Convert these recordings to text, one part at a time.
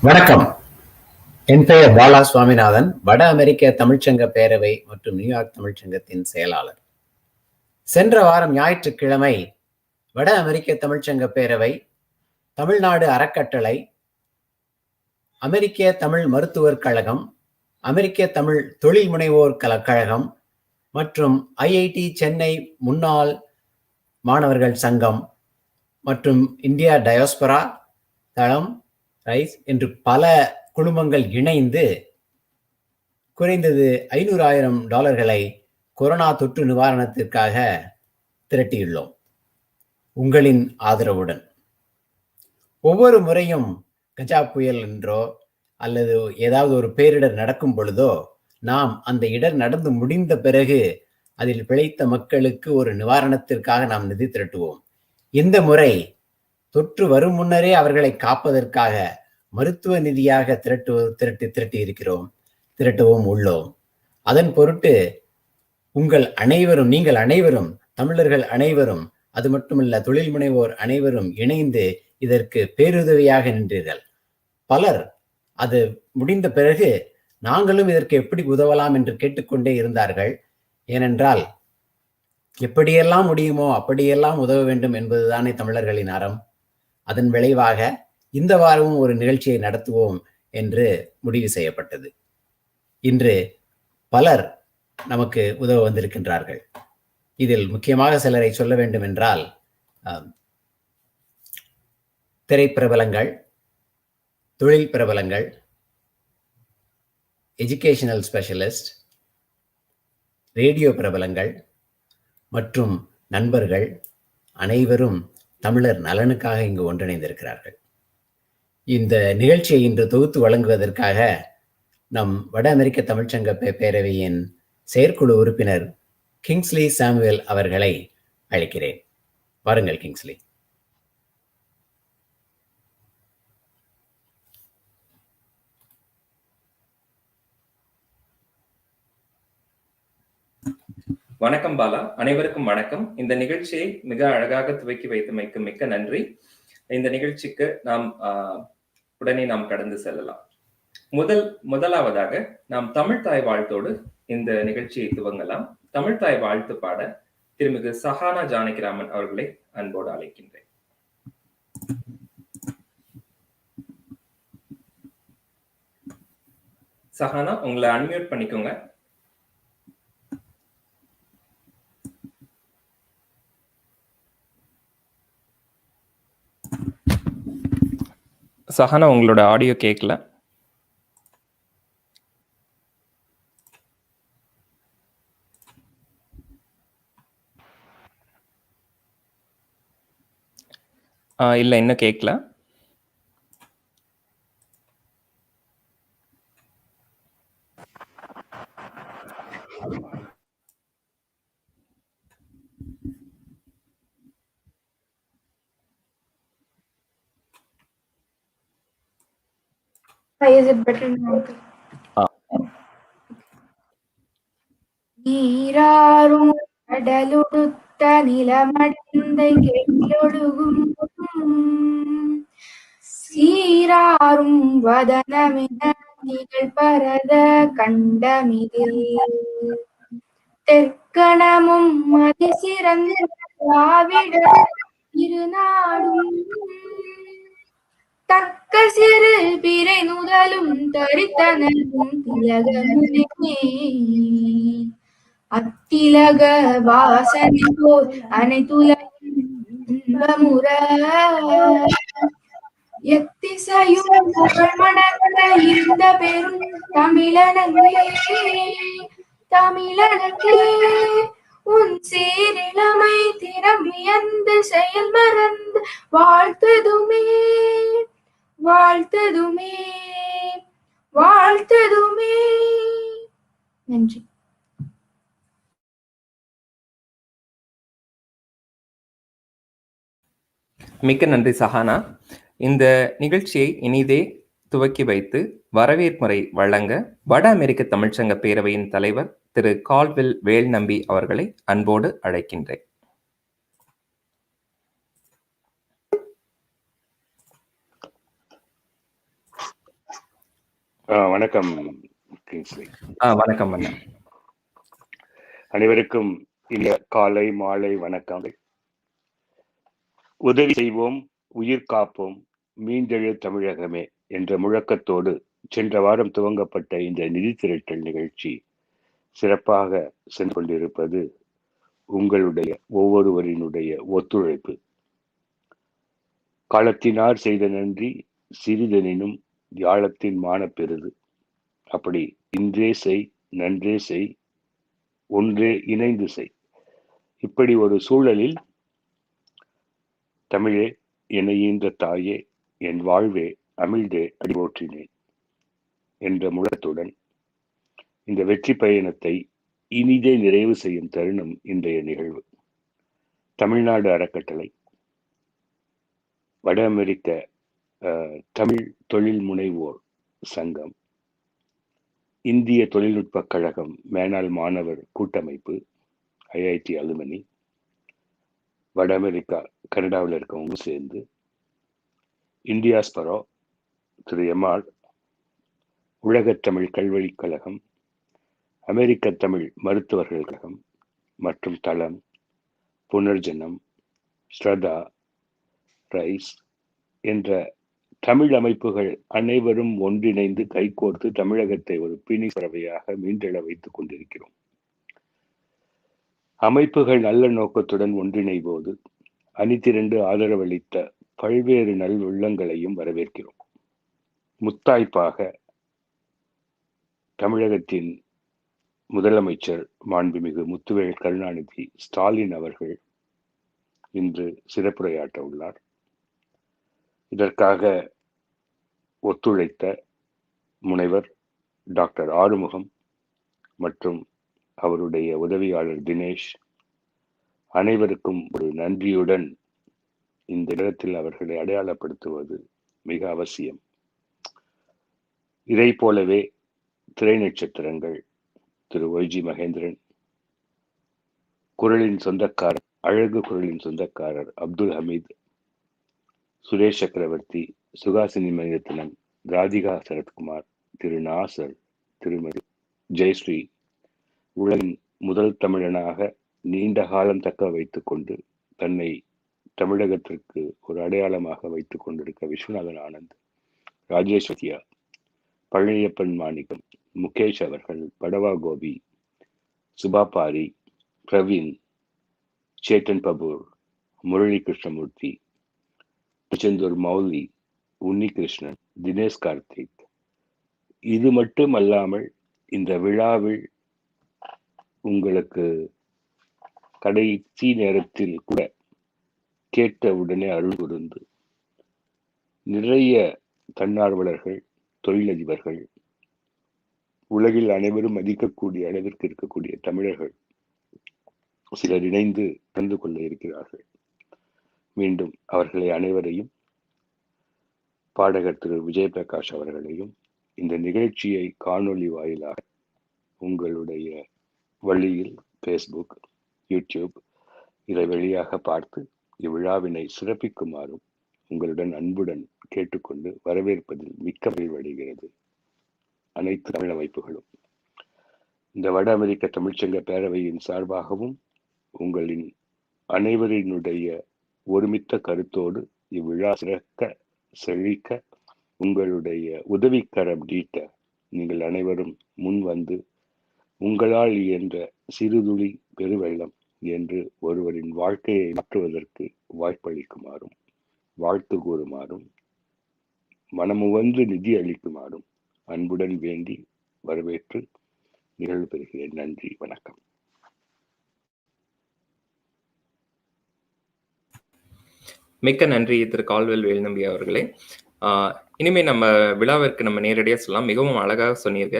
வணக்கம். என் பெயர் பாலா சுவாமிநாதன், வட அமெரிக்க தமிழ்ச்சங்க பேரவை மற்றும் நியூயார்க் தமிழ்ச்சங்கத்தின் செயலாளர். சென்ற வாரம் ஞாயிற்றுக்கிழமை வட அமெரிக்க தமிழ்ச்சங்க பேரவை, தமிழ்நாடு அறக்கட்டளை, அமெரிக்க தமிழ் மருத்துவர் கழகம், அமெரிக்க தமிழ் தொழில் முனைவோர் கழகம் மற்றும் ஐஐடி சென்னை முன்னாள் மாணவர்கள் சங்கம் மற்றும் இந்தியா டயாஸ்பரா, தளம், ரைஸ் என்று பல குழுமங்கள் இணைந்து குறைந்தது $500,000 கொரோனா தொற்று நிவாரணத்திற்காக திரட்டியுள்ளோம். உங்களின் ஆதரவுடன். ஒவ்வொரு முறையும் கஜா புயல் என்றோ அல்லது ஏதாவது ஒரு பேரிடர் நடக்கும் பொழுதோ நாம் அந்த இடர் நடந்து முடிந்த பிறகு அதில் பிழைத்த மக்களுக்கு ஒரு நிவாரணத்திற்காக நாம் நிதி திரட்டுவோம். இந்த முறை தொற்று வரும் முன்னரே அவர்களை காப்பதற்காக மருத்துவ நிதியாக திரட்டி இருக்கிறோம், திரட்டவும் உள்ளோம். அதன் பொருட்டு நீங்கள் அனைவரும், தமிழர்கள் அனைவரும், அது மட்டுமல்ல தொழில் முனைவோர் அனைவரும் இணைந்து இதற்கு பேருதவியாக நின்றீர்கள். பலர் அது முடிந்த பிறகு நாங்களும் இதற்கு எப்படி உதவலாம் என்று கேட்டுக்கொண்டே இருந்தார்கள். ஏனென்றால் எப்படியெல்லாம் முடியுமோ அப்படியெல்லாம் உதவ வேண்டும் என்பதுதானே தமிழர்களின் அறம். அதன் விளைவாக இந்த வாரமும் ஒரு நிகழ்ச்சியை நடத்துவோம் என்று முடிவு செய்யப்பட்டது. இன்று பலர் நமக்கு உதவ வந்திருக்கின்றார்கள். இதில் முக்கியமாக சிலரை சொல்ல வேண்டும் என்றால், திரைப்பிரபலங்கள், தொழில் பிரபலங்கள், எஜுகேஷனல் ஸ்பெஷலிஸ்ட், ரேடியோ பிரபலங்கள் மற்றும் நண்பர்கள் அனைவரும் தமிழர் நலனுக்காக இங்கு ஒன்றிணைந்திருக்கிறார்கள். இந்த நிகழ்ச்சியை இன்று தொகுத்து வழங்குவதற்காக நம் வட அமெரிக்க தமிழ்ச்சங்க பேரவையின் செயற்குழு உறுப்பினர் கிங்ஸ்லி சாமுவேல் அவர்களை அழைக்கிறேன். வாருங்கள் கிங்ஸ்லி. வணக்கம் பாலா, அனைவருக்கும் வணக்கம். இந்த நிகழ்ச்சியை மிக அழகாக துவக்கி வைத்தமைக்கு மிக்க நன்றி. இந்த நிகழ்ச்சிக்கு உடனே நாம் கடந்து செல்லலாம். முதலாவதாக நாம் தமிழ் தாய் வாழ்த்தோடு இந்த நிகழ்ச்சியை துவங்கலாம். தமிழ் தாய் வாழ்த்து பாட திருமிகு சஹானா ஜானகிராமன் அவர்களை அன்போடு அழைக்கின்றேன். சஹானா, உங்களை அன்மியூட் பண்ணிக்கோங்க. சஹானா, உங்களோட ஆடியோ கேட்கல. இல்ல, இன்னும் கேட்கல. Is it better now? நீராரும் கடலுடுத்த நிலமடைந்த கெழிலொழுகும் சீராரும் வதனமின நிகழ்பரத கண்டமிதில் தெற்கணமும் அதிசிறந்த திராவிட இருநாடும் தக்க சிறு பிறை நுதலும் தரித்தனரும் திலகமுனே அத்திலக வாசனை போல் அனைத்துலகும் இன்பமுற எத்திசையும் மணக்க இருந்த பெரும் தமிழனங்கே உன் சீரிழமை திறமியந்து செயல் மறந்து வாழ்த்ததுமே நன்றி. மிக்க நன்றி சஹானா. இந்த நிகழ்ச்சியை இனிதே துவக்கி வைத்து வரவேற்புரை வழங்க வட அமெரிக்க தமிழ்ச்சங்க பேரவையின் தலைவர் திரு கால்வில் வேல் நம்பி அவர்களை அன்போடு அழைக்கின்றேன். வணக்கம் கிங்ஸ்லி. வணக்கம் அண்ணா. அனைவருக்கும் இந்த காலை மாலை வணக்கங்கள். உதவி செய்வோம், உயிர் காப்போம், மீண்டெழு தமிழகமே என்ற முழக்கத்தோடு சென்ற வாரம் துவங்கப்பட்ட இந்த நிதி திரட்டல் நிகழ்ச்சி சிறப்பாக சென்று கொண்டிருப்பது உங்களுடைய ஒவ்வொருவரினுடைய ஒத்துழைப்பு. காலத்தினார் செய்த நன்றி சிறிதெனினும் யாழத்தின் மான பெருது. அப்படி இன்றே செய், நன்றே செய், ஒன்றே இணைந்து செய். இப்படி ஒரு சூழலில் தமிழே என்னை ஈன்ற தாயே, என் வாழ்வே அமிழ்தே அடிபோற்றினேன் என்ற முழக்கத்துடன் இந்த வெற்றி பயணத்தை இனிதே நிறைவு செய்யும் தருணம் இன்றைய நிகழ்வு. தமிழ்நாடு அறக்கட்டளை, வட அமெரிக்க தமிழ் தொழில் முனைவோர் சங்கம், இந்திய தொழில்நுட்ப கழகம், மேனாள் மாணவர் கூட்டமைப்பு, IIT அலுமினி, வட அமெரிக்கா கனடாவில் இருக்கவங்க சேர்ந்து, இந்தியாஸ்பரோ, திரு MR, உலகத் தமிழ் கல்வழிக் கழகம், அமெரிக்க தமிழ் மருத்துவர்கள் கழகம் மற்றும் தளம், புனர்ஜனம், ஸ்ரதா, ரைஸ் என்ற தமிழ் அமைப்புகள் அனைவரும் ஒன்றிணைந்து கைகோர்த்து தமிழகத்தை ஒரு பீனிக்ஸ் பறவையாக மீண்டெழ வைத்துக் கொண்டிருக்கிறோம். அமைப்புகள் நல்ல நோக்கத்துடன் ஒன்றிணைபோது அணிதிரண்டு ஆதரவளித்த பல்வேறு நல் உள்ளங்களையும் வரவேற்கிறோம். முத்தாய்ப்பாக தமிழகத்தின் முதலமைச்சர் மாண்புமிகு முத்துவேல் கருணாநிதி ஸ்டாலின் அவர்கள் இன்று சிறப்புரையாற்ற உள்ளார். இதற்காக ஒத்துழைத்த முனைவர் டாக்டர் ஆறுமுகம் மற்றும் அவருடைய உதவியாளர் தினேஷ் அனைவருக்கும் ஒரு நன்றியுடன் இந்த இடத்தில் அவர்களை அடையாளப்படுத்துவது மிக அவசியம். இதை போலவே திரை நட்சத்திரங்கள் திரு ஒய்ஜி மகேந்திரன், குரலின் சொந்தக்காரர், அழகு குரலின் சொந்தக்காரர் அப்துல் ஹமீத், சுரேஷ் சக்கரவர்த்தி, சுகாசினி மணிரத்னம், ராதிகா சரத்குமார், திரு நாசர், திருமதி ஜெயஸ்ரீ, உலகின் முதல் தமிழனாக நீண்ட காலம் தக்க வைத்துக் கொண்டு தன்னை தமிழகத்திற்கு ஒரு அடையாளமாக வைத்துக் கொண்டிருக்க விஸ்வநாதன் ஆனந்த், ராஜேஷ் வித்யா, பழனியப்பன் மாணிக்கம், முகேஷ் அவர்கள், படவா கோபி, சுபாபாரி, பிரவீன், சேட்டன் பபூர், முரளி கிருஷ்ணமூர்த்தி, திருச்செந்தூர் மௌலி, உன்னி கிருஷ்ணன், தினேஷ் கார்த்திக். இது மட்டுமல்லாமல் இந்த விழாவில் உங்களுக்கு கடைசி நேரத்தில் கூட கேட்ட உடனே அருள் புரிந்து நிறைய தன்னார்வலர்கள், தொழிலதிபர்கள், உலகில் அனைவரும் மதிக்கக்கூடிய அளவிற்கு இருக்கக்கூடிய தமிழர்கள் சிலர் இணைந்து கலந்து கொள்ள இருக்கிறார்கள். மீண்டும் அவர்களை அனைவரையும், பாடகர் திரு விஜயபிரகாஷ் அவர்களையும் இந்த நிகழ்ச்சியை காணொளி வாயிலாக உங்களுடைய வழியில் ஃபேஸ்புக், யூடியூப் இதை வழியாக பார்த்து இவ்விழாவினை சிறப்பிக்குமாறும் உங்களுடன் அன்புடன் கேட்டுக்கொண்டு வரவேற்பதில் மிக்க மகிழ்வடைகிறது அனைத்து தமிழ் அமைப்புகளும். இந்த வட அமெரிக்க தமிழ்ச்சங்க பேரவையின் சார்பாகவும் உங்களின் அனைவரினுடைய ஒருமித்த கருத்தோடு இவ்விழா சிறக்க செழிக்க உங்களுடைய உதவிக்கரம் நீட்ட நீங்கள் அனைவரும் முன் வந்து உங்களால் இயன்ற சிறுதுளி பெருவெள்ளம் என்று ஒருவரின் வாழ்க்கையை மாற்றுவதற்கு வாய்ப்பளிக்குமாறும், வாழ்த்து கூறுமாறும், மனமுவந்து நிதி அளிக்குமாறும் அன்புடன் வேண்டி வரவேற்று நிகழ்வு பெறுகிறேன். நன்றி, வணக்கம். மிக்க நன்றி திரு கால்வெல் வேல்நம்பி அவர்களே. இனிமே நம்ம விழாவிற்கு நம்ம நேரடியாக சொல்லலாம். மிகவும் அழகாக சொன்னீங்க.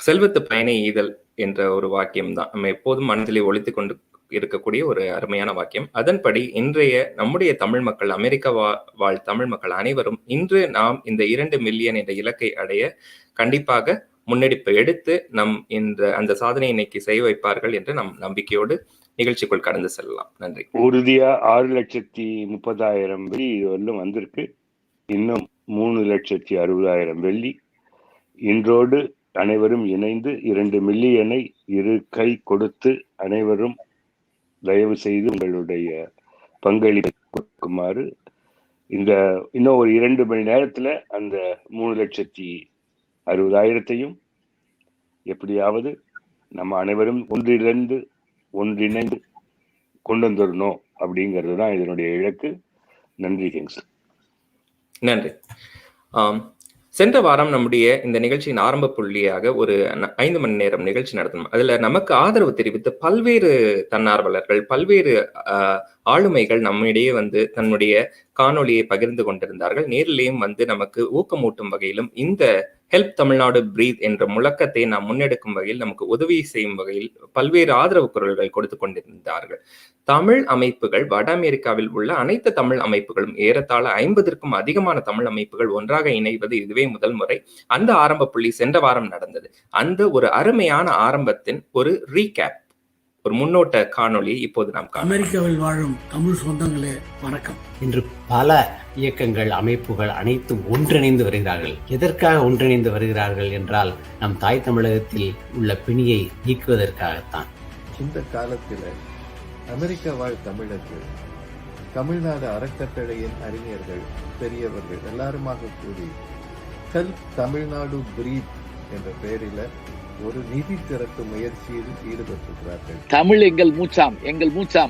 செல்வத்து பயனை ஈதல் என்ற ஒரு வாக்கியம் தான் நம்ம எப்போதும் மனதிலே ஒழித்து கொண்டு இருக்கக்கூடிய ஒரு அருமையான வாக்கியம். அதன்படி இன்றைய நம்முடைய தமிழ் மக்கள், அமெரிக்கா வாழ் தமிழ் மக்கள் அனைவரும் இன்று நாம் இந்த 2 மில்லியன் என்ற இலக்கை அடைய கண்டிப்பாக முன்னெடுப்பு எடுத்து அந்த சாதனை இன்னைக்கு செய்ய வைப்பார்கள் என்று நம் நம்பிக்கையோடு நிகழ்ச்சிக்குள் கடந்து செல்லலாம். நன்றி. உறுதியா 6,30,000 வெள்ளி வரலும் வந்திருக்கு. இன்னும் 3,60,000 வெள்ளி. இன்றோடு அனைவரும் இணைந்து 2 மில்லியனை இரு கை கொடுத்து அனைவரும் தயவு செய்து உங்களுடைய பங்களிப்பை கொடுக்குமாறு, இன்னும் ஒரு 2 மணி நேரத்துல அந்த 3,60,000 எப்படியாவது நம்ம அனைவரும் ஒன்றிணைந்து கொண்டு வந்துடணும் அப்படிங்கிறது தான் இதனுடைய இலக்கு. நன்றி கிங்ஸ். நன்றி. சென்ற வாரம் நம்முடைய இந்த நிகழ்ச்சியின் ஆரம்ப புள்ளியாக ஒரு 5 மணி நேரம் நிகழ்ச்சி நடத்தணும். அதுல நமக்கு ஆதரவு தெரிவித்து பல்வேறு தன்னார்வலர்கள், பல்வேறு ஆளுமைகள் நம்மிடையே வந்து தன்னுடைய காணொலியை பகிர்ந்து கொண்டிருந்தார்கள். நேரிலேயும் வந்து நமக்கு ஊக்கமூட்டும் வகையிலும் இந்த ஹெல்ப் தமிழ்நாடு பிரீத் என்ற முழக்கத்தை நாம் முன்னெடுக்கும் வகையில் நமக்கு உதவி செய்யும் வகையில் பல்வேறு ஆதரவு குரல்கள் கொடுத்து கொண்டிருந்தார்கள். தமிழ் அமைப்புகள், வட அமெரிக்காவில் உள்ள அனைத்து தமிழ் அமைப்புகளும் ஏறத்தாழ 50க்கும் அதிகமான தமிழ் அமைப்புகள் ஒன்றாக இணைவது இதுவே முதல் முறை. அந்த ஆரம்ப புள்ளி சென்ற வாரம் நடந்தது. அந்த ஒரு அருமையான ஆரம்பத்தின் ஒரு ரீகேப், ஒரு முன்னோட்ட காணொளி இப்போது நாம் அமெரிக்காவில் வாழும் தமிழ் சொந்தங்களே வணக்கம். இன்று பல இயக்கங்கள், அமைப்புகள் அனைத்தும் ஒன்றிணைந்து வருகிறார்கள். எதற்காக ஒன்றிணைந்து வருகிறார்கள் என்றால் நம் தாய் தமிழகத்தில் உள்ள பிணியை நீக்குவதற்காகத்தான். இந்த காலத்தில் அமெரிக்கா வாழ் தமிழர்கள் தமிழ்நாடு அறக்கட்டளையின் அறிஞர்கள், பெரியவர்கள் எல்லாருமாக கூடி ஹெல்ப் தமிழ்நாடு பிரீத் என்ற பெயரில் ஒரு நிதி திரட்டு முயற்சியில் ஈடுபட்டிருக்கிறார்கள். தமிழ் எங்கள் மூச்சாம்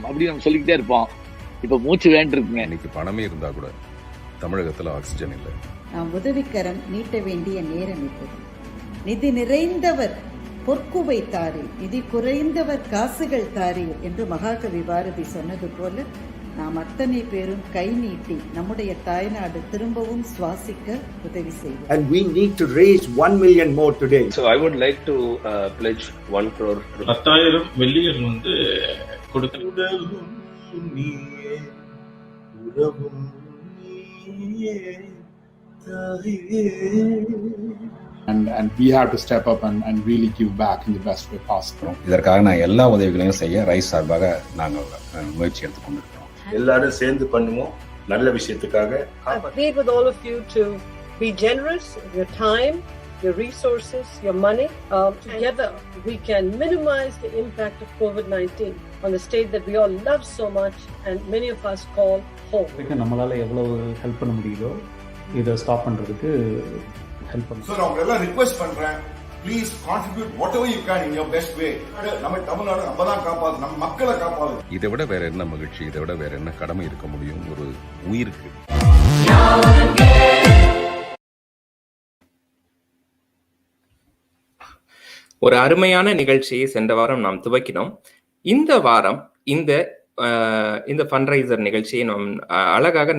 அப்படின்னு நம்ம சொல்லிக்கிட்டே இருப்போம். இப்ப மூச்சு வேண்டிருக்குங்க. இன்னைக்கு பணமே இருந்தா கூட தமிழகத்துல ஆக்சிஜன் இல்லை. நாம் உதவிக்கரம் நீட்ட வேண்டிய நேரம் இப்போது. நிதி நிறைந்தவர் பொற்குவை தாரி, நிதி குறைந்தவர் காசுகள் தாரி என்று மகாகவி பாரதி சொன்னது போல நாம் அத்தனை பேரும் கை நீட்டி நம்முடைய தாய்நாடு திரும்பவும் சுவாசிக்க உதவி செய்வோம். And we need to raise 1 million more today. So I would like to pledge 1 crore. 10,000 million கொடுக்க. And we have to step up and really give back in the best way possible. இதற்காக நான் எல்லா உதவிகளையும் செய்ய rice சார்பாக நாங்கள் முயற்சி எடுத்துக் கொண்டிருக்கிறோம். எல்லாரும் சேர்ந்து பண்ணுவோம் நல்ல விஷயத்துக்காக. I plead with all of you to be generous, your time, your resources, your money. Together we can minimize the impact of COVID-19 on the state that we all love so much and many of us call home. நம்மளால எவ்வளவு help பண்ண முடியுதோ இதை stop பண்றதுக்கு help பண்ணுங்க. So நான் எல்லாம் request பண்றேன், please contribute whatever you can in your best way. நம்ம தமிழ்நாடு நம்ம தான் காப்பாது, நம்ம மக்களை காப்பாது. இதை விட வேற என்ன மகிழ்ச்சி, இதை விட வேற என்ன கடமை இருக்க முடியும் ஒரு உயிருக்கு? ஒரு அருமையான நிகழ்ச்சியை சென்ற வாரம் நாம் துவக்கினோம். இந்த வாரம் இந்த ஃபண்ட்ரைசர் நிகழ்ச்சியை நாம் அழகாக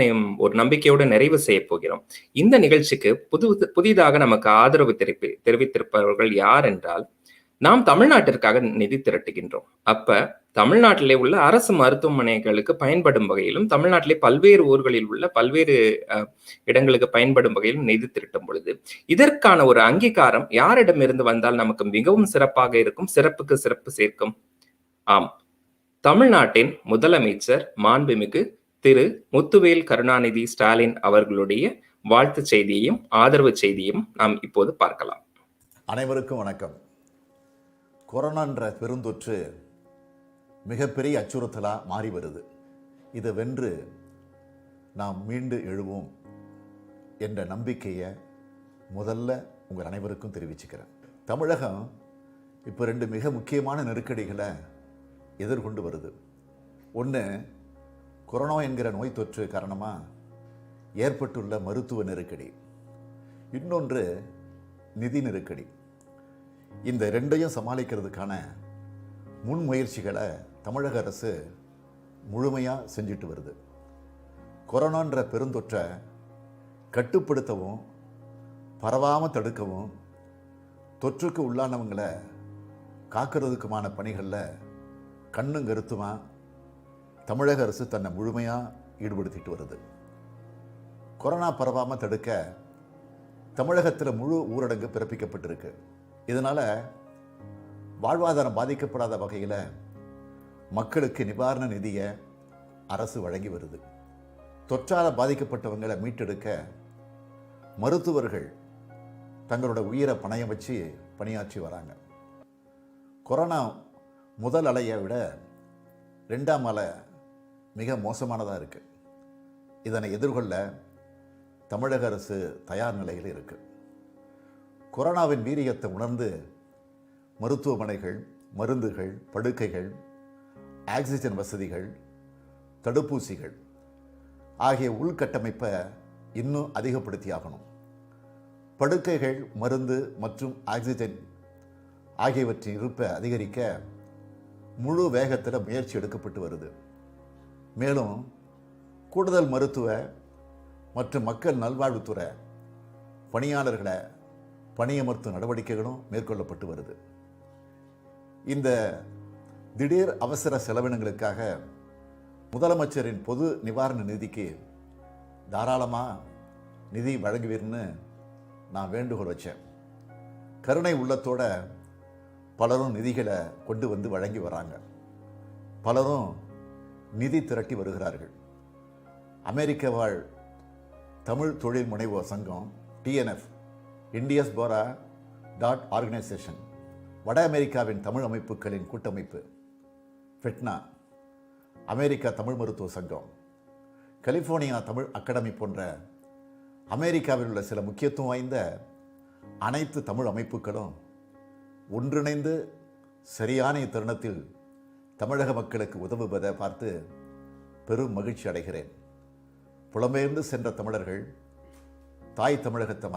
ஒரு நம்பிக்கையோடு நிறைவு செய்ய போகிறோம். இந்த நிகழ்ச்சிக்கு புதிதாக நமக்கு ஆதரவு தெரிவித்திருப்பவர்கள் யார் என்றால், நாம் தமிழ்நாட்டிற்காக நிதி திரட்டுகின்றோம். அப்ப தமிழ்நாட்டிலே உள்ள அரசு மருத்துவமனைகளுக்கு பயன்படும் வகையிலும், தமிழ்நாட்டிலே பல்வேறு ஊர்களில் உள்ள பல்வேறு இடங்களுக்கு பயன்படும் வகையிலும் நிதி திரட்டும் பொழுது இதற்கான ஒரு அங்கீகாரம் யாரிடமிருந்து வந்தால் நமக்கு மிகவும் சிறப்பாக இருக்கும், சிறப்புக்கு சிறப்பு சேர்க்கும்? ஆம், தமிழ்நாட்டின் முதலமைச்சர் மாண்புமிகு திரு முத்துவேல் கருணாநிதி ஸ்டாலின் அவர்களுடைய வாழ்த்து செய்தியையும் ஆதரவு செய்தியும் நாம் இப்போது பார்க்கலாம். அனைவருக்கும் வணக்கம். கொரோனா என்ற பெருந்தொற்று மிகப்பெரிய அச்சுறுத்தலாக மாறி வருது. இதை வென்று நாம் மீண்டு எழுவோம் என்ற நம்பிக்கையை முதல்ல உங்கள் அனைவருக்கும் தெரிவிச்சுக்கிறேன். தமிழகம் இப்போ 2 மிக முக்கியமான நெருக்கடிகளை எதிர்கொண்டு வருது. ஒன்று, கொரோனா என்கிற நோய் தொற்று காரணமாக ஏற்பட்டுள்ள மருத்துவ நெருக்கடி. இன்னொன்று நிதி நெருக்கடி. இந்த 2ஐயும் சமாளிக்கிறதுக்கான முன்முயற்சிகளை தமிழக அரசு முழுமையாக செஞ்சுட்டு வருது. கொரோனான்ற பெருந்தொற்றை கட்டுப்படுத்தவும் பரவாமல் தடுக்கவும் தொற்றுக்கு உள்ளானவங்களை காக்கிறதுக்குமான பணிகளில் கண்ணும் கருத்துமா தமிழக அரசு தன்னை முழுமையாக ஈடுபடுத்திட்டு வருது. கொரோனா பரவாமல் தடுக்க தமிழகத்தில் முழு ஊரடங்கு பிறப்பிக்கப்பட்டிருக்கு. இதனால் வாழ்வாதாரம் பாதிக்கப்படாத வகையில் மக்களுக்கு நிவாரண நிதியை அரசு வழங்கி வருது. தொற்றால் பாதிக்கப்பட்டவங்களை மீட்டெடுக்க மருத்துவர்கள் தங்களோட உயிரை பணயம் வச்சு பணியாற்றி வராங்க. கொரோனா முதல் அலையை விட 2ஆம் அலை மிக மோசமானதாக இருக்குது. இதனை எதிர்கொள்ள தமிழக அரசு தயார் நிலையில் இருக்குது. கொரோனாவின் வீரியத்தை உணர்ந்து மருத்துவமனைகள், மருந்துகள், படுக்கைகள், ஆக்சிஜன் வசதிகள், தடுப்பூசிகள் ஆகிய உள்கட்டமைப்பை இன்னும் அதிகப்படுத்தி ஆகணும். படுக்கைகள், மருந்து மற்றும் ஆக்சிஜன் ஆகியவற்றின் இருப்பை அதிகரிக்க முழு வேகத்தில் முயற்சி எடுக்கப்பட்டு வருது. மேலும் கூடுதல் மருத்துவ மற்றும் மக்கள் நல்வாழ்வுத்துறை பணியாளர்களை பணியமர்த்தும் நடவடிக்கைகளும் மேற்கொள்ளப்பட்டு வருது. இந்த திடீர் அவசர செலவினங்களுக்காக முதலமைச்சரின் பொது நிவாரண நிதிக்கு தாராளமாக நிதி வழங்குவீர்னு நான் வேண்டுகோள் வச்சேன். கருணை உள்ளத்தோட பலரும் நிதிகளை கொண்டு வந்து வழங்கி வராங்க. பலரும் நிதி திரட்டி வருகிறார்கள். அமெரிக்க வாழ் தமிழ் தொழில் முனைவோர் சங்கம் TNF, இண்டியஸ்போரா ஆர்கனைசேஷன், வட அமெரிக்காவின் தமிழ் அமைப்புகளின் கூட்டமைப்பு FeTNA, அமெரிக்கா தமிழ் மருத்துவ சங்கம், கலிஃபோர்னியா தமிழ் அகாடமி போன்ற அமெரிக்காவில் உள்ள சில முக்கியத்துவம் வாய்ந்த அனைத்து தமிழ் அமைப்புகளும் ஒன்றிணைந்து சரியான இத்தருணத்தில் தமிழக மக்களுக்கு உதவுவதை பார்த்து பெரும் மகிழ்ச்சி அடைகிறேன். புலம்பெயர்ந்து சென்ற தமிழர்கள் தாய் தமிழகத்தை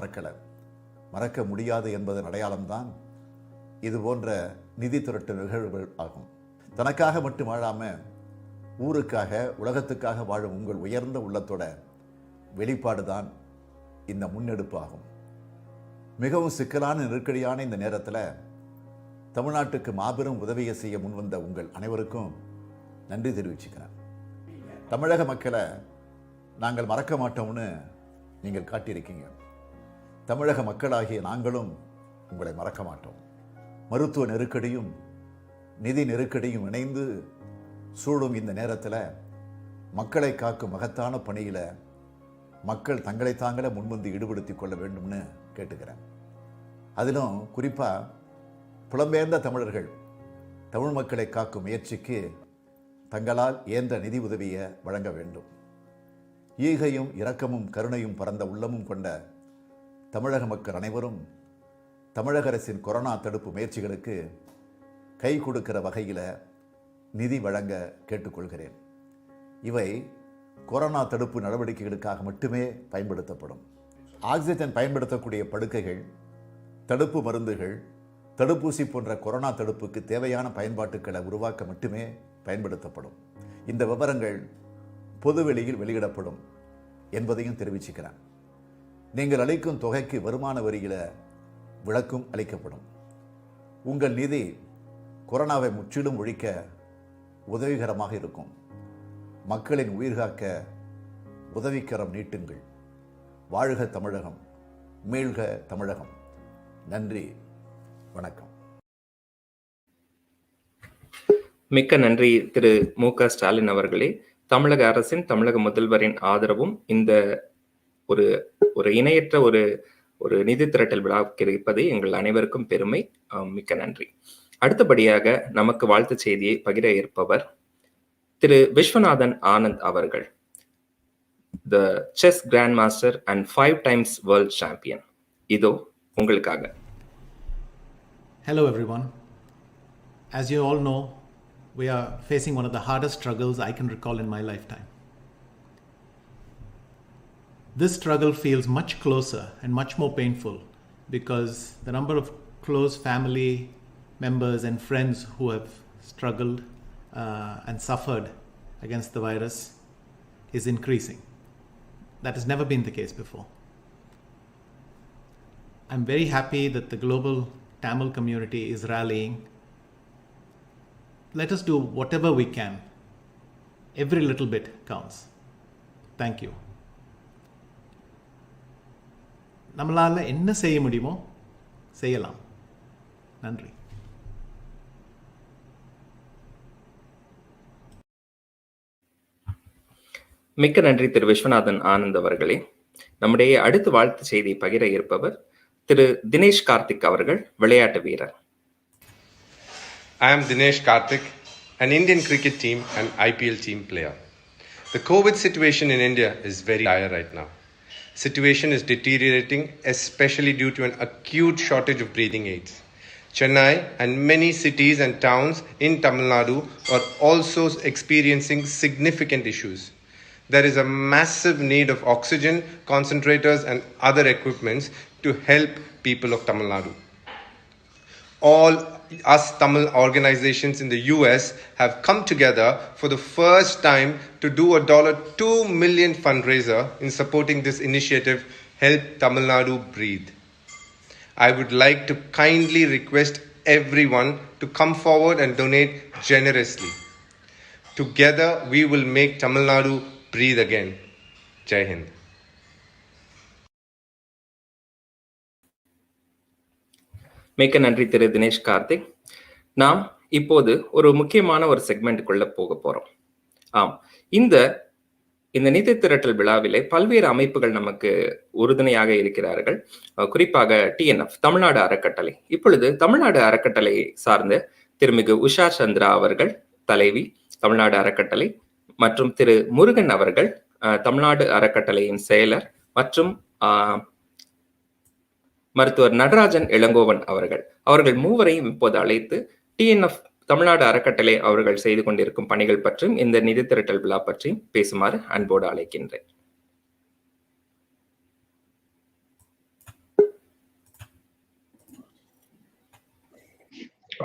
மறக்க முடியாது என்பதன் அடையாளம்தான் இது போன்ற நிதி திரட்டு நிகழ்வுகள் ஆகும். தனக்காக மட்டும் வாழாமல் ஊருக்காக உலகத்துக்காக வாழும் உங்கள் உயர்ந்த உள்ளத்தோட வெளிப்பாடுதான் இந்த முன்னெடுப்பு ஆகும். மிகவும் சிக்கலான நெருக்கடியான இந்த நேரத்தில் தமிழ்நாட்டுக்கு மாபெரும் உதவியை செய்ய முன்வந்த உங்கள் அனைவருக்கும் நன்றி தெரிவிச்சுக்கிறேன். தமிழக மக்களை நாங்கள் மறக்க மாட்டோம்னு நீங்கள் காட்டியிருக்கீங்க. தமிழக மக்களாகிய நாங்களும் உங்களை மறக்க மாட்டோம். மருத்துவ நெருக்கடியும் நிதி நெருக்கடியும் இணைந்து சூழும் இந்த நேரத்தில் மக்களை காக்கும் மகத்தான பணியில் மக்கள் தங்களை தாங்களே முன்வந்து ஈடுபடுத்தி கொள்ள வேண்டும்னு கேட்டுக்கிறேன். அதிலும் குறிப்பாக புலம்பெயர்ந்த தமிழர்கள் தமிழ் மக்களை காக்கும் முயற்சிக்கு தங்களால் இயன்ற நிதி உதவியை வழங்க வேண்டும். ஈகையும் இரக்கமும் கருணையும் பரந்த உள்ளமும் கொண்ட தமிழக மக்கள் அனைவரும் தமிழக அரசின் கொரோனா தடுப்பு முயற்சிகளுக்கு கை கொடுக்கிற வகையில் நிதி வழங்க கேட்டுக்கொள்கிறேன். இவை கொரோனா தடுப்பு நடவடிக்கைகளுக்காக மட்டுமே பயன்படுத்தப்படும். ஆக்சிஜன் பயன்படுத்தக்கூடிய படுக்கைகள், தடுப்பு மருந்துகள், தடுப்பூசி போன்ற கொரோனா தடுப்புக்கு தேவையான பயன்பாட்டுகளை உருவாக்க மட்டுமே பயன்படுத்தப்படும். இந்த விவரங்கள் பொதுவெளியில் வெளியிடப்படும் என்பதையும் தெரிவிச்சுக்கிறேன். நீங்கள் அளிக்கும் தொகைக்கு வருமான வரியில் விலக்கும் அளிக்கப்படும். உங்கள் நிதி கொரோனாவை முற்றிலும் ஒழிக்க உதவிகரமாக இருக்கும். மக்களின் உயிர்காக்க உதவிக்கரம் நீட்டுங்கள். வாழ்க தமிழகம், மீள்க தமிழகம். நன்றி, வணக்கம். மிக்க நன்றி திரு மு.க. ஸ்டாலின் அவர்களே. தமிழக அரசின், தமிழக முதல்வரின் ஆதரவும் இந்த ஒரு இணையற்ற ஒரு நிதி திரட்டல் விழாவுக்கு இருப்பது எங்கள் அனைவருக்கும் பெருமை. மிக்க நன்றி. அடுத்தபடியாக நமக்கு வாழ்த்து செய்தியை பகிர இருப்பவர் திரு விஸ்வநாதன் ஆனந்த் அவர்கள், the chess grand master and 5 times world champion. இதோ உங்களுக்காக. Hello everyone. As you all know, we are facing one of the hardest struggles I can recall in my lifetime. This struggle feels much closer and much more painful because the number of close family members and friends who have struggled and suffered against the virus is increasing. That has never been the case before. I'm very happy that the global Tamil community is rallying. Let us do whatever we can. Every little bit counts. Thank you. நம்மளால என்ன செய்ய முடியுமோ செய்யலாம். நன்றி. மிக்க நன்றி திரு விஸ்வநாதன் ஆனந்த் அவர்களே. நம்முடைய அடுத்த வாழ்த்து செய்தி பகிர இருப்பவர் திரு தினேஷ் கார்த்திக் அவர்கள், விளையாட்டு வீரர். I am Dinesh Karthik, an Indian cricket team and IPL team player. The COVID situation in India is very dire right now. Situation is deteriorating, especially due to an acute shortage of breathing aids. Chennai and many cities and towns in Tamil Nadu are also experiencing significant issues. There is a massive need of oxygen, concentrators and other equipments to help people of Tamil Nadu. All us Tamil organizations in the US have come together for the first time to do a $2 million fundraiser in supporting this initiative, Help Tamil Nadu Breathe. I would like to kindly request everyone to come forward and donate generously. Together we will make Tamil Nadu breathe again. Jai Hind. மிக்க நன்றி திரு தினேஷ் கார்த்திக். நாம் இப்போது ஒரு முக்கியமான ஒரு செக்மெண்ட்டுக்குள்ள போக போறோம். இந்த நிதி திரட்டல் விழாவிலே பல்வேறு அமைப்புகள் நமக்கு உறுதுணையாக இருக்கிறார்கள். குறிப்பாக TNF, தமிழ்நாடு அறக்கட்டளை. இப்பொழுது தமிழ்நாடு அறக்கட்டளை சார்ந்த திருமிகு உஷா சந்திரா அவர்கள் தலைவி, தமிழ்நாடு அறக்கட்டளை, மற்றும் திரு முருகன் அவர்கள் தமிழ்நாடு அறக்கட்டளையின் செயலர் மற்றும் மருத்துவர் நடராஜன் இளங்கோவன் அவர்கள் மூவரையும் இப்போது அழைத்து டிஎன்எஃப் தமிழ்நாடு அறக்கட்டளை அவர்கள் செய்து கொண்டிருக்கும் பணிகள் பற்றியும் இந்த நிதி திரட்டல் விழா பற்றியும் பேசுமாறு அன்போடு அழைக்கின்றேன்.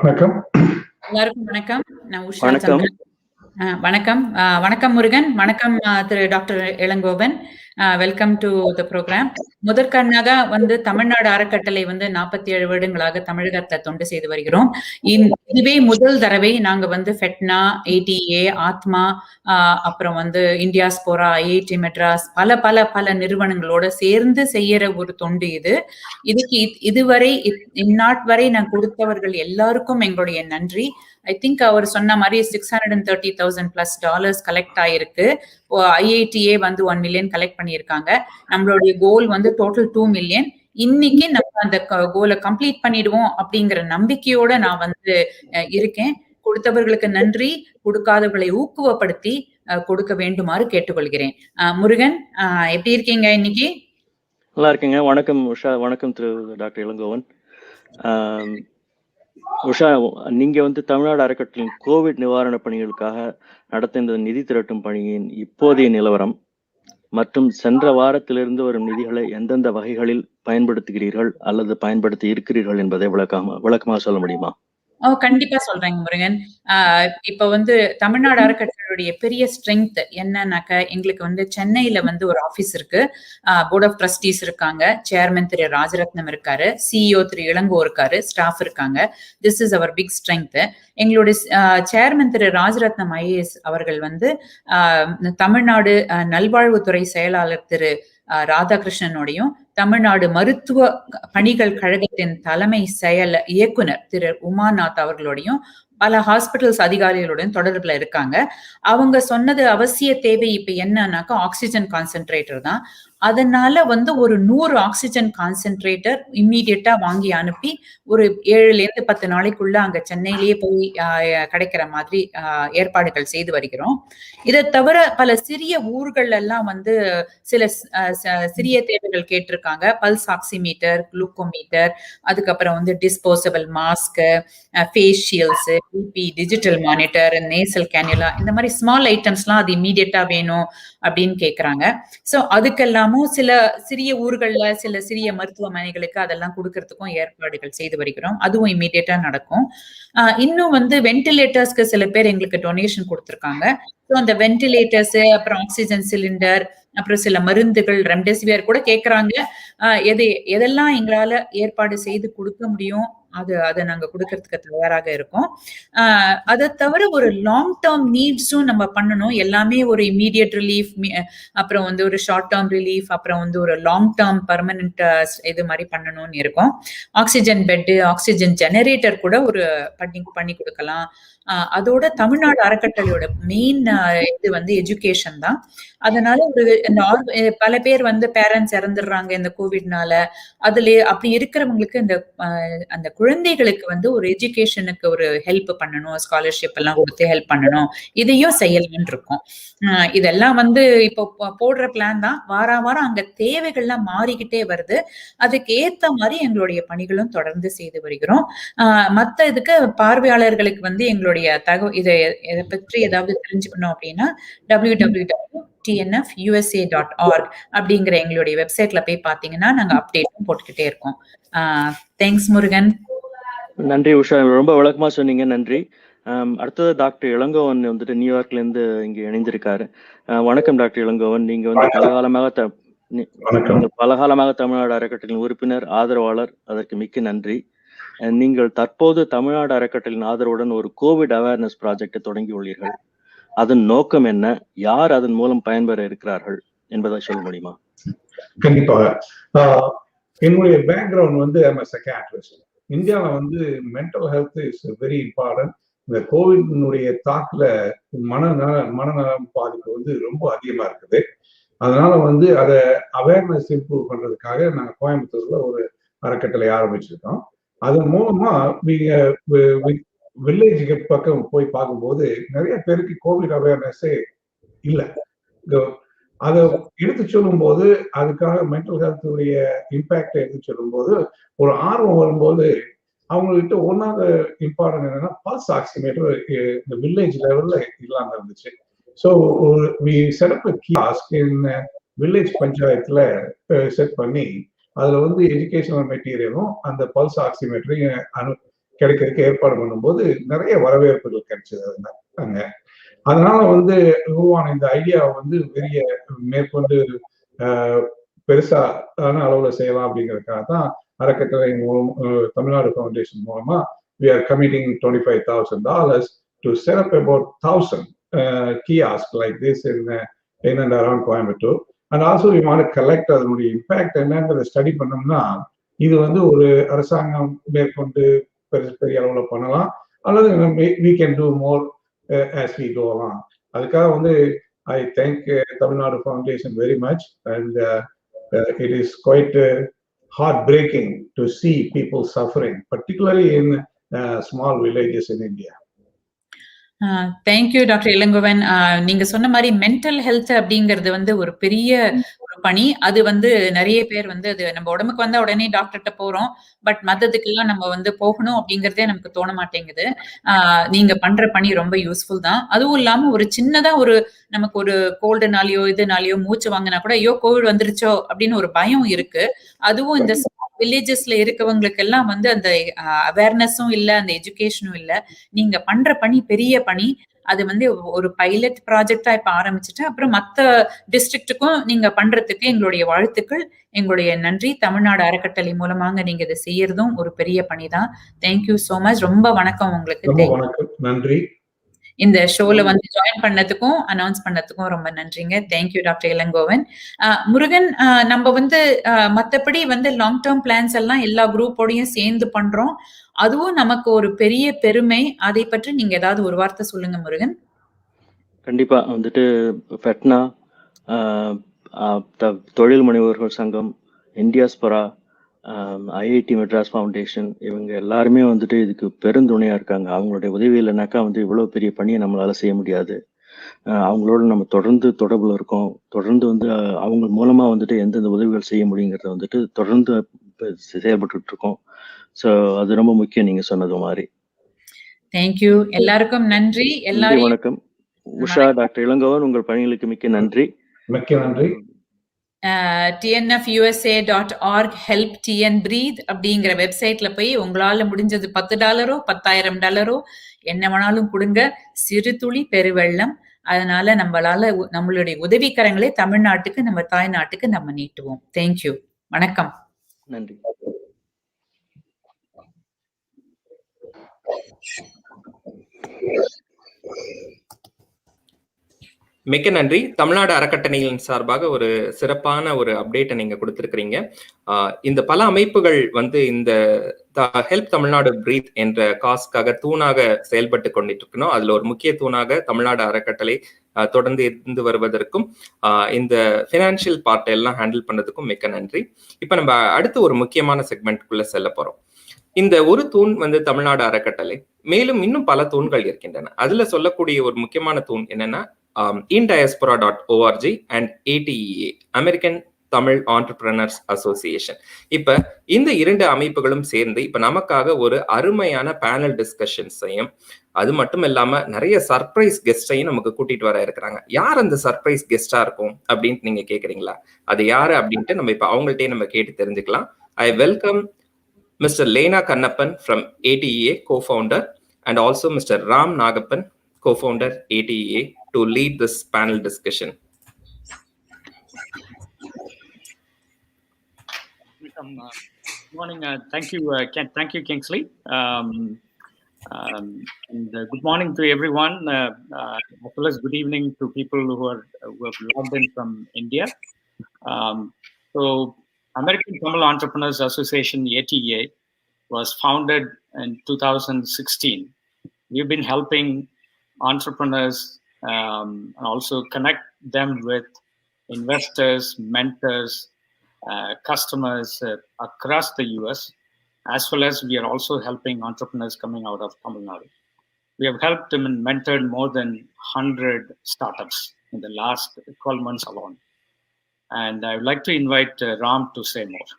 வணக்கம். எல்லாருக்கும் வணக்கம். நான் உஷா சந்திரன். வணக்கம். வணக்கம் முருகன். வணக்கம் Thiru doctor Ilangovan. Welcome to the program. முதற்கண்ணாக தமிழ்நாடு அறக்கட்டளை 47 வருடங்களாக தமிழகத்தை தொண்டு செய்து வருகிறோம். இதுவே முதல் தடவை நாங்க FeTNA, ATEA, ATMA, அப்புறம் இந்தியாஸ்போரா, IIT மெட்ராஸ் பல பல பல நிறுவனங்களோட சேர்ந்து செய்யற ஒரு தொண்டு இது. இதுக்கு இதுவரை இந்நாட்வரை நான் கொடுத்தவர்கள் எல்லாருக்கும் எங்களுடைய நன்றி. ஐ திங்க் அவர் சொன்ன மாதிரி $630,000+ கலெக்ட் ஆயிருக்கு. IITA $1 million கலெக்ட் பண்ணியிருக்காங்க. நம்மளுடைய கோல் டோட்டல் $2 million. இன்னைக்கு நம்ம அந்த கோலை கம்ப்ளீட் பண்ணிடுவோம் அப்படிங்கிற நம்பிக்கையோட நான் இருக்கேன். கொடுத்தவர்களுக்கு நன்றி, கொடுக்காதவர்களை ஊக்குவப்படுத்தி கொடுக்க வேண்டுமாறு கேட்டுக்கொள்கிறேன். முருகன், எப்படி இருக்கீங்க இன்னைக்கு? நல்லா இருக்கீங்க. வணக்கம் உஷா. வணக்கம் திரு டாக்டர் இளங்கோவன். உஷா, நீங்க தமிழ்நாடு அறக்கட்டளையின் கோவிட் நிவாரண பணிகளுக்காக நடத்த இந்த நிதி திரட்டும் பணியின் இப்போதைய நிலவரம் மற்றும் சென்ற வாரத்திலிருந்து வரும் நிதிகளை எந்தெந்த வகைகளில் பயன்படுத்துகிறீர்கள் அல்லது பயன்படுத்தி இருக்கிறீர்கள் என்பதை விளக்கமாக சொல்ல முடியுமா? கண்டிப்பா சொல்றேங்க முருகன். இப்ப தமிழ்நாடு அறக்கட்டளையுடைய பெரிய ஸ்ட்ரென்த் என்னன்னாக்க, எங்களுக்கு சென்னையில ஒரு ஆபீஸ் இருக்கு, போர்ட் ஆஃப் ட்ரஸ்டீஸ் இருக்காங்க, சேர்மன் திரு ராஜரத்னம் இருக்காரு, CEO திரு இளங்கோ இருக்காரு, ஸ்டாஃப் இருக்காங்க. This is our big strength. எங்களுடைய சேர்மன் திரு ராஜரத்னம் IAS அவர்கள் தமிழ்நாடு நல்வாழ்வுத்துறை செயலாளர் திரு ராதாகிருஷ்ணனோடையும் தமிழ்நாடு மருத்துவ பணிகள் கழகத்தின் தலைமை செயல் இயக்குனர் திரு உமாநாத் அவர்களோடையும் பல ஹாஸ்பிட்டல்ஸ் அதிகாரிகளுடன் தொடர்புல இருக்காங்க. அவங்க சொன்னது அவசிய தேவை இப்ப என்னன்னாக்கா ஆக்சிஜன் கான்சென்ட்ரேட்டர் தான். அதனால ஒரு 100 ஆக்சிஜன் கான்சென்ட்ரேட்டர் இம்மீடியட்டா வாங்கி அனுப்பி ஒரு 7 to 10 நாளைக்குள்ள அங்க சென்னையிலேயே போய் கிடைக்கிற மாதிரி ஏற்பாடுகள் செய்து வருகிறோம். இதை தவிர பல சிறிய ஊர்கள் எல்லாம் சில சிறிய தேவைகள் கேட்டிருக்காங்க. பல்ஸ் ஆக்சிமீட்டர், குளுக்கோமீட்டர், அதுக்கப்புறம் disposable mask, face shields, BP, digital monitor, nasal cannula, இந்த மாதிரி ஸ்மால் ஐட்டம்ஸ்லாம் அது இம்மீடியட்டா வேணும் அப்படின்னு கேக்குறாங்க. சோ அதுக்கெல்லாமும் சில சிறிய ஊர்கள்ல சில சிறிய மருத்துவமனைகளுக்கு அதெல்லாம் கொடுக்கறதுக்கும் ஏற்பாடுகள் செய்து வருகிறோம். அதுவும் இம்மீடியட்டா நடக்கும். இன்னும் வென்டிலேட்டர்ஸ்க்கு சில பேர் எங்களுக்கு டொனேஷன் கொடுத்திருக்காங்க. ஸோ அந்த வென்டிலேட்டர்ஸ், அப்புறம் ஆக்சிஜன் சிலிண்டர், அப்புறம் சில மருந்துகள், ரெம்டெசிவிர் கூட கேட்கறாங்க. எதெல்லாம் எங்களால ஏற்பாடு செய்து கொடுக்க முடியும் அதை நாங்க கொடுக்கறதுக்கு தயாராக இருக்கோம். அதை தவிர ஒரு லாங் டேர்ம் நீட்ஸும் நம்ம பண்ணணும். எல்லாமே ஒரு இம்மீடியட் ரிலீஃப், அப்புறம் ஒரு ஷார்ட் டேர்ம் ரிலீஃப், அப்புறம் ஒரு லாங் டேர்ம் பர்மனன்ட் இது மாதிரி பண்ணணும்னு இருக்கோம். ஆக்சிஜன் பெட்டு, ஆக்சிஜன் ஜெனரேட்டர் கூட ஒரு பண்ணி கொடுக்கலாம். அதோட தமிழ்நாடு அறக்கட்டளையோட மெயின் இது எஜுகேஷன் தான். அதனால பல பேர் பேரண்ட்ஸ் இறந்துடுறாங்க இந்த கோவிட்னால. அதுல அப்படி இருக்கிறவங்களுக்கு அந்த குழந்தைகளுக்கு ஒரு எஜுகேஷனுக்கு ஒரு ஹெல்ப் பண்ணணும், ஸ்காலர்ஷிப் எல்லாம் கொடுத்து ஹெல்ப் பண்ணணும். இதையும் செய்யலாம்னு இருக்கோம். இதெல்லாம் இப்போ போடுற பிளான் தான். வாரம் அங்க தேவைகள்லாம் மாறிக்கிட்டே வருது. அதுக்கு ஏத்த மாதிரி எங்களுடைய பணிகளும் தொடர்ந்து செய்து வருகிறோம். மத்த இதுக்கு பார்வையாளர்களுக்கு எங்களுடைய இதை பற்றி ஏதாவது தெரிஞ்சுக்கணும் அப்படின்னா www.tnfusa.org அப்படிங்கிற எங்களுடைய வெப்சைட்ல போய் பாத்தீங்கன்னா நாங்க அப்டேட்டும் போட்டுக்கிட்டே இருக்கோம். தேங்க்ஸ் முருகன். நன்றி உஷா, ரொம்ப விளக்கமா சொன்னீங்க. நன்றி. அடுத்தது டாக்டர் இளங்கோவன் நியூயார்க்ல இருந்து இங்க இணைந்திருக்காரு. வணக்கம் டாக்டர் இளங்கோவன். நீங்க பலகாலமாக தமிழ்நாடு அறக்கட்டளையின் உறுப்பினர், ஆதரவாளர். அதற்கு மிக்க நன்றி. நீங்கள் தற்போது தமிழ்நாடு அறக்கட்டளையின் ஆதரவுடன் ஒரு கோவிட் அவேர்னஸ் ப்ராஜெக்டை தொடங்கி உள்ளீர்கள். அதன் நோக்கம் என்ன? யார் அதன் மூலம் பயன்பெற இருக்கிறார்கள் என்பதை சொல்ல முடியுமா? கண்டிப்பாக. என்னுடைய பேக்ரவுண்ட் ஐம் a psychiatrist. இந்தியாவில் mental health is very important. இந்த கோவிட்னுடைய தாக்குல மனநலம் பாதிப்பு ரொம்ப அதிகமா இருக்குது. அதனால அதை அவேர்னஸ் இம்ப்ரூவ் பண்றதுக்காக நாங்கள் கோயம்புத்தூர்ல ஒரு அறக்கட்டளை ஆரம்பிச்சிருக்கோம். அதன் மூலமா வில்லேஜுக்கு பக்கம் போய் பார்க்கும்போது நிறைய பேருக்கு கோவிட் அவேர்னஸே இல்லை. அதை எடுத்து சொல்லும்போது, அதுக்காக மென்டல் ஹெல்த்துடைய இம்பேக்ட் எடுத்து சொல்லும்போது ஒரு ஆர்வம் வரும்போது அவங்ககிட்ட ஒன்னாவது இம்பார்ட்டன்ட் என்னன்னா பல்ஸ் ஆக்சிமீட்டர் இந்த வில்லேஜ் லெவல்ல இல்லாம இருந்துச்சு. So we set up kiosk in village பஞ்சாயத்துல செட் பண்ணி அதுல வந்து எஜுகேஷனல் மெட்டீரியலும் அந்த பல்ஸ் ஆக்சிமீட்டரையும் கிடைக்கிறதுக்கு ஏற்பாடு பண்ணும்போது நிறைய வரவேற்புகள் கிடைச்சது அங்க. அதனால வந்து உருவான இந்த ஐடியாவை வந்து பெரிய மேற்கொண்டு பெருசான அளவுல செய்யலாம் அப்படிங்கிறதுக்காக தான் அறக்கட்டளை மூலம் தமிழ்நாடு ஃபவுண்டேஷன் மூலமா we are committing $25,000 to set up about 1,000 kiosks like this in and around Coimbatore. And also we want to collect அதனுடைய இம்பாக்ட் என்னங்கிறத ஸ்டடி பண்ணோம்னா இது வந்து ஒரு அரசாங்கம் மேற்கொண்டு பெரிய அளவுல பண்ணலாம், அல்லது we can do more as we go along. அதுக்காக வந்து I thank Tamilnadu Foundation very much, and it is quite heartbreaking to see people suffering, particularly in small villages in India. Thank you doctor Ilangovan. நீங்க சொன்ன மாதிரி mental health அப்படிங்கிறது வந்து ஒரு பெரிய ஒரு பணி. அது வந்து நிறைய பேர் வந்து அது நம்ம உடம்புக்கு வந்தா உடனே டாக்டர்கிட்ட போறோம், பட் மத்ததுக்கெல்லாம் நம்ம வந்து போகணும் அப்படிங்கறதே நமக்கு தோண மாட்டேங்குது. நீங்க பண்ற பணி ரொம்ப யூஸ்ஃபுல் தான். அதுவும் இல்லாம ஒரு சின்னதா ஒரு நமக்கு ஒரு கோல்டுனாலயோ இதுனாலயோ மூச்சு வாங்கினா கூட ஐயோ கோவிட் வந்துருச்சோ அப்படின்னு ஒரு பயம் இருக்கு. அதுவும் இந்த வில்லேஜஸ்ல இருக்கவங்களுக்கு எல்லாம் வந்து அந்த அவேர்னஸும் இல்ல, அந்த எஜுகேஷனும் இல்ல. நீங்க பண்ற பணி பெரிய பணி. அது வந்து ஒரு பைலட் ப்ராஜெக்டா இப்ப ஆரம்பிச்சுட்டு அப்புறம் மத்த டிஸ்ட்ரிக்ட்டுக்கும் நீங்க பண்றதுக்கு எங்களுடைய வாழ்த்துக்கள், எங்களுடைய நன்றி. தமிழ்நாடு அறக்கட்டளை மூலமாக நீங்க இதை செய்யறதும் ஒரு பெரிய பணிதான். Thank you so much. ரொம்ப வணக்கம் உங்களுக்கு. நன்றி. இந்த ஷோல வந்து ஜாயின் பண்ணதுக்கும் அனௌன்ஸ் பண்ணதுக்கும் ரொம்ப நன்றிங்க. Thank you doctor Elangovan. முருகன், நம்ம வந்து மத்தபடி வந்து லாங் டேர்ம் பிளான்ஸ் எல்லாம் எல்லா குரூப்போடையும் சேர்ந்து பண்றோம். அதுவும் நமக்கு ஒரு பெரிய பெருமை. அதை பற்றி நீங்க ஏதாவது ஒரு வார்த்தை சொல்லுங்க முருகன். கண்டிப்பா வந்துட்டு FeTNA, தொழில் முனைவோர்கள் சங்கம், இந்தியாஸ்பரா, ஐஐடி மெட்ராஸ் ஃபவுண்டேஷன், இவங்க எல்லாருமே வந்துட்டு இதுக்கு பெருந்துணையா இருக்காங்க. அவங்களுடைய உதவி இல்லைனாக்கா வந்து இவ்வளவு பெரிய பணியை நம்மளால செய்ய முடியாது. அவங்களோட நம்ம தொடர்ந்து தொடர்புல இருக்கோம். தொடர்ந்து வந்து அவங்க மூலமா வந்துட்டு எந்தெந்த உதவிகள் செய்ய முடியுங்கிறத வந்துட்டு தொடர்ந்து செயல்பட்டு இருக்கோம். ஸோ அது ரொம்ப முக்கியம் நீங்க சொன்னது மாதிரி. தேங்க்யூ. எல்லாருக்கும் நன்றி. எல்லாரும் வணக்கம். உஷா, டாக்டர் இளங்கோவன், உங்கள் பணிகளுக்கு மிக்க நன்றி. மிக்க நன்றி. tnfusa.org help TN breathe அப்படிங்கிற வெப்சைட்ல போய் உங்களால முடிஞ்சது $10 $10,000 என்ன வேணாலும் கொடுங்க. சிறு துளி பெருவெள்ளம். அதனால நம்மளுடைய உதவிக்கரங்களை தமிழ்நாட்டுக்கு, நம்ம தாய்நாட்டுக்கு நம்ம நீட்டுவோம். தேங்க்யூ. வணக்கம். நன்றி. மிக்க நன்றி. தமிழ்நாடு அறக்கட்டளையின் சார்பாக ஒரு சிறப்பான ஒரு அப்டேட்டை நீங்க கொடுத்திருக்கிறீங்க. இந்த பல அமைப்புகள் வந்து இந்த ஹெல்ப் தமிழ்நாடு பிரீத் என்ற காஸ்க்காக தூணாக செயல்பட்டு கொண்டிட்டு இருக்கணும். அதுல ஒரு முக்கிய தூணாக தமிழ்நாடு அறக்கட்டளை தொடர்ந்து இருந்து வருவதற்கும் இந்த பினான்சியல் பார்ட்டை எல்லாம் ஹேண்டில் பண்ணதுக்கும் மிக்க நன்றி. இப்ப நம்ம அடுத்து ஒரு முக்கியமான செக்மெண்ட்குள்ள செல்ல போறோம். இந்த ஒரு தூண் வந்து தமிழ்நாடு அறக்கட்டளை, மேலும் இன்னும் பல தூண்கள் இருக்கின்றன. அதுல சொல்லக்கூடிய ஒரு முக்கியமான தூண் என்னன்னா indiaspora.org and ATEA, American Tamil entrepreneurs association. இப்ப இந்த இரண்டு அமைப்புகளும் சேர்ந்து இப்ப நமக்காக ஒரு அருமையான பேனல் டிஸ்கஷன்ஸையும், அது மட்டும் இல்லாம நிறைய சர்ப்ரைஸ் கெஸ்டையும் நமக்கு கூட்டிட்டு வர இருக்கிறாங்க. யார் அந்த சர்ப்ரைஸ் கெஸ்டா இருக்கும் அப்படின்னு நீங்க கேக்குறீங்களா? அது யாரு அப்படின்ட்டு நம்ம இப்ப அவங்கள்ட்டே நம்ம கேட்டு தெரிஞ்சுக்கலாம். I welcome Mr. Lena Kannappan from ATEA, co-founder, and also Mr. Ram Nagappan, co-founder ATEA, to lead this panel discussion. Good morning. Thank you, Kingsley. And good morning to everyone, as well as good evening to people who have logged in from India. So, American Tamil Entrepreneurs Association, ATEA, was founded in 2016. We've been helping entrepreneurs and also connect them with investors, mentors, customers across the US, as well as we are also helping entrepreneurs coming out of Tamilnadu. We have helped them and mentored more than 100 startups in the last 12 months alone. And I would like to invite Ram to say more.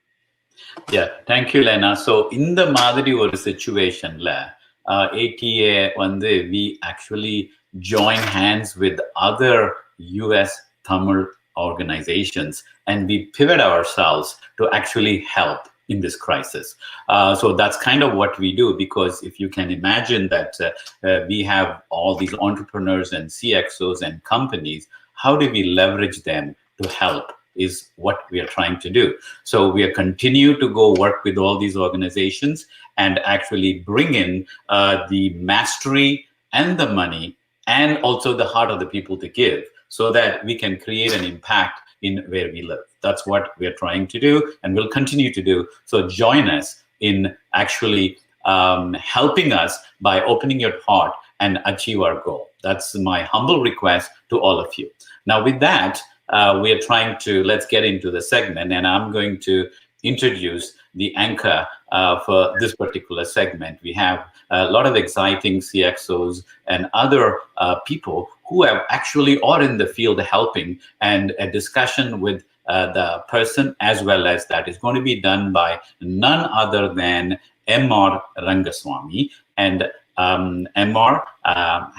Yeah, thank you, Lena. So இந்த மாதிரி ஒரு situationல ATA வந்து we actually join hands with other US Tamil organizations and we pivot ourselves to actually help in this crisis. So that's kind of what we do, because if you can imagine that we have all these entrepreneurs and CXOs and companies, how do we leverage them to help is what we are trying to do. So we are continue to go work with all these organizations and actually bring in the mastery and the money and also the heart of the people to give, so that we can create an impact in where we live. That's what we are trying to do and will continue to do. So join us in actually helping us by opening your heart and achieve our goal. That's my humble request to all of you. Now with that, we are trying to, let's get into the segment, and I'm going to introduce the anchor for this particular segment. We have a lot of exciting CXOs and other people who have actually are in the field helping, and a discussion with the person as well as that is going to be done by none other than MR Rangaswamy. And MR,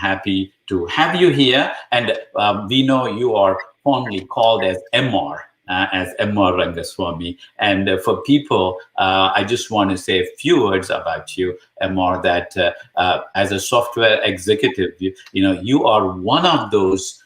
happy to have you here, and we know you are fondly called as MR. As MR Rangaswamy. And for people, I just want to say a few words about you, MR, that as a software executive, you are one of those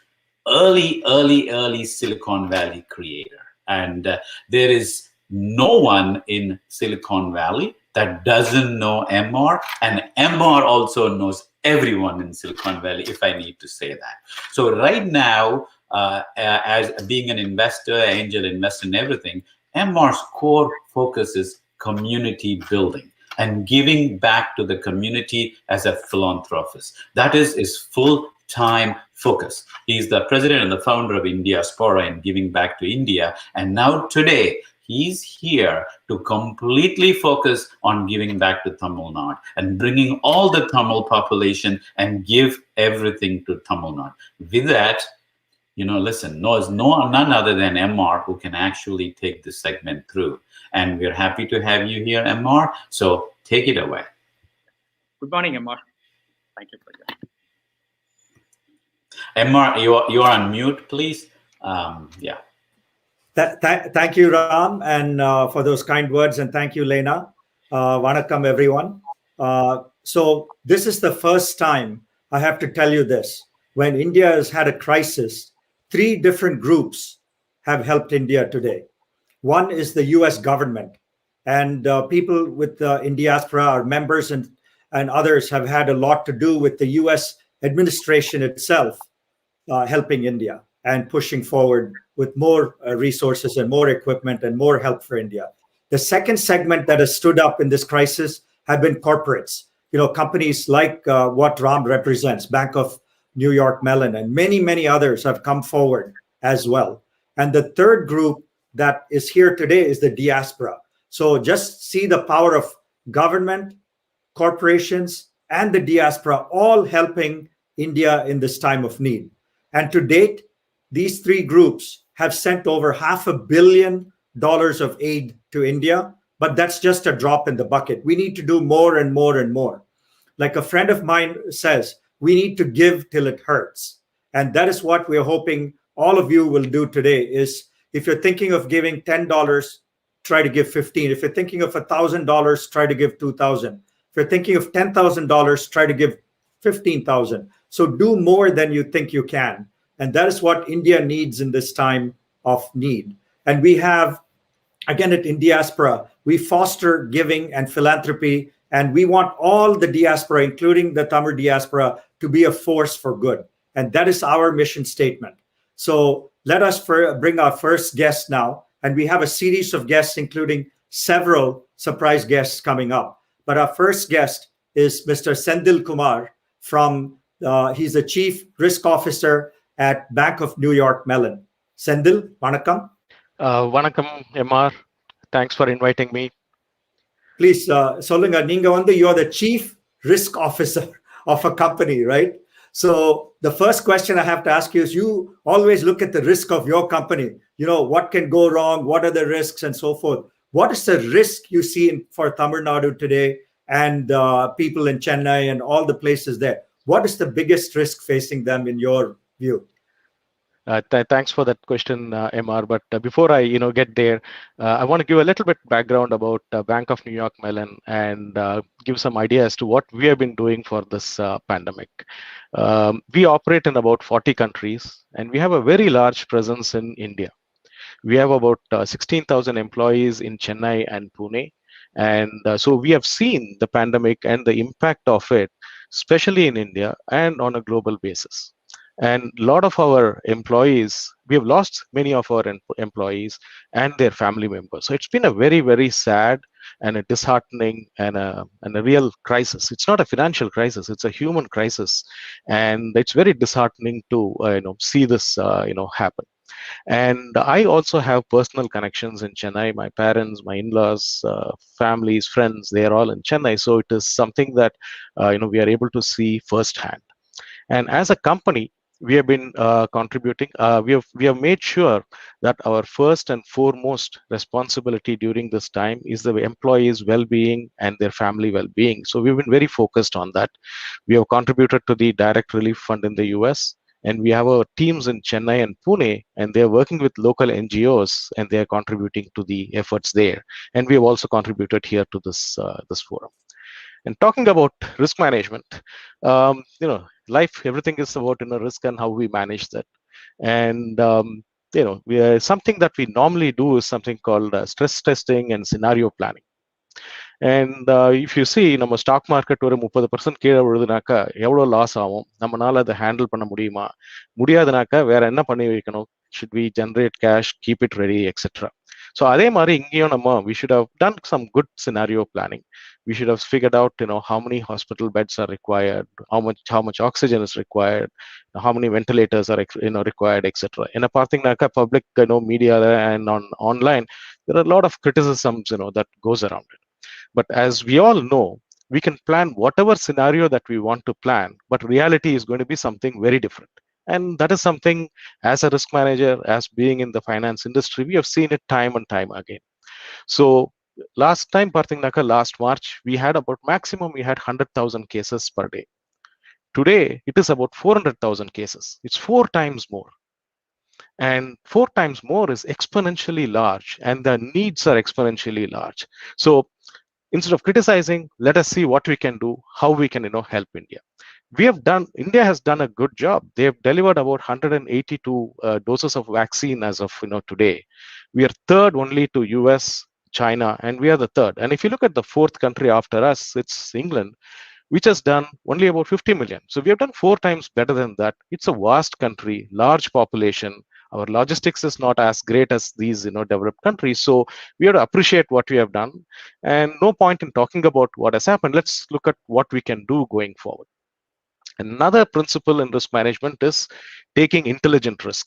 early Silicon Valley creator. And there is no one in Silicon Valley that doesn't know MR, and MR also knows everyone in Silicon Valley, if I need to say that. So right now, as being an investor, angel investor and everything, MR's core focus is community building and giving back to the community as a philanthropist. That is his full-time focus. He's the president and the founder of Indiaspora and giving back to India. And now today, he's here to completely focus on giving back to Tamil Nadu and bringing all the Tamil population and give everything to Tamil Nadu. With that, listen, none other than MR who can actually take this segment through. And we're happy to have you here, MR. So take it away. Good morning, MR. Thank you for that. MR, you're on mute, please. Yeah. Thank you, Ram, and for those kind words, and thank you, Lena. Vanakkam, everyone. So this is the first time I have to tell you this. When India has had a crisis, 3 different groups have helped India today. One is the US government, and people with in diaspora, our members and others have had a lot to do with the US administration itself helping India and pushing forward with more resources and more equipment and more help for India. The second segment that has stood up in this crisis have been corporates. Companies like what Ram represents, Bank of New York Mellon, and many others have come forward as well. And the third group that is here today is the diaspora. So just see the power of government, corporations, and the diaspora all helping India in this time of need. And to date, these 3 groups have sent over $500 million of aid to India, but that's just a drop in the bucket. We need to do more and more and more. Like a friend of mine says, we need to give till it hurts. And that is what we're hoping all of you will do today. Is if you're thinking of giving $10, try to give $15. If you're thinking of $1,000, try to give $2,000. If you're thinking of $10,000, try to give $15,000. So do more than you think you can. And that is what India needs in this time of need. And we have, again, at Indiaspora, we foster giving and philanthropy, and we want all the diaspora, including the Tamil diaspora, to be a force for good. And that is our mission statement. So let us bring our first guest now. And we have a series of guests, including several surprise guests coming up. But our first guest is Mr. Sendil Kumar from, he's the Chief Risk Officer at Bank of New York Mellon. Sendil, vanakkam. Vanakkam, MR. Thanks for inviting me. Please, solunga, you're the Chief Risk Officer of a company, right? So the first question I have to ask you is, you always look at the risk of your company. You know, what can go wrong? What are the risks and so forth? What is the risk you see for Tamil Nadu today and people in Chennai and all the places there? What is the biggest risk facing them in your view? Thanks for that question, MR. But before I, get there, I want to give a little bit background about Bank of New York Mellon and give some idea as to what we have been doing for this pandemic. We operate in about 40 countries, and we have a very large presence in India. We have about 16,000 employees in Chennai and Pune. And so we have seen the pandemic and the impact of it, especially in India and on a global basis. And a lot of our employees, we have lost many of our employees and their family members. So it's been a very, very sad and a disheartening and a real crisis. It's not a financial crisis, it's a human crisis. And it's very disheartening to see this happen. And I also have personal connections in Chennai. My parents, my in-laws, families, friends, they are all in Chennai. So it is something that we are able to see firsthand. And as a company, we have been contributing. We have made sure that our first and foremost responsibility during this time is the employees' well-being and their family well-being. So we've been very focused on that. We have contributed to the Direct Relief Fund in the US, and we have our teams in Chennai and Pune, and they are working with local NGOs, and they are contributing to the efforts there. And we have also contributed here to this forum. And talking about risk management, life, everything is about risk and how we manage that. And something that we normally do is something called stress testing and scenario planning. And if you see, நம்ம stock market ஒரு 30% கீழே விழுதுனாக்கா எவ்வளோ loss ஆகும், நம்மளால அதை handle பண்ண முடியுமா, முடியாதுனாக்கா வேற என்ன பண்ணி வைக்கணும், should we generate cash, keep it ready, etc. So அதே மாதிரி இங்கேயும் we should have done some good scenario planning. We should have figured out how many hospital beds are required, how much oxygen is required, how many ventilators are required, etc. என்ன பார்த்தீங்கன்னாக்கா public media and online, there are a lot of criticisms that goes around it. But as we all know, we can plan whatever scenario that we want to plan, but reality is going to be something very different. And that is something, as a risk manager, as being in the finance industry, we have seen it time and time again. So last time, last March, we had about maximum, we had 100,000 cases per day. Today, it is about 400,000 cases. It's 4 times more. And 4 times more is exponentially large, and the needs are exponentially large. So instead of criticizing, let us see what we can do, how we can help India. India has done a good job. They have delivered about 182 doses of vaccine as of today. We are third only to US, China, and we are the third. And if you look at the 4th country after us, it's England, which has done only about 50 million. So we have done 4 times better than that. It's a vast country, large population. Our logistics is not as great as these developed countries. So we have to appreciate what we have done. And no point in talking about what has happened. Let's look at what we can do going forward. Another principle in risk management is taking intelligent risk.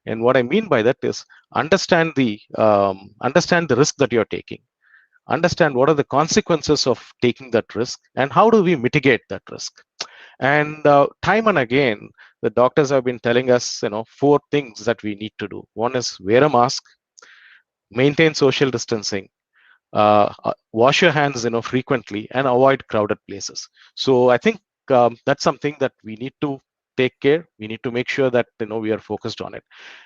And what I mean by that is understand the risk that you're taking. Understand what are the consequences of taking that risk, and how do we mitigate that risk. And time and again, the doctors have been telling us 4 things that we need to do. One is wear a mask, maintain social distancing, wash your hands frequently, and avoid crowded places. So I think that's something that we need to take care. We need to make sure that we are focused on it.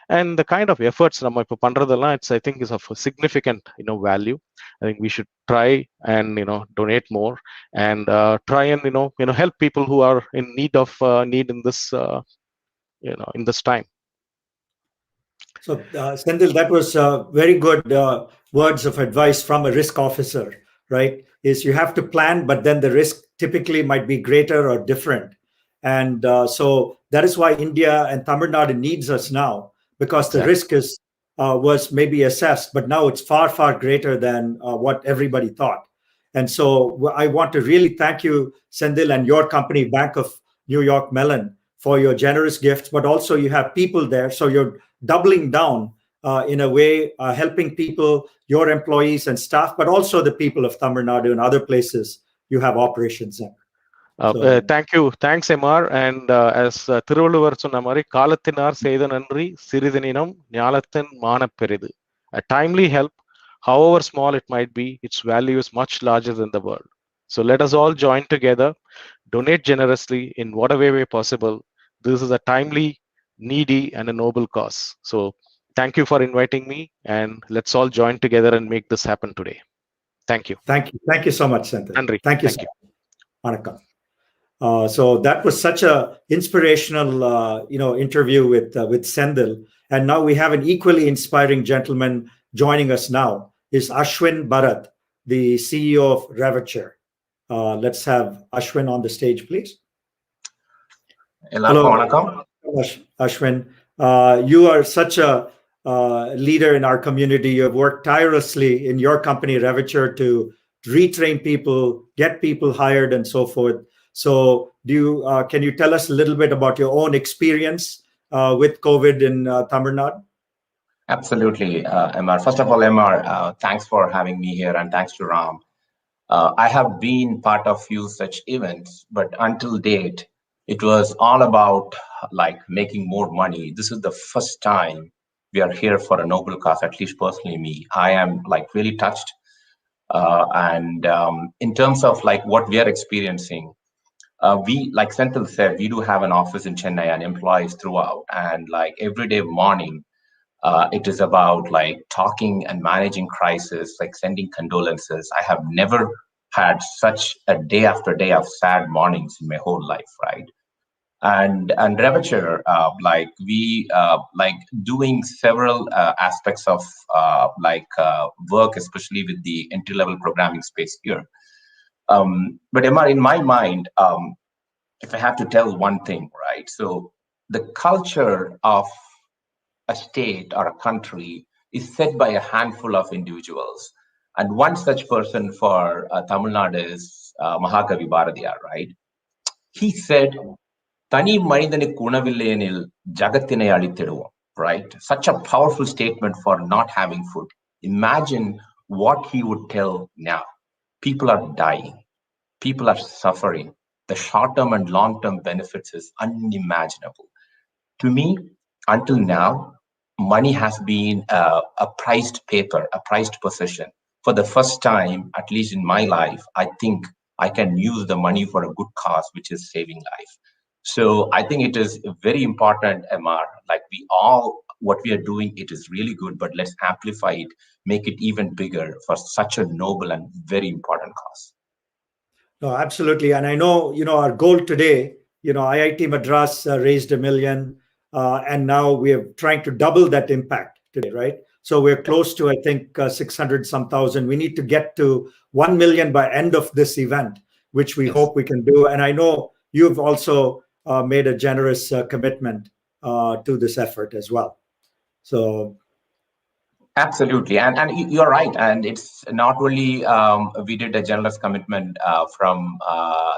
And the kind of efforts நம்ம இப்போ பண்றதெல்லாம், I think is of a significant value. I think we should try and donate more and try and help people who are in need in this in this time. So Sendil, that was very good words of advice from a risk officer, right? Is you have to plan, but then the risk typically might be greater or different. And so that is why India and Tamil Nadu needs us now, because the risk was maybe assessed, but now it's far, far greater than what everybody thought. And so I want to really thank you, Sendil, and your company, Bank of New York Mellon, for your generous gifts, but also you have people there. So you're doubling down in a way, helping people, your employees and staff, but also the people of Tamil Nadu and other places you have operations in. Thanks MR. And as Thiruvalluvar சொன்ன மாதிரி காலத்தினார் செய்த நன்றி சிறிதெனினும் ஞாலத்தின் மானப்பெரிது. A timely help, however small it might be, its value is much larger than the world. So let us all join together, donate generously in whatever way possible. This is a timely, needy, and a noble cause. So thank you for inviting me, and let's all join together and make this happen today. Thank you. Thank you so much, Senthil. Nandri. Thank you. Vanakkam. So that was such a inspirational, interview with Senthil. And now we have an equally inspiring gentleman joining us now. Is Ashwin Bharat, the CEO of Ravature. Let's have Ashwin on the stage, please. Hello, Ashwin. You are such a leader in our community. You have worked tirelessly in your company, Ravature, to retrain people, get people hired, and so forth. So, can you tell us a little bit about your own experience with COVID in Tamil Nadu? Absolutely, MR. First of all, MR, thanks for having me here, and thanks to Ram. I have been part of few such events, but until date, it was all about like making more money. This is the first time we are here for a noble cause, at least personally me. I am like really touched. And in terms of like what we are experiencing, we, like Senthil said, we do have an office in Chennai and employees throughout. And like every day morning, it is about like talking and managing crisis, like sending condolences. I have never had such a day after day of sad mornings in my whole life, right? And Ravature, like we like doing several aspects of work, especially with the entry-level programming space here. But Emma, in my mind, if I have to tell one thing, right? So the culture of a state or a country is set by a handful of individuals. And one such person for Tamil Nadu is Mahakavi Bharatiyar, right? He said, Tani Manidanikku unavilleenil jagathinai alithiduvom, right? Such a powerful statement for not having food. Imagine what he would tell now. People are dying. People are suffering. The short-term and long-term benefits is unimaginable. To me, until now, money has been a prized paper, a prized possession. For the first time, at least in my life, I think I can use the money for a good cause, which is saving life. So I think it is very important, MR, like what we are doing, it is really good, but let's amplify it, make it even bigger for such a noble and very important cause. No, absolutely. And I know, our goal today, IIT Madras raised $1 million, and now we are trying to double that impact today, right? So we're close to, I think, 600,000. We need to get to 1 million by end of this event, which we hope we can do. And I know you've also made a generous commitment to this effort as well. So. Absolutely. And you're right. And it's not only we did a generous commitment from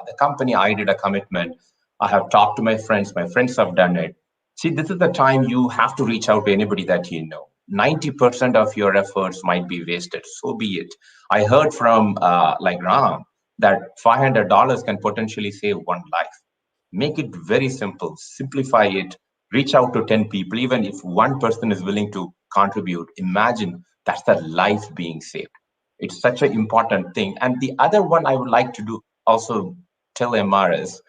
the company, I did a commitment. I have talked to my friends have done it. See, this is the time you have to reach out to anybody that you know. 90% of your efforts might be wasted. So be it. I heard from like Ram that $500 can potentially save one life. Make it very simple, simplify it, reach out to 10 people. Even if one person is willing to contribute, imagine that's the life being saved. It's such an important thing. And the other one I would like to do also tell MR is,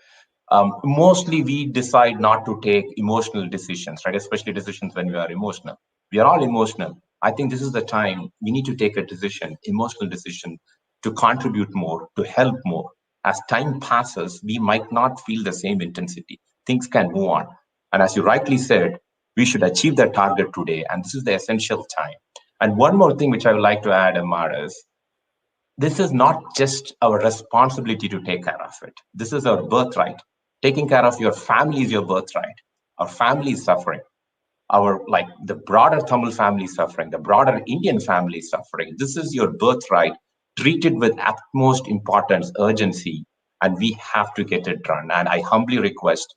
mostly we decide not to take emotional decisions, right? Especially decisions when we are emotional. We are all emotional. I think this is the time we need to take a decision, emotional decision, to contribute more, to help more. As time passes, we might not feel the same intensity. Things can move on. And as you rightly said, we should achieve that target today. And this is the essential time. And one more thing which I would like to add, Amar, is this is not just our responsibility to take care of it. This is our birthright. Taking care of your family is your birthright. Our family is suffering. The broader Tamil family is suffering. The broader Indian family is suffering. This is your birthright. Treat it with utmost importance, urgency, and we have to get it done. And I humbly request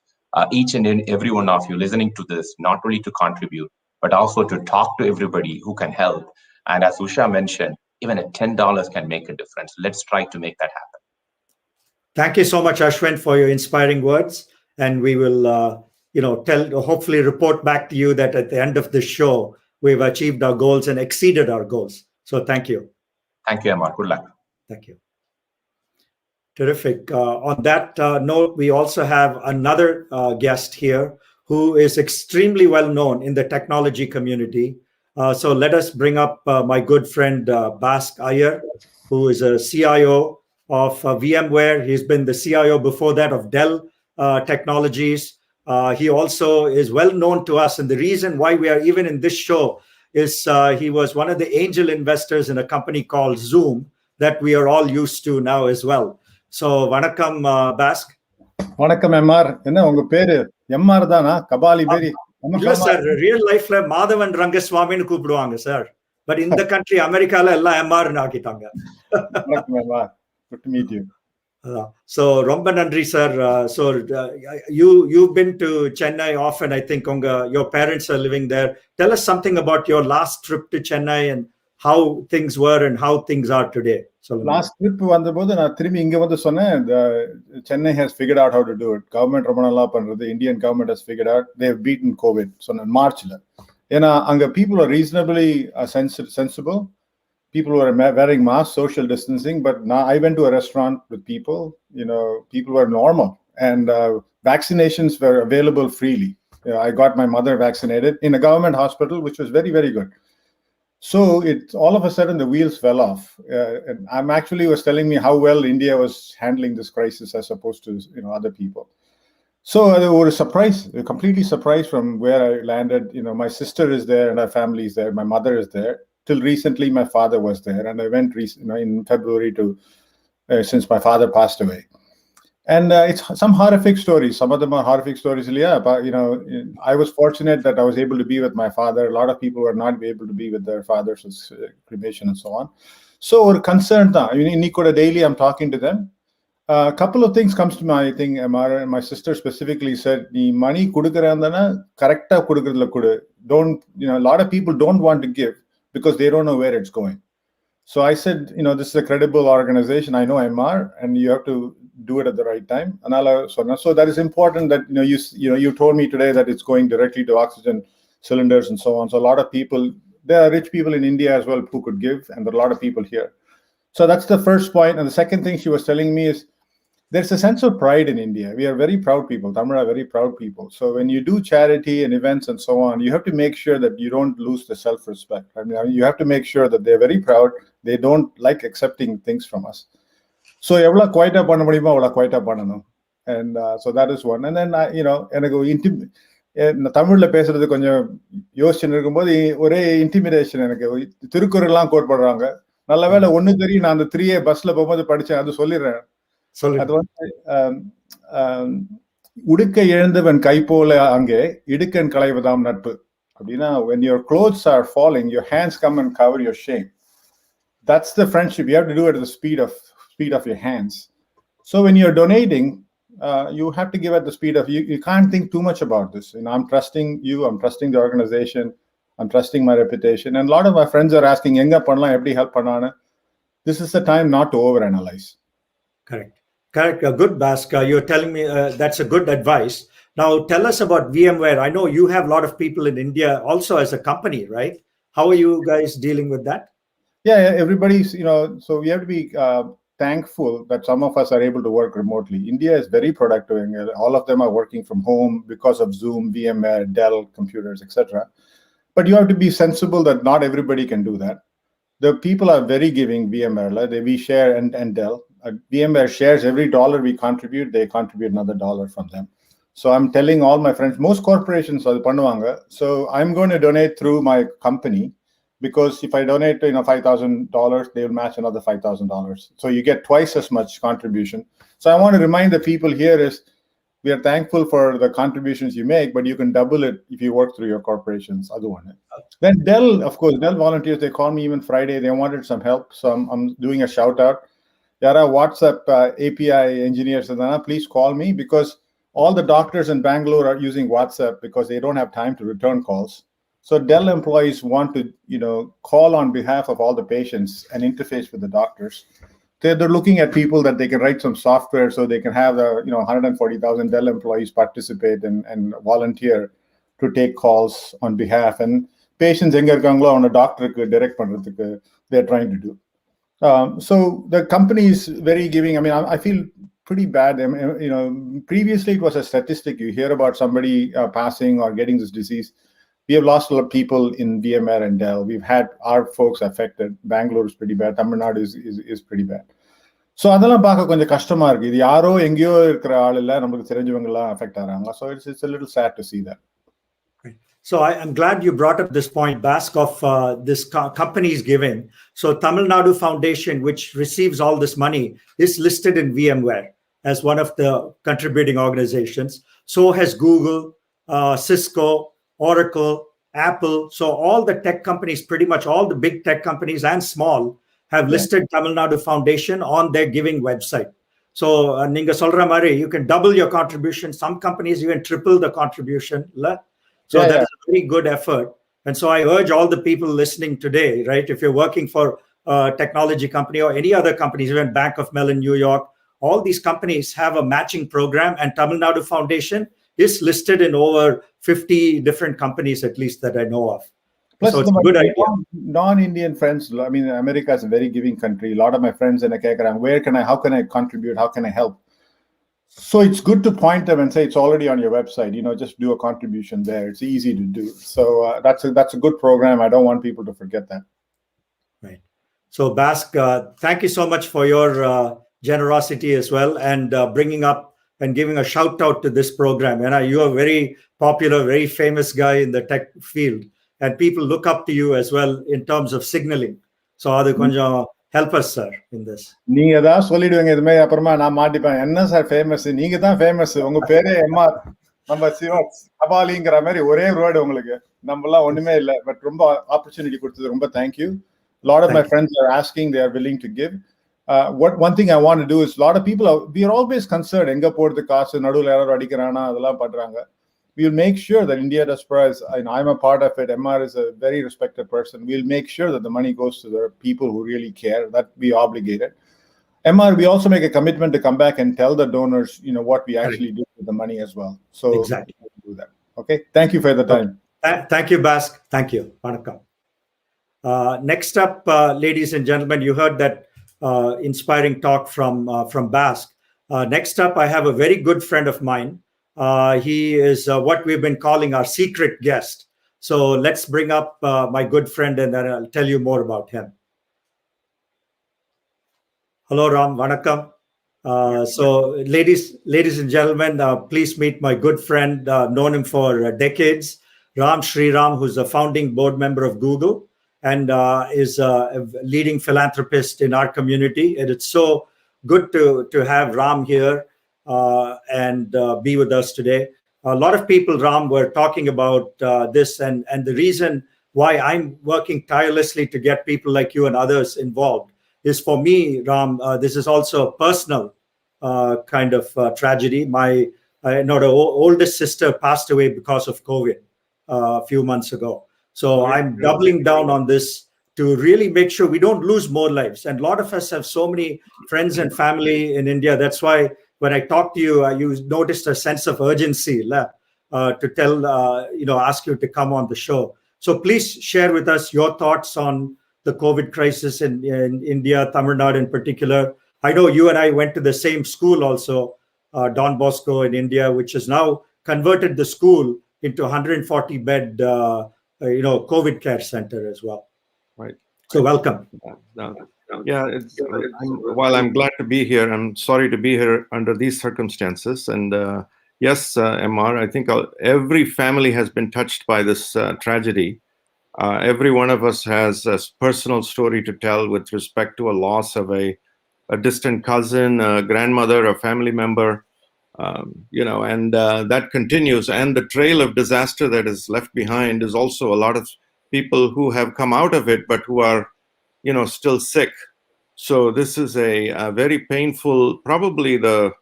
each and every one of you listening to this, not only to contribute, but also to talk to everybody who can help. And as Usha mentioned, even a $10 can make a difference. Let's try to make that happen. Thank you so much, Ashwin, for your inspiring words. And we will, hopefully report back to you that at the end of the show, we've achieved our goals and exceeded our goals. So thank you. Thank you, MR. Good luck. Thank you. Terrific. On that note, we also have another guest here who is extremely well known in the technology community. So let us bring up my good friend Bask Iyer, who is a CIO of VMware. He's been the CIO before that of Dell Technologies. He also is well known to us. And the reason why we are even in this show is he was one of the angel investors in a company called Zoom that we are all used to now as well. So, vanakkam, Bask. Vanakkam, MR. Enna unga peru MR dana Kabali beri. Yes, sir. Real life la Madhavan Rangaswamy nu koopduvaanga, sir. But in the country, America la ella MR nu aakitaanga. Vanakkam, MR. Good to meet you. So, romba nandri, sir. You've been to Chennai often. I think your parents are living there. Tell us something about your last trip to Chennai and how things were and how things are today. Last trip வந்தபோது நான் திரும்பி இங்க வந்து சொன்னேன் Chennai has figured out how to do it. Government ரொம்ப நல்லா பண்றது. Indian government has figured out. They have beaten COVID. சொன்னேன் மார்ச்ல. ஏன்னா அங்க people are reasonably sensible. People were wearing masks, social distancing. But now I went to a restaurant with people. People were normal and vaccinations were available freely. I got my mother vaccinated in a government hospital, which was very, very good. So all of a sudden the wheels fell off. And I'm actually was telling me how well India was handling this crisis as opposed to other people. So they were surprised, completely surprised from where I landed. My sister is there and her family is there. My mother is there. Till recently, my father was there, and I went in February to since my father passed away. And it's some horrific stories. Some of them are horrific stories. Yeah, but I was fortunate that I was able to be with my father. A lot of people were not able to be with their fathers' cremation and so on. So we're concerned now. Daily I'm talking to them. A couple of things comes to my thing. My sister specifically said, "Ni money kudukrandana correcta kudukradla kudu." Don't a lot of people don't want to give because they don't know where it's going. So I said, this is a credible organization. I know MR, and you have to do it at the right time. So that is important that you told me today that it's going directly to oxygen cylinders and so on. So a lot of people, there are rich people in India as well who could give, and there are a lot of people here. So that's the first point. And the second thing she was telling me is there's a sense of pride in India. We are very proud people. Tamil are very proud people. So when you do charity and events and so on, you have to make sure that you don't lose the self-respect. You have to make sure that they're very proud. They don't like accepting things from us. So evla quite up panna mudiyuma avla quite up pananum. And so that is one. And then enakku தமிழ்ல பேசுறது கொஞ்சம் யோசிச்சுன்னு இருக்கும்போது ஒரே intimidation எனக்கு. திருக்குறள்லாம் code பண்றாங்க. நல்ல வேளை ஒண்ணு தெரியும், நான் அந்த 3A பஸ்ல போகும்போது படிச்சேன், அது சொல்லிடுறேன். அது வந்து உடுக்க எழுந்தவன் கை போல அங்கே இடுக்கன் களைவதாம் நட்பு அப்படின்னா, when your clothes are falling, your hands come and cover your shame. That's the friendship. You have to do it at the speed of your hands. So when you're donating, you have to give at the speed of you can't think too much about this. I'm trusting you, I'm trusting the organization, I'm trusting my reputation. And a lot of my friends are asking, enga pannalam, eppadi help pannana. This is the time not to overanalyze. Correct. Good, Bask. You're telling me that's a good advice. Now tell us about VMware. I know you have a lot of people in India also as a company, right? How are you guys dealing with that? Yeah, everybody's, so we have to be thankful that some of us are able to work remotely. India is very productive, and all of them are working from home because of Zoom, VMware, Dell computers, etc. But you have to be sensible that not everybody can do that. The people are very giving. VMware, we share, and Dell. VMware shares every dollar we contribute, they contribute another dollar from them. So I'm telling all my friends, most corporations are பண்ணுவாங்க. So I'm going to donate through my company, because if I donate $5,000, they will match another $5,000. So you get twice as much contribution. So I want to remind the people here is we are thankful for the contributions you make, but you can double it if you work through your corporations. Then Dell, of course, Dell volunteers, they called me even Friday. They wanted some help. So I'm doing a shout out. Yara WhatsApp API engineers, please call me, because all the doctors in Bangalore are using WhatsApp because they don't have time to return calls. So Dell employees want to, call on behalf of all the patients and interface with the doctors they're looking at people that they can write some software so they can have 140,000 Dell employees participate and volunteer to take calls on behalf. And patients enga irukangalo avana doctor ku direct pandradhukku they're trying to do. So the company is very giving. I mean, I feel pretty bad. Previously it was a statistic. You hear about somebody passing or getting this disease. We have lost a lot of people in VMware and Dell. We've had our folks affected. Bangalore is pretty bad. Tamilnadu is pretty bad. So அதெல்லாம் பார்க்க கொஞ்சம் கஷ்டமா இருக்கு. இது யாரோ எங்கேயோ இருக்கிற ஆள் இல்ல, நமக்கு தெரிஞ்சவங்க எல்லாம் affect ஆறாங்க. So it's a little sad to see that. So I'm glad you brought up this point, Bask, of this company's giving. So Tamilnadu Foundation, which receives all this money, is listed in VMware as one of the contributing organizations. So has Google, Cisco, Oracle, Apple. So all the tech companies, pretty much all the big tech companies and small, have listed Tamilnadu Foundation on their giving website. So ninga solra mari, you can double your contribution. Some companies even triple the contribution. So that's a very good effort. And so I urge all the people listening today, right, if you're working for a technology company or any other companies, even Bank of Mellon, New York, all these companies have a matching program, and Tamil Nadu Foundation is listed in over 50 different companies, at least that I know of. Plus, so it's a good idea. Non-Indian friends, I mean, America is a very giving country. A lot of my friends in Akekara, how can I contribute? How can I help? So it's good to point them and say it's already on your website. Just do a contribution there. It's easy to do. So that's a good program. I don't want people to forget that. Right. So Bask, thank you so much for your generosity as well, and bringing up and giving a shout out to this program. And you are a very popular, very famous guy in the tech field, and people look up to you as well in terms of signaling. So adu konjam help us, sir, in this. நீங்க தான் சொல்லிடுவீங்க இதுமே, அப்புறமா நான் மாட்டிப்பேன். என்ன sir famous? நீங்க தான் famous. உங்க பேரே எம்ஆர், நம்ம சபாலிங்கிற மாதிரி ஒரே வேர்டு உங்களுக்கு. நம்மலாம் ஒண்ணுமே இல்லை. பட் ரொம்ப ஆப்பர்ச்சுனிட்டி கொடுத்தது ரொம்ப thank you. lot of my friends are asking, they are willing to give. One thing I want to do is, a lot of people we are always concerned enga podhu kaasu nadula yaru adikrana adala padranga. We'll make sure that India does prize. I'm a part of it. MR is a very respected person. We'll make sure that the money goes to the people who really care, that we obligated. MR, we also make a commitment to come back and tell the donors, what we actually do with the money as well. So exactly, we'll do that. Okay. Thank you for the time. Thank you, Bask. Thank you. Vanakkam. Next up, ladies and gentlemen, you heard that inspiring talk from Bask. Next up, I have a very good friend of mine. He is what we've been calling our secret guest. So let's bring up my good friend, and then I'll tell you more about him. Hello, Ram. Vanakkam. So ladies and gentlemen, please meet my good friend, known him for decades, Ram Sriram, who's a founding board member of Google, and is a leading philanthropist in our community. And it's so good to have Ram here and be with us today. A lot of people, Ram, were talking about this, and the reason why I'm working tirelessly to get people like you and others involved is, for me, Ram, this is also a personal kind of tragedy. My oldest sister passed away because of COVID a few months ago. So I'm doubling down on this to really make sure we don't lose more lives. And a lot of us have so many friends and family in India. That's why when I talked to you, you noticed a sense of urgency to tell, ask you to come on the show. So please share with us your thoughts on the COVID crisis in India, Tamil Nadu in particular. I know you and I went to the same school also, Don Bosco in India, which has now converted the school into 140-bed COVID care center as well. Right. So welcome. Yeah, while I'm glad to be here, I'm sorry to be here under these circumstances. And yes, MR, I think every family has been touched by this tragedy. Every one of us has a personal story to tell with respect to a loss of a distant cousin, a grandmother, a family member, and that continues. And the trail of disaster that is left behind is also a lot of people who have come out of it, but who are, still sick. So this is a very painful, probably the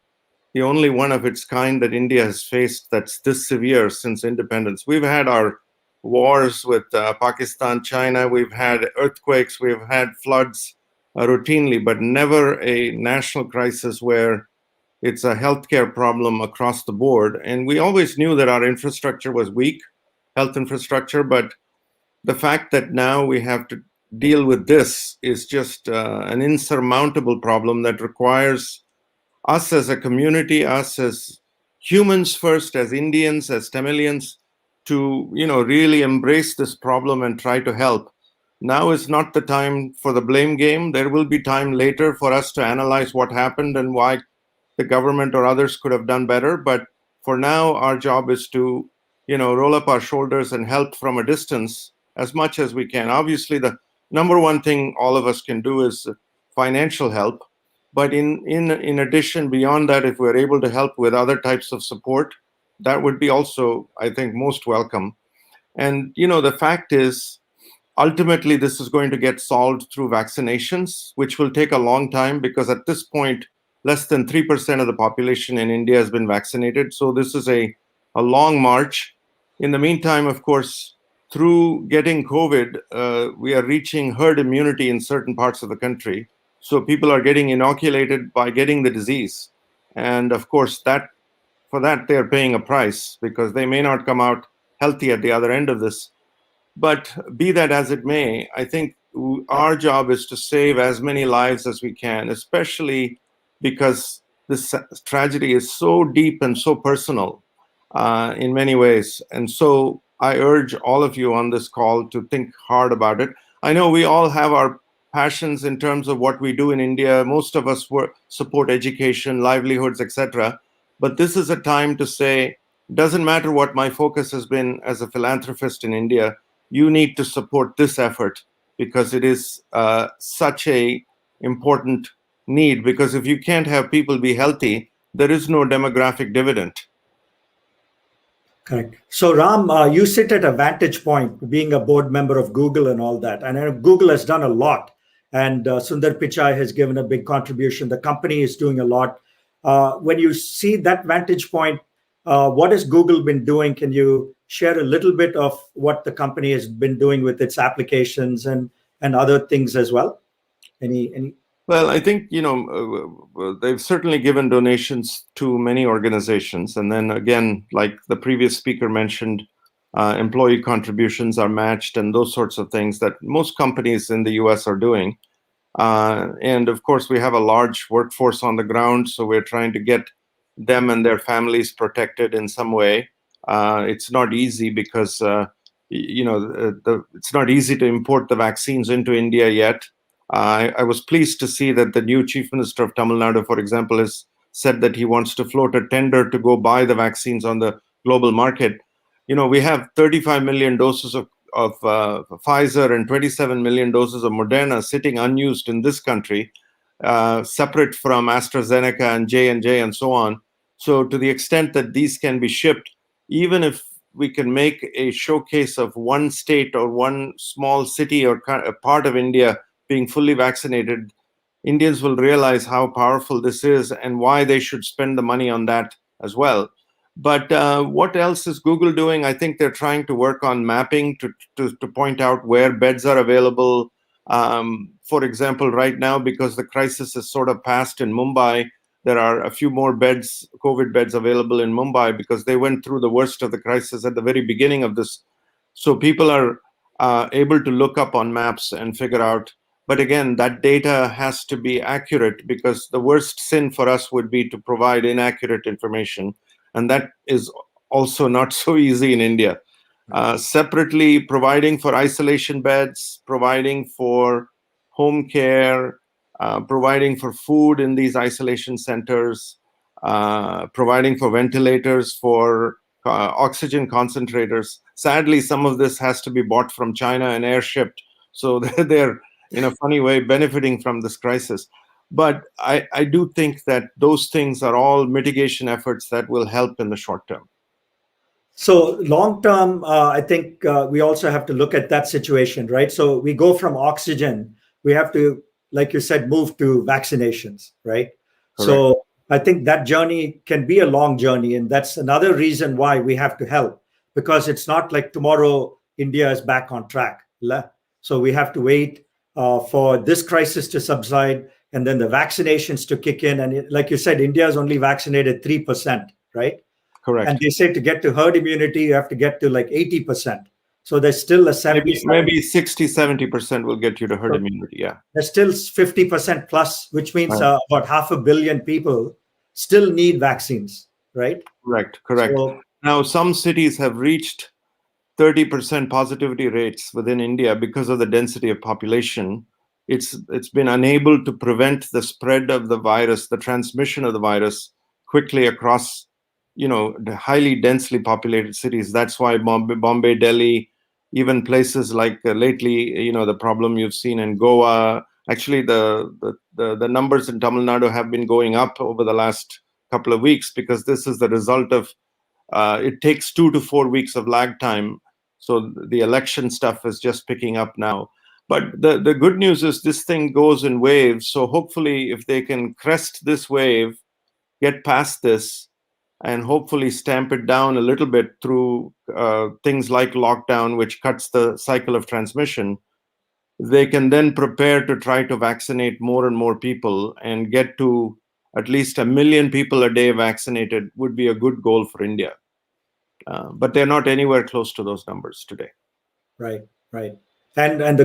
only one of its kind that India has faced that's this severe since independence. We've had our wars with Pakistan, China. We've had earthquakes. We've had floods. routinely, but never a national crisis where it's a healthcare problem across the board. And we always knew that our infrastructure was weak, health infrastructure, but the fact that now we have to deal with this is just an insurmountable problem that requires us as a community, us as humans first, as Indians, as Tamilians, to really embrace this problem and try to help. Now is not the time for the blame game. There will be time later for us to analyze what happened and why the government or others could have done better. But for now, our job is to roll up our shoulders and help from a distance as much as we can. Obviously, the number one thing all of us can do is financial help. But in addition, beyond that, if we're able to help with other types of support, that would be also, I think, most welcome. And, the fact is, ultimately, this is going to get solved through vaccinations, which will take a long time because at this point, less than 3% of the population in India has been vaccinated. So this is a long march. In the meantime, of course, through getting COVID, we are reaching herd immunity in certain parts of the country. So people are getting inoculated by getting the disease. And of course, for that, they're paying a price because they may not come out healthy at the other end of this. But be that as it may, I think our job is to save as many lives as we can, especially because this tragedy is so deep and so personal in many ways. And so I urge all of you on this call to think hard about it. I know we all have our passions in terms of what we do in India. Most of us support education, livelihoods, etc. But this is a time to say, doesn't matter what my focus has been as a philanthropist in India, you need to support this effort because it is such a important need. Because if you can't have people be healthy, there is no demographic dividend. Correct. So Ram, you sit at a vantage point, being a board member of Google and all that. And I know Google has done a lot. And Sundar Pichai has given a big contribution. The company is doing a lot. When you see that vantage point, what has Google been doing? Can you share a little bit of what the company has been doing with its applications and other things as well? Any? Well, I think, they've certainly given donations to many organizations. And then again, like the previous speaker mentioned, employee contributions are matched and those sorts of things that most companies in the US are doing. And of course, we have a large workforce on the ground, so we're trying to get them and their families protected in some way. It's not easy because, it's not easy to import the vaccines into India yet. I was pleased to see that the new Chief Minister of Tamilnadu, for example, has said that he wants to float a tender to go buy the vaccines on the global market. We have 35 million doses of Pfizer and 27 million doses of Moderna sitting unused in this country, separate from AstraZeneca and J&J and so on. So to the extent that these can be shipped, even if we can make a showcase of one state or one small city or a part of India being fully vaccinated, Indians will realize how powerful this is and why they should spend the money on that as well. But what else is Google doing? I think they're trying to work on mapping to point out where beds are available. For example, right now, because the crisis is sort of passed in Mumbai, there are a few more beds, COVID beds available in Mumbai because they went through the worst of the crisis at the very beginning of this. So people are able to look up on maps and figure out. But again, that data has to be accurate because the worst sin for us would be to provide inaccurate information. And that is also not so easy in India. Separately, providing for isolation beds, providing for home care, providing for food in these isolation centers, providing for ventilators, for oxygen concentrators. Sadly, some of this has to be bought from China and airshipped. So they're, in a funny way, benefiting from this crisis. But I do think that those things are all mitigation efforts that will help in the short term. So long term, I think we also have to look at that situation, right? So we go from oxygen, we have to, like you said, move to vaccinations, right? Correct. So I think that journey can be a long journey. And that's another reason why we have to help, because it's not like tomorrow India is back on track. So we have to wait. for this crisis to subside and then the vaccinations to kick in. And like you said, India has only vaccinated 3%, right? Correct. And they say to get to herd immunity, you have to get to like 80%. So there's still a 70. Maybe 60-70% will get you to herd immunity. Yeah. There's still 50% plus, which means Right. about 500 million people still need vaccines, right? Correct. So, Now, some cities have reached 30% positivity rates within India because of the density of population. It's been unable to prevent the spread of the virus, the transmission of the virus quickly across, the highly densely populated cities. That's why Bombay, Delhi, even places like lately, the problem you've seen in Goa. Actually, the numbers in Tamil Nadu have been going up over the last couple of weeks because this is the result of it takes 2 to 4 weeks of lag time. So the election stuff is just picking up now. But the good news is this thing goes in waves. So hopefully if they can crest this wave, get past this, and hopefully stamp it down a little bit through things like lockdown, which cuts the cycle of transmission, they can then prepare to try to vaccinate more and more people and get to at least 1 million people a day vaccinated would be a good goal for India. But they're not anywhere close to those numbers today. Right. And the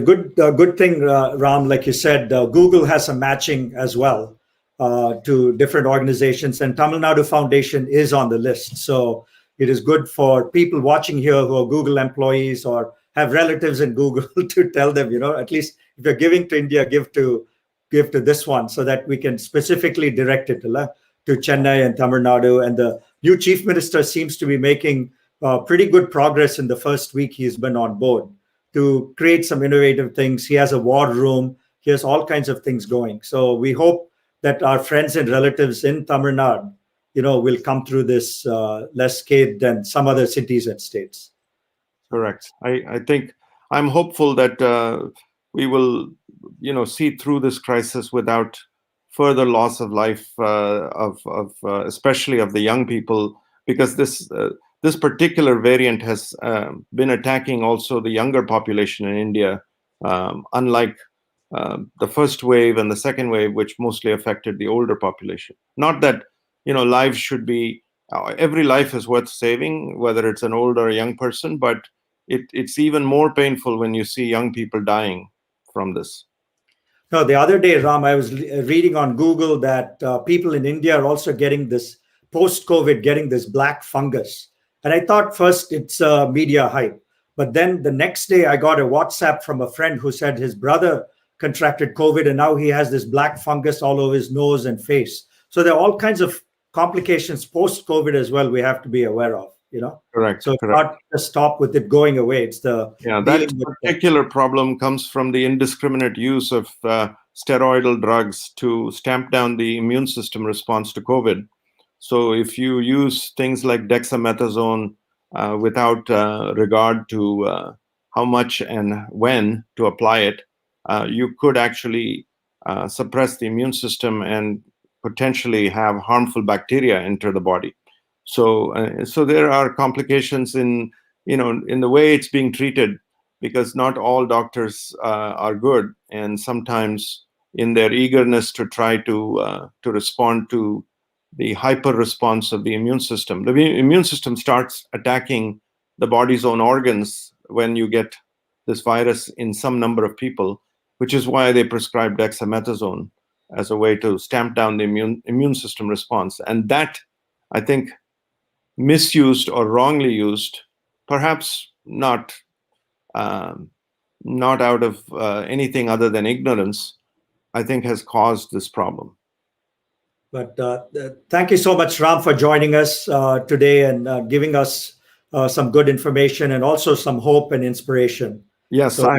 good thing, Ram, like you said, Google has some matching as well to different organizations, and Tamil Nadu Foundation is on the list. So it is good for people watching here who are Google employees or have relatives in Google to tell them, at least if you're giving to India, give to this one, so that we can specifically direct it to Chennai and Tamil Nadu. And the new chief minister seems to be making pretty good progress in the first week he's been on board to create some innovative things. He has a war room. He has all kinds of things going. So we hope that our friends and relatives in Tamil Nadu, will come through this less scathed than some other cities and states. Correct. I think I'm hopeful that we will, see through this crisis without further loss of life especially of the young people, because this particular variant has been attacking also the younger population in India, unlike the first wave and the second wave, which mostly affected the older population. Not that, lives should be, every life is worth saving, whether it's an old or a young person, but it's even more painful when you see young people dying from this. No, the other day, Ram, I was reading on Google that people in India are also getting this post-COVID, getting this black fungus. And I thought first it's a media hype. But then the next day I got a WhatsApp from a friend who said his brother contracted COVID and now he has this black fungus all over his nose and face. So there are all kinds of complications post-COVID as well we have to be aware of, Correct. So not just stop with it going away. It's that particular problem comes from the indiscriminate use of steroidal drugs to stamp down the immune system response to COVID. So if you use things like dexamethasone without regard to how much and when to apply it, you could actually suppress the immune system and potentially have harmful bacteria enter the body. So there are complications in the way it's being treated, because not all doctors are good, and sometimes in their eagerness to try to respond to the hyper response of the immune system, the immune system starts attacking the body's own organs when you get this virus in some number of people, which is why they prescribe dexamethasone as a way to stamp down the immune system response. And that, I think, misused or wrongly used, perhaps not out of anything other than ignorance, I think has caused this problem. But thank you so much, Ram, for joining us today and giving us some good information and also some hope and inspiration. Yes, So,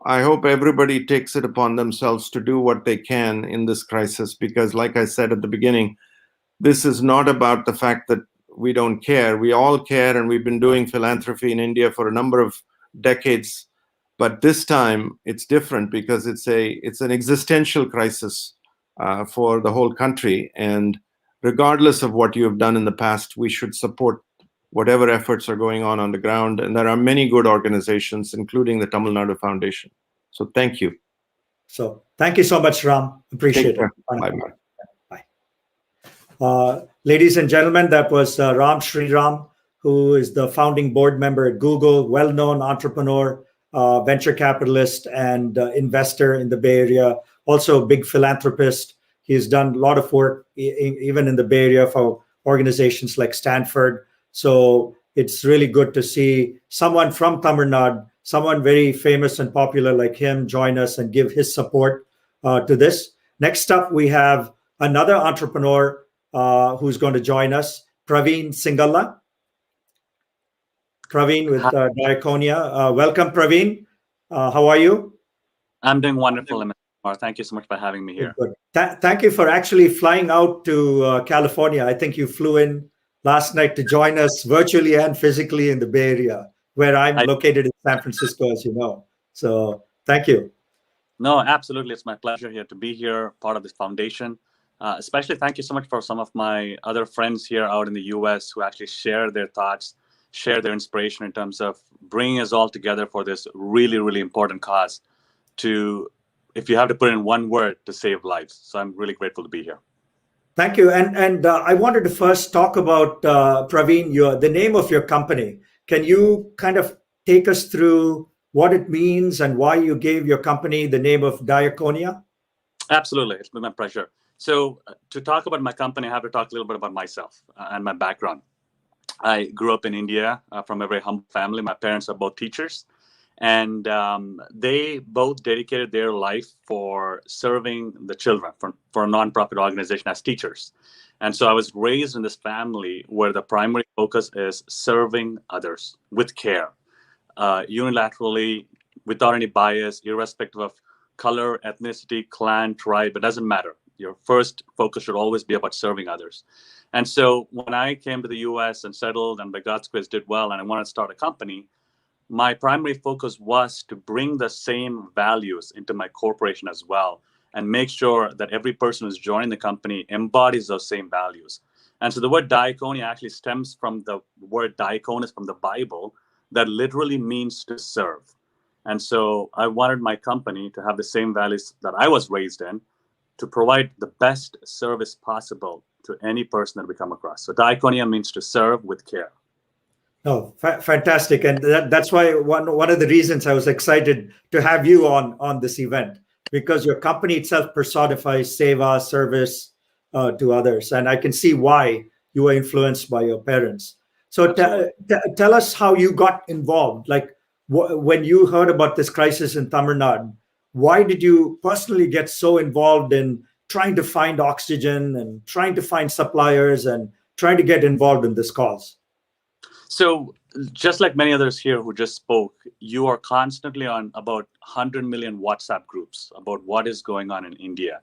I hope everybody takes it upon themselves to do what they can in this crisis, because like I said at the beginning, this is not about the fact that we don't care. We all care, and we've been doing philanthropy in India for a number of decades. But this time it's different because it's an existential crisis for the whole country. And regardless of what you have done in the past, we should support whatever efforts are going on the ground. And there are many good organizations, including the Tamil Nadu Foundation. So thank you. So thank you so much, Ram. Appreciate it. Bye. Ladies and gentlemen, that was Ram Sriram, who is the founding board member at Google, well-known entrepreneur, venture capitalist, and investor in the Bay Area. Also a big philanthropist. He's done a lot of work, even in the Bay Area, for organizations like Stanford. So it's really good to see someone from Tamil Nadu, someone very famous and popular like him, join us and give his support to this. Next up, we have another entrepreneur who's going to join us, Praveen Singalla. Praveen with Diaconia. Welcome, Praveen. How are you? I'm doing wonderful, Amar. Thank you so much for having me here. Good. Thank you for actually flying out to California. I think you flew in last night to join us virtually and physically in the Bay Area, where I'm located in San Francisco, as you know. So thank you. No, absolutely. It's my pleasure here to be here, part of this foundation. Especially thank you so much for some of my other friends here out in the US who actually share their thoughts, share their inspiration in terms of bringing us all together for this really, really important cause to, if you have to put in one word, to save lives. So I'm really grateful to be here. Thank you. And I wanted to first talk about, Praveen, the name of your company. Can you kind of take us through what it means and why you gave your company the name of Diaconia? Absolutely. It's been my pleasure. So to talk about my company, I have to talk a little bit about myself and my background. I grew up in India from a very humble family. My parents are both teachers, and they both dedicated their life for serving the children for a nonprofit organization as teachers. And so I was raised in this family where the primary focus is serving others with care, unilaterally, without any bias, irrespective of color, ethnicity, clan, tribe. It doesn't matter. Your first focus should always be about serving others. And so when I came to the US and settled and by God's grace did well and I wanted to start a company, my primary focus was to bring the same values into my corporation as well and make sure that every person who's joining the company embodies those same values. And so the word diaconia actually stems from the word diaconus from the Bible that literally means to serve. And so I wanted my company to have the same values that I was raised in, to provide the best service possible to any person that we come across. So diaconia means to serve with care. Oh, fantastic. And that's why one of the reasons I was excited to have you on this event, because your company itself personifies seva, service to others. And I can see why you were influenced by your parents. So tell us how you got involved. Like when you heard about this crisis in Tamil Nadu, why did you personally get so involved in trying to find oxygen and trying to find suppliers and trying to get involved in this cause? So just like many others here who just spoke, you are constantly on about 100 million WhatsApp groups about what is going on in India.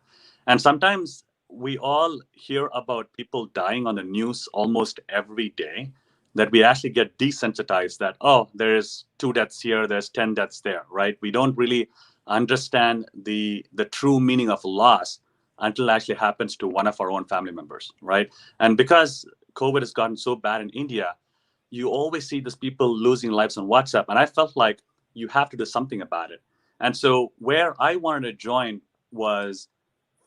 And sometimes we all hear about people dying on the news almost every day, that we actually get desensitized that, oh, there's 2 deaths here, there's 10 deaths there, right? We don't really understand the true meaning of loss until it actually happens to one of our own family members, right? And because COVID has gotten so bad in India, you always see these people losing lives on WhatsApp. And I felt like you have to do something about it. And so where I wanted to join was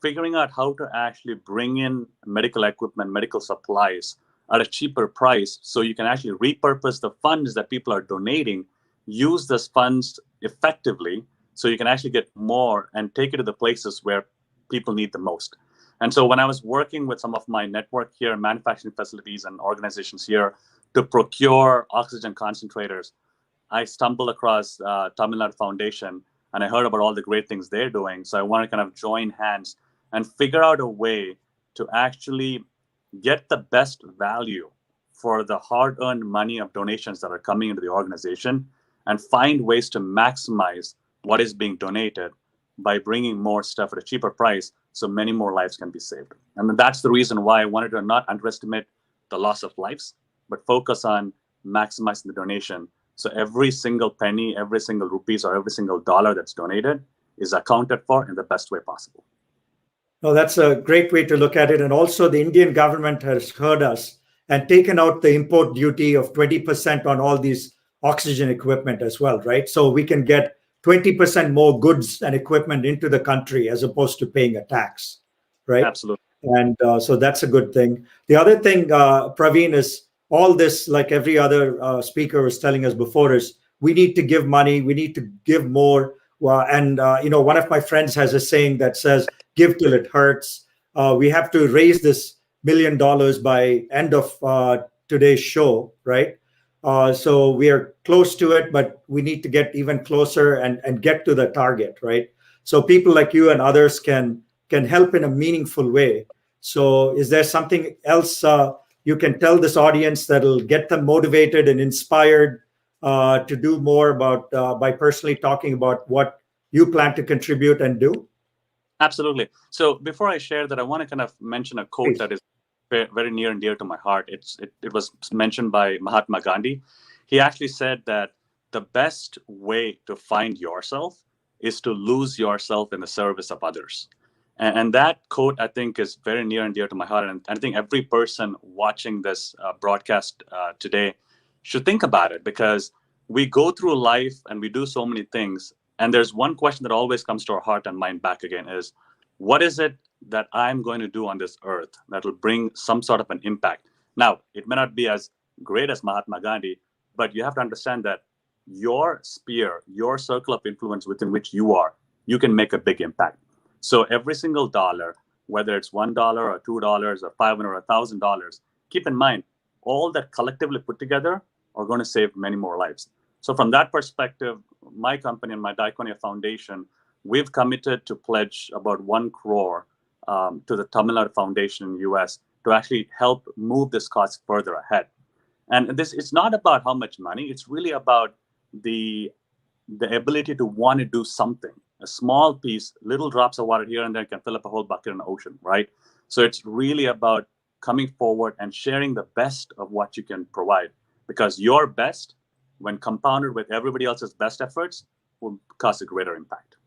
figuring out how to actually bring in medical equipment, medical supplies at a cheaper price, so you can actually repurpose the funds that people are donating, use those funds effectively, so you can actually get more and take it to the places where people need the most. And so when I was working with some of my network here, manufacturing facilities and organizations here to procure oxygen concentrators, I stumbled across Tamilnadu Foundation, and I heard about all the great things they're doing. So I want to kind of join hands and figure out a way to actually get the best value for the hard-earned money of donations that are coming into the organization and find ways to maximize what is being donated by bringing more stuff at a cheaper price so many more lives can be saved. And that's the reason why I wanted to not underestimate the loss of lives, but focus on maximizing the donation. So every single penny, every single rupees, or every single dollar that's donated is accounted for in the best way possible. No, that's a great way to look at it. And also the Indian government has heard us and taken out the import duty of 20% on all these oxygen equipment as well, right? So we can get 20% more goods and equipment into the country as opposed to paying a tax, right? Absolutely. And so that's a good thing. The other thing, Praveen, is all this, like every other speaker was telling us before, is we need to give money, we need to give more. And one of my friends has a saying that says, give till it hurts. We have to raise this $1 million by end of today's show, right? So we are close to it, but we need to get even closer and get to the target, right? So people like you and others can help in a meaningful way. So is there something else you can tell this audience that'll get them motivated and inspired to do more about by personally talking about what you plan to contribute and do? Absolutely. So before I share that, I want to kind of mention a quote that is very near and dear to my heart. It was mentioned by Mahatma Gandhi. He actually said that the best way to find yourself is to lose yourself in the service of others. And that quote, I think, is very near and dear to my heart. And I think every person watching this broadcast today should think about it, because we go through life and we do so many things. And there's one question that always comes to our heart and mind back again is, what is it that I'm going to do on this earth that will bring some sort of an impact? Now, it may not be as great as Mahatma Gandhi, but you have to understand that your sphere, your circle of influence within which you are, you can make a big impact. So every single dollar, whether it's $1 or $2 or $500 or $1,000, keep in mind, all that collectively put together are going to save many more lives. So from that perspective, my company and my Diakonia Foundation, we've committed to pledge about 1 crore to the Tamilnadu Foundation in the US to actually help move this cause further ahead. And this, it's not about how much money, it's really about the ability to want to do something. A small piece, little drops of water here and there can fill up a whole bucket in the ocean, right? So it's really about coming forward and sharing the best of what you can provide, because your best, when compounded with everybody else's best efforts, will cause a greater impact.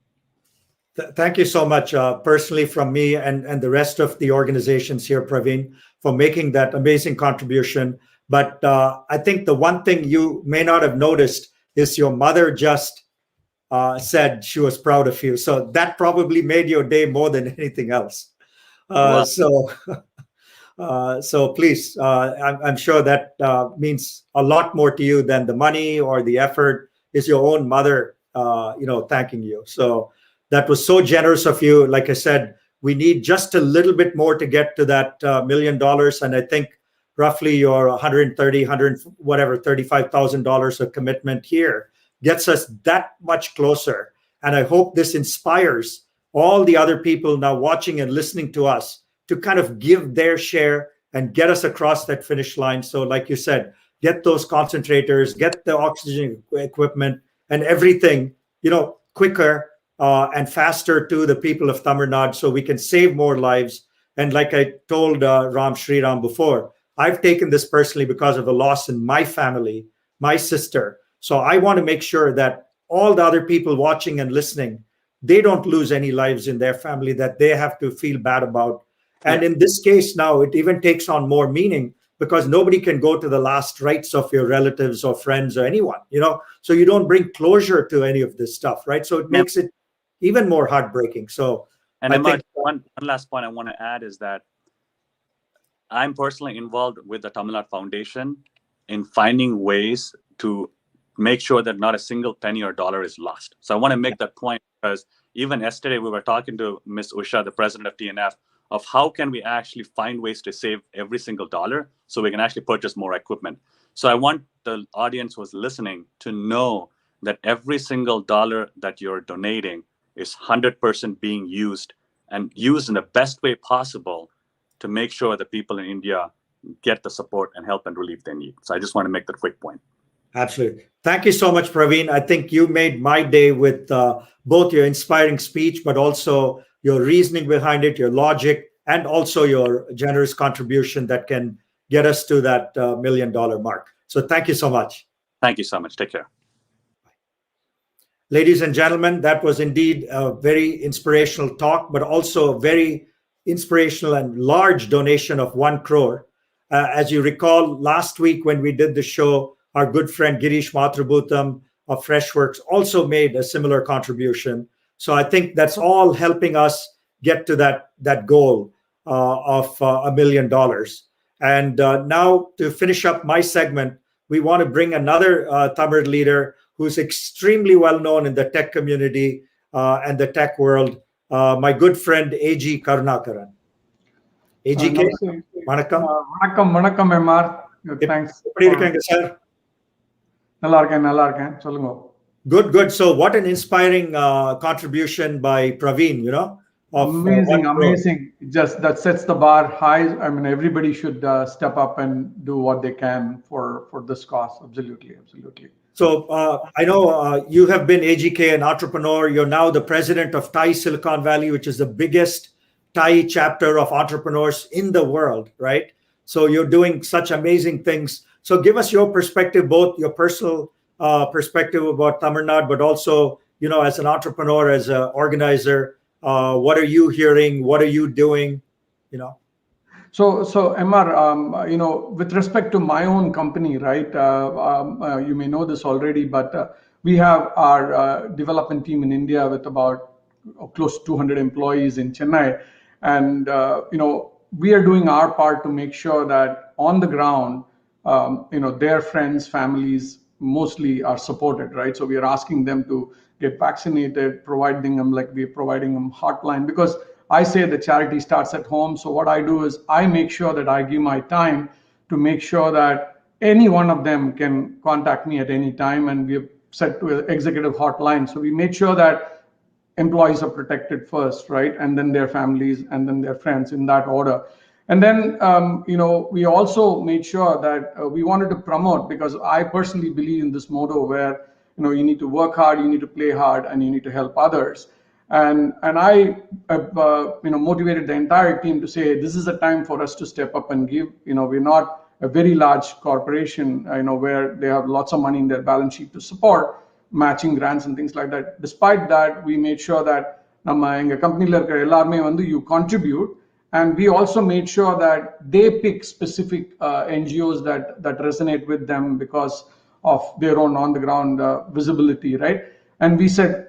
Thank you so much, personally from me and the rest of the organizations here, Praveen, for making that amazing contribution. But I think the one thing you may not have noticed is your mother just said she was proud of you. So that probably made your day more than anything else. Wow. So please, I'm sure that means a lot more to you than the money or the effort. Is your own mother, thanking you. So that was so generous of you. Like I said, we need just a little bit more to get to that $1 million. And I think roughly your $35,000 of commitment here gets us that much closer. And I hope this inspires all the other people now watching and listening to us to kind of give their share and get us across that finish line. So like you said, get those concentrators, get the oxygen equipment and everything, quicker and faster to the people of Tamil Nadu so we can save more lives. And like I told Sriram before, I've taken this personally because of a loss in my family, my sister. So I want to make sure that all the other people watching and listening, they don't lose any lives in their family that they have to feel bad about. And in this case now, it even takes on more meaning because nobody can go to the last rites of your relatives or friends or anyone, so you don't bring closure to any of this stuff, right? So it makes it even more heartbreaking. So And I think one last point I want to add is that I'm personally involved with the Tamil Nadu Foundation in finding ways to make sure that not a single penny or dollar is lost. So I want to make that point because even yesterday we were talking to Ms. Usha, the president of TNF, of how can we actually find ways to save every single dollar so we can actually purchase more equipment. So I want the audience who's listening to know that every single dollar that you're donating is 100% being used and used in the best way possible to make sure that people in India get the support and help and relief they need. So I just want to make that quick point. Absolutely. Thank you so much, Praveen. I think you made my day with both your inspiring speech, but also your reasoning behind it, your logic, and also your generous contribution that can get us to that $1 million mark. So thank you so much. Thank you so much. Take care. Ladies and gentlemen, that was indeed a very inspirational talk, but also a very inspirational and large donation of 1 crore. As you recall, last week when we did the show, our good friend Girish Mathrubootham of Freshworks also made a similar contribution. So I think that's all helping us get to that goal of $1 million. And now to finish up my segment, we want to bring another Tamil leader who's extremely well known in the tech community and the tech world, my good friend A.G. Karunakaran. AGK, வணக்கம். வணக்கம் MR. Thanks. எப்படி இருக்கீங்க sir? நல்லா இருக்கேன். சொல்லுங்க. Good. So what an inspiring contribution by Praveen, you know. Amazing. Just that sets the bar high. I mean, everybody should step up and do what they can for this cause. Absolutely. So I know you have been AGK, an entrepreneur. You're now the president of Thai Silicon Valley, which is the biggest Thai chapter of entrepreneurs in the world, right? So you're doing such amazing things. So give us your perspective, both your personal perspective about Tamil Nadu, but also, you know, as an entrepreneur, as an organizer, what are you hearing? What are you doing? You know? So MR, you know, with respect to my own company, right? You may know this already, but we have our development team in India with about close to 200 employees in Chennai. And, you know, we are doing our part to make sure that on the ground, you know, their friends, families mostly are supported, right? So we are asking them to get vaccinated, providing them hotline, because I say the charity starts at home. So what I do is I make sure that I give my time to make sure that any one of them can contact me at any time. And we have set to an executive hotline. So we made sure that employees are protected first, right? And then their families, and then their friends, in that order. And then, you know, we also made sure that we wanted to promote, because I personally believe in this motto where, you know, you need to work hard, you need to play hard, and you need to help others. And I have, you know, motivated the entire team to say, this is a time for us to step up and give. You know, we're not a very large corporation, you know, where they have lots of money in their balance sheet to support matching grants and things like that. Despite that, we made sure that you contribute, and we also made sure that they pick specific NGOs that resonate with them because of their own on the ground visibility, right? And we said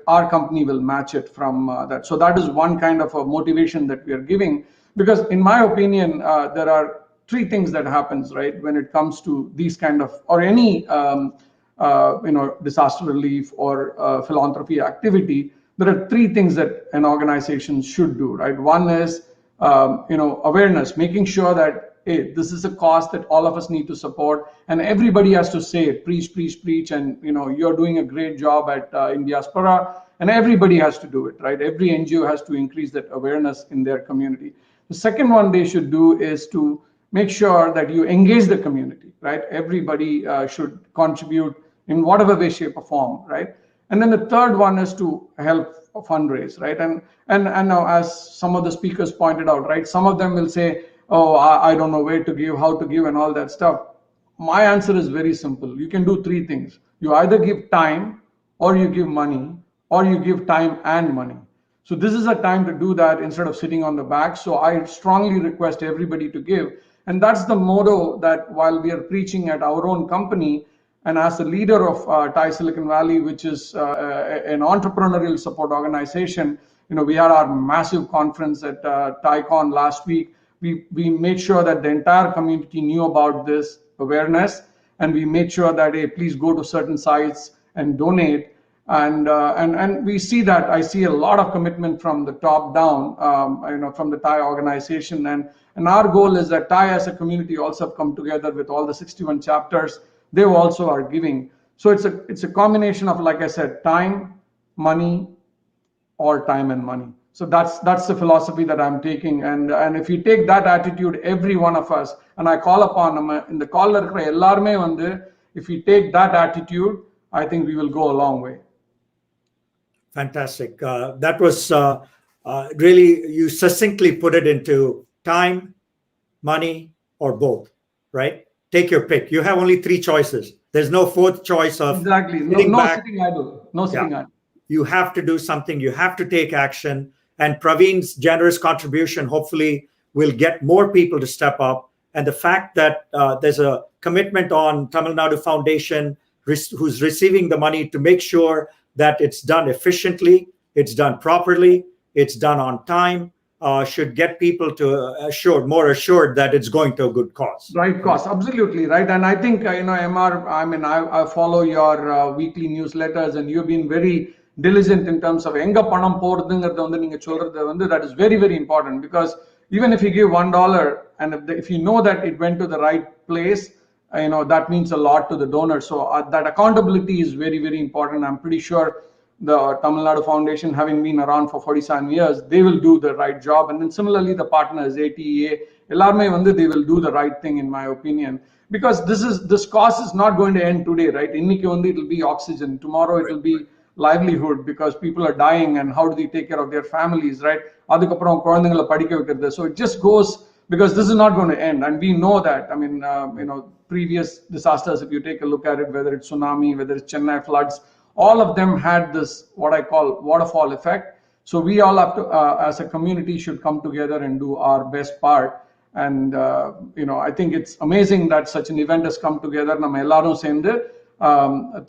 our company will match it from that. So that is one kind of a motivation that we are giving, because in my opinion, there are three things that happens, right, when it comes to these kind of, or any you know, disaster relief or philanthropy activity. There are three things that an organization should do, right? One is, you know, awareness, making sure that, hey, this is a cause that all of us need to support, and everybody has to say it, preach, and, you know, you're doing a great job at in diaspora, and everybody has to do it, right? Every NGO has to increase that awareness in their community. The second one they should do is to make sure that you engage the community, right? Everybody should contribute in whatever way, shape, or form, right? And then the third one is to help fundraise, right? And now, as some of the speakers pointed out, right, some of them will say, oh, I don't know where to give, how to give, and all that stuff. My answer is very simple. You can do three things. You either give time, or you give money, or you give time and money. So this is a time to do that instead of sitting on the back. So I strongly request everybody to give. And that's the motto that while we are preaching at our own company, and as the leader of Thai Silicon Valley, which is an entrepreneurial support organization, you know, we had our massive conference at ThaiCon last week. We made sure that the entire community knew about this awareness, and we made sure that, hey, please go to certain sites and donate. And we see that. I see a lot of commitment from the top down, you know, from the Thai organization. And our goal is that Thai as a community also have come together with all the 61 chapters. They also are giving. So it's a combination of, like I said, time, money, or time and money. So that's the philosophy that I'm taking. And if you take that attitude, every one of us, and I call upon them in the call, if we take that attitude, I think we will go a long way. Fantastic. That was really, you succinctly put it into time, money, or both, right? Take your pick. You have only three choices. There's no fourth choice of exactly. No sitting idle. No sitting idle. You have to do something. You have to take action. And Praveen's generous contribution hopefully will get more people to step up. And the fact that there's a commitment on Tamil Nadu Foundation who's receiving the money to make sure that it's done efficiently, it's done properly, it's done on time, should get people to more assured that it's going to a good cause. Right cause, absolutely right. And I think, MR, I mean, I follow your weekly newsletters, and you've been very diligent in terms of enga panam போறதுங்கிறத வந்து நீங்க சொல்றது வந்து that is very, very important, because even if you give $1 and if you know that it went to the right place, that means a lot to the donor. So that accountability is very, very important. I'm pretty sure the Tamilnadu Foundation, having been around for 47 years, they will do the right job. And then similarly, the partners, ATEA, they will do the right thing, in my opinion, because this cause is not going to end today, right? Inniki it will be oxygen. Tomorrow it will be livelihood, because people are dying, and how do they take care of their families, right? So it just goes, because this is not going to end, and we know that. I mean, previous disasters, if you take a look at it, whether it's tsunami, whether it's Chennai floods, all of them had this, what I call waterfall effect. So we all have to, as a community, should come together and do our best part. And I think it's amazing that such an event has come together. Nama ellarum sendu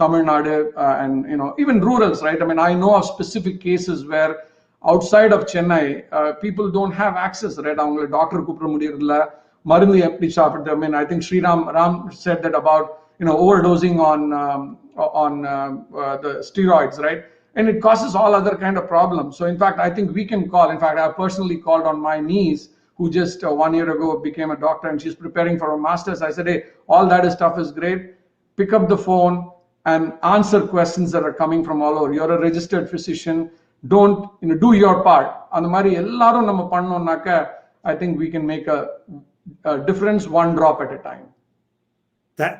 Tamil Nadu and even rurals, right? I mean, I know of specific cases where outside of Chennai, people don't have access, right? Avanga doctor கூப்பிட முடியறதில்ல, மருந்து எப்படி சாப்பிடுறது. I mean, I think Ram said that about overdosing on the steroids, right? And it causes all other kind of problems. So in fact, I think we can call. In fact, I personally called on my niece, who just 1 year ago became a doctor, and she's preparing for her master's. I said, hey, all that stuff is great. Pick up the phone and answer questions that are coming from all over. You're a registered physician. Don't do your part. And mari ellarum nama pannonnaka, I think we can make a difference, one drop at a time.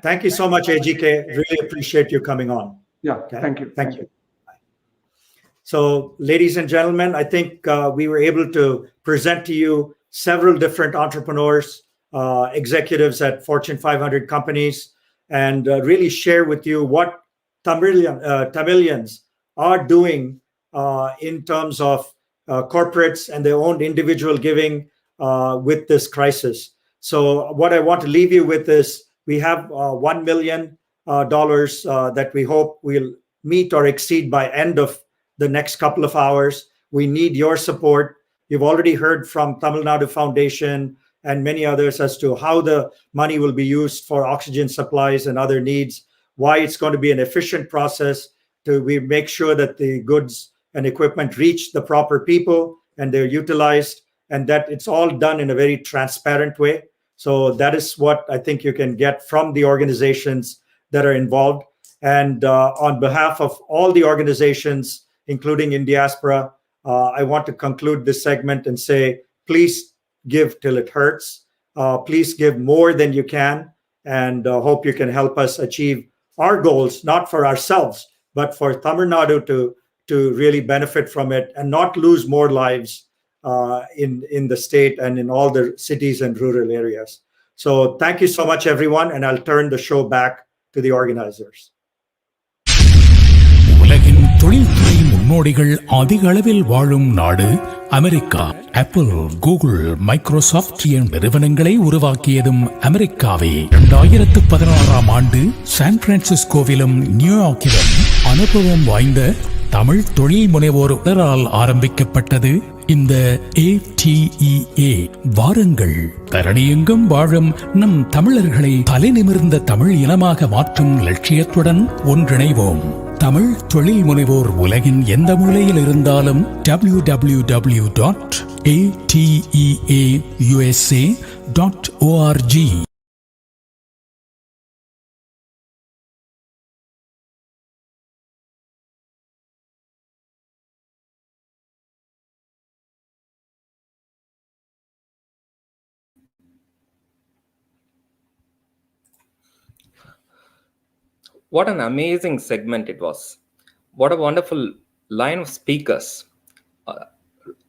Thank you so much, AGK. Really appreciate you coming on. Yeah, okay. Thank you. So, ladies and gentlemen, I think we were able to present to you several different entrepreneurs, executives at Fortune 500 companies, and really share with you what Tamilians are doing in terms of corporates and their own individual giving with this crisis. So what I want to leave you with is, we have $1 million that we hope will meet or exceed by end of the next couple of hours. We need your support. You've already heard from Tamilnadu Foundation and many others as to how the money will be used for oxygen supplies and other needs, why it's going to be an efficient process to make sure that the goods and equipment reach the proper people and they're utilized, and that it's all done in a very transparent way. So that is what I think you can get from the organizations that are involved. And on behalf of all the organizations, including in diaspora, I want to conclude this segment and say, please give till it hurts. Please give more than you can, and hope you can help us achieve our goals, not for ourselves, but for Tamil Nadu to really benefit from it and not lose more lives in the state and in all the cities and rural areas. So thank you so much, everyone, and I'll turn the show back to the organizers. உலகின் தொழில்துறை முன்னோடிகள் அதிக அளவில் வாழும் நாடு America. Apple, Google, Microsoft நிறுவனங்களை உருவாக்கியதும் அமெரிக்காவே. 2016ஆம் ஆண்டு San பிரான்சிஸ்கோவிலும் நியூயார்க்கிலும் அனுபவம் வாய்ந்த தமிழ் தொழில் முனைவோரால் ஆரம்பிக்கப்பட்டது இந்த ATEA. வாருங்கள், தரணியெங்கும் வாழும் நம் தமிழர்களை தலைநிமிர்ந்த தமிழ் இனமாக மாற்றும் லட்சியத்துடன் ஒன்றிணைவோம். தமிழ் தொழில் முனைவோர் உலகின் எந்த மூலையில் இருந்தாலும் www.ateausa.org. What an amazing segment it was. What a wonderful line of speakers.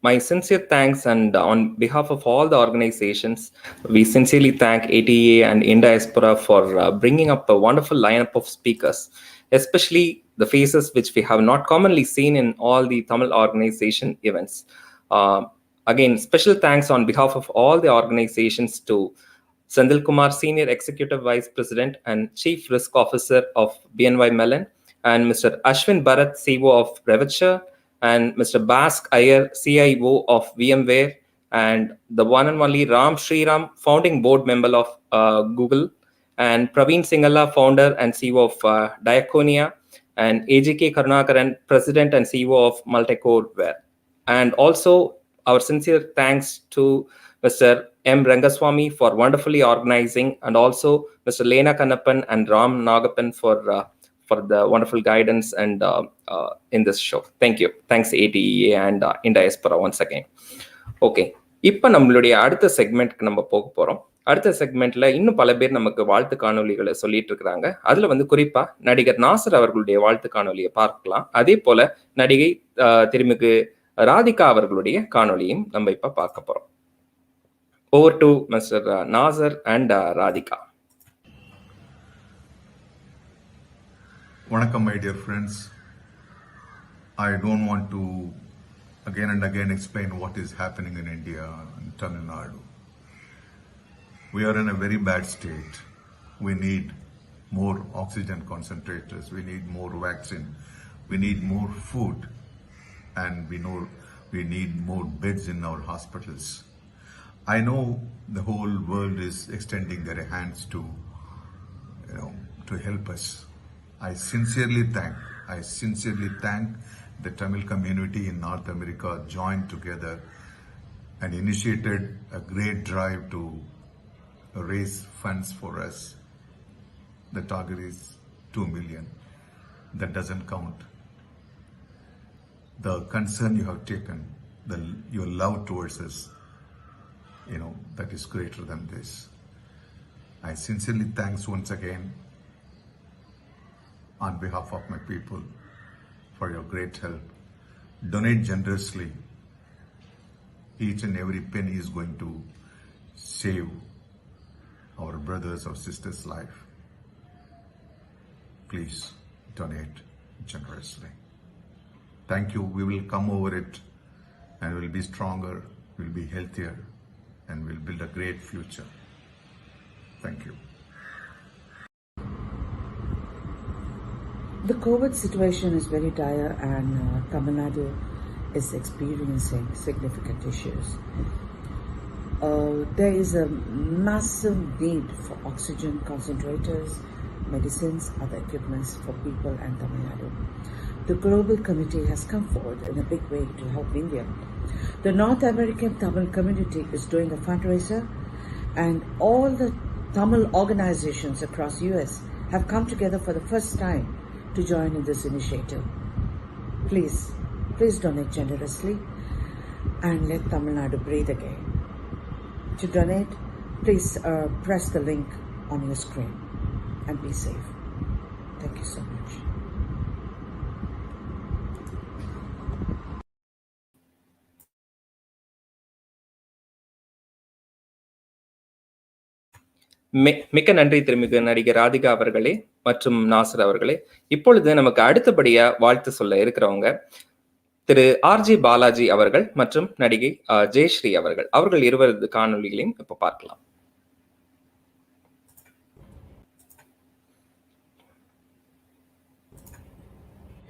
My sincere thanks, and on behalf of all the organizations, we sincerely thank ATEA and InDiaspora for bringing up a wonderful lineup of speakers, especially the faces which we have not commonly seen in all the Tamil organization events. Again, special thanks on behalf of all the organizations to Sandil Kumar, Senior Executive Vice President and Chief Risk Officer of BNY Mellon, and Mr. Ashwin Bharat, CEO of Revitshire, and Mr. Bask Iyer, CIO of VMware, and the one and only Ram Sriram, founding board member of Google, and Praveen Singhala, founder and CEO of Diaconia, and AJK Karunakaran, President and CEO of Multicoreware. And also our sincere thanks to Mr. M. Rangaswamy for wonderfully organizing, and also Mr. Lena Kannappan and Ram Nagappan for the wonderful guidance and in this show. Thank you. Thanks ATEA and in Diaspora once again. Okay. இப்போ நம்மளுடைய அடுத்த செக்மெண்ட்க்கு நம்ம போக போறோம். அடுத்த செக்மெண்ட்ல இன்னும் பல பேர் நமக்கு வாழ்த்து காணொலிகளை சொல்லிட்டு இருக்கிறாங்க. அதுல வந்து குறிப்பா நடிகர் நாசர் அவர்களுடைய வாழ்த்து காணொலியை பார்க்கலாம். அதே போல நடிகை திருமிகு ராதிகா அவர்களுடைய காணொலியும் நம்ம இப்ப பார்க்க போறோம். Over to Mr. Nasser and Radhika. Vanakkam, my dear friends. I don't want to again and again explain what is happening in India and Tamilnadu. We are in a very bad state. We need more oxygen concentrators. We need more vaccine. We need more food. And we know we need more beds in our hospitals. I know the whole world is extending their hands to help us. I sincerely thank the Tamil community in North America joined together and initiated a great drive to raise funds for us. The target is 2 million. That doesn't count. The concern you have taken, your love towards us, that is greater than this. I sincerely thanks once again on behalf of my people for your great help. Donate generously. Each and every penny is going to save our brothers or sisters' life. Please donate generously. Thank you. We will come over it and we'll be stronger, we'll be healthier, and we'll build a great future. Thank you. The COVID situation is very dire, and Tamilnadu is experiencing significant issues. There is a massive need for oxygen concentrators, medicines, other equipments for people and Tamilnadu. The global committee has come forward in a big way to help India. The North American Tamil community is doing a fundraiser, and all the Tamil organizations across US have come together for the first time to join in this initiative. Please donate generously and let Tamil Nadu breathe again. To donate, please press the link on your screen and be safe. Thank you so much. மிக்க நன்றி திருமிகு நடிகர் ராதிகா அவர்களே மற்றும் நாசர் அவர்களே. இப்பொழுது நமக்கு அடுத்தபடியா வாழ்த்து சொல்ல இருக்கிறவங்க திரு ஆர்ஜி பாலாஜி அவர்கள் மற்றும் நடிகை ஜெயஸ்ரீ அவர்கள் இருவரது காணொலிகளையும் இப்ப பார்க்கலாம்.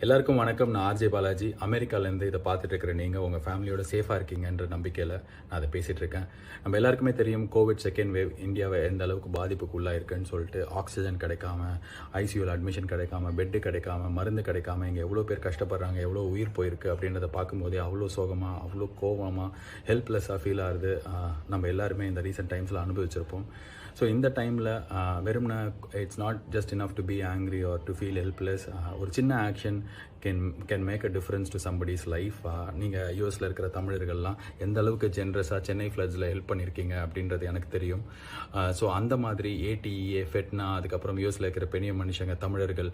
எல்லாருக்கும் வணக்கம். நான் ஆர்ஜே பாலாஜி. அமெரிக்காலேருந்து இதை பார்த்துட்டு இருக்கிற நீங்கள் உங்கள் ஃபேமிலியோட சேஃபாக இருக்கீங்கன்ற நம்பிக்கையில் நான் அதை பேசிகிட்டு இருக்கேன். நம்ம எல்லாருக்குமே தெரியும் கோவிட் செகண்ட் வேவ் இந்தியாவை எந்த அளவுக்கு பாதிப்புக்கு உள்ளாக இருக்குன்னு சொல்லிட்டு. ஆக்சிஜன் கிடைக்காம, ஐசியூவில் அட்மிஷன் கிடைக்காம, பெட்டு கிடைக்காம, மருந்து கிடைக்காம இங்கே எவ்வளோ பேர் கஷ்டப்படுறாங்க, எவ்வளோ உயிர் போயிருக்கு அப்படின்றத பார்க்கும்போதே அவ்வளோ சோகமாக, அவ்வளோ கோபமாக, ஹெல்ப்லெஸ்ஸாக ஃபீல் ஆகுது. நம்ம எல்லாருமே இந்த ரீசெண்ட் டைம்ஸில் அனுபவிச்சிருப்போம். ஸோ இந்த டைமில் வெறும்னா it's not just enough to be angry or to feel helpless. ஒரு சின்ன action can make a difference to somebody's life. நீங்கள் யூஎஸில் இருக்கிற தமிழர்கள்லாம் எந்த அளவுக்கு ஜென்ரஸாக சென்னை ஃப்ளட்ஸில் ஹெல்ப் பண்ணியிருக்கீங்க அப்படின்றது எனக்கு தெரியும். ஸோ அந்த மாதிரி ATEA, FeTNA, அதுக்கப்புறம் யூஎஸில் இருக்கிற பெரிய மனுஷங்க, தமிழர்கள்,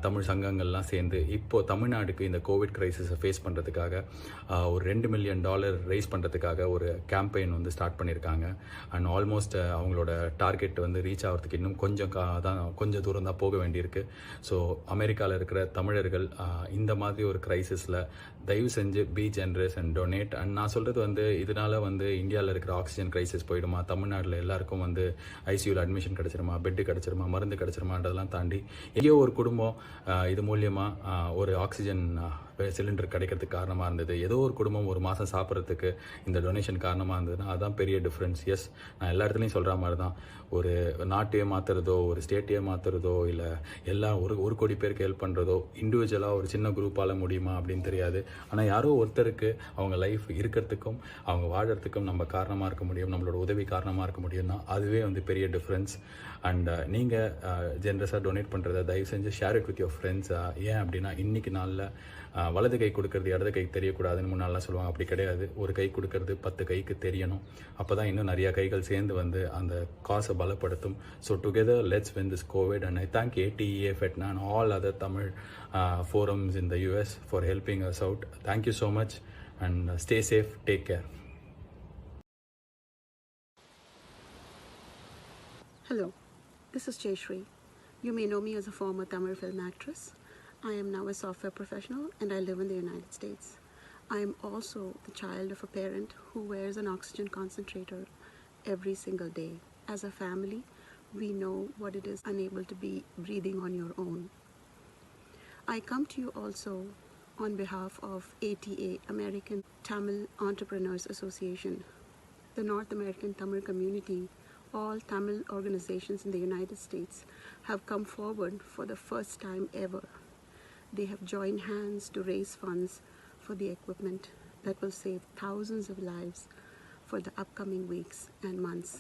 தமிழ் சங்கங்கள்லாம் சேர்ந்து இப்போது தமிழ்நாடுக்கு இந்த கோவிட் கிரைசிஸை ஃபேஸ் பண்ணுறதுக்காக ஒரு $2 மில்லியன் ரைஸ் பண்ணுறதுக்காக ஒரு கேம்பெயின் வந்து ஸ்டார்ட் பண்ணியிருக்காங்க. அண்ட் ஆல்மோஸ்ட் அவங்களோட டார்கெட் வந்து ரீச் ஆகிறதுக்கு இன்னும் கொஞ்சம் தூரம் தான் போக வேண்டியிருக்கு. ஸோ அமெரிக்காவில் இருக்கிற தமிழர்கள் இந்த மாதிரி ஒரு கிரைசிஸில் தயவு செஞ்சு be generous and donate. And நான் சொல்கிறது வந்து இதனால வந்து இந்தியாவில் இருக்கிற ஆக்சிஜன் கிரைசிஸ் போயிடுமா, தமிழ்நாட்டில் எல்லாருக்கும் வந்து ஐசியூவில் அட்மிஷன் கிடச்சிருமா, பெட்டு கிடச்சிருமா, மருந்து கிடச்சிருமான்றதெல்லாம் தாண்டி எங்கேயோ ஒரு குடும்பம் இது மூலியமாக ஒரு ஆக்சிஜன் சிலிண்டர் கிடைக்கிறதுக்கு காரணமாக இருந்தது, ஏதோ ஒரு குடும்பம் ஒரு மாதம் சாப்பிட்றதுக்கு இந்த டொனேஷன் காரணமாக இருந்ததுன்னா அதான் பெரிய டிஃப்ரென்ஸ். எஸ், நான் எல்லா இடத்துலையும் சொல்கிற மாதிரி தான், ஒரு நாட்டையே மாற்றுறதோ ஒரு ஸ்டேட்டையே மாற்றுறதோ இல்லை எல்லாம் ஒரு கோடி பேருக்கு ஹெல்ப் பண்ணுறதோ இண்டிவிஜுவலாக ஒரு சின்ன குரூப்பால் முடியுமா அப்படின்னு தெரியாது. ஆனால் யாரோ ஒருத்தருக்கு அவங்க லைஃப் இருக்கிறதுக்கும் அவங்க வாழறதுக்கும் நம்ம காரணமாக இருக்க முடியும், நம்மளோட உதவி காரணமாக இருக்க முடியும்னா அதுவே வந்து பெரிய டிஃப்ரென்ஸ். அண்ட் நீங்கள் ஜென்ரஸாக டொனேட் பண்ணுறத தயவு செஞ்சு share it with your friends. ஏன் அப்படின்னா இன்றைக்கி நாளில் வலது கை கொடுக்கறது இடது கைக்கு தெரியக்கூடாதுன்னு முன்னாலாம் சொல்லுவாங்க. அப்படி கிடையாது, ஒரு கை கொடுக்கறது 10 கைக்கு தெரியணும். அப்போ தான் இன்னும் நிறையா கைகள் சேர்ந்து வந்து அந்த காசை பலப்படுத்தும். So together let's win this Covid. And I thank ATEA, FeTNA and all other Tamil forums in the US for helping us out. Thank you so much and stay safe, take care. Hello, this is Jayashree. You may know me as a former Tamil film actress. I am now a software professional and I live in the United States. I am also the child of a parent who wears an oxygen concentrator every single day. As a family, we know what it is unable to be breathing on your own. I come to you also on behalf of ATEA, American Tamil Entrepreneurs Association, the North American Tamil community. All Tamil organizations in the United States have come forward for the first time ever. They have joined hands to raise funds for the equipment that will save thousands of lives for the upcoming weeks and months.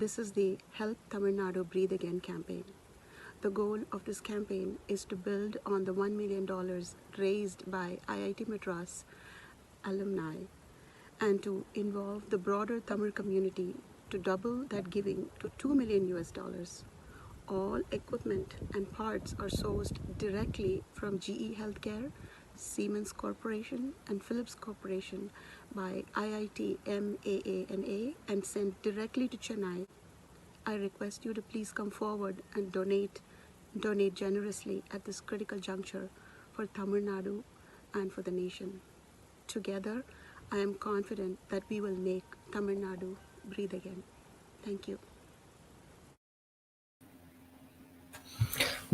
This is the Help Tamilnadu Breathe Again campaign. The goal of this campaign is to build on the $1 million raised by IIT Madras alumni and to involve the broader Tamil community to double that giving to $2 million. All equipment and parts are sourced directly from GE Healthcare, Siemens Corporation and Philips Corporation by IIT MAANA and sent directly to Chennai. I request you to please come forward and donate generously at this critical juncture for Tamil Nadu and for the nation. Together, I am confident that we will make Tamil Nadu breathe again. Thank you.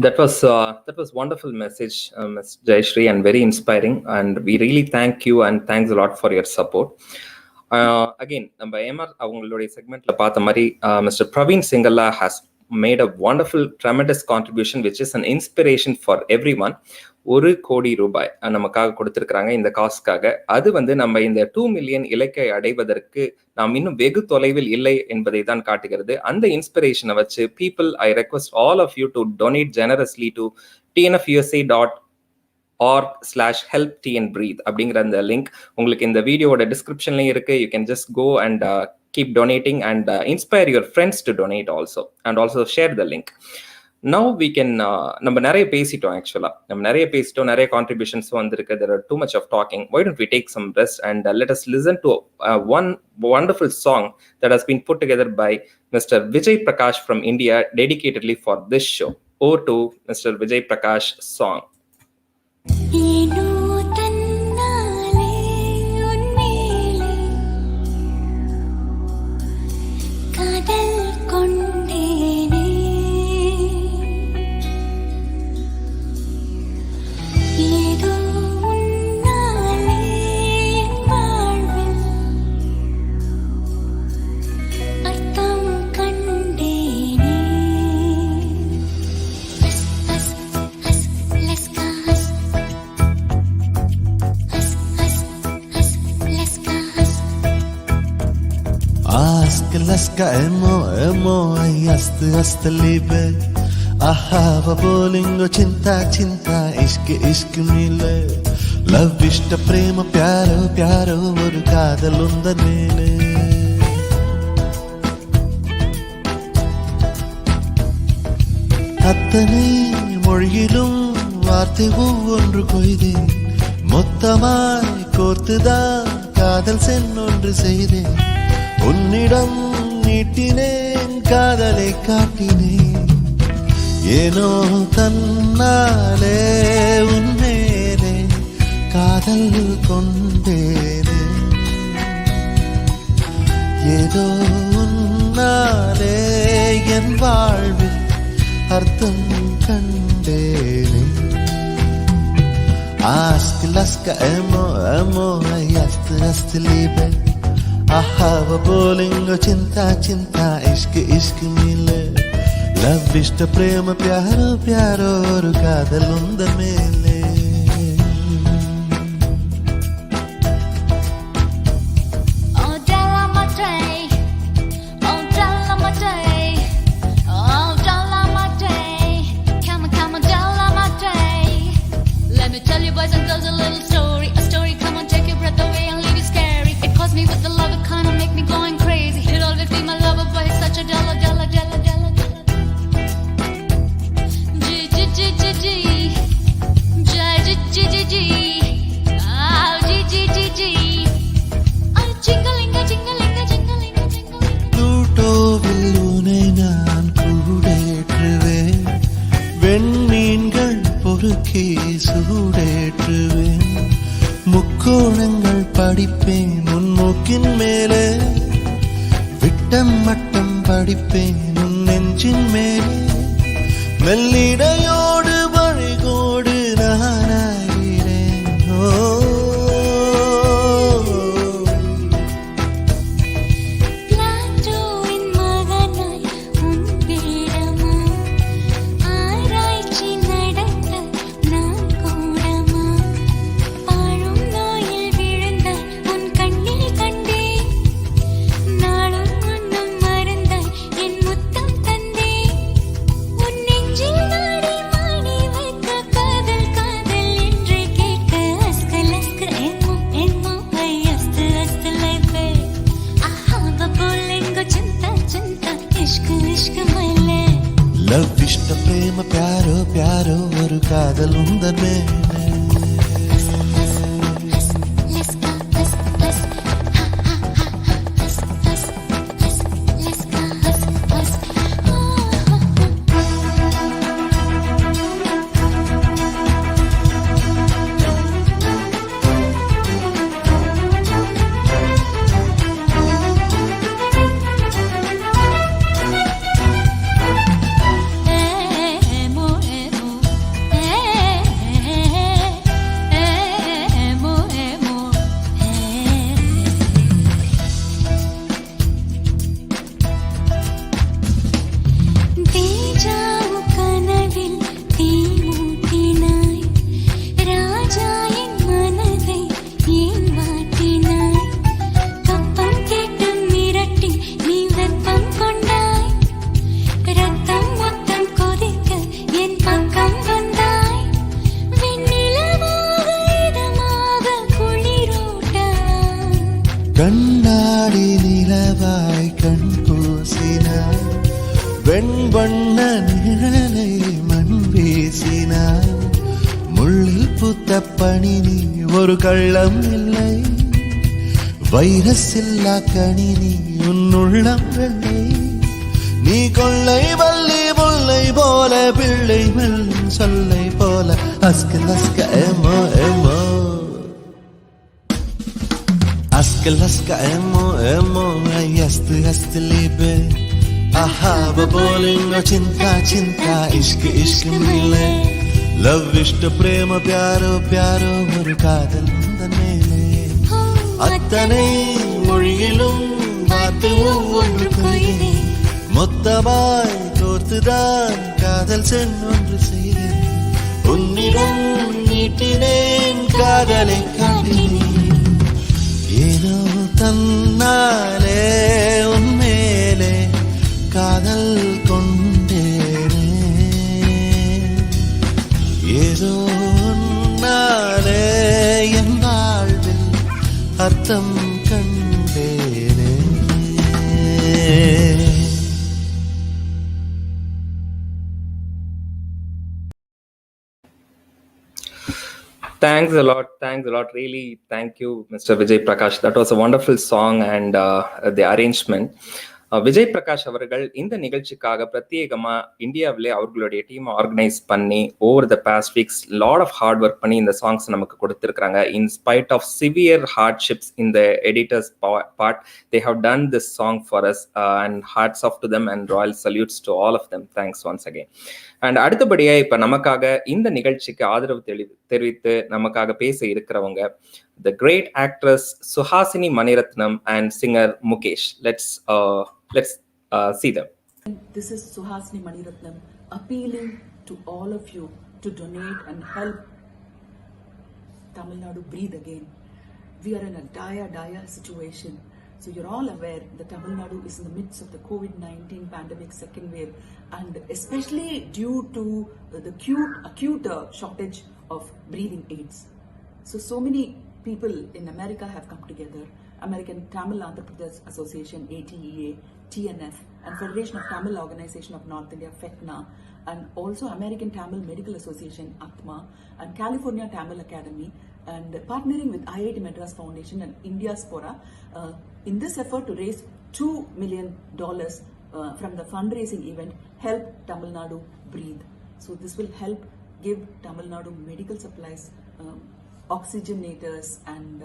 That was wonderful message, Ms. Jayashree, and very inspiring. And we really thank you and thanks a lot for your support. Again, நம்ம MR அவங்களுடைய செக்மெண்ட்ல பார்த்த மாதிரி Mr. Praveen Singala has made a wonderful, tremendous contribution, which is an inspiration for everyone. 1 கோடி ரூபாய் நமக்காக கொடுத்திருக்கிறாங்க இந்த காசுக்காக. அது வந்து நம்ம இந்த 2 மில்லியன் இலக்கை அடைவதற்கு நாம் இன்னும் வெகு தொலைவில் இல்லை என்பதை தான் காட்டுகிறது. அந்த இன்ஸ்பிரேஷனை வச்சு people, I request all of you to donate generously to tnfusa.org/helptnbreathe அப்படிங்கிற அந்த லிங்க் உங்களுக்கு இந்த வீடியோட டிஸ்கிரிப்ஷன்லயும் இருக்கு. You can just go and keep donating and inspire your friends to donate also and also share the link. Now we can நம்ம நிறைய பேசிட்டோம். ஆக்சுவலா நம்ம நிறைய பேசிட்டோம், நிறைய கான்ட்ரிபியூஷன்ஸ் வந்திருக்கு. There are too much of talking. Why don't we take some rest and let us listen to one wonderful song that has been put together by Mr. Vijay Prakash from India dedicatedly for this show. Over to Mr. Vijay Prakash song. Laska emo ay ast libe ahava bolingo chinta ishq mile love ishta prema pyaro oru kaadalunda nele attanai mozhilum vaarthai ovvondru koide mottamai korthuda kaadal sennondru seide உன்னிடம் நீட்டினேன் காதலை காட்டினேன் ஏனோ தன்னாலே உன்மேலே காதல் கொண்டேனே ஏதோ உன்னாலே என் வாழ்வில் அர்த்தம் கண்டேனே Ask laska emo emo yast yast libe ahava bolingo chinta chinta ishq ishq mile love ishta prema pyaro pyaro oru kaadal unda mele Boys and girls, a little story, a story. Come on, take your breath away and leave you scary. It caused me with the love, it kinda make me going crazy. It always be my lover, but he's such a della, della, della, della, della. G G G G G G G G G G Oh G G G G Oh jingalinga jingalinga jingalinga jingalinga. Plutovil unai naan kuudetruven வெண்மீன்கள் பொறுக்கே சூடேற்றுவேன் முக்கோணங்கள் படிப்பேன் உன் மூக்கின் மேலே விட்டம் மட்டம் படிப்பேன் உன் நெஞ்சின் மேலே மெல்லிடையோடு வழிகோடு நானாகிறேன் லவ் இஷ்ட பிரேம பியாரோ பியாரோ ஒரு காதல் உந்தன் மேலே கண்ணாடி நிலவாய் கண் பூசினாய் வெண்வண்ண நிழலை மண் வீசினாய் முள்ளில் பூத்த பனி நீ ஒரு கள்ளம் இல்லை வைரஸ் இல்லா கனி நீ உன்னுள்ளம் வெள்ளை நீ கொள்ளை வள்ளி முல்லை போல பிள்ளை மெல்லும் சொல்லை போல அஸ்க லஸ்க எமோ எமோ Aska laska emo emo yast yast libe ahava bolingo chinta chinta ishq ishq mile love ishta prema pyaro pyaro oru kaadal undan mele attanai mozhiyilum vaarthai ovvondru koyide mottamai korthudan kaadal sennondru seiden unnidam neetinen kaadalai kaatinen ஏதோ தன்னாலே உன்மேலே காதல் கொண்டேனே ஏதோ உன்னாலே என் வாழ்வில் அர்த்தம் கண்டேனே Thanks a lot. Really, thank you, Mr. Vijay Prakash. That was a wonderful song and the arrangement. Vijay Prakash அவர்கள் இந்த நிகழ்ச்சிக்காக பிரத்யேகமா இந்தியாவிலே அவர்களுடைய டீம் ஆர்கனைஸ் பண்ணி over the past weeks lot of hard work பண்ணி இந்த சாங்ஸ் நமக்கு கொடுத்திருக்காங்க. In spite of severe hardships in the editors part, they have done this song for us and hats off to them and royal salutes to all of them. Thanks once again. And அடுத்தபடியா இப்ப நமக்காக இந்த நிகழ்ச்சிக்கு ஆதரவு தெரிவித்து நமக்காக பேச இருக்கிறவங்க the great actress Suhasini Maniratnam and singer Mukesh. Let's see them. This is Suhasini Maniratnam appealing to all of you to donate and help Tamil Nadu breathe again. We are in a dire situation. So you're all aware that Tamil Nadu is in the midst of the COVID-19 pandemic second wave, and especially due to the acute shortage of breathing aids. So many people in America have come together. American Tamil Andhra Pradesh Association, ATEA, TNF, and Federation of Tamil Organization of North India, FeTNA, and also American Tamil Medical Association, ATMA, and California Tamil Academy, and partnering with IIT Madras Foundation and Indiaspora in this effort to raise $2 million from the fundraising event, Help Tamil Nadu Breathe. So this will help give Tamil Nadu medical supplies, oxygenators and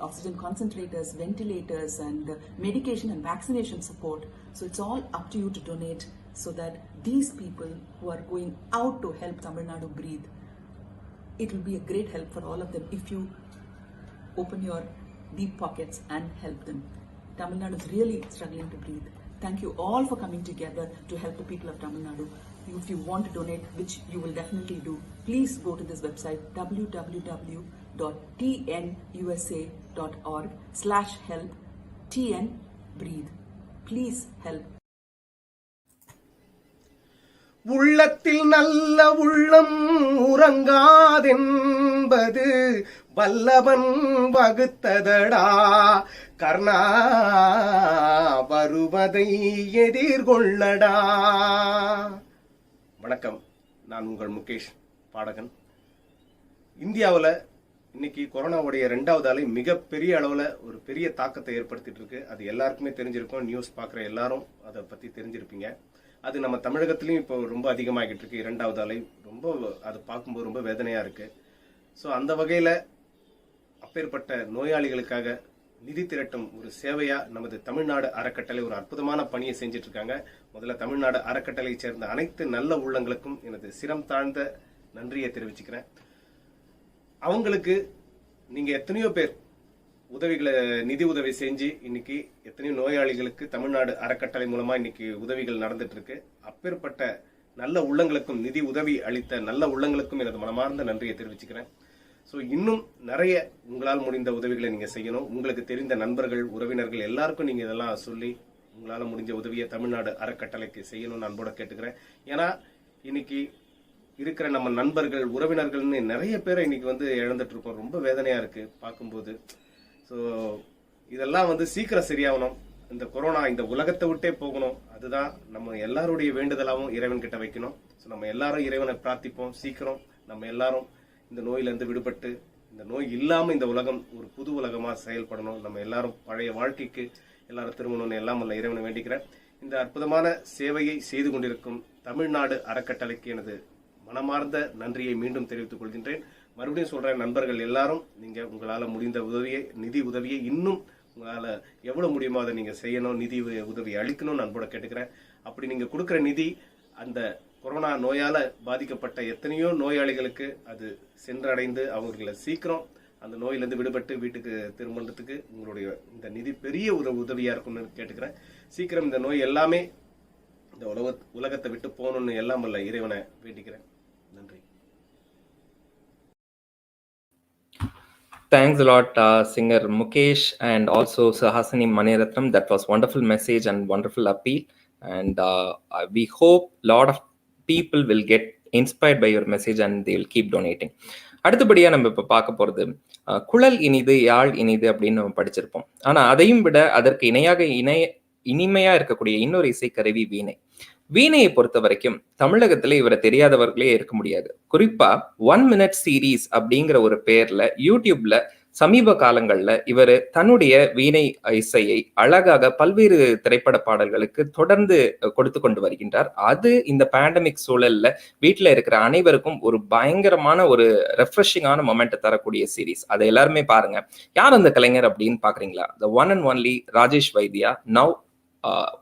oxygen concentrators, ventilators, and medication and vaccination support. So it's all up to you to donate so that these people who are going out to help Tamil Nadu breathe, it will be a great help for all of them if you open your deep pockets and help them. Tamil Nadu is really struggling to breathe. Thank you all for coming together to help the people of Tamil Nadu. If you want to donate, which you will definitely do, please go to this website www.tnusa.org/help TN Breathe. Please help. உள்ளத்தில் நல்ல உள்ளம் உறங்காதென்பது வல்லவன் வகுத்ததடா கர்ணா, வருவதை எதிர்கொள்ளடா. வணக்கம், நான் உங்கள் முகேஷ், பாடகன். இந்தியாவில் இன்னைக்கு கொரோனாவுடைய 2வது அலை மிகப்பெரிய அளவில் ஒரு பெரிய தாக்கத்தை ஏற்படுத்திட்டு இருக்கு. அது எல்லாருக்குமே தெரிஞ்சிருக்கும். நியூஸ் பார்க்குற எல்லாரும் அதை பற்றி தெரிஞ்சிருப்பீங்க. அது நம்ம தமிழகத்திலையும் இப்போ ரொம்ப அதிகமாகிட்டு இருக்கு. 2வது அலை ரொம்ப, அது பார்க்கும்போது ரொம்ப வேதனையாக இருக்கு. ஸோ அந்த வகையில் அப்பேற்பட்ட நோயாளிகளுக்காக நிதி திரட்டும் ஒரு சேவையா நமது தமிழ்நாடு அறக்கட்டளை ஒரு அற்புதமான பணியை செஞ்சுட்டு இருக்காங்க. முதல்ல தமிழ்நாடு அறக்கட்டளை சேர்ந்த அனைத்து நல்ல உள்ளங்களுக்கும் எனது சிரம் தாழ்ந்த நன்றியை தெரிவிச்சுக்கிறேன். அவங்களுக்கு நீங்க எத்தனையோ பேர் உதவிகளை, நிதி உதவி செஞ்சு இன்னைக்கு எத்தனையோ நோயாளிகளுக்கு தமிழ்நாடு அறக்கட்டளை மூலமா இன்னைக்கு உதவிகள் நடந்துட்டு இருக்கு. அப்பேற்பட்ட நல்ல உள்ளங்களுக்கும், நிதி உதவி அளித்த நல்ல உள்ளங்களுக்கும் எனது மனமார்ந்த நன்றியை தெரிவிச்சுக்கிறேன். ஸோ இன்னும் நிறைய உங்களால் முடிந்த உதவிகளை நீங்க செய்யணும். உங்களுக்கு தெரிந்த நண்பர்கள், உறவினர்கள் எல்லாருக்கும் நீங்க இதெல்லாம் சொல்லி உங்களால் முடிஞ்ச உதவியை தமிழ்நாடு அறக்கட்டளைக்கு செய்யணும்னு அன்போட கேட்டுக்கிறேன். ஏன்னா இன்னைக்கு இருக்கிற நம்ம நண்பர்கள், உறவினர்கள்னு நிறைய பேரை இன்னைக்கு இழந்துட்டு இருக்கோம். ரொம்ப வேதனையா இருக்கு பார்க்கும்போது. ஸோ இதெல்லாம் சீக்கிரம் சரியாகணும். இந்த கொரோனா இந்த உலகத்தை விட்டே போகணும். அதுதான் நம்ம எல்லாருடைய வேண்டுதலாகவும் இறைவன் கிட்ட வைக்கணும். ஸோ நம்ம எல்லாரும் இறைவனை பிரார்த்திப்போம். சீக்கிரம் நம்ம எல்லாரும் இந்த நோயிலிருந்து விடுபட்டு, இந்த நோய் இல்லாம இந்த உலகம் ஒரு புது உலகமா செயல்படணும். நம்ம எல்லாரும் பழைய வாழ்க்கைக்கு எல்லாரும் திரும்பணும்னு எல்லாம் உள்ள இறைவனை வேண்டிக்கிறேன். இந்த அற்புதமான சேவையை செய்து கொண்டிருக்கும் தமிழ்நாடு அறக்கட்டளைக்கு எனது மனமார்ந்த நன்றியை மீண்டும் தெரிவித்துக் கொள்கின்றேன். மறுபடியும் சொல்றேன், நண்பர்கள் எல்லாரும் நீங்க உங்களால முடிந்த உதவியை, நிதி உதவியை இன்னும் உங்களால எவ்வளவு முடியுமோ அதை நீங்க செய்யணும். நிதி உதவி அளிக்கணும்னு அன்போட கேட்டுக்கிறேன். அப்படி நீங்க கொடுக்குற நிதி அந்த கொரோனா நோயால பாதிக்கப்பட்ட எத்தனையோ நோயாளிகளுக்கு அது சென்றடைந்து அவர்களை சீக்கிரம் அந்த நோயிலிருந்து விடுபட்டு வீட்டுக்கு திரும்புறதுக்கு உங்களுடைய இந்த நிதி பெரிய ஒரு உதவியா இருக்கும்னு கேட்டுக்கிறேன். சீக்கிரம் இந்த நோய் எல்லாமே இந்த உலகத்தை விட்டு போகணும்னு எல்லாம் இல்ல இறைவனை வேண்டிக்கிறேன். நன்றி. Thanks a lot, singer Mukesh and also Suhasini Maniratnam. That was wonderful message and wonderful appeal. And we hope a lot of people will get inspired by your message and they will keep donating. அடுத்தபடியா நம்ம இப்ப பார்க்க போறது குழல் இனிது யாழ் இனிது அப்படின்னு நம்ம படிச்சிருப்போம். ஆனா அதையும் விட அதற்கு இனிமையா இருக்கக்கூடிய இன்னொரு இசைக்கருவி வீணை. வீணையை பொறுத்த வரைக்கும் தமிழகத்துல இவரை தெரியாதவர்களே இருக்க முடியாது. குறிப்பா 1 Minute சீரீஸ் அப்படிங்கிற ஒரு பேர்ல யூடியூப்ல சமீப காலங்கள்ல இவர் தன்னுடைய வீணை இசையை அழகாக பல்வேறு திரைப்பட பாடல்களுக்கு தொடர்ந்து கொடுத்து கொண்டு வருகின்றார். அது இந்த பேண்டமிக் சூழல்ல வீட்டுல இருக்கிற அனைவருக்கும் ஒரு பயங்கரமான ஒரு ரெஃப்ரெஷிங்கான மொமெண்ட் தரக்கூடிய சீரீஸ். அதை எல்லாருமே பாருங்க. யார் அந்த கலைஞர் அப்படின்னு பாக்குறீங்களா? The one and only Rajesh Vaidya. Now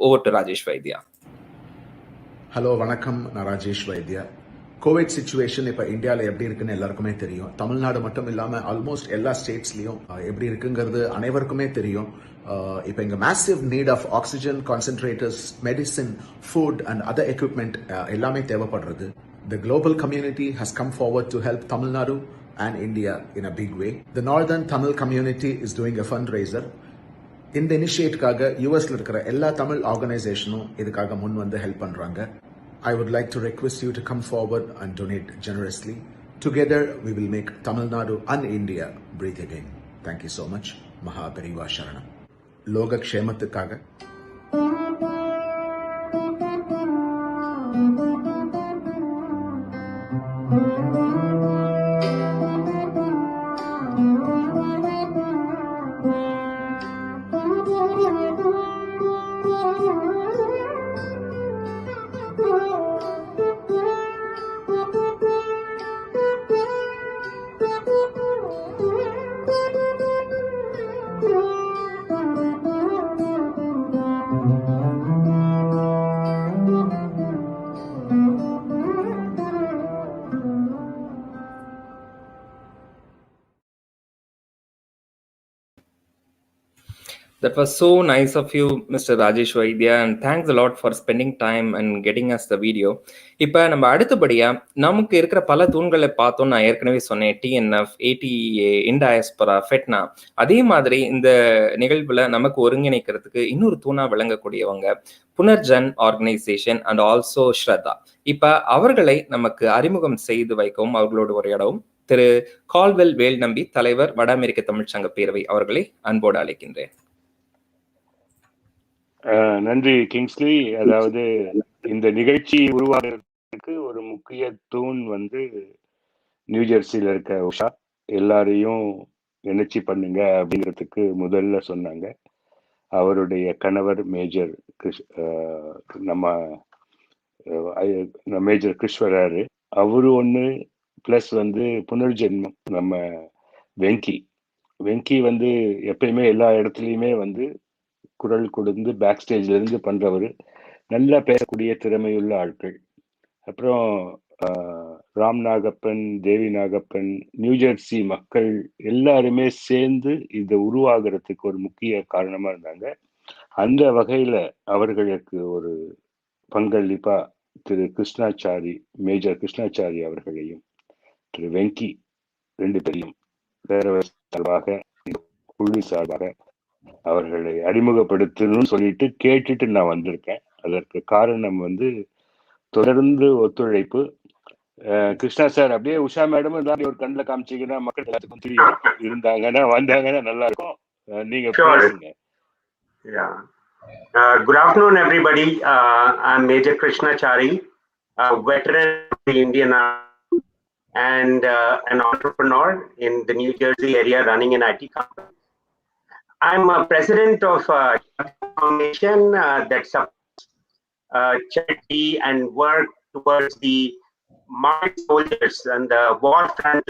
over to Rajesh Vaidya. Hello, வணக்கம். நான் ராஜேஷ் வைத்யா. கோவிட் சிச்சுவேஷன் இப்போ இந்தியாவில் எப்படி இருக்குன்னு எல்லாருக்குமே தெரியும். தமிழ்நாடு மட்டும் இல்லாமல் ஆல்மோஸ்ட் எல்லா ஸ்டேட்ஸ்லையும் எப்படி இருக்குங்கிறது அனைவருக்குமே தெரியும். இப்போ இங்கே massive need of oxygen concentrators, medicine, food and other equipment எல்லாமே தேவைப்படுறது. The global community has come forward to help Tamil Nadu and India in a big way. The Northern Tamil community is doing a fundraiser. இந்த இனிஷியேட்டுக்காக யூஎஸ்ல இருக்கிற எல்லா தமிழ் ஆர்கனைசேஷனும் இதுக்காக முன் வந்து help பண்றாங்க. I would like to request you to come forward and donate generously. Together we will make Tamil Nadu and India breathe again. Thank you so much. Mahabariva Sharanam. Loga kshemathukaga. That was so nice of you, Mr. Rajesh Vaidya, and thanks a lot for spending time and getting us the video. இப்போ நம்ம அடுத்தபடியா நமக்கு இருக்கிற பல தூண்களை பார்த்தோம். நான் ஏற்கனவே சொன்னேன், TNF, ATEA, இன்டயஸ்பரா, FeTNA. அதே மாதிரி இந்த நிகழ்வுல நமக்கு ஒருங்கிணைக்கிறதுக்கு இன்னொரு தூணா விளங்கக்கூடியவங்க Punarjan organisation and also Shraddha. இப்ப அவர்களை நமக்கு அறிமுகம் செய்து வைக்கவும் அவர்களோடு உரையாடவும் திரு கால்வெல் வேல் நம்பி, தலைவர் வட அமெரிக்க தமிழ் சங்க பேரவை, அவர்களை அன்போடு அழைக்கின்றேன். நன்றி கிங்ஸ்லி. அதாவது இந்த நிகழ்ச்சி உருவாகிறதுக்கு ஒரு முக்கிய தூண் வந்து நியூஜெர்சியில இருக்க உஷா. எல்லாரையும் எனர்ஜி பண்ணுங்க அப்படிங்கிறதுக்கு முதல்ல சொன்னாங்க. அவருடைய கணவர் மேஜர் நம்ம மேஜர் கிருஷ்வராரு, அவரு ஒன்று. பிளஸ் வந்து புனர்ஜென்மம் நம்ம வெங்கி வந்து எப்பயுமே எல்லா இடத்துலையுமே வந்து குரல் கொடுத்து பேக் ஸ்டேஜ்ல இருந்து பண்றவர். நல்லா பேசக்கூடிய திறமையுள்ள ஆட்கள். அப்புறம் ராம் நாகப்பன், தேவி நாகப்பன், நியூஜெர்சி மக்கள் எல்லாருமே சேர்ந்து இதை உருவாகிறதுக்கு ஒரு முக்கிய காரணமா இருந்தாங்க. அந்த வகையில அவர்களுக்கு ஒரு பங்களிப்பா திரு கிருஷ்ணாச்சாரி, மேஜர் கிருஷ்ணாச்சாரி அவர்களையும் திரு வெங்கி ரெண்டு பேரையும் பேரவை சார்பாக, குழு சார்பாக அவர்களை அறிமுகப்படுத்தணும்னு சொல்லிட்டு கேட்டுட்டு நான் வந்திருக்கேன். அதற்கு காரணம் வந்து தொடர்ந்து ஒத்துழைப்பு. கிருஷ்ணா சார் அப்படியே உஷா மேடம் ஒரு கண்ணில் காமிச்சிங்கன்னா மக்கள் எல்லாத்துக்கும் தெரியும். இருந்தாங்கன்னா வந்தாங்கன்னா நல்லா இருக்கும். நீங்க பேசுங்க. Good afternoon, everybody. I'm Major Krishnachari, a veteran of the Indian Army and an entrepreneur in the New Jersey area running an IT company. I'm a president of a foundation that supports charity and work towards the martyred soldiers and the war front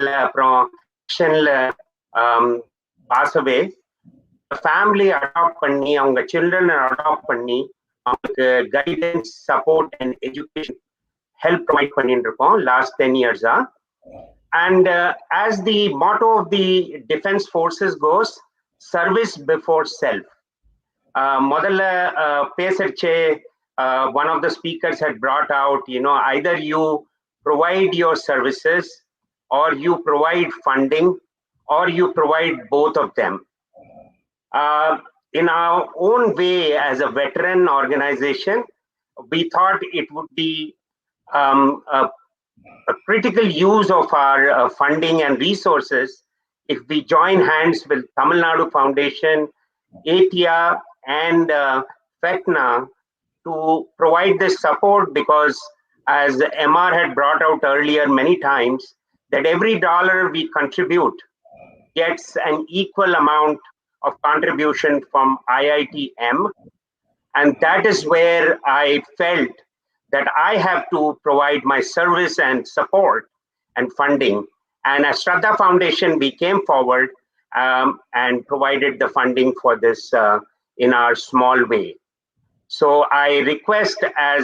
pass away. The family adopt panni, avanga children adopt panni, avங்களுக்கு guidance, support and education help provide பண்ணிருக்கோம் last 10 years. And as the motto of the defense forces goes, service before self. Modalla pesarche one of the speakers had brought out, either you provide your services or you provide funding or you provide both of them. In our own way, as a veteran organization, we thought it would be a critical use of our funding and resources if we join hands with Tamilnadu Foundation, ATEA and FeTNA to provide this support, because as MR had brought out earlier many times, that every dollar we contribute gets an equal amount of contribution from IITM. And that is where I felt that I have to provide my service and support and funding. And a SHRADHAA Foundation, we came forward and provided the funding for this in our small way. So I request as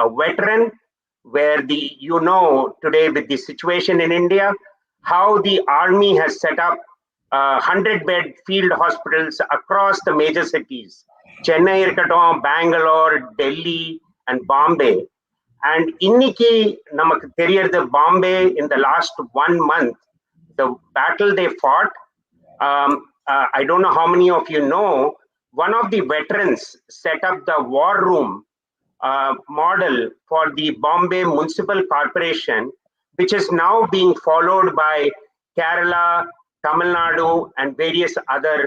a veteran, where today with the situation in India, how the army has set up 100-bed field hospitals across the major cities, Chennai, Bangalore, Delhi, and Bombay. And inniki namakku theriyadhu, Bombay in the last 1 month, the battle they fought, I don't know how many of you know, one of the veterans set up the war room model for the Bombay Municipal Corporation, which is now being followed by Kerala, Tamilnadu, and various other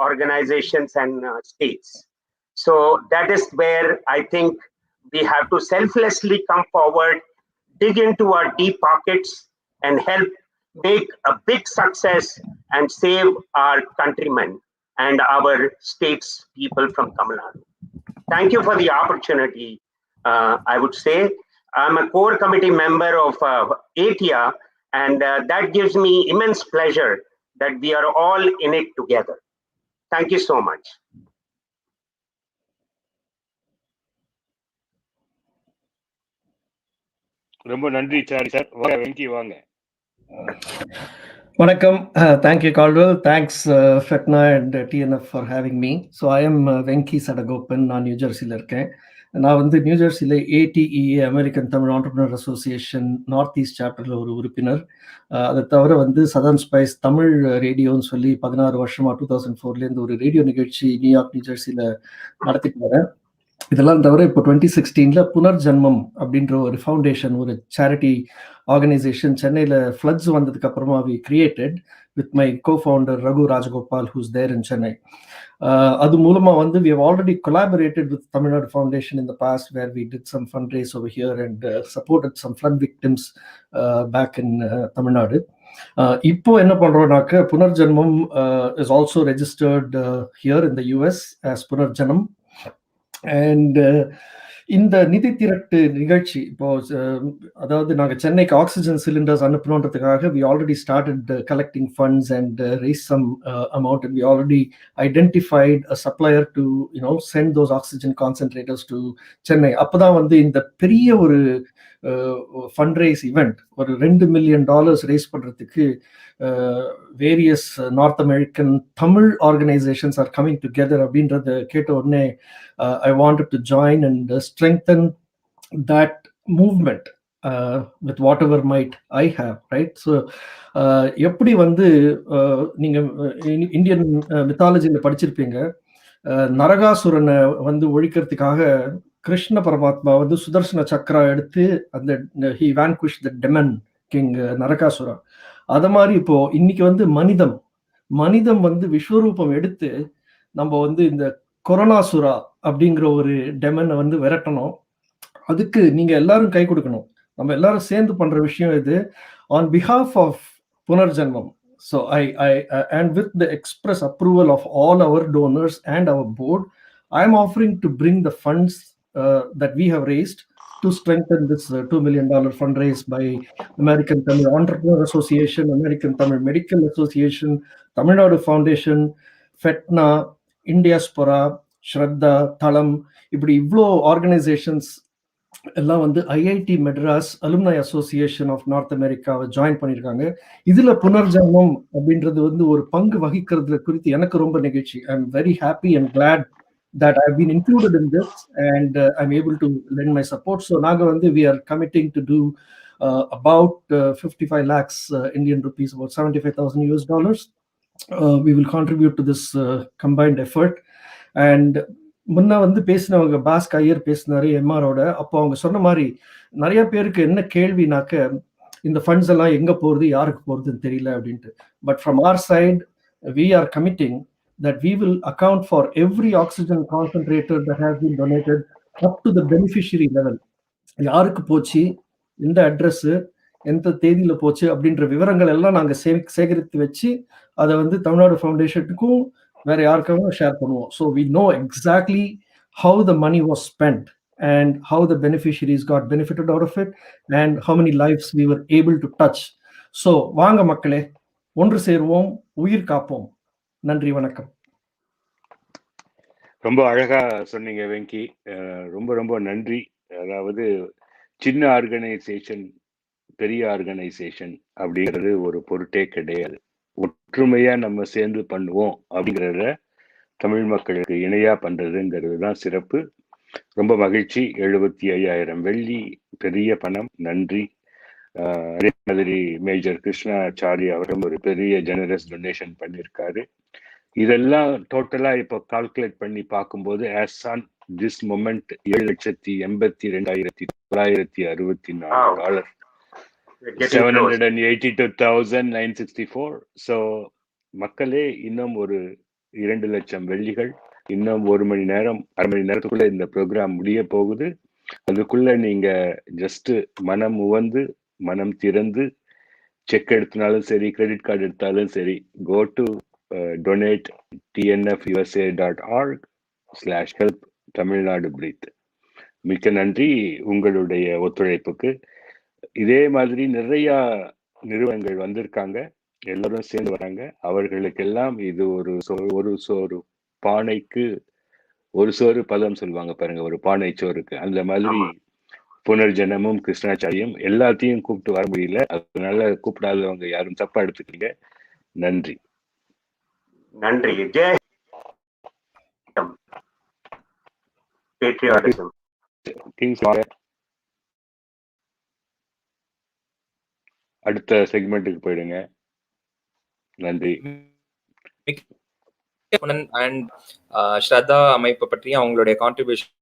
organizations and states. So that is where I think we have to selflessly come forward, dig into our deep pockets, and help make a big success and save our countrymen and our states people from Tamil Nadu. Thank you for the opportunity. I would say I'm a core committee member of ATEA, and that gives me immense pleasure that we are all in it together. Thank you so much. ரொம்ப நன்றி sir. Venky வாங்க. Vanakkam. Thank you, Caldwell. Thanks, FeTNA and TNF for having me. So I am Venki Sadagopan. நான் New ஜெர்சியில் இருக்கேன். நான் வந்து New ஜெர்சியில் ATEA American Tamil entrepreneur association north east சாப்டரில் ஒரு உறுப்பினர். அதை தவிர வந்து சதர்ன் ஸ்பைஸ் தமிழ் ரேடியோன்னு சொல்லி 16 வருஷமா 2004லேருந்து ஒரு ரேடியோ நிகழ்ச்சி நியூயார்க் நியூ ஜெர்சியில் நடத்திட்டு வரேன். இதெல்லாம் தவிர இப்போ 2016 புனர்ஜன்மம் அப்படின்ற ஒரு ஃபவுண்டேஷன், ஒரு சேரிட்டி ஆர்கனைசேஷன் சென்னையில் ஃப்ளட்ஸ் வந்ததுக்கு அப்புறமா we created with my cofounder Raghu Rajagopal, who's there in Chennai. அது மூலமாக வந்து we have already collaborated with Tamilnadu Foundation in the past, where we did some fundraise over here and supported some flood victims back in Tamil Nadu. இப்போ என்ன பண்றோம்னாக்க Punarjanmam is also registered here in the US as Punarjanam. And இந்த நிதி திரட்டு நிகழ்ச்சி இப்போ அதாவது நாங்கள் சென்னைக்கு ஆக்சிஜன் சிலிண்டர்ஸ் அனுப்பணுன்றதுக்காக we already started collecting funds and raised some amount, and we already identified a supplier to send those oxygen concentrators to Chennai. அப்போதான் வந்து இந்த பெரிய ஒரு ஃபண்ட்ரைஸ் இவெண்ட், ஒரு $2 million ரேஸ் பண்றதுக்கு various north American Tamil organisations are coming together அப்படின்றத கேட்ட உடனே I wanted to join and strengthen that movement with whatever might I have, right? So எப்படி வந்து நீங்க இந்தியன் மித்தாலஜியில் படிச்சிருப்பீங்க, நரகாசுரனை வந்து ஒழிக்கிறதுக்காக கிருஷ்ண பரமாத்மா வந்து சுதர்சன சக்கரா எடுத்து அந்த he vanquished the demon king Narakasura. அத மாதிரி இப்போ இன்னைக்கு வந்து மனிதம் வந்து விஸ்வரூபம் எடுத்து நம்ம வந்து இந்த கொரோனாசுரா அப்படிங்கிற ஒரு டெமனை வந்து விரட்டணும். அதுக்கு நீங்க எல்லாரும் கை கொடுக்கணும். நம்ம எல்லாரும் சேர்ந்து பண்ற விஷயம் இது. On behalf of Punarjanmam, so I and with the express approval of all our donors and our board, I am offering to bring the funds that we have raised to strengthen this $2 million fundraise by American Tamil Entrepreneur Association, American Tamil Medical Association, Tamilnadu Foundation, FeTNA, Indiaspora, SHRADHAA, THALAM. இப்படி இவ்வளோ organisations எல்லாம் வந்து IIT Madras alumni association of north அமெரிக்காவை join பண்ணியிருக்காங்க. இதுல புனர்ஜன்மம் அப்படின்றது வந்து ஒரு பங்கு வகிக்கிறதுல குறித்து எனக்கு ரொம்ப நிகழ்ச்சி. I am very happy and glad that I've been included in this, and I'm able to lend my support. So naga vandu we are committing to do about 55 lakhs Indian rupees, about $75,000 US. We will contribute to this combined effort. And முன்ன வந்து பேசினவங்க Basque Iyer பேசினாரு எம்ஆரோட. அப்போ அவங்க சொன்ன மாதிரி நிறைய பேருக்கு என்ன கேள்வினாக்க, இந்த ஃபண்ட்ஸ் எல்லாம் எங்க போறது, யாருக்கு போறதுன்னு தெரியல அப்படின்ட்டு. But from our side we are committing that we will account for every oxygen concentrator that has been donated up to the beneficiary level. யாருக்கு போச்சு, இந்த அட்ரஸ், எந்த தேதியில போச்சு அப்படின்ற விவரங்கள் எல்லாம் நாங்க சேகரித்து வச்சு அதை வந்து தமிழ்நாடு ஃபவுண்டேஷனுக்கும் வேற யாருக்காகவும் ஷேர் பண்ணுவோம். So we know exactly how the money was spent and how the beneficiaries got benefited out of it and how many lives we were able to touch. So வாங்க மக்களே, ஒன்று சேர்வோம், உயிர் காப்போம். நன்றி, வணக்கம். ரொம்ப அழகா சொன்னீங்க வெங்கி. ரொம்ப ரொம்ப நன்றி. அதாவது சின்ன ஆர்கனைசேஷன் பெரிய ஆர்கனைசேஷன் அப்படிங்கிறது ஒரு பொருட்டே கிடையாது. ஒற்றுமையா நம்ம சேர்ந்து பண்ணுவோம் அப்படிங்கிறத தமிழ் மக்களுக்கு இணையா பண்றதுங்கிறது தான் சிறப்பு. ரொம்ப மகிழ்ச்சி. 75,000 வெள்ளி பெரிய பணம். நன்றி. அதே மாதிரி மேஜர் கிருஷ்ணாச்சாரி அவரும் ஒரு பெரிய ஜெனரஸ் டொனேஷன் பண்ணியிருக்காரு. இதெல்லாம் டோட்டலா இப்போ கால்குலேட் பண்ணி பார்க்கும்போது as on this moment $782,964 $782,964. So மக்களே, இன்னும் ஒரு 2 லட்சம் வெள்ளிகள், இன்னும் 1 மணி நேரம், அரை மணி நேரத்துக்குள்ள இந்த ப்ரோக்ராம் முடிய போகுது. அதுக்குள்ள நீங்க ஜஸ்ட் மனம் உவந்து மனம் திறந்து செக் எடுத்தினாலும் சரி, கிரெடிட் கார்டு எடுத்தாலும் சரி, go to donate tnfusa.org/help Tamil Nadu breathe. மிக்க நன்றி உங்களுடைய ஒத்துழைப்புக்கு. இதே மாதிரி நிறைய நிறுவனங்கள் வந்திருக்காங்க, எல்லாரும் சேர்ந்து வராங்க. அவர்களுக்கெல்லாம் இது ஒரு சோறு பானைக்கு ஒரு சோறு பதம் சொல்லுவாங்க பாருங்க, ஒரு பானை சோறுக்கு. அந்த மாதிரி புனர்ஜனமும் கிருஷ்ணாச்சாரியும் எல்லாத்தையும் கூப்பிட்டு வர முடியல, அதனால கூப்பிடாதவங்க யாரும் தப்பா எடுத்துக்கீங்க. நன்றி. நன்றி. ஜெய் பேட்ரியாட்டிசம். அடுத்த செக்மெண்ட்டுக்கு போயிடுங்க. நன்றி. அண்ட் ஸ்ரத்தா அமைப்பு பற்றி அவங்களுடைய கான்ட்ரிபியூஷன்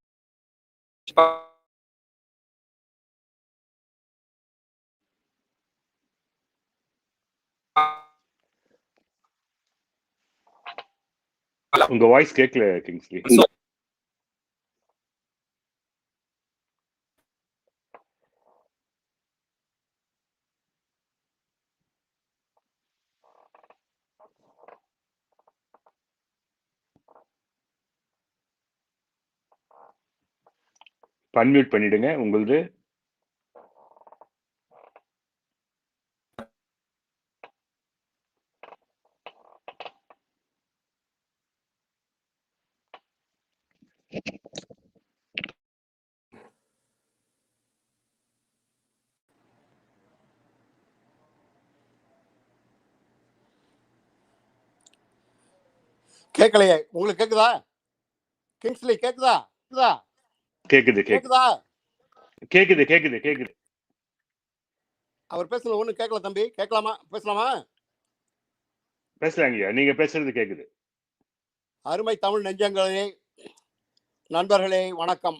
உங்க வாய்ஸ் கேட்கல கிங்ஸ்லி. அன்மியூட் பண்ணிடுங்க உங்களது. கேட்கலையே, உங்களுக்கு கேக்குதா கிங்ஸ்லி? கேக்குதா? கேக்குது கேக்குது கேக்குது கேக்குது. அவர் பேசுறது ஒண்ணு கேட்கல தம்பி. கேட்கலாமா? பேசலாமா? பேசலாங்கய்யா, நீங்க பேசுறது கேக்குது. அருமை தமிழ் நெஞ்சங்களே, நண்பர்களே, வணக்கம்.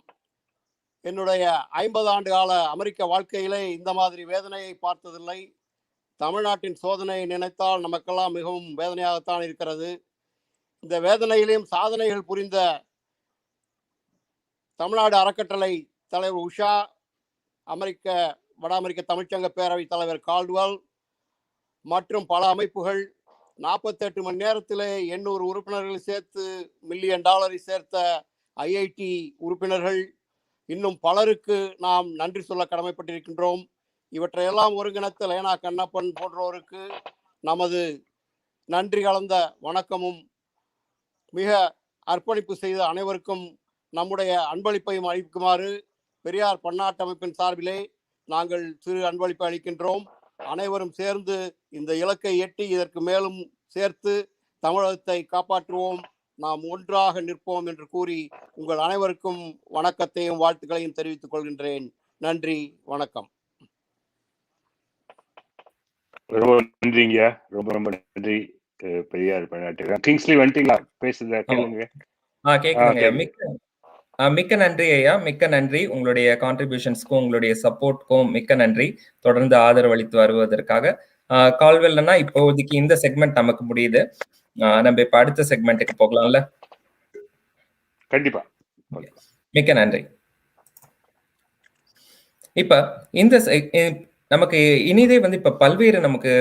என்னுடைய 50 ஆண்டு கால அமெரிக்க வாழ்க்கையிலே இந்த மாதிரி வேதனையை பார்த்ததில்லை. தமிழ்நாட்டின் சோதனையை நினைத்தால் நமக்கெல்லாம் மிகவும் வேதனையாகத்தான் இருக்கிறது. இந்த வேதனையிலும் சாதனைகள் புரிந்த தமிழ்நாடு அறக்கட்டளை தலைவர் உஷா, வட அமெரிக்க தமிழ்ச்சங்க பேரவைத் தலைவர் கால்டுவெல் மற்றும் பல அமைப்புகள் 48 மணி நேரத்திலே 800 உறுப்பினர்களை சேர்த்து $1 மில்லியன் சேர்த்த ஐஐடி உறுப்பினர்கள், இன்னும் பலருக்கு நாம் நன்றி சொல்ல கடமைப்பட்டிருக்கின்றோம். இவற்றையெல்லாம் ஒருங்கிணைத்த லேனா கண்ணப்பன் போன்றோருக்கு நமது நன்றி கலந்த வணக்கமும், மிக அர்ப்பணிப்பு செய்த அனைவருக்கும் நம்முடைய அன்பளிப்பையும் அளிக்குமாறு பெரியார் பன்னாட்டு அமைப்பின் சார்பிலே நாங்கள் சிறு அன்பளிப்பை அளிக்கின்றோம். அனைவரும் சேர்ந்து இந்த இலக்கை எட்டி இதற்கு மேலும் சேர்த்து தமிழகத்தை காப்பாற்றுவோம், நாம் ஒன்றாக நிற்போம் என்று கூறி உங்கள் அனைவருக்கும் வணக்கத்தையும் வாழ்த்துக்களையும் தெரிவித்துக் கொள்கின்றேன். நன்றி, வணக்கம். ரொம்ப நன்றிங்க, ரொம்ப ரொம்ப நன்றி. பெரியார் பன்னாட்டு கிங்ஸ்லி வந்துட்டீங்களா? பேசுறதா கேளுங்க. மிக்க நன்றி ஐயா, மிக்க நன்றி. உங்களுடைய கான்ட்ரிபியூஷன்ஸ்க்கும் உங்களுடைய சப்போர்ட்க்கும் மிக்க நன்றி. தொடர்ந்து ஆதரவு அளித்து வருவதற்காக. கால்வெல்னா இப்போதைக்கு இந்த செக்மெண்ட் நமக்கு முடியுது. நம்ம இப்ப அடுத்த செக்மெண்ட்டுக்கு போகலாம்ல? கண்டிப்பா. மிக்க நன்றி. இப்ப இந்த நமக்கு இனிதே வந்து இப்ப பல்வேறு நமக்கு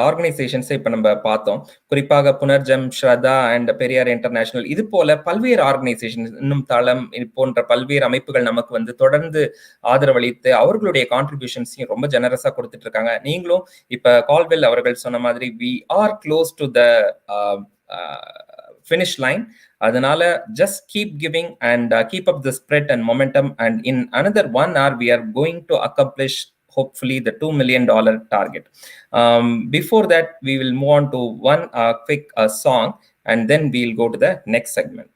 ஆர்கனைசேஷன்ஸை இப்ப நம்ம பார்த்தோம். குறிப்பாக புனர்ஜம், ஸ்ரதா அண்ட் பெரியார் இன்டர்நேஷனல், இது போல பல்வேறு ஆர்கனைசேஷன், இன்னும் தளம் போன்ற பல்வேறு அமைப்புகள் நமக்கு வந்து தொடர்ந்து ஆதரவளித்து அவர்களுடைய கான்ட்ரிபியூஷன்ஸையும் ரொம்ப ஜெனரஸா கொடுத்துட்டு இருக்காங்க. நீங்களும் இப்ப கால்வெல் அவர்கள் சொன்ன மாதிரி we are close to the finish line. அதனால just keep giving and keep up the spread and momentum, and in another 1 hour we are going to accomplish hopefully the $2 million target. Before that, we will move on to one quick song, and then we'll go to the next segment.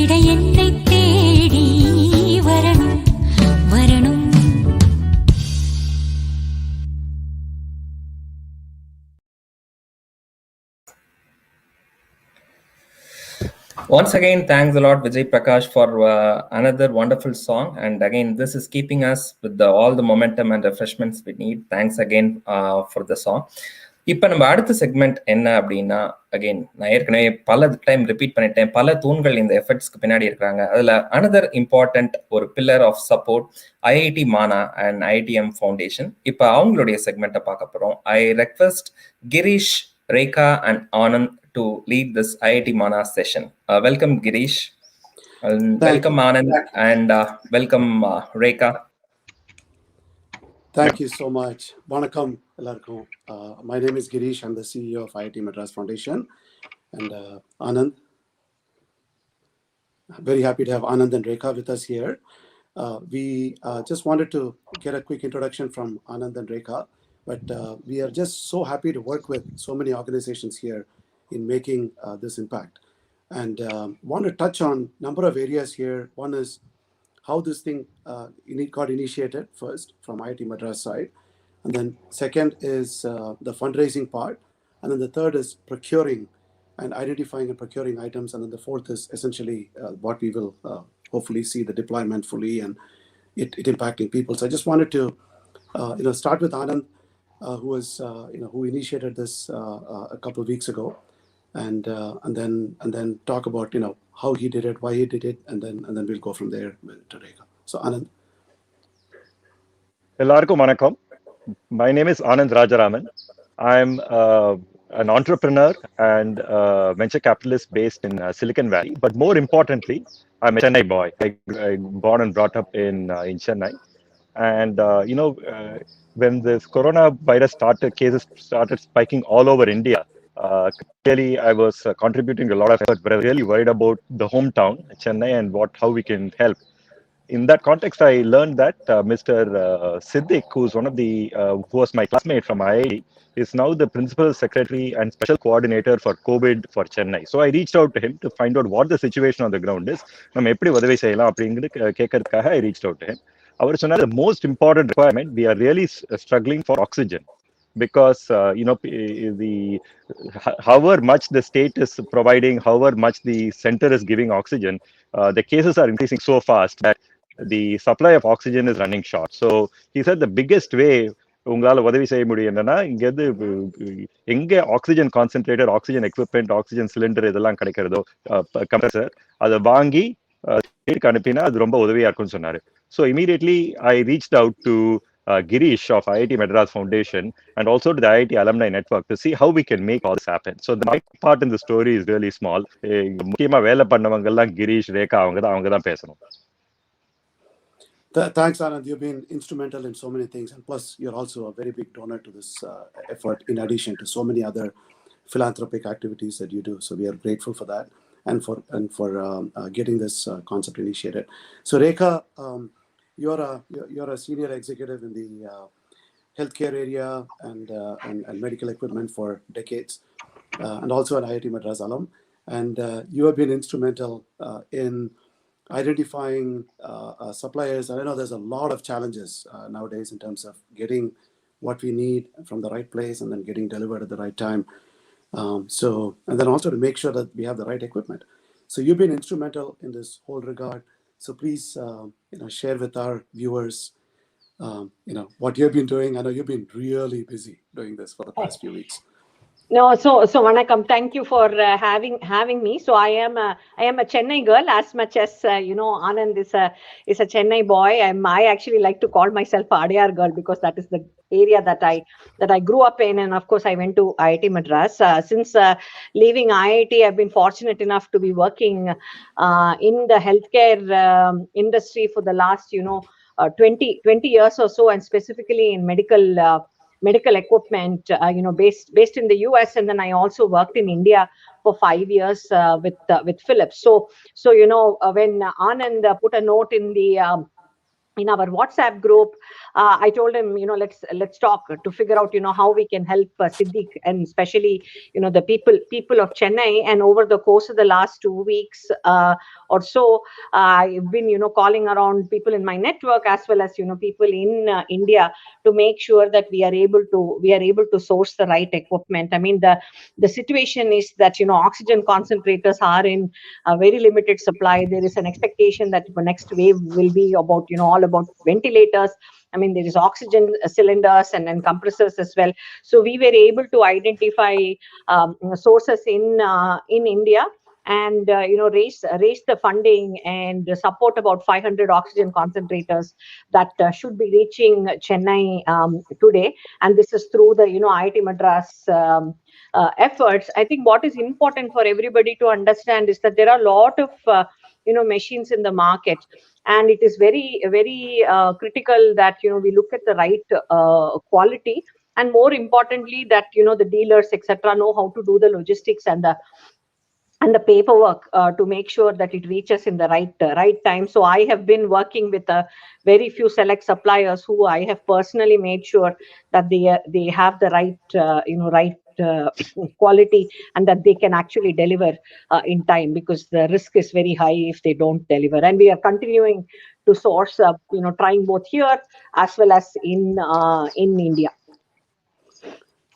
விட என்னை தேடி வரணும் வரணும். Once again, thanks a lot, Vijay Prakash, for another wonderful song. And again, this is keeping us with all the momentum and refreshments we need. Thanks again for the song. இப்போ நம்ம அடுத்த segment என்ன அப்படின்னா, again நான் ஏற்கனவே பல time repeat பண்ணிட்டேன், பல தூண்கள் இந்த எஃபர்ட்ஸ்க்கு பின்னாடி இருக்கிறாங்க. அதில் அனதர் இம்பார்ட்டன்ட் ஒரு pillar of support IIT MAANA and IITM foundation. இப்போ அவங்களுடைய செக்மெண்ட்டை பார்க்க போகிறோம். I request Girish, Rekha and Anand to lead this IIT MAANA session. Welcome Girish, welcome Anand, and welcome Rekha. Thank you so much. Vanakkam ellarkum. My name is Girish. I'm the CEO of IIT Madras Foundation, and Anand. Very happy to have Anand and Rekha with us here. We just wanted to get a quick introduction from Anand and Rekha, but we are just so happy to work with so many organizations here in making this impact, and want to touch on number of areas here. One is how this thing got initiated first from IIT Madras side, and then second is the fundraising part, and then the third is procuring and identifying and procuring items, and then the fourth is essentially what we will hopefully see the deployment fully and it impacting people. So I just wanted to start with Anand, who was who initiated this a couple of weeks ago, and then talk about how he did it, why he did it, and then we'll go from there to Rekha. So Anand. Ellarkum vanakkam. My name is Anand Rajaraman. I'm an entrepreneur and venture capitalist based in Silicon Valley. But more importantly, I'm a Chennai boy. I born and brought up in Chennai. And when this coronavirus cases started spiking all over India, clearly I was contributing a lot of effort, but I was really worried about the hometown, Chennai, and how we can help. In that context, I learned that Mr. Siddiq, who's one of the who was my classmate from IIT, is now the principal secretary and special coordinator for COVID for Chennai. So I reached out to him to find out what the situation on the ground is. I reached out to him. The most important requirement, we are really struggling for oxygen, because however much the state is providing, however much the center is giving oxygen, the cases are increasing so fast that the supply of oxygen is running short. So he said the biggest way உங்களால உதவி செய்ய முடியும் என்னன்னா, இங்கேருந்து எங்க oxygen concentrator, oxygen equipment, oxygen cylinder இதெல்லாம் கிடைக்கிறதோ, compressor, அதை வாங்கி ஸ்டேட்டுக்கு அனுப்பினா அது ரொம்ப உதவியா இருக்கும்னு சொன்னாரு. So immediately I reached out to Girish of IIT Madras Foundation and also to the IIT Alumni Network to see how we can make all this happen. So my part in the story is really small. முக்கியமா வேலை பண்ணவங்க எல்லாம் கிரீஷ், ரேகா, அவங்க தான் பேசணும். Thanks, Anand. You've been instrumental in so many things, and plus you're also a very big donor to this effort, in addition to so many other philanthropic activities that you do. So we are grateful for that, and for getting this concept initiated. So Rekha, you're a senior executive in the healthcare area and medical equipment for decades, and also an IIT Madras alum, and you have been instrumental in identifying suppliers. I know there's a lot of challenges nowadays in terms of getting what we need from the right place and then getting delivered at the right time. And then also to make sure that we have the right equipment. So you've been instrumental in this whole regard. So please, share with our viewers, what you've been doing. I know you've been really busy doing this for the past few weeks. No, so Vanakkam, thank you for having me. So I am a Chennai girl as much as Anand is a Chennai boy. I actually like to call myself a Adiyar girl because that is the area that I grew up in, and of course I went to IIT Madras. Since leaving IIT, I've been fortunate enough to be working in the healthcare industry for the last 20 years or so, and specifically in medical equipment, based in the US, and then I also worked in India for 5 years with Philips. So when Anand put a note in the in our WhatsApp group, I told him, let's talk to figure out, how we can help Siddiq, and especially, the people of Chennai. And over the course of the last 2 weeks or so, I've been, calling around people in my network as well as, people in India to make sure that we are able to source the right equipment. I mean, the situation is that, oxygen concentrators are in a very limited supply. There is an expectation that the next wave will be about, all about ventilators. I mean, there is oxygen cylinders and then compressors as well. So we were able to identify sources in India and raise the funding and support about 500 oxygen concentrators that should be reaching Chennai today. And this is through the IIT Madras efforts. I think what is important for everybody to understand is that there are a lot of machines in the market, and it is very, very critical that we look at the right quality, and more importantly that the dealers etc. know how to do the logistics and the paperwork to make sure that it reaches in the right time. So I have been working with a very few select suppliers who I have personally made sure that they have the right quality and that they can actually deliver in time, because the risk is very high if they don't deliver. And we are continuing to source, trying both here as well as in India.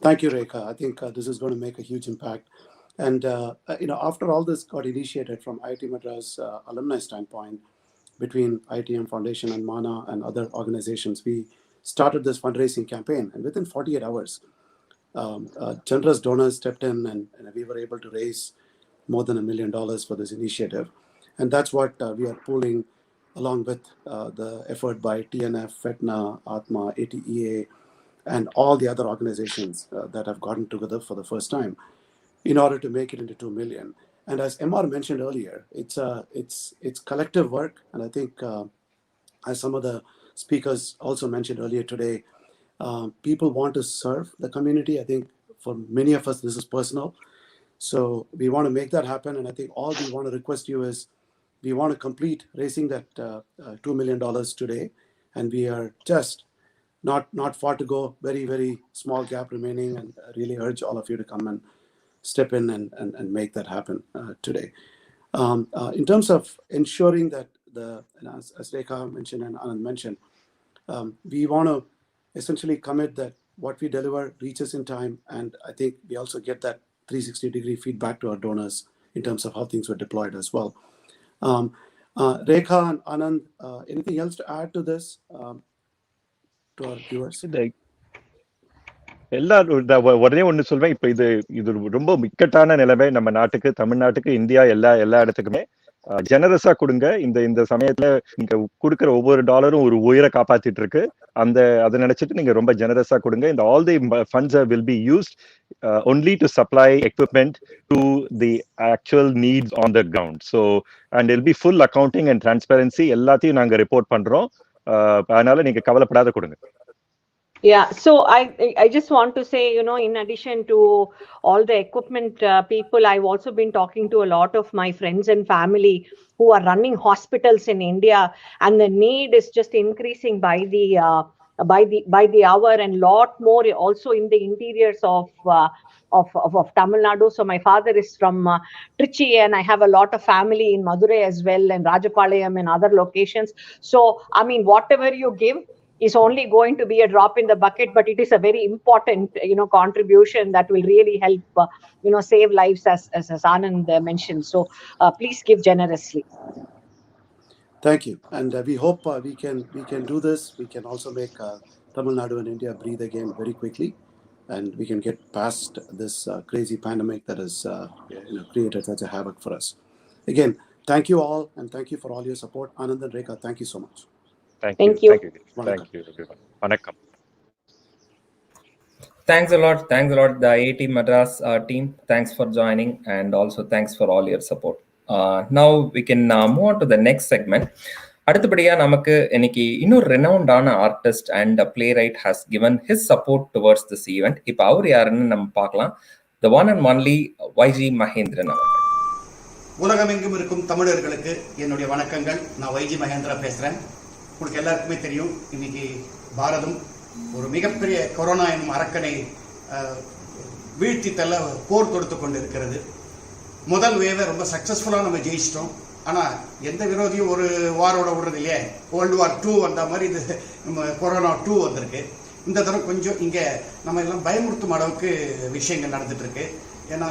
Thank you, Rekha. I think this is going to make a huge impact. And, after all this got initiated from IIT Madras alumni standpoint, between ITM Foundation and MAANA and other organizations, we started this fundraising campaign. And within 48 hours, generous donors stepped in, and we were able to raise more than $1 million for this initiative. And that's what we are pooling along with the effort by TNF, FeTNA, ATMA, ATEA, and all the other organizations that have gotten together for the first time in order to make it into 2 million. And as MR mentioned earlier, it's collective work. And I think as some of the speakers also mentioned earlier today, people want to serve the community. I think for many of us, this is personal. So we want to make that happen. And I think all we want to request you is we want to complete raising that $2 million today. And we are just not far to go, very, very small gap remaining, and really urge all of you to come and step in and make that happen today. In terms of ensuring that as Rekha mentioned and Anand mentioned, we want to essentially commit that what we deliver reaches in time. And I think we also get that 360-degree feedback to our donors in terms of how things were deployed as well. Rekha and Anand, anything else to add to this, to our viewers? எல்லாரும் உடனே ஒண்ணு சொல்வேன். இப்ப இது ரொம்ப இக்கட்டான நிலைமை நம்ம நாட்டுக்கு, தமிழ்நாட்டுக்கு, இந்தியா எல்லா இடத்துக்குமே. ஜெனரஸா கொடுங்க. இந்த சமயத்துல நீங்க கொடுக்கிற ஒவ்வொரு டாலரும் ஒரு உயிரை காப்பாத்திட்டு இருக்கு. அதை நினைச்சிட்டு நீங்க ரொம்ப ஜெனரஸா கொடுங்க. இந்த all the funds will be used only to supply equipment to the actual needs on the ground. So and it'll be full accounting and transparency. எல்லாத்தையும் நாங்க ரிப்போர்ட் பண்றோம். அதனால நீங்க கவலைப்படாத கொடுங்க. Yeah, so I just want to say, in addition to all the equipment people, I've also been talking to a lot of my friends and family who are running hospitals in India, and the need is just increasing by the hour, and lot more also in the interiors of Tamil Nadu. So my father is from Trichy, and I have a lot of family in Madurai as well, and Rajapalayam and other locations. So I mean, whatever you give is only going to be a drop in the bucket, but it is a very important, contribution that will really help, save lives, as Anand mentioned. So please give generously. Thank you, and we hope we can do this. We can also make Tamil Nadu and India breathe again very quickly, and we can get past this crazy pandemic that has created such a havoc for us. Again, thank you all, and thank you for all your support. Anand and Rekha, thank you so much. Thank you. Thank you, everyone. Vanakkam. Thanks a lot, the IIT Madras team. Thanks for joining, and also thanks for all your support. Now we can move on to the next segment. அடுத்தபடியா நமக்கு இன்னைக்கு இன்னொரு ரெனவுண்டான artist and playwright has given his support towards this event. இப்போ அவர் யாருன்னு நம்ம பார்க்கலாம். The one and only YG Mahendran அவர்கள். உலகமெங்கும் இருக்கும் தமிழர்களுக்கு என்னுடைய வணக்கங்கள். நான் YG மகேந்திரா பேசுறேன். உங்களுக்கு எல்லாருக்குமே தெரியும், இன்னைக்கு பாரதம் ஒரு மிகப்பெரிய கொரோனா என்னும் அரக்கனை வீழ்த்தி தள்ள போர் தொடுத்து கொண்டு இருக்கிறது. முதல் வேவை ரொம்ப சக்ஸஸ்ஃபுல்லாக நம்ம ஜெயிச்சிட்டோம். ஆனால் எந்த விரோதியும் ஒரு வாரோட விடுறது இல்லையே, World War II வந்த மாதிரி இது நம்ம கொரோனா 2 வந்திருக்கு. இந்த தடவை கொஞ்சம் இங்கே நம்ம எல்லாம் பயமுறுத்தும் அளவுக்கு விஷயங்கள் நடந்துட்டுருக்கு. ஏன்னா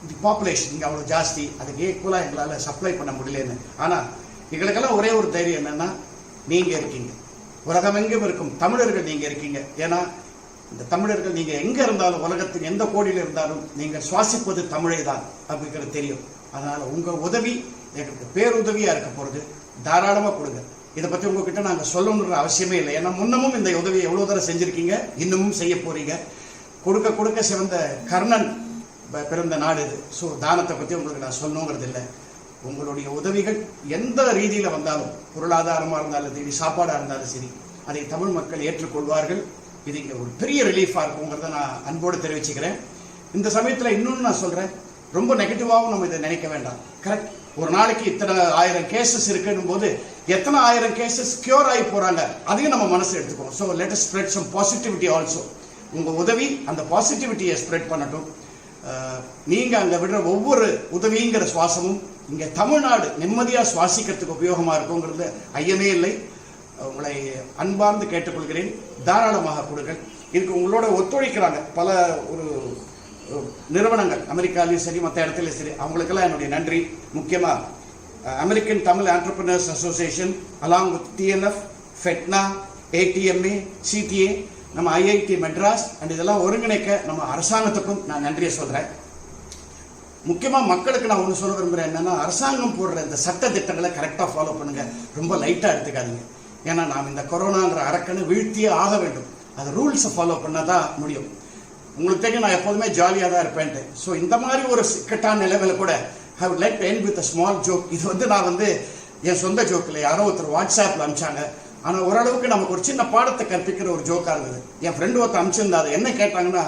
இது பாப்புலேஷன் இங்கே அவ்வளோ ஜாஸ்தி, அதுக்கு ஈக்குவலாக எங்களால் சப்ளை பண்ண முடியலன்னு. ஆனால் எங்களுக்கெல்லாம் ஒரே ஒரு தைரியம் என்னென்னா, நீங்கள் இருக்கீங்க, உலகமெங்கும் இருக்கும் தமிழர்கள் நீங்கள் இருக்கீங்க. ஏன்னா இந்த தமிழர்கள் நீங்கள் எங்கே இருந்தாலும், உலகத்தின் எந்த கோடியில் இருந்தாலும் நீங்கள் சுவாசிப்பது தமிழை தான் அப்படிங்கிறது தெரியும். அதனால் உங்கள் உதவி எங்களுக்கு பேருதவியாக இருக்க போகிறது. தாராளமாக கொடுங்க. இதை பற்றி உங்ககிட்ட நாங்கள் சொல்லணுன்ற அவசியமே இல்லை. ஏன்னா முன்னமும் இந்த உதவியை எவ்வளோ தடவை செஞ்சுருக்கீங்க, இன்னமும் செய்ய போகிறீங்க. கொடுக்க கொடுக்க சிறந்த கர்ணன் பிறந்த நாடு இது. ஸோ தானத்தை பற்றி உங்களுக்கு நான் சொல்லணுங்கிறது இல்லை. உங்களுடைய உதவிகள் எந்த ரீதியில் வந்தாலும், பொருளாதாரமாக இருந்தாலும் சரி, சாப்பாடாக இருந்தாலும் சரி, அதை தமிழ் மக்கள் ஏற்றுக்கொள்வார்கள். இது இங்கே ஒரு பெரிய ரிலீஃபாக இருக்குங்கிறத நான் அன்போடு தெரிவிச்சுக்கிறேன். இந்த சமயத்தில் இன்னொன்று நான் சொல்கிறேன், ரொம்ப நெகட்டிவாகவும் நம்ம இதை நினைக்க வேண்டாம். கரெக்ட், ஒரு நாளைக்கு இத்தனை 1000 கேசஸ் இருக்குன்னும் போது எத்தனை 1000 கேசஸ் கியூர் ஆகி போகிறாங்க அதையும் நம்ம மனசு எடுத்துக்கோம். So let us spread some positivity also. உங்கள் உதவி அந்த பாசிட்டிவிட்டியை ஸ்ப்ரெட் பண்ணட்டும். நீங்கள் அங்கே விடுற ஒவ்வொரு உதவிங்கிற சுவாசமும் இங்கே தமிழ்நாடு நிம்மதியாக சுவாசிக்கிறதுக்கு உபயோகமாக இருக்குங்கிறது ஐயமே இல்லை. உங்களை அன்பார்ந்து கேட்டுக்கொள்கிறேன், தாராளமாக கொடுங்கள். இதுக்கு உங்களோட ஒத்துழைக்கிறாங்க பல ஒரு நிறுவனங்கள், அமெரிக்காலையும் சரி மற்ற இடத்துலையும் சரி, அவங்களுக்கெல்லாம் என்னுடைய நன்றி. முக்கியமாக American Tamil entrepreneurs association along with TNF, FeTNA, ATMA, CTA, நம்ம IIT மெட்ராஸ் அண்ட் இதெல்லாம் ஒருங்கிணைக்க நம்ம அரசாங்கத்துக்கும் நான் நன்றியை சொல்கிறேன். முக்கியமாக மக்களுக்கு நான் ஒன்று சொல்ல விரும்புகிறேன், என்னென்னா அரசாங்கம் போடுற இந்த சட்ட திட்டங்களை கரெக்டாக ஃபாலோ பண்ணுங்கள், ரொம்ப லைட்டாக எடுத்துக்காதீங்க. ஏன்னா நாம் இந்த கொரோனாங்கிற அரக்கனை வீழ்த்தியே ஆக வேண்டும். அது ரூல்ஸை ஃபாலோ பண்ணால் தான் முடியும். உங்களுக்கு தெரியும், நான் எப்போதுமே ஜாலியாக தான் இருப்பேன்ட்டு. ஸோ இந்த மாதிரி ஒரு சிக்கட்டான நிலைமையில் கூட I would like to end with a small joke. இது நான் என் சொந்த ஜோக்கில் யாரோ ஒருத்தர் வாட்ஸ்அப்பில் அனுப்பிச்சாங்க. ஆனால் ஓரளவுக்கு நமக்கு ஒரு சின்ன பாடத்தை கற்பிக்கிற ஒரு ஜோக்காக இருந்தது. என் ஃப்ரெண்டு ஒருத்தர் அனுப்பிச்சிருந்தா, அதை என்ன கேட்டாங்கன்னா,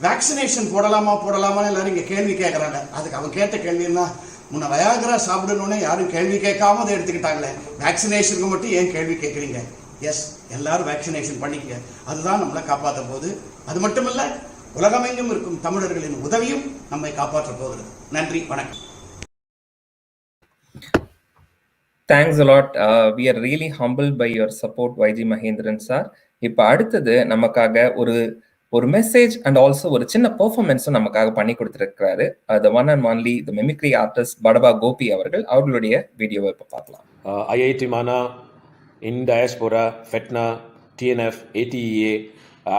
வேக்சினேஷன் போடலாமான்னு எல்லாரும் இங்கே கேள்வி கேட்குறாங்க. அதுக்கு அவன் கேட்ட கேள்வின்னா, முன்ன வயாகரா சாப்பிடணுன்னு யாரும் கேள்வி கேட்காம அதை எடுத்துக்கிட்டாங்களே, வேக்சினேஷனுக்கு மட்டும் ஏன் கேள்வி கேட்குறீங்க? எஸ், எல்லாரும் வேக்சினேஷன் பண்ணிக்க, அதுதான் நம்மளை காப்பாற்ற போகுது. அது மட்டும் இல்லை, உலகமெங்கும் இருக்கும் தமிழர்களின் உதவியும் நம்மை காப்பாற்ற போகிறது. நன்றி, வணக்கம். Thanks a lot. We are really humbled by your support, YG Mahendran sir. இப்போ அடுத்தது நமக்காக ஒரு மெசேஜ் அண்ட் ஆல்சோ ஒரு சின்ன பெர்ஃபார்மன்ஸும் நமக்காக பண்ணி கொடுத்துருக்கிறாரு. the one and only the mimicry artist படபா Gopi அவர்களுடைய வீடியோவை இப்போ பார்க்கலாம். IIT MAANA, in diaspora, FeTNA, TNF, ATEA,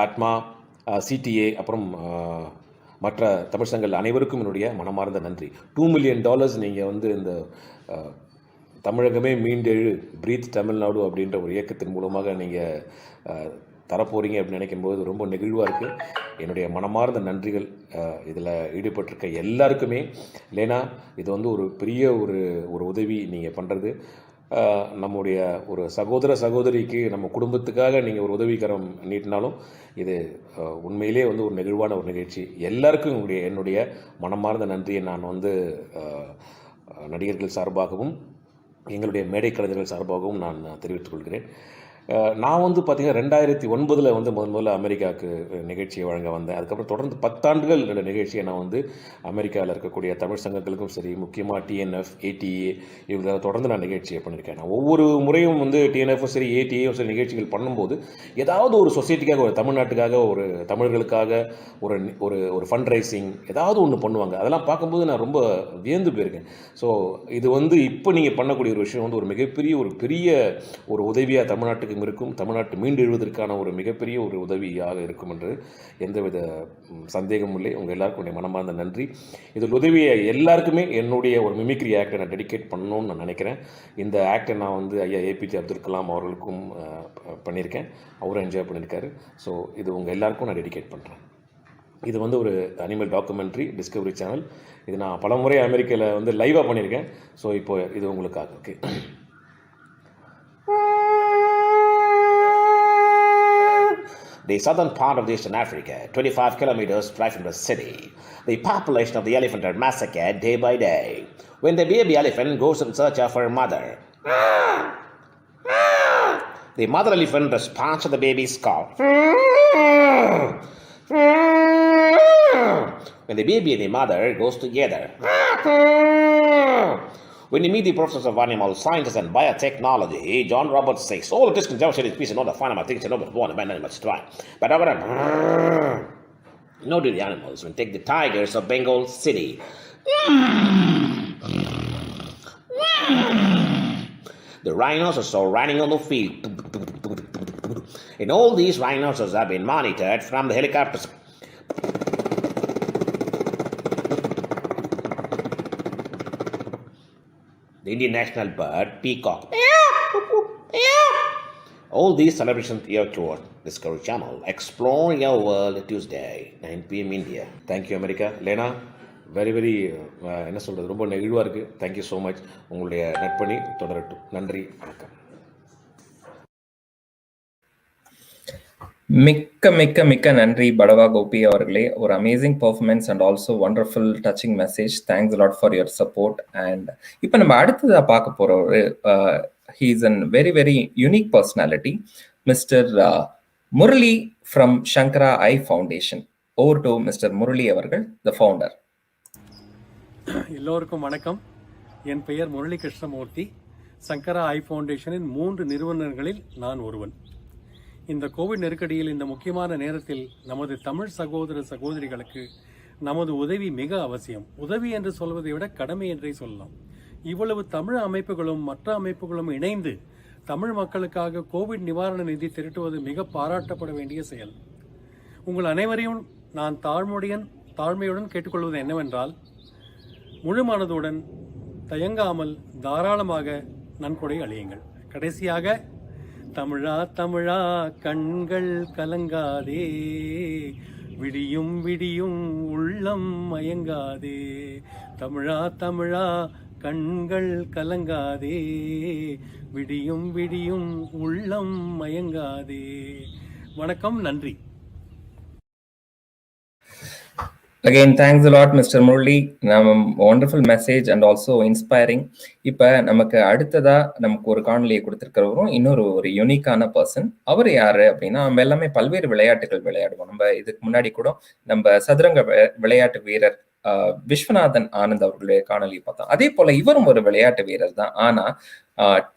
ATMA, CTA, அப்புறம் மற்ற தமிழ் சங்கங்கள் அனைவருக்கும் என்னுடைய மனமார்ந்த நன்றி. $2 million நீங்கள் இந்த தமிழகமே மீண்டெழு பிரீத் தமிழ்நாடு அப்படின்ற ஒரு இயக்கத்தின் மூலமாக நீங்கள் தரப்போகிறீங்க அப்படின்னு நினைக்கும்போது ரொம்ப நெகிழ்வாக இருக்குது. என்னுடைய மனமார்ந்த நன்றிகள் இதில் ஈடுபட்டிருக்க எல்லாருக்குமே. இல்லைனா இது ஒரு பெரிய ஒரு உதவி நீங்கள் பண்ணுறது. நம்முடைய ஒரு சகோதரிக்கு நம்ம குடும்பத்துக்காக நீங்கள் ஒரு உதவிக்கரம் நீட்டினாலும் இது உண்மையிலே ஒரு நெகிழ்வான ஒரு நிகழ்ச்சி. எல்லாருக்கும் என்னுடைய மனமார்ந்த நன்றியை நான் நடிகர்கள் சார்பாகவும் எங்களுடைய மேடை கலைஞர்கள் சார்பாகவும் நான் தெரிவித்துக் கொள்கிறேன். நான் பார்த்தீங்கன்னா 2009 முதல்ல அமெரிக்காவுக்கு நிகழ்ச்சியை வழங்க வந்தேன். அதுக்கப்புறம் தொடர்ந்து 10 ஆண்டுகள் இந்த நிகழ்ச்சியை நான் அமெரிக்காவில் இருக்கக்கூடிய தமிழ் சங்கங்களுக்கும் சரி, முக்கியமாக TNF, ATEA இவங்க தொடர்ந்து நான் நிகழ்ச்சியை பண்ணியிருக்கேன். நான் ஒவ்வொரு முறையும் TNFும் சரி ATEயும் சரி நிகழ்ச்சிகள் பண்ணும்போது ஏதாவது ஒரு சொசைட்டிக்காக, ஒரு தமிழ்நாட்டுக்காக, ஒரு தமிழர்களுக்காக ஒரு ஃபண்ட் ரைசிங் ஏதாவது ஒன்று பண்ணுவாங்க. அதெல்லாம் பார்க்கும்போது நான் ரொம்ப வியந்து போயிருக்கேன். ஸோ இது இப்போ நீங்கள் பண்ணக்கூடிய ஒரு விஷயம் ஒரு மிகப்பெரிய பெரிய ஒரு உதவியாக தமிழ்நாட்டுக்கு இருக்கும். தமிழ்நாட்டு மீண்டு எழுவதற்கான ஒரு மிகப்பெரிய ஒரு உதவியாக இருக்கும் என்று எந்தவித சந்தேகமும் இல்லை. உங்கள் எல்லாருக்கும் மனமார்ந்த நன்றி. இதில் உதவியை எல்லாருக்குமே என்னுடைய ஒரு மிமிக்ரி ஆக்டை நான் டெடிகேட் பண்ணணும்னு நான் நினைக்கிறேன். இந்த ஆக்டை நான் ஐயா APJ அப்துல் கலாம் அவர்களுக்கும் பண்ணியிருக்கேன். அவரும் என்ஜாய் பண்ணியிருக்காரு. ஸோ இது உங்கள் எல்லாருக்கும் நான் டெடிகேட் பண்ணுறேன். இது ஒரு அனிமல் டாக்குமெண்ட்ரி, டிஸ்கவரி சேனல். இது நான் பல முறை அமெரிக்காவில் லைவாக பண்ணியிருக்கேன். ஸோ இப்போ இது உங்களுக்காக. Okay. The southern part of Eastern Africa, 25 kilometers right from the city. The population of the elephant are massacred day by day. When the baby elephant goes in search of her mother, The mother elephant responds to the baby's call. When the baby and the mother goes together. When you meet the professors of animal sciences and biotechnology, John Roberts says, all it is conjunction is peace and all the final things and all but one abandoned much try. But I'm gonna no to the animals. When take the tigers of Bengal City. The rhinoceros are running on the field. And all these rhinoceros have been monitored from the helicopters. The Indian national bird, peacock. All these celebrations here toward Discovery Channel. Explore your world Tuesday, 9 p.m. India. Thank you, America. Lena, very, very, என்ன சொல்கிறது, ரொம்ப நெகிழ்வாக இருக்குது. Thank you so much. உங்களுடைய நட்பணி தொடரட்டும். நன்றி, வணக்கம். மிக்க மிக்க மிக்க நன்றி படவா கோபி அவர்களே. ஒரு amazing performance and also wonderful touching message. Thanks lot for your support. And இப்போ நம்ம அடுத்ததாக பார்க்க போகிற ஒரு he is a very, very unique personality, Mr. Murali from Shankara Eye Foundation. Over to Mr. Murali avargal, the founder. எல்லோருக்கும் வணக்கம். என் பெயர் முரளி கிருஷ்ணமூர்த்தி. சங்கரா ஐ ஃபவுண்டேஷனின் 3 நிறுவனர்களில் நான் ஒருவன். இந்த கோவிட் நெருக்கடியில் இந்த முக்கியமான நேரத்தில் நமது தமிழ் சகோதர சகோதரிகளுக்கு நமது உதவி மிக அவசியம். உதவி என்று சொல்வதை விட கடமை என்றே சொல்லலாம். இவ்வளவு தமிழ் அமைப்புகளும் மற்ற அமைப்புகளும் இணைந்து தமிழ் மக்களுக்காக கோவிட் நிவாரண நிதி திரட்டுவது மிக பாராட்டப்பட வேண்டிய செயல். உங்கள் அனைவரையும் நான் தாழ்மையுடன் கேட்டுக்கொள்வது என்னவென்றால், முழு மனதுடன் தயங்காமல் தாராளமாக நன்கொடை அளியுங்கள். கடைசியாக, தமிழா தமிழா கண்கள் கலங்காதே, விடியும் விடியும் உள்ளம் மயங்காதே. தமிழா தமிழா கண்கள் கலங்காதே, விடியும் விடியும் உள்ளம் மயங்காதே. வணக்கம், நன்றி. Again, thanks a lot, Mr. Murali. Wonderful message and also inspiring. இப்போ நமக்கு அடுத்ததா நமக்கு ஒரு காணொலியை கொடுத்திருக்கிறவரும் இன்னொரு யூனிக்கான பர்சன். அவர் யாரு அப்படின்னா, நம்ம எல்லாமே பல்வேறு விளையாட்டுகள் விளையாடுவோம். நம்ம இதுக்கு முன்னாடி கூட நம்ம சதுரங்க விளையாட்டு வீரர் விஸ்வநாதன் ஆனந்த் அவர்களுடைய காணொலி பார்த்தோம். அதே போல இவரும் ஒரு விளையாட்டு வீரர் தான். ஆனா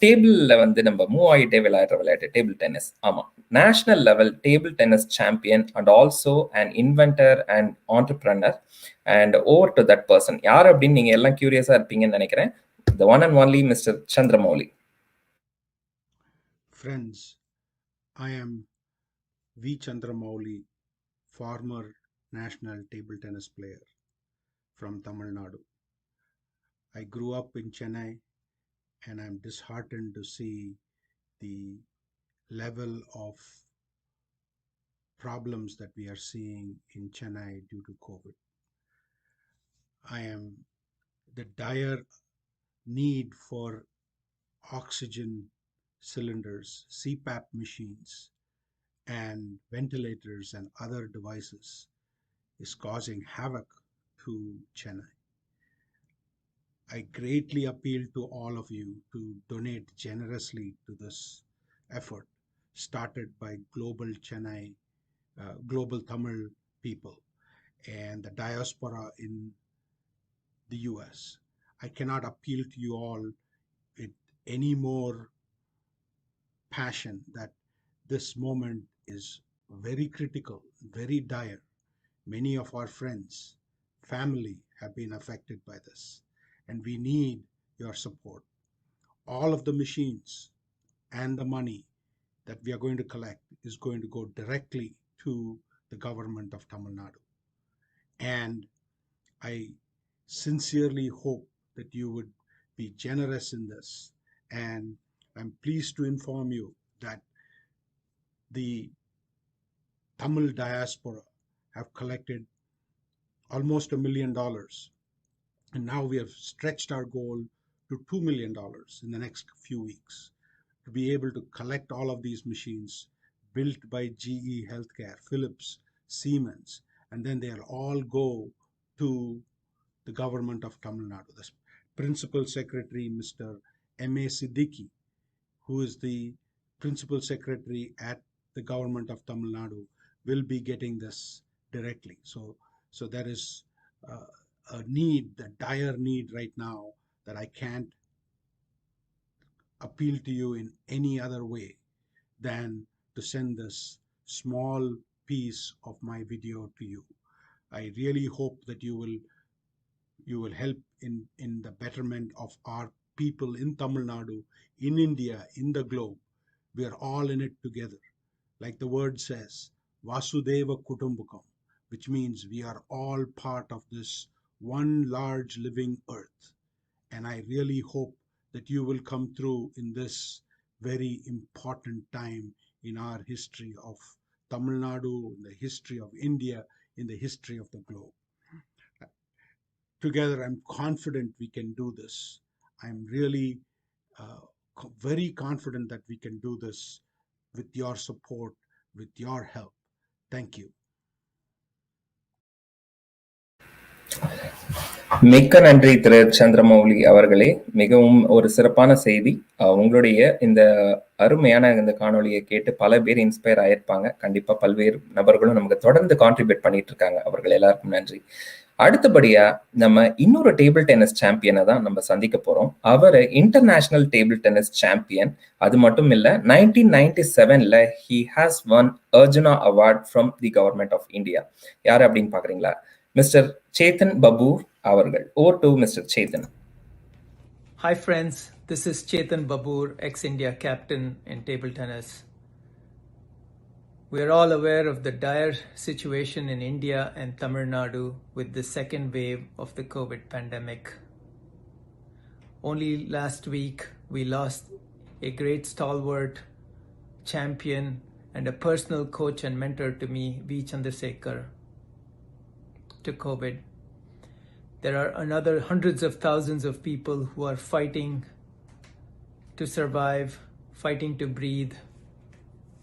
டேபிள்ல நம்ம மூவ் ஆகிட்டே விளையாடுற விளையாட்டு டேபிள் டென்னிஸ். ஆமா, national level table tennis champion and also and inventor and entrepreneur. And over to that person யார் அப்படின்னு நீங்க எல்லாம் கியூரியஸா இருப்பீங்கன்னு நினைக்கிறேன். The one and only Mr. Chandramouli. Friends, I am V. Chandramouli, former national table tennis player from Tamilnadu. I grew up in Chennai and I'm disheartened to see the level of problems that we are seeing in Chennai due to COVID. I am the dire need for oxygen cylinders, CPAP machines, and ventilators and other devices is causing havoc to Chennai. I greatly appeal to all of you to donate generously to this effort started by Global Chennai, Global Tamil people and the diaspora in the US. I cannot appeal to you all with any more passion that this moment is very critical, very dire. Many of our friends, family have been affected by this, and we need your support. All of the machines and the money that we are going to collect is going to go directly to the government of Tamil Nadu. And I sincerely hope that you would be generous in this. And I'm pleased to inform you that the Tamil diaspora have collected almost $1 million. And now we have stretched our goal to $2 million in the next few weeks to be able to collect all of these machines built by GE Healthcare, Philips, Siemens, and then they'll all go to the government of Tamil Nadu. The Principal Secretary, Mr. M.A. Siddiqui, who is the principal secretary at the government of Tamil Nadu will be getting this directly. So there is a need, the dire need right now, that I can't appeal to you in any other way than to send this small piece of my video to you. I really hope that you will help in the betterment of our people in Tamil Nadu, in India, in the globe. We are all in it together. Like the word says, Vasudeva Kutumbakam, which means we are all part of this one large living earth. And I really hope that you will come through in this very important time in our history of Tamil Nadu, in the history of India, in the history of the globe. Together, I'm confident we can do this. I'm really very confident that we can do this with your support, with your help. Thank you. மிக்க நன்றி திரு சந்திரமௌலி அவர்களே. மிகவும் ஒரு சிறப்பான செய்தி. உங்களுடைய இந்த அருமையான இந்த காணொலியை கேட்டு பல பேர் இன்ஸ்பயர் ஆயிருப்பாங்க. கண்டிப்பா பல்வேறு நபர்களும் நமக்கு தொடர்ந்து கான்ட்ரிபியூட் பண்ணிட்டு இருக்காங்க. அவர்கள் எல்லாருக்கும் நன்றி. அடுத்தபடியா நம்ம இன்னொரு டேபிள் டென்னிஸ் சாம்பியனை தான் நம்ம சந்திக்க போறோம். அவர் இன்டர்நேஷனல் டேபிள் டென்னிஸ் சாம்பியன். அது மட்டும் இல்ல, 1997 he has won Arjuna Award from the government of India. யாரு அப்படின்னு பாக்குறீங்களா? Mr. Chetan Babu avargal. Over to Mr. Chetan. Hi friends, this is Chetan Babu, ex-India captain in table tennis. We are all aware of the dire situation in India and Tamil Nadu with the second wave of the COVID pandemic. Only last week we lost a great stalwart, champion and a personal coach and mentor to me, V. Chandrasekhar, to COVID. There are another hundreds of thousands of people who are fighting to survive, fighting to breathe,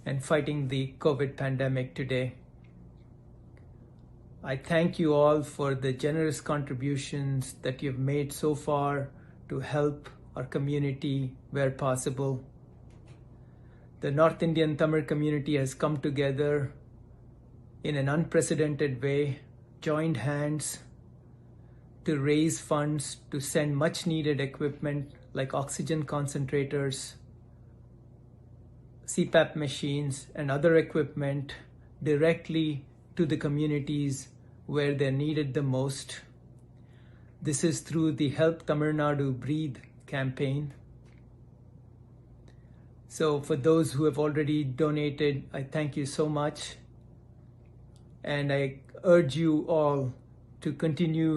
and fighting the COVID pandemic today. I thank you all for the generous contributions that you've made so far to help our community where possible. The North Indian Tamil community has come together in an unprecedented way, joined hands to raise funds to send much needed equipment like oxygen concentrators, CPAP machines and other equipment directly to the communities where they're needed the most. This is through the Help Tamil Nadu Breathe campaign. So for those who have already donated, I thank you so much. And I urge you all to continue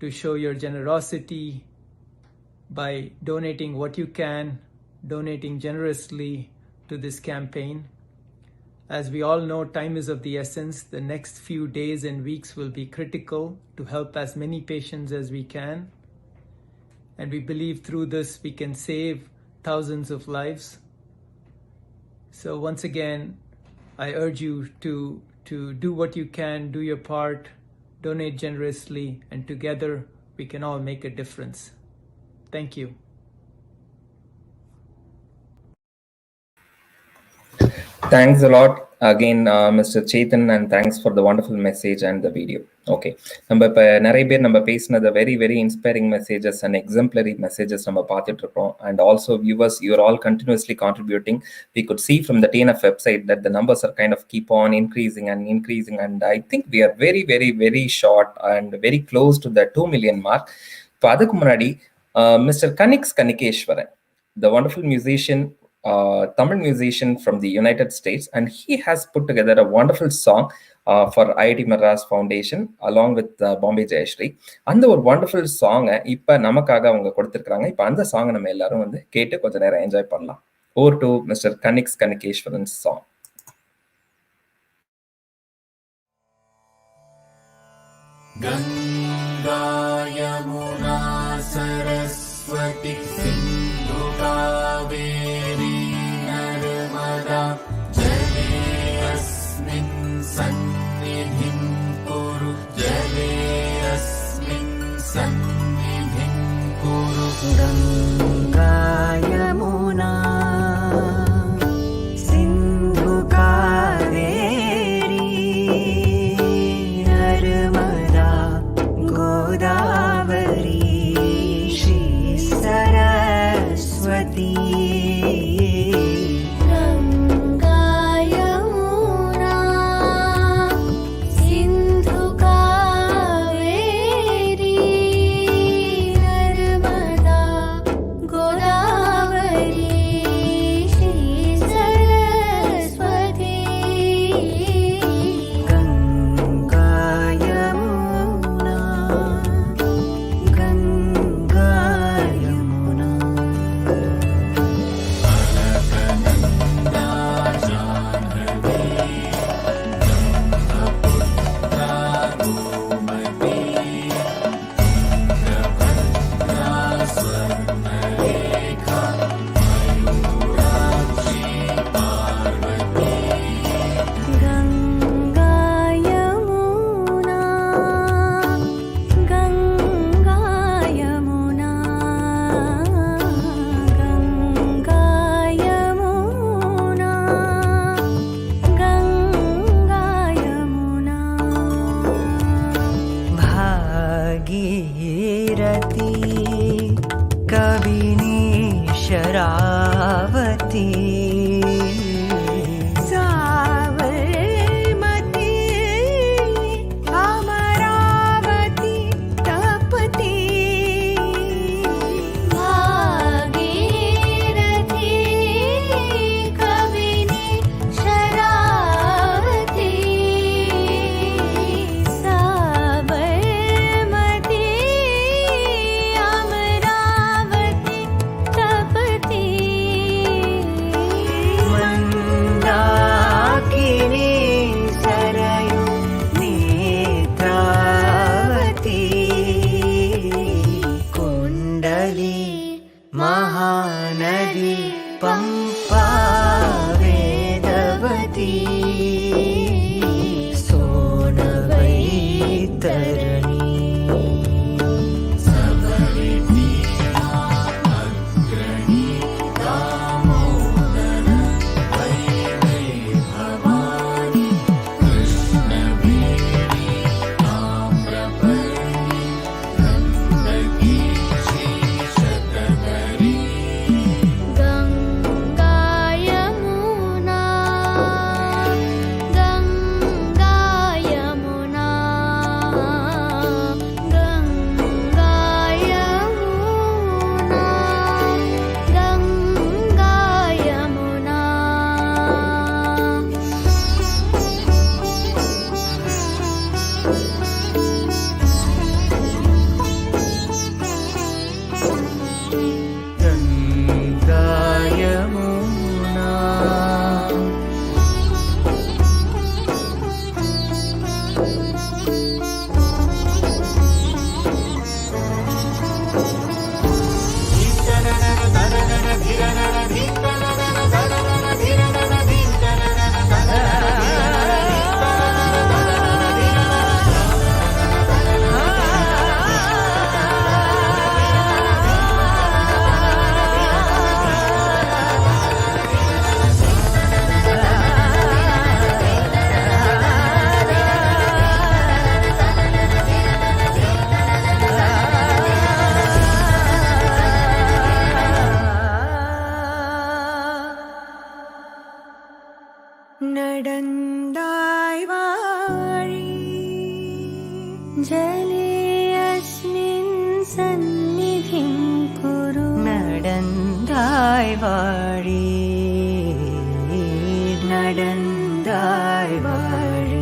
to show your generosity by donating what you can, donating generously to this campaign. As we all know, time is of the essence. The next few days and weeks will be critical to help as many patients as we can. And we believe through this we can save thousands of lives. So once again, I urge you to do what you can, do your part, donate generously, and together we can all make a difference. Thank you. Thanks a lot again, Mr. Chetan, and thanks for the wonderful message and the video. Okay, நம்ம இப்போ நிறைய பேர் நம்ம பேசினது very very inspiring messages and exemplary messages நம்ம பார்த்துட்டு இருக்கோம். And also viewers, you're all continuously contributing. We could see from the TNF website that the numbers are kind of keep on increasing, and I think we are very very very short and very close to the 2 million mark. இப்போ அதுக்கு முன்னாடி Mr. Kanikeshwaran, the wonderful musician, Tamil musician from the United States, and he has put together a wonderful song for IIT Madras Foundation along with Bombay Jayashree. அந்த ஒரு wonderful song இப்ப நமக்காக அவங்க கொடுத்திருக்காங்க. இப்ப அந்த சாங் நம்ம எல்லாரும் வந்து கேட்டு கொஞ்ச நேரம் என்ஜாய் பண்ணலாம். Over to Mr. Kanikeshwaran's song. Ganga Yamuna Saraswati Sindhu Kaveri Narmada Jale Asmin Sannidhim Kuru Jale Asmin Sannidhim Kuru Ganga Yamuna Mahanadi पंपा वेदवती सोनवैतरणी நடந்தாய் வாழி ஜலே அஸ்மின் சந்நிதிம் குரு நடந்தாய் வாழி நடந்தாய் வாழி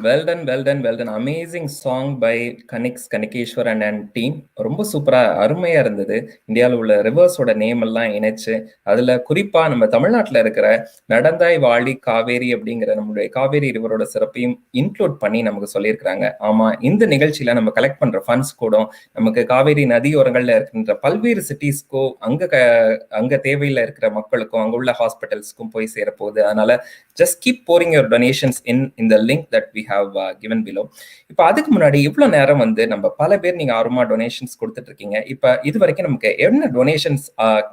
Well done, well done, well done. Amazing song by Kanikeswaran and team. ரொம்ப சூப்பரா அருமையா இருந்தது. இந்தியாவில் உள்ள ரிவர்ஸோட name எல்லாம் இணைச்சு அதுல குறிப்பா நம்ம தமிழ்நாட்டில் இருக்கிற நடந்தாய் வாழி காவேரி அப்படிங்கிற நம்மளுடைய காவேரி ரிவரோட சிறப்பையும் இன்க்ளூட் பண்ணி நமக்கு சொல்லியிருக்கிறாங்க. ஆமா, இந்த நிகழ்ச்சியில நம்ம கலெக்ட் பண்ற ஃபண்ட்ஸ் கூட நமக்கு காவேரி நதியோரங்கள்ல இருக்கின்ற பல்வேறு சிட்டிஸ்க்கும் அங்க தேவையில இருக்கிற மக்களுக்கும் அங்க உள்ள ஹாஸ்பிட்டல்ஸ்க்கும் போய் சேரப்போகுது. அதனால just keep pouring your donations in the link that we have given below. இப்போ அதுக்கு முன்னாடி இவ்வளவு நேரம் வந்து நம்ம பல பேர் நீங்க ஆர்வமா டொனேஷன்ஸ் கொடுத்துட்டு இருக்கீங்க. இப்ப இது வரைக்கும் நமக்கு என்ன டொனேஷன்ஸ்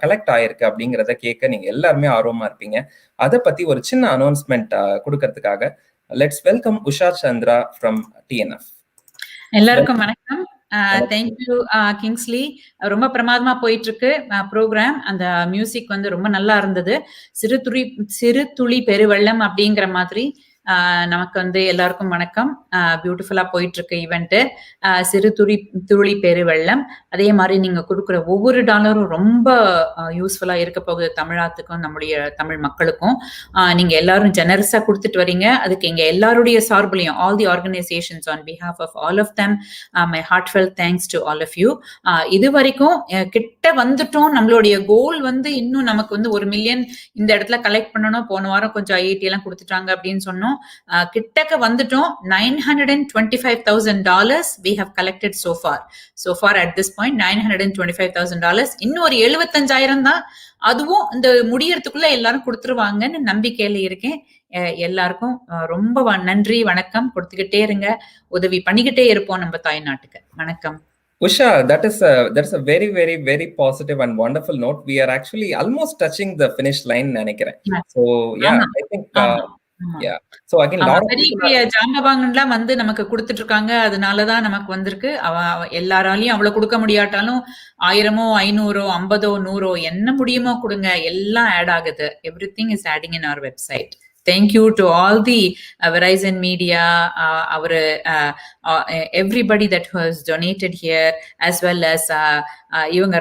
கலெக்ட் ஆயிருக்கு அப்படிங்கறத கேட்க நீங்க எல்லாருமே ஆர்வமா இருப்பீங்க. அதை பத்தி ஒரு சின்ன அனௌன்ஸ்மெண்ட் கொடுக்கறதுக்காக let's welcome Usha Chandra from TNF. எல்லாருக்கும் வணக்கம். Thank you Kingsley. ரொம்ப பிரமாதமா போயிட்டு இருக்கு ப்ரோக்ராம். அந்த மியூசிக் வந்து ரொம்ப நல்லா இருந்தது. சிறு துளி பெருவெள்ளம் அப்படிங்கிற மாதிரி நமக்கு வந்து எல்லாருக்கும் வணக்கம். பியூட்டிஃபுல்லா போயிட்டு இருக்கு ஈவெண்ட். சிறு துளி பெருவெள்ளம். அதே மாதிரி நீங்க கொடுக்குற ஒவ்வொரு டாலரும் ரொம்ப யூஸ்ஃபுல்லா இருக்க போகுது தமிழ்நாட்டுக்கும் நம்முடைய தமிழ் மக்களுக்கும். நீங்க எல்லாரும் ஜெனரஸா கொடுத்துட்டு வரீங்க. அதுக்கு எங்க எல்லாருடைய சார்புலையும் all the organisations on behalf of all of them my heartfelt thanks to all of you. இது வரைக்கும் கிட்ட வந்துட்டோம். நம்மளுடைய கோல் வந்து இன்னும் நமக்கு வந்து 1 மில்லியன் இந்த இடத்துல கலெக்ட் பண்ணணும். போன வாரம் கொஞ்சம் IIT எல்லாம் கொடுத்துட்டாங்க அப்படின்னு சொன்னோம். கிட்டக்க வந்துட்டோம். $925,000 we have collected so far at this point. $925,000. இன்னும் ஒரு 75,000 தான். அதுவும் இந்த முடியறதுக்குள்ள எல்லாரும் கொடுத்துருவாங்கன்னு நம்பிக்கையில இருக்கேன். எல்லாருக்கும் ரொம்ப நன்றி, வணக்கம். கொடுத்துக்கிட்டே இருங்க, உதவி பண்ணிக்கிட்டே இருப்போம் நம்ம தாய்நாட்டுக்கு. வணக்கம். Usha, that's a very, very, very positive and wonderful note. We are actually almost touching the finish line, நினைக்கிறேன். So yeah, I think yeah. So again, பெரிய ஜாம்பவாங்கன்லாம் வந்து நமக்கு கொடுத்துட்டு இருக்காங்க. அதனாலதான் நமக்கு வந்திருக்கு. எல்லாராலையும் அவ்வளவு கொடுக்க முடியாட்டாலும் 1000, 500, 50, 100 என்ன முடியுமோ கொடுங்க. எல்லாம் ஆட் ஆகுது. Everything is adding in our website. Thank you to all the Verizon Media, everybody that was donated here, as well as இவங்க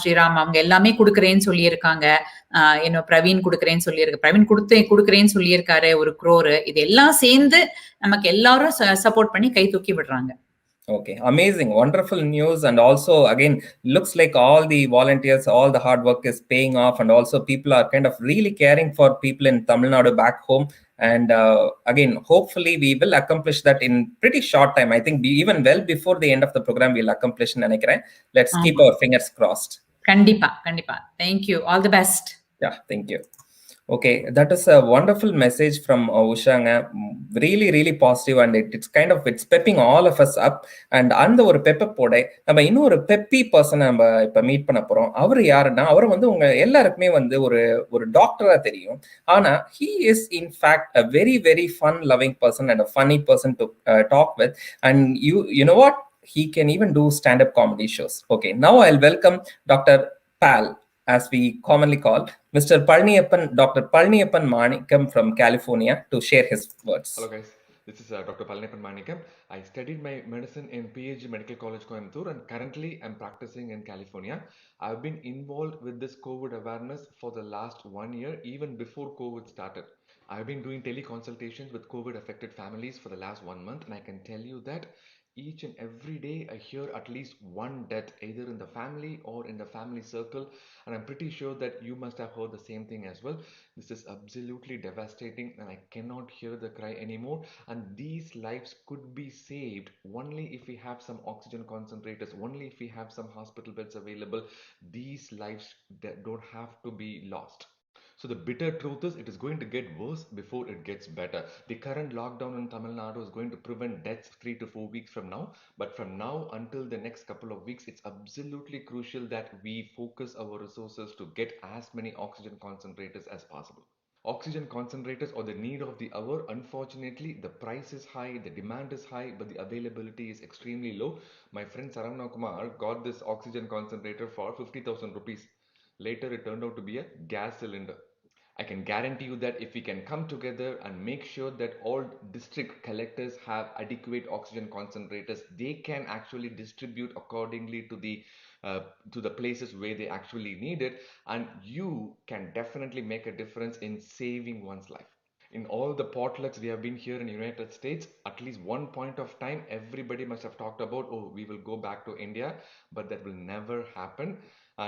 ஸ்ரீராம் அவங்க எல்லாமே கொடுக்குறேன்னு சொல்லியிருக்காங்க. இன்னும் பிரவீன் கொடுக்குறேன்னு சொல்லியிருக்கு. பிரவீன் கொடுக்குறேன்னு சொல்லியிருக்காரு 1 crore. இது எல்லாம் சேர்ந்து நமக்கு எல்லாரும் சப்போர்ட் பண்ணி கை தூக்கி விடுறாங்க. Okay, amazing, wonderful news. And also again, looks like all the volunteers, all the hard work is paying off, and also people are kind of really caring for people in Tamil Nadu back home. And again, hopefully we will accomplish that in pretty short time. I think even well before the end of the program we'll accomplish. Let's keep our fingers crossed. Kandippa. Thank you, all the best. Yeah, thank you. Okay, that is a wonderful message from Usha. Really, really positive, and it's pepping all of us up. And அந்த ஒரு பெப்பப் போட நம்ம இன்னொரு peppy person நம்ம இப்ப meet பண்ண போறோம். அவர் யாருன்னா, அவர் வந்து உங்க எல்லாருக்குமே வந்து ஒரு டாக்டரா தெரியும். ஆனா he is in fact a very, very fun loving person and a funny person to talk with. And you know what, he can even do stand-up comedy shows. Okay, now I'll welcome Dr. Pal, as we commonly call Mr. Dr. Palniyappan Manikam from California, to share his words. Hello guys, this is Dr. Palniyappan Manikam. I studied my medicine in PhD Medical College Coimbatore, and currently I'm practicing in California. I've been involved with this COVID awareness for the last 1 year, even before COVID started. I've been doing teleconsultations with COVID affected families for the last 1 month, and I can tell you that each and every day I hear at least one death, either in the family or in the family circle, and I'm pretty sure that you must have heard the same thing as well. This is absolutely devastating, and I cannot hear the cry anymore. And these lives could be saved only if we have some oxygen concentrators, only if we have some hospital beds available. These lives don't have to be lost. So the bitter truth is, it is going to get worse before it gets better. The current lockdown in Tamil Nadu is going to prevent deaths 3 to 4 weeks from now. But from now until the next couple of weeks, it's absolutely crucial that we focus our resources to get as many oxygen concentrators as possible. Oxygen concentrators are the need of the hour. Unfortunately, the price is high, the demand is high, but the availability is extremely low. My friend Saravana Kumar got this oxygen concentrator for 50,000 rupees. Later, it turned out to be a gas cylinder. I can guarantee you that if we can come together and make sure that all district collectors have adequate oxygen concentrators, they can actually distribute accordingly to the places where they actually need it, and you can definitely make a difference in saving one's life. In all the potlucks we have been here in the United States, at least one point of time, everybody must have talked about, oh, we will go back to India, but that will never happen.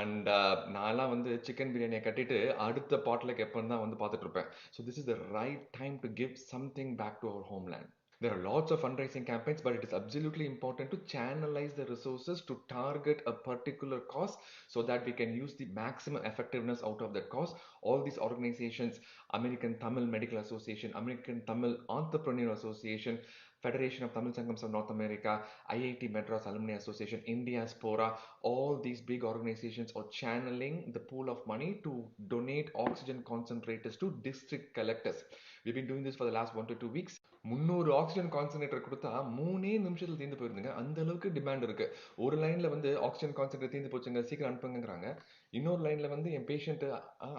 And நான்லாம் வந்து chicken பிரியாணியை கட்டிட்டு அடுத்த potluck எப்போ தான் வந்து பார்த்துட்டு இருப்பேன். So this is the right time to give something back to our homeland. There are lots of fundraising campaigns, but it is absolutely important to channelize the resources to target a particular cause so that we can use the maximum effectiveness out of that cause. All these organizations, American Tamil Medical Association, American Tamil Entrepreneur Association, Federation of Tamil Sangams of North America, IIT Madras Alumni Association, Indiaspora, all these big organizations are channeling the pool of money to donate oxygen concentrators to district collectors. We've been doing this for the last 1 to 2 weeks. 300 oxygen concentrator கொடுத்தா 3 நிமிஷத்துல தீர்ந்து போயிருந்துங்க. அந்த அளவுக்கு demand இருக்கு. ஒரு லைன்ல வந்து oxygen concentrator தீர்ந்து போச்சுங்க, சீக்கிரம் அனுப்புங்கிறாங்க. இன்னொரு லைன்ல வந்து என் பேஷண்ட்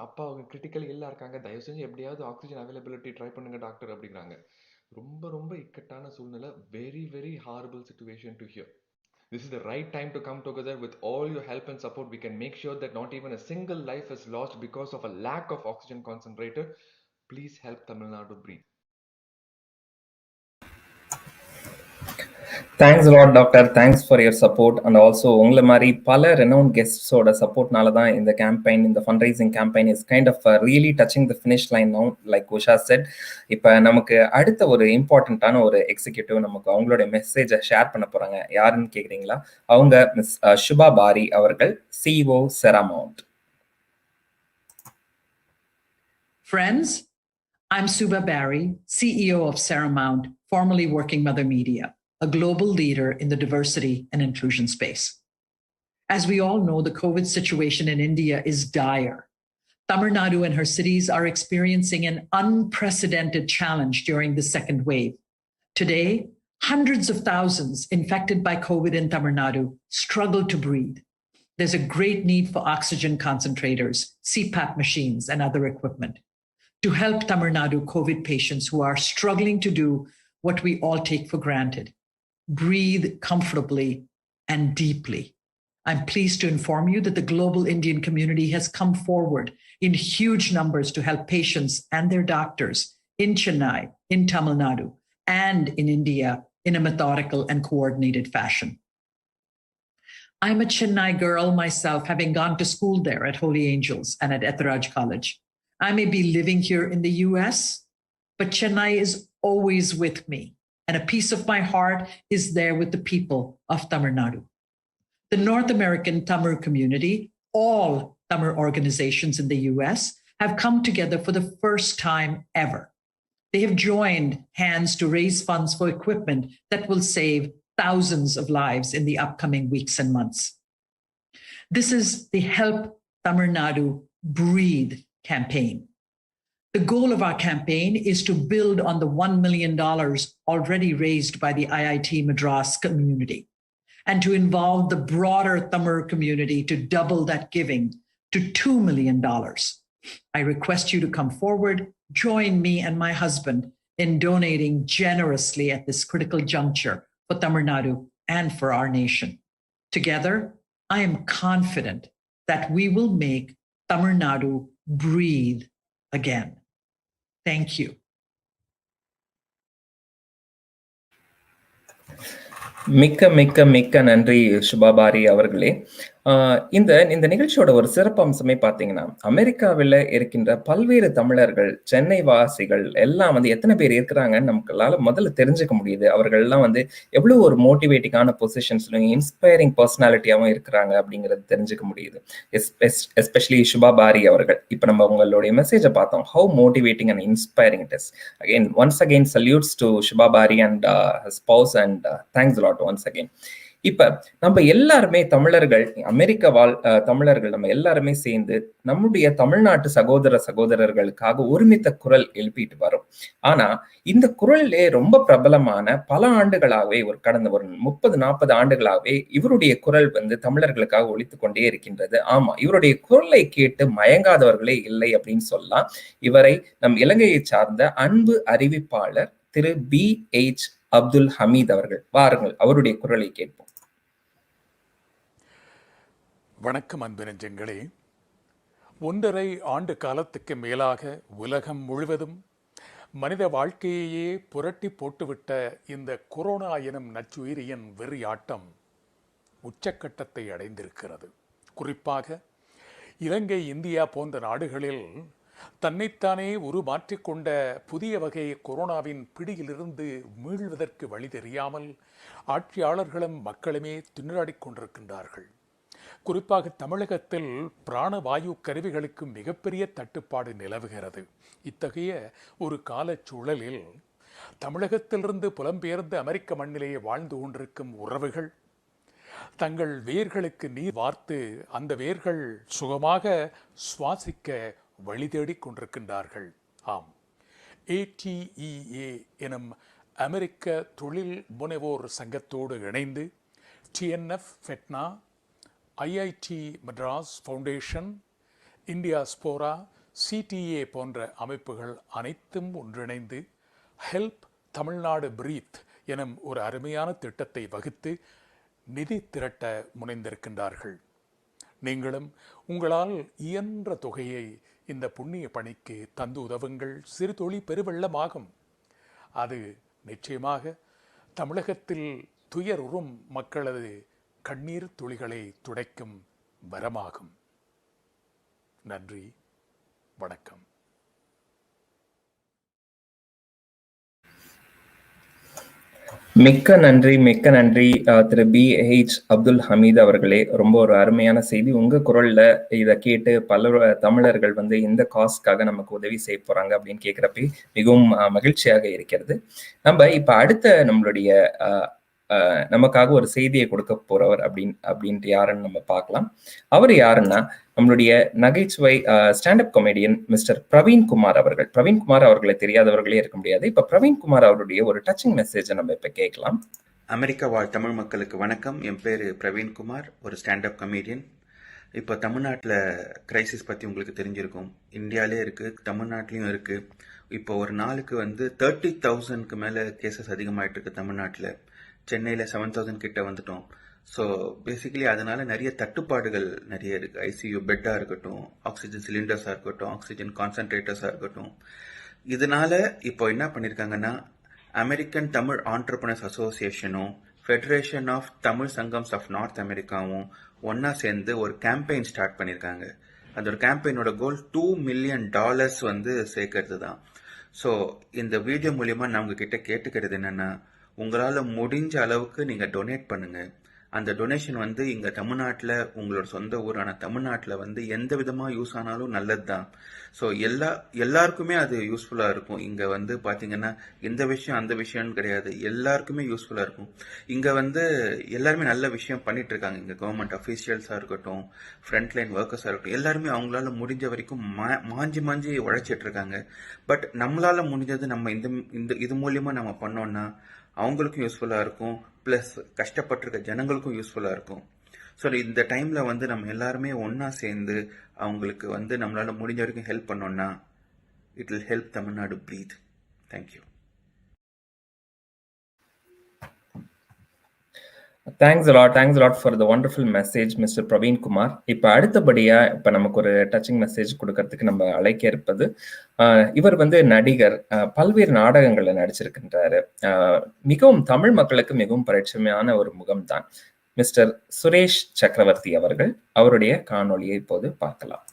அப்பா அவங்க கிரிட்டிக்கல் இல்லா இருக்காங்க, தயவு செஞ்சு எப்படியாவது ஆக்சிஜன் அவைலபிலிட்டி ட்ரை பண்ணுங்க டாக்டர் அப்படிங்கிறாங்க. ரொம்ப ரொம்ப இக்கட்டான சூழ்நிலை. Very very horrible situation to hear. This is the right time to come together with all your help and support. We can make sure that not even a single life is lost because of a lack of oxygen concentrator. Please help Tamil Nadu breathe. Thanks lot doctor, thanks for your support. And also உங்களை மாதிரி பல renown கெஸ்ட்ஸோட சப்போர்ட்னால தான் இந்த campaign, இந்த fund raising campaign is kind of really touching the finish line now, like Usha said. இப்போ நமக்கு அடுத்த ஒரு இம்பார்ட்டண்ட்டான ஒரு எக்ஸிக்யூட்டிவ் நமக்கு அவங்களுடைய மெசேஜை ஷேர் பண்ண போகிறாங்க. யாருன்னு கேட்குறீங்களா? அவங்க மிஸ் சுபா பாரி அவர்கள், CEO செராமவுண்ட். Friends, I'm Suba Barry, CEO of Saramount, formerly Working Mother Media, a global leader in the diversity and inclusion space. As we all know, the COVID situation in India is dire. Tamilnadu and her cities are experiencing an unprecedented challenge during the second wave. Today, hundreds of thousands infected by COVID in Tamilnadu struggle to breathe. There's a great need for oxygen concentrators, CPAP machines, and other equipment to help Tamil Nadu COVID patients who are struggling to do what we all take for granted: breathe comfortably and deeply. I'm pleased to inform you that the global Indian community has come forward in huge numbers to help patients and their doctors in Chennai, in Tamil Nadu, and in India in a methodical and coordinated fashion. I'm a Chennai girl myself, having gone to school there at Holy Angels and at Etharaj College. I may be living here in the US, but Chennai is always with me, and a piece of my heart is there with the people of Tamil Nadu. The North American Tamil community, all Tamil organizations in the US, have come together for the first time ever. They have joined hands to raise funds for equipment that will save thousands of lives in the upcoming weeks and months. This is the Help Tamil Nadu Breathe campaign. The goal of our campaign is to build on the $1 million already raised by the IIT Madras community and to involve the broader Tamil community to double that giving to $2 million. I request you to come forward, join me and my husband in donating generously at this critical juncture for Tamil Nadu and for our nation. Together, I am confident that we will make Tamil Nadu breathe again. Thank you. மிக்க மிக்க மிக்க நன்றி சுபாபாரி அவர்களே. இந்த இந்த நிகழ்ச்சியோட ஒரு சிறப்பு அம்சமே பார்த்தீங்கன்னா, அமெரிக்காவில் இருக்கின்ற பல்வேறு தமிழர்கள், சென்னை வாசிகள் எல்லாம் வந்து எத்தனை பேர் இருக்கிறாங்கன்னு நமக்களால முதல்ல தெரிஞ்சுக்க முடியுது. அவர்கள் எல்லாம் வந்து எவ்வளவு ஒரு மோட்டிவேட்டிங்கான பொசிஷன்ஸ்லையும் இன்ஸ்பைரிங் பர்சனாலிட்டியாகவும் இருக்கிறாங்க அப்படிங்கிறது தெரிஞ்சுக்க முடியுது. எஸ்பெஷலி சுபாபாரி அவர்கள். இப்போ நம்ம உங்களுடைய மெசேஜை பார்த்தோம். How motivating and inspiring it is. Again once again salutes to Subhabari and spouse and thanks a lot once again. இப்ப நம்ம எல்லாருமே தமிழர்கள், அமெரிக்க தமிழர்கள் நம்ம எல்லாருமே சேர்ந்து நம்முடைய தமிழ்நாட்டு சகோதர சகோதரர்களுக்காக ஒருமித்த குரல் எழுப்பிட்டு வரோம். ஆனா இந்த குரல்லே ரொம்ப பிரபலமான பல ஆண்டுகளாகவே, கடந்த ஒரு 30-40 ஆண்டுகளாகவே இவருடைய குரல் வந்து தமிழர்களுக்காக ஒலித்து கொண்டே இருக்கின்றது. ஆமா, இவருடைய குரலை கேட்டு மயங்காதவர்களே இல்லை அப்படின்னு சொல்லலாம். இவரை நம் இலங்கையை சார்ந்த அன்பு அறிவிப்பாளர் திரு BH அப்துல் ஹமீத் அவர்கள். வாருங்கள், அவருடைய குரலை கேட்போம். வணக்கம் அன்பு நெஞ்சங்களே. 1.5 ஆண்டு காலத்துக்கு மேலாக உலகம் முழுவதும் மனித வாழ்க்கையையே புரட்டி போட்டுவிட்ட இந்த கொரோனா எனும் நச்சுயிரியின் வெறியாட்டம் உச்சக்கட்டத்தை அடைந்திருக்கிறது. குறிப்பாக இலங்கை, இந்தியா போன்ற நாடுகளில் தன்னைத்தானே உருமாற்றிக்கொண்ட புதிய வகை கொரோனாவின் பிடியிலிருந்து மீள்வதற்கு வழி தெரியாமல் ஆட்சியாளர்களும் மக்களுமே திணறாடிக் கொண்டிருக்கின்றார்கள். குறிப்பாக தமிழகத்தில் பிராணவாயு கருவிகளுக்கு மிகப்பெரிய தட்டுப்பாடு நிலவுகிறது. இத்தகைய ஒரு காலச்சூழலில் தமிழகத்திலிருந்து புலம்பெயர்ந்து அமெரிக்க மண்ணிலேயே வாழ்ந்து கொண்டிருக்கும் உறவுகள் தங்கள் வேர்களுக்கு நீர் வார்த்து அந்த வேர்கள் சுகமாக சுவாசிக்க வழி தேடிக் கொண்டிருக்கின்றார்கள். ஆம், ATEA எனும் அமெரிக்க தொழில் முனைவோர் சங்கத்தோடு இணைந்து TNF, FeTNA, IIT Madras foundation, Indiaspora, CTA போன்ற அமைப்புகள் அனைத்தும் ஒன்றிணைந்து ஹெல்ப் தமிழ்நாடு பிரீத் எனும் ஒரு அருமையான திட்டத்தை வகுத்து நிதி திரட்ட முனைந்திருக்கின்றார்கள். நீங்களும் உங்களால் இயன்ற தொகையை இந்த புண்ணிய பணிக்கு தந்து உதவுங்கள். சிறு தொழி பெருவெள்ளமாகும். அது நிச்சயமாக தமிழகத்தில் துயருறும் மக்களது கண்ணீர் துளிகளை துடைக்கும் வரமாகும். நன்றி, வணக்கம். மிக்க நன்றி திரு BH அப்துல் ஹமீத் அவர்களே. ரொம்ப ஒரு அருமையான செய்தி. உங்க குரல்ல இதை கேட்டு பல தமிழர்கள் இந்த காஸ்ட்காக நமக்கு உதவி செய்ய போறாங்க அப்படின்னு கேட்கிறப்ப மிகவும் மகிழ்ச்சியாக இருக்கிறது. நம்ம இப்ப அடுத்த நம்மளுடைய நமக்காக ஒரு செய்தியை கொடுக்க போறவர் அப்படின்ட்டு யாருன்னு நம்ம பார்க்கலாம். அவர் யாருன்னா நம்மளுடைய நகைச்சுவை ஸ்டாண்டப் காமெடியன் மிஸ்டர் பிரவீன்குமார் அவர்கள். பிரவீன்குமார் அவர்களை தெரியாதவர்களே இருக்க முடியாது. இப்ப பிரவீன்குமார் அவருடைய ஒரு டச்சிங் மெசேஜை நம்ம இப்ப கேட்கலாம். அமெரிக்கா வாழ் தமிழ் மக்களுக்கு வணக்கம். என் பேர் பிரவீன்குமார், ஒரு ஸ்டாண்டப் கமெடியன். இப்போ தமிழ்நாட்டில் கிரைசிஸ் பற்றி உங்களுக்கு தெரிஞ்சிருக்கும். இந்தியாவிலே இருக்குது, தமிழ்நாட்டிலையும் இருக்குது. இப்போ ஒரு நாளுக்கு 30,000க்கு மேலே கேசஸ் அதிகமாகிட்டு இருக்கு தமிழ்நாட்டில். சென்னையில் 7,000 கிட்ட வந்துட்டோம். ஸோ பேசிக்கலி அதனால நிறைய தட்டுப்பாடுகள் நிறைய இருக்குது. ICU பெட்டாக இருக்கட்டும், ஆக்சிஜன் சிலிண்டர்ஸாக இருக்கட்டும், ஆக்சிஜன் கான்சன்ட்ரேட்டர்ஸாக இருக்கட்டும். இதனால இப்போ என்ன பண்ணியிருக்காங்கன்னா, அமெரிக்கன் தமிழ் ஆண்டர்பிரனர்ஸ் அசோசியேஷனும் federation of Tamil sangams of north அமெரிக்காவும் ஒன்றா சேர்ந்து ஒரு கேம்பெயின் ஸ்டார்ட் பண்ணியிருக்காங்க. அந்த ஒரு கேம்பெயினோட கோல் $2 மில்லியன் சேர்க்கறது தான். ஸோ இந்த வீடியோ மூலியமா நான் உங்ககிட்ட கேட்டுக்கிறது என்னன்னா, உங்களால் முடிஞ்ச அளவுக்கு நீங்கள் டொனேட் பண்ணுங்க. அந்த டொனேஷன் இங்கே தமிழ்நாட்டில், உங்களோட சொந்த ஊரான தமிழ்நாட்டில் எந்த விதமாக யூஸ் ஆனாலும் நல்லது தான். ஸோ எல்லாருக்குமே அது யூஸ்ஃபுல்லாக இருக்கும். இங்கே பார்த்தீங்கன்னா இந்த விஷயம் அந்த விஷயம்னு கிடையாது, எல்லாருக்குமே யூஸ்ஃபுல்லாக இருக்கும். இங்கே எல்லாருமே நல்ல விஷயம் பண்ணிட்டு இருக்காங்க. இங்கே கவர்மெண்ட் அஃபீஷியல்ஸாக இருக்கட்டும், ஃப்ரண்ட்லைன் ஒர்க்கர்ஸாக இருக்கட்டும், எல்லாருமே அவங்களால முடிஞ்ச வரைக்கும் மாஞ்சி உழைச்சிட்டு இருக்காங்க. பட் நம்மளால முடிஞ்சது நம்ம இது மூலியமாக நம்ம பண்ணோம்னா அவங்களுக்கும் யூஸ்ஃபுல்லாக இருக்கும், ப்ளஸ் கஷ்டப்பட்டிருக்க ஜனங்களுக்கும் யூஸ்ஃபுல்லாக இருக்கும். ஸோ இந்த டைமில் நம்ம எல்லாருமே ஒன்றா சேர்ந்து அவங்களுக்கு நம்மளால் முடிஞ்ச வரைக்கும் ஹெல்ப் பண்ணோன்னா it will help Tamil Nadu breathe. Thank you. Thanks a lot for the wonderful message, Mr. Praveen Kumar. இப்போ அடுத்தபடியா இப்போ நமக்கு ஒரு டச்சிங் மெசேஜ் கொடுக்கறதுக்கு நம்ம அழைக்க இருப்பது, இவர் நடிகர், பல்வேறு நாடகங்கள்ல நடிச்சிருக்கின்றாரு. மிகவும் தமிழ் மக்களுக்கு மிகவும் பரிச்சயமான ஒரு முகம்தான் மிஸ்டர் சுரேஷ் சக்கரவர்த்தி அவர்கள். அவருடைய காணொளியை இப்போது பார்க்கலாம்.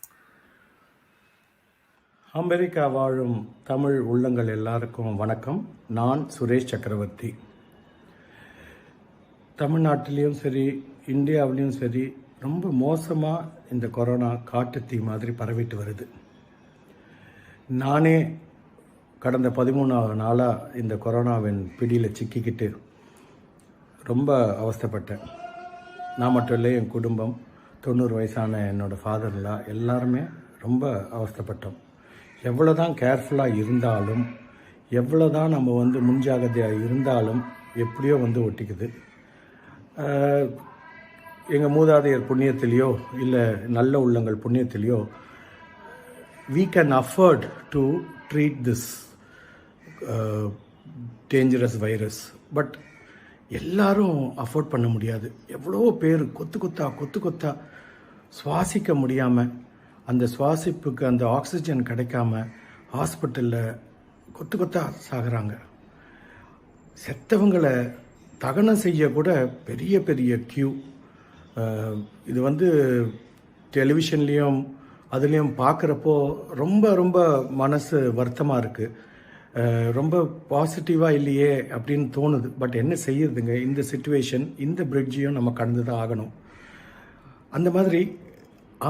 அமெரிக்கா வாழும் தமிழ் உள்ளங்கள் எல்லாருக்கும் வணக்கம். நான் சுரேஷ் சக்கரவர்த்தி. தமிழ்நாட்டிலையும் சரி, இந்தியாவிலையும் சரி, ரொம்ப மோசமாக இந்த கொரோனா காட்டுத்தீ மாதிரி பரவிட்டு வருது. நானே கடந்த 13 நாளாக இந்த கொரோனாவின் பிடியில் சிக்கிக்கிட்டு ரொம்ப அவஸ்தைப்பட்டேன். நான் மட்டும் இல்லை, என் குடும்பம், 90 வயசான என்னோடய ஃபாதர்லாம் எல்லாருமே ரொம்ப அவஸ்தைப்பட்டோம். எவ்வளோ தான் கேர்ஃபுல்லாக இருந்தாலும், எவ்வளோ தான் நம்ம முன்ஜாகிரதையாக இருந்தாலும் எப்படியோ ஒட்டிக்குது. எங்கள் மூதாதையர் புண்ணியத்திலையோ இல்லை நல்ல உள்ளங்கள் புண்ணியத்திலையோ we can afford to treat this dangerous virus. But எல்லாரும் அஃபோர்ட் பண்ண முடியாது. எவ்வளோ பேர் கொத்து கொத்தா சுவாசிக்க முடியாமல், அந்த சுவாசிப்புக்கு அந்த ஆக்சிஜன் கிடைக்காம ஹாஸ்பிட்டலில் கொத்து கொத்தாக சாகுறாங்க. செத்தவங்களை தகனம் செய்ய கூட பெரிய பெரிய கியூ. இது வந்து டெலிவிஷன்லேயும் அதுலேயும் பார்க்குறப்போ ரொம்ப ரொம்ப மனசு வருத்தமாக இருக்குது. ரொம்ப பாசிட்டிவாக இல்லையே அப்படின்னு தோணுது. பட் என்ன செய்யுதுங்க, இந்த சிச்சுவேஷன், இந்த பிரிட்ஜையும் நம்ம கடந்து தான் ஆகணும். அந்த மாதிரி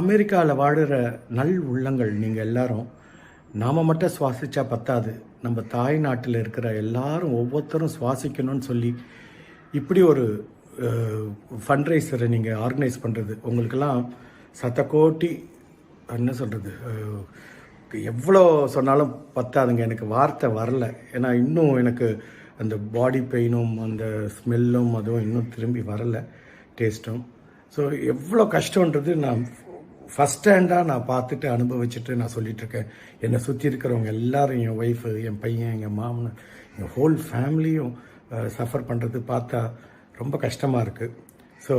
அமெரிக்காவில் வாழுற நல் உள்ளங்கள் நீங்கள் எல்லாரும், நாம் மட்டும் சுவாசித்தா பத்தாது, நம்ம தாய் நாட்டில் இருக்கிற எல்லாரும் ஒவ்வொருத்தரும் சுவாசிக்கணும்னு சொல்லி இப்படி ஒரு ஃபண்ட்ரைசரை நீங்கள் ஆர்கனைஸ் பண்ணுறது, உங்களுக்கெல்லாம் சத்தக்கோட்டி என்ன சொல்கிறது, எவ்வளோ சொன்னாலும் பத்தாதுங்க. எனக்கு வார்த்தை வரல. ஏன்னா இன்னும் எனக்கு அந்த பாடி பெயினும் அந்த ஸ்மெல்லும் அதுவும் இன்னும் திரும்பி வரலை, டேஸ்ட்டும். ஸோ எவ்வளோ கஷ்டன்றது நான் ஃபஸ்ட் ஹேண்டாக நான் பார்த்துட்டு அனுபவிச்சுட்டு நான் சொல்லிகிட்ருக்கேன். என்னை சுற்றி இருக்கிறவங்க எல்லாரும், என் ஒய்ஃபு, என் பையன், எங்கள் மாமன், என் ஹோல் ஃபேமிலியும் சஃபர் பண்ணுறது பார்த்தா ரொம்ப கஷ்டமாக இருக்குது. ஸோ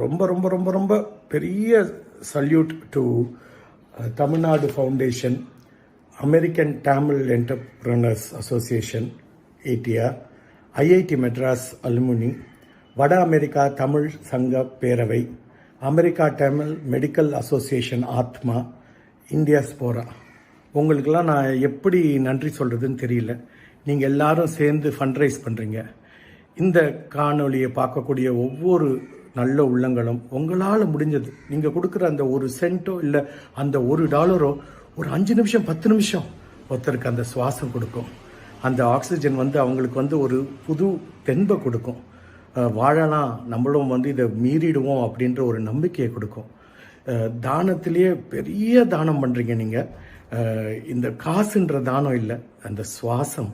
ரொம்ப ரொம்ப ரொம்ப ரொம்ப பெரிய salute to Tamilnadu Foundation, American Tamil Entrepreneurs Association, ATEA, IIT Madras Alumni, வட அமெரிக்கா தமிழ் சங்க பேரவை, அமெரிக்கா தமிழ் மெடிக்கல் அசோசியேஷன் ஆத்மா, இந்தியா ஸ்போரா. உங்களுக்கெல்லாம் நான் எப்படி நன்றி சொல்கிறதுன்னு தெரியல. நீங்கள் எல்லாரும் சேர்ந்து ஃபண்ட்ரைஸ் பண்ணுறீங்க. இந்த காணொலியை பார்க்கக்கூடிய ஒவ்வொரு நல்ல உள்ளங்களும் உங்களால் முடிஞ்சது, நீங்கள் கொடுக்குற அந்த ஒரு சென்ட்டோ இல்லை அந்த $1 ஒரு 5 நிமிஷம் 10 நிமிஷம் ஒருத்தருக்கு அந்த சுவாசம் கொடுக்கும். அந்த ஆக்சிஜன் வந்து அவங்களுக்கு வந்து ஒரு புது தென்பை கொடுக்கும். வாழலாம், நம்மளும் வந்து இதை மீறிடுவோம் அப்படின்ற ஒரு நம்பிக்கையை கொடுக்கும். தானத்திலேயே பெரிய தானம் பண்ணுறீங்க நீங்கள். இந்த காசுன்ற தானம் இல்லை, அந்த சுவாசம்,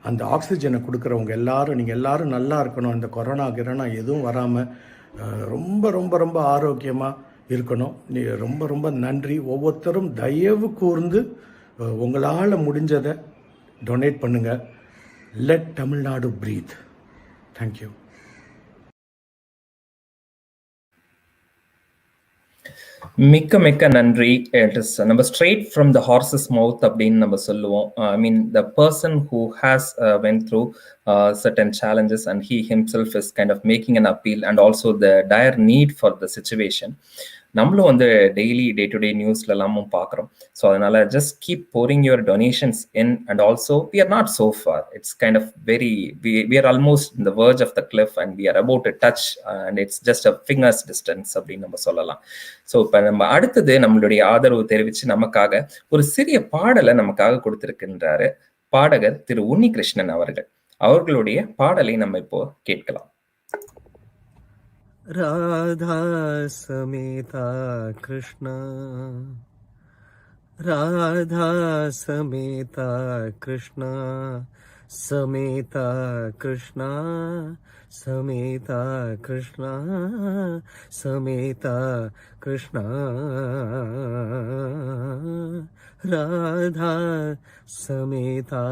அந்த ஆக்சிஜனை கொடுக்குறவங்க எல்லாரும், நீங்கள் எல்லாரும் நல்லா இருக்கணும். இந்த கொரோனா கிரோனா எதுவும் வராமல் ரொம்ப ரொம்ப ரொம்ப ஆரோக்கியமாக இருக்கணும். ரொம்ப ரொம்ப நன்றி. ஒவ்வொருத்தரும் தயவு கூர்ந்து உங்களால் முடிஞ்சதை டொனேட் பண்ணுங்கள். Let Tamil Nadu breathe. தேங்க்யூ. மிக்க மிக்க நன்றி. இட் இஸ் நம்ம straight from the horse's mouth அப்படின்னு நம்ம சொல்லுவோம். I mean the person who has went through certain challenges and he himself is kind of making an appeal and also the dire need for the situation. நம்மளும் வந்து daily day to day நியூஸ்ல எல்லாமும் பார்க்குறோம். ஸோ அதனால just keep pouring your donations in and also we are not so far. It's kind of very we are almost in the verge of the cliff and we are about to touch and it's just a fingers distance அப்படின்னு நம்ம சொல்லலாம். So இப்போ நம்ம அடுத்தது நம்மளுடைய ஆதரவு தெரிவித்து நமக்காக ஒரு சிறிய பாடலை நமக்காக கொடுத்திருக்கின்றாரு பாடகர் திரு உன்னிகிருஷ்ணன் அவர்கள். அவர்களுடைய பாடலை நம்ம இப்போ கேட்கலாம். राधा समेता कृष्ण, राधा समेता कृष्ण, समेता कृष्ण, समेता कृष्ण, समेता कृष्ण, राधा समेता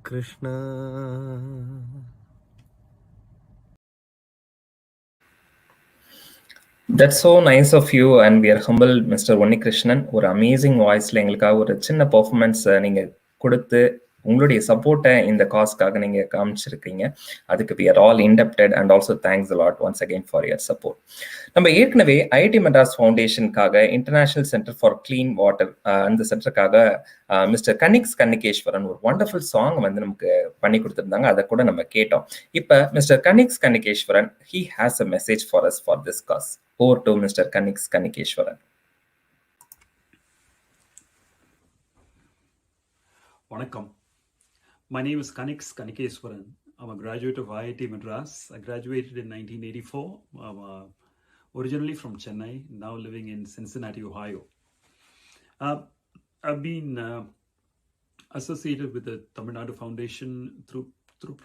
Krishna. That's so nice of you and we are humbled, Mr. Unnikrishnan. ஒரு அமேசிங் வாய்ஸ்ல எங்களுக்காக ஒரு சின்ன பெர்ஃபார்மன்ஸ் நீங்க கொடுத்து உங்களுடைய சப்போர்ட்டை இந்த காஸ்க்காக நீங்க காமிச்சிருக்கீங்க. அதுக்கு we are all indebted and also thanks a lot once again for your support. நம்ம ஏற்கனவே ஐஐடி மெட்ராஸ் ஃபவுண்டேஷனுக்காக international centre for clean water அந்த சென்டருக்காக மிஸ்டர் கன்னிகேஸ்வரன் ஒரு வண்டர்ஃபுல் சாங் வந்து நமக்கு பண்ணி கொடுத்துருந்தாங்க. அதை கூட நம்ம கேட்டோம். இப்போ mister கன்னிகேஸ்வரன் he has a message for us for this cause. Over to Mr. Kannikeshwaran. Vanakkam. My name is Kannikeshwaran. I'm a graduate of IIT Madras. I graduated in 1984. I'm originally from Chennai, now living in Cincinnati, Ohio. I've been associated with the Tamilnadu Foundation through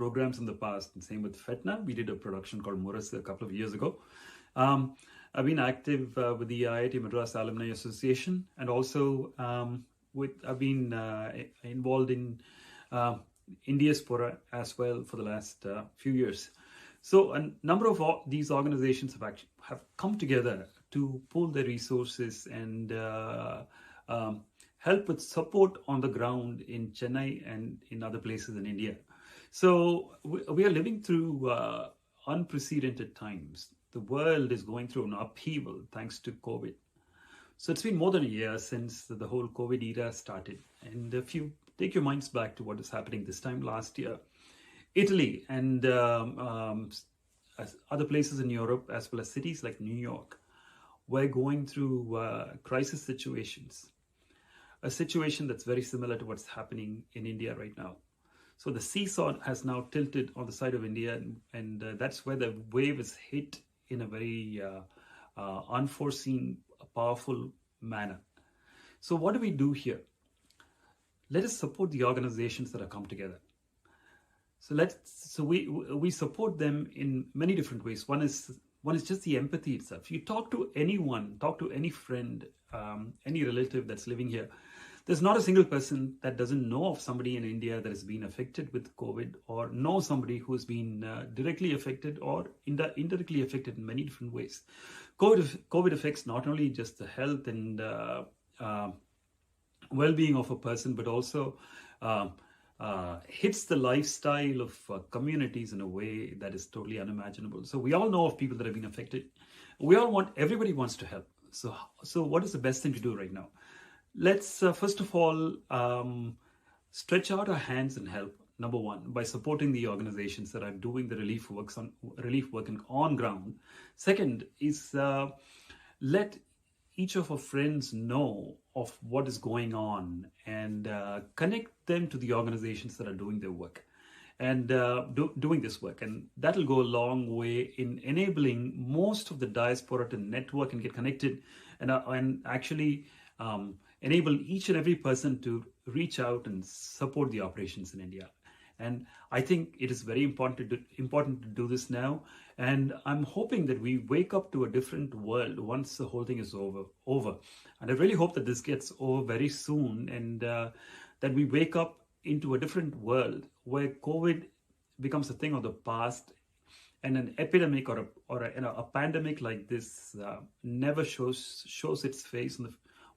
programs in the past. And same with FeTNA. We did a production called Morris a couple of years ago. I've been active with the IIT Madras Alumni Association, and also I've been involved in India Spora as well for the last few years. So a number of these organizations have come together to pool their resources and help with support on the ground in Chennai and in other places in India. So we are living through unprecedented times. The world is going through an upheaval thanks to COVID. So it's been more than a year since the whole COVID era started. And if you take your minds back to what is happening this time last year, Italy and other places in Europe, as well as cities like New York, were going through crisis situations, a situation that's very similar to what's happening in India right now. So the seesaw has now tilted on the side of India, and that's where the wave is hit in a very unforeseen, powerful manner. So what do we do here? Let us support the organizations that have come together. So we support them in many different ways. One is just the empathy itself. You talk to anyone, talk to any friend, any relative that's living here. There's not a single person that doesn't know of somebody in India that has been affected with COVID, or know somebody who's been directly affected or indirectly affected in many different ways. COVID affects not only just the health and well-being of a person, but also hits the lifestyle of communities in a way that is totally unimaginable. So we all know of people that have been affected. Everybody wants to help. So what is the best thing to do right now? Let's first of all stretch out our hands and help. Number one, by supporting the organizations that are doing the relief work on ground. Second is let each of our friends know of what is going on and connect them to the organizations that are doing their work and doing this work. And that'll go a long way in enabling most of the diaspora to network and get connected and actually enable each and every person to reach out and support the operations in India. And I think it is very important to do this now. And I'm hoping that we wake up to a different world once the whole thing is over. And I really hope that this gets over very soon, and that we wake up into a different world where COVID becomes a thing of the past, and an epidemic or a pandemic like this never shows its face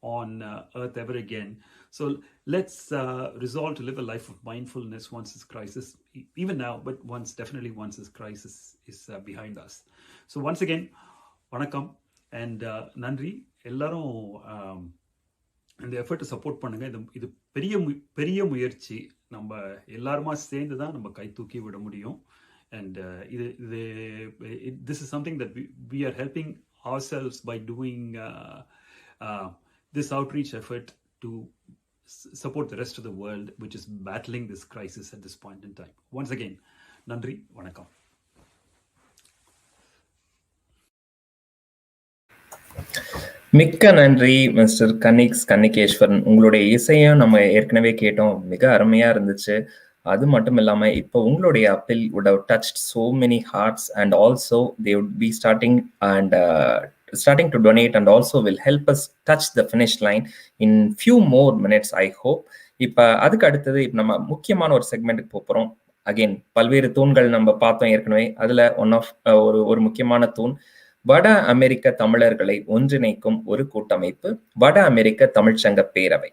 on Earth ever again. So let's resolve to live a life of mindfulness once this crisis, even now, but definitely once this crisis is behind us. So once again, vanakkam and nandri. எல்லாரும் இந்த எஃபர்ட்டை support பண்ணுங்க. இது பெரிய முயற்சி. நம்ம எல்லாருமா சேர்ந்து தான் நம்ம கை தூக்கி விட முடியும். And this is something that we are helping ourselves by doing this outreach effort to support the rest of the world, which is battling this crisis at this point in time. Once again, nandri, vanakkam. மிக்க நன்றி mister கன்னிகேஸ்வரன். உங்களுடைய இசையும் நம்ம ஏற்கனவே கேட்டோம், மிக அருமையா இருந்துச்சு. அது மட்டும் இல்லாம இப்போ உங்களுடைய appeal would have touched so many hearts, and also they would be starting to donate, and also will help us touch the finish line in few more minutes, I hope. இப்ப அதுக்கு அடுத்தது இப்ப நம்ம முக்கியமான ஒரு செக்மெண்ட்டுக்கு போறோம். அகைன் பல்வேறு தூண்கள் நம்ம பார்த்தோம் ஏற்கனவே. அதுல ஒரு முக்கியமான தூண் வட அமெரிக்க தமிழர்களை ஒன்றிணைக்கும் ஒரு கூட்டமைப்பு, வட அமெரிக்க தமிழ்ச்சங்க பேரவை.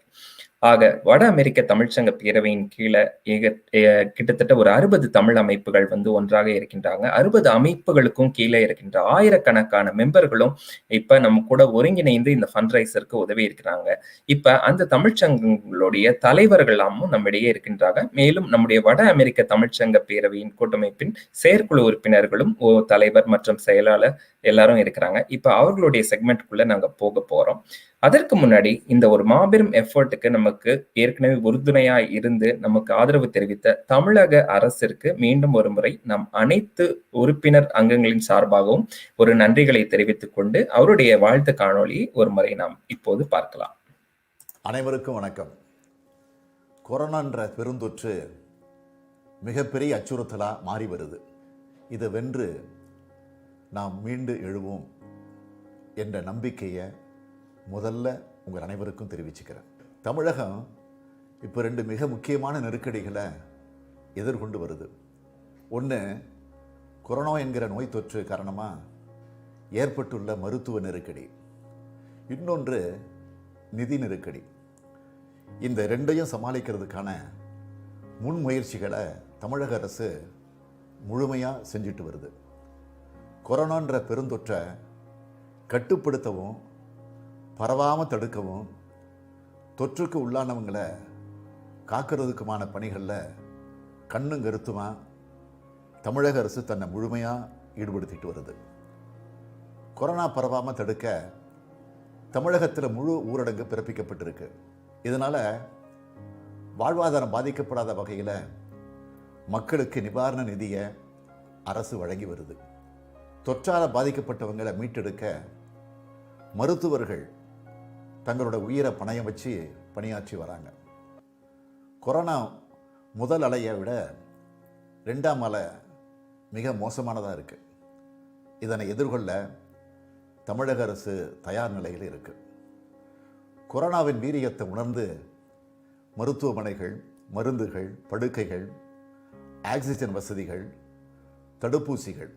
ஆக வட அமெரிக்க தமிழ்ச்சங்க பேரவையின் கீழே கிட்டத்தட்ட ஒரு 60 தமிழ் அமைப்புகள் ஒன்றாக இருக்கின்றாங்க. 60 அமைப்புகளுக்கும் கீழே இருக்கின்ற ஆயிரக்கணக்கான மெம்பர்களும் இப்ப நம்ம கூட ஒருங்கிணைந்து இந்த ஃபண்ட்ரைசருக்கு உதவி இருக்கிறாங்க. இப்ப அந்த தமிழ்ச்சங்கங்களுடைய தலைவர்களாமும் நம்மிடையே இருக்கின்றாங்க. மேலும் நம்முடைய வட அமெரிக்க தமிழ்ச்சங்க பேரவையின் கூட்டமைப்பின் செயற்குழு உறுப்பினர்களும் தலைவர் மற்றும் செயலாளர் எல்லாரும் இருக்கிறாங்க. இப்ப அவர்களுடைய செக்மெண்ட்டுக்குள்ள நாங்க போக போறோம். அதற்கு முன்னாடி இந்த ஒரு மாபெரும் எஃபர்ட்டுக்கு நமக்கு ஏற்கனவே உறுதுணையா இருந்து நமக்கு ஆதரவு தெரிவித்த தமிழக அரசிற்கு மீண்டும் ஒரு முறை நம் அனைத்து உறுப்பினர் அங்கங்களின் சார்பாகவும் ஒரு நன்றிகளை தெரிவித்துக் கொண்டு அவருடைய வாழ்த்து காணொளியை ஒரு முறை நாம் இப்போது பார்க்கலாம். அனைவருக்கும் வணக்கம். கொரோனான்ற பெருந்தொற்று மிகப்பெரிய அச்சுறுத்தலா மாறி வருது. இதை வென்று நாம் மீண்டு எழுவோம் என்ற நம்பிக்கையை முதல்ல உங்கள் அனைவருக்கும் தெரிவிச்சுக்கிறேன். தமிழகம் இப்போ 2 மிக முக்கியமான நெருக்கடிகளை எதிர்கொண்டு வருது. ஒன்று, கொரோனா என்கிற நோய் தொற்று காரணமாக ஏற்பட்டுள்ள மருத்துவ நெருக்கடி. இன்னொன்று நிதி நெருக்கடி. இந்த ரெண்டையும் சமாளிக்கிறதுக்கான முன்முயற்சிகளை தமிழக அரசு முழுமையாக செஞ்சுட்டு வருது. கொரோனான்ற பெருந்தொற்றை கட்டுப்படுத்தவும் பரவாமல் தடுக்கவும் தொற்றுக்கு உள்ளானவங்களை காக்கிறதுக்குமான பணிகளில் கண்ணும் கருத்துமாக தமிழக அரசு தன்னை முழுமையாக ஈடுபடுத்திட்டு வருது. கொரோனா பரவாமல் தடுக்க தமிழகத்தில் முழு ஊரடங்கு பிறப்பிக்கப்பட்டிருக்கு. இதனால் வாழ்வாதாரம் பாதிக்கப்படாத வகையில் மக்களுக்கு நிவாரண நிதியை அரசு வழங்கி வருது. தொற்றால் பாதிக்கப்பட்டவங்களை மீட்டெடுக்க மருத்துவர்கள் தங்களோட உயிரை பணயம் வச்சு பணியாற்றி வராங்க. கொரோனா முதல் அலையை விட 2ஆம் அலை மிக மோசமானதாக இருக்குது. இதனை எதிர்கொள்ள தமிழக அரசு தயார் நிலையில் இருக்குது. கொரோனாவின் வீரியத்தை உணர்ந்து மருத்துவமனைகள், மருந்துகள், படுக்கைகள், ஆக்சிஜன் வசதிகள், தடுப்பூசிகள்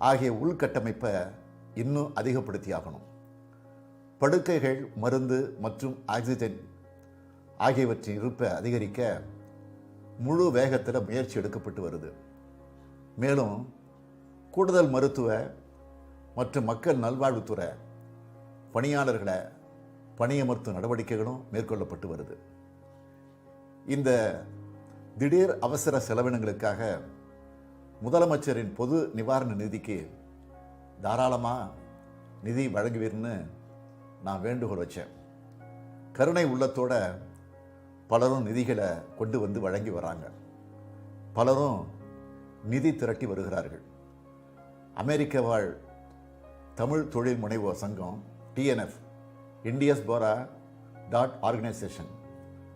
ஆகிய உள்கட்டமைப்பை இன்னும் அதிகப்படுத்தி ஆகணும். படுக்கைகள், மருந்து மற்றும் ஆக்சிஜன் ஆகியவற்றின் இருப்பை அதிகரிக்க முழு வேகத்தில் முயற்சி எடுக்கப்பட்டு வருது. மேலும் கூடுதல் மருத்துவ மற்றும் மக்கள் நல்வாழ்வுத்துறை பணியாளர்களை பணியமர்த்தும் நடவடிக்கைகளும் மேற்கொள்ளப்பட்டு வருது. இந்த திடீர் அவசர செலவினங்களுக்காக முதலமைச்சரின் பொது நிவாரண நிதிக்கு தாராளமாக நிதி வழங்குவீர்னு நான் வேண்டுகோள் வச்சேன். கருணை உள்ளத்தோட பலரும் நிதிகளை கொண்டு வந்து வழங்கி வராங்க. பலரும் நிதி திரட்டி வருகிறார்கள். அமெரிக்க வாழ் தமிழ் தொழில் முனைவோர் சங்கம் TNF இண்டியஸ்போரா ஆர்கனைசேஷன்,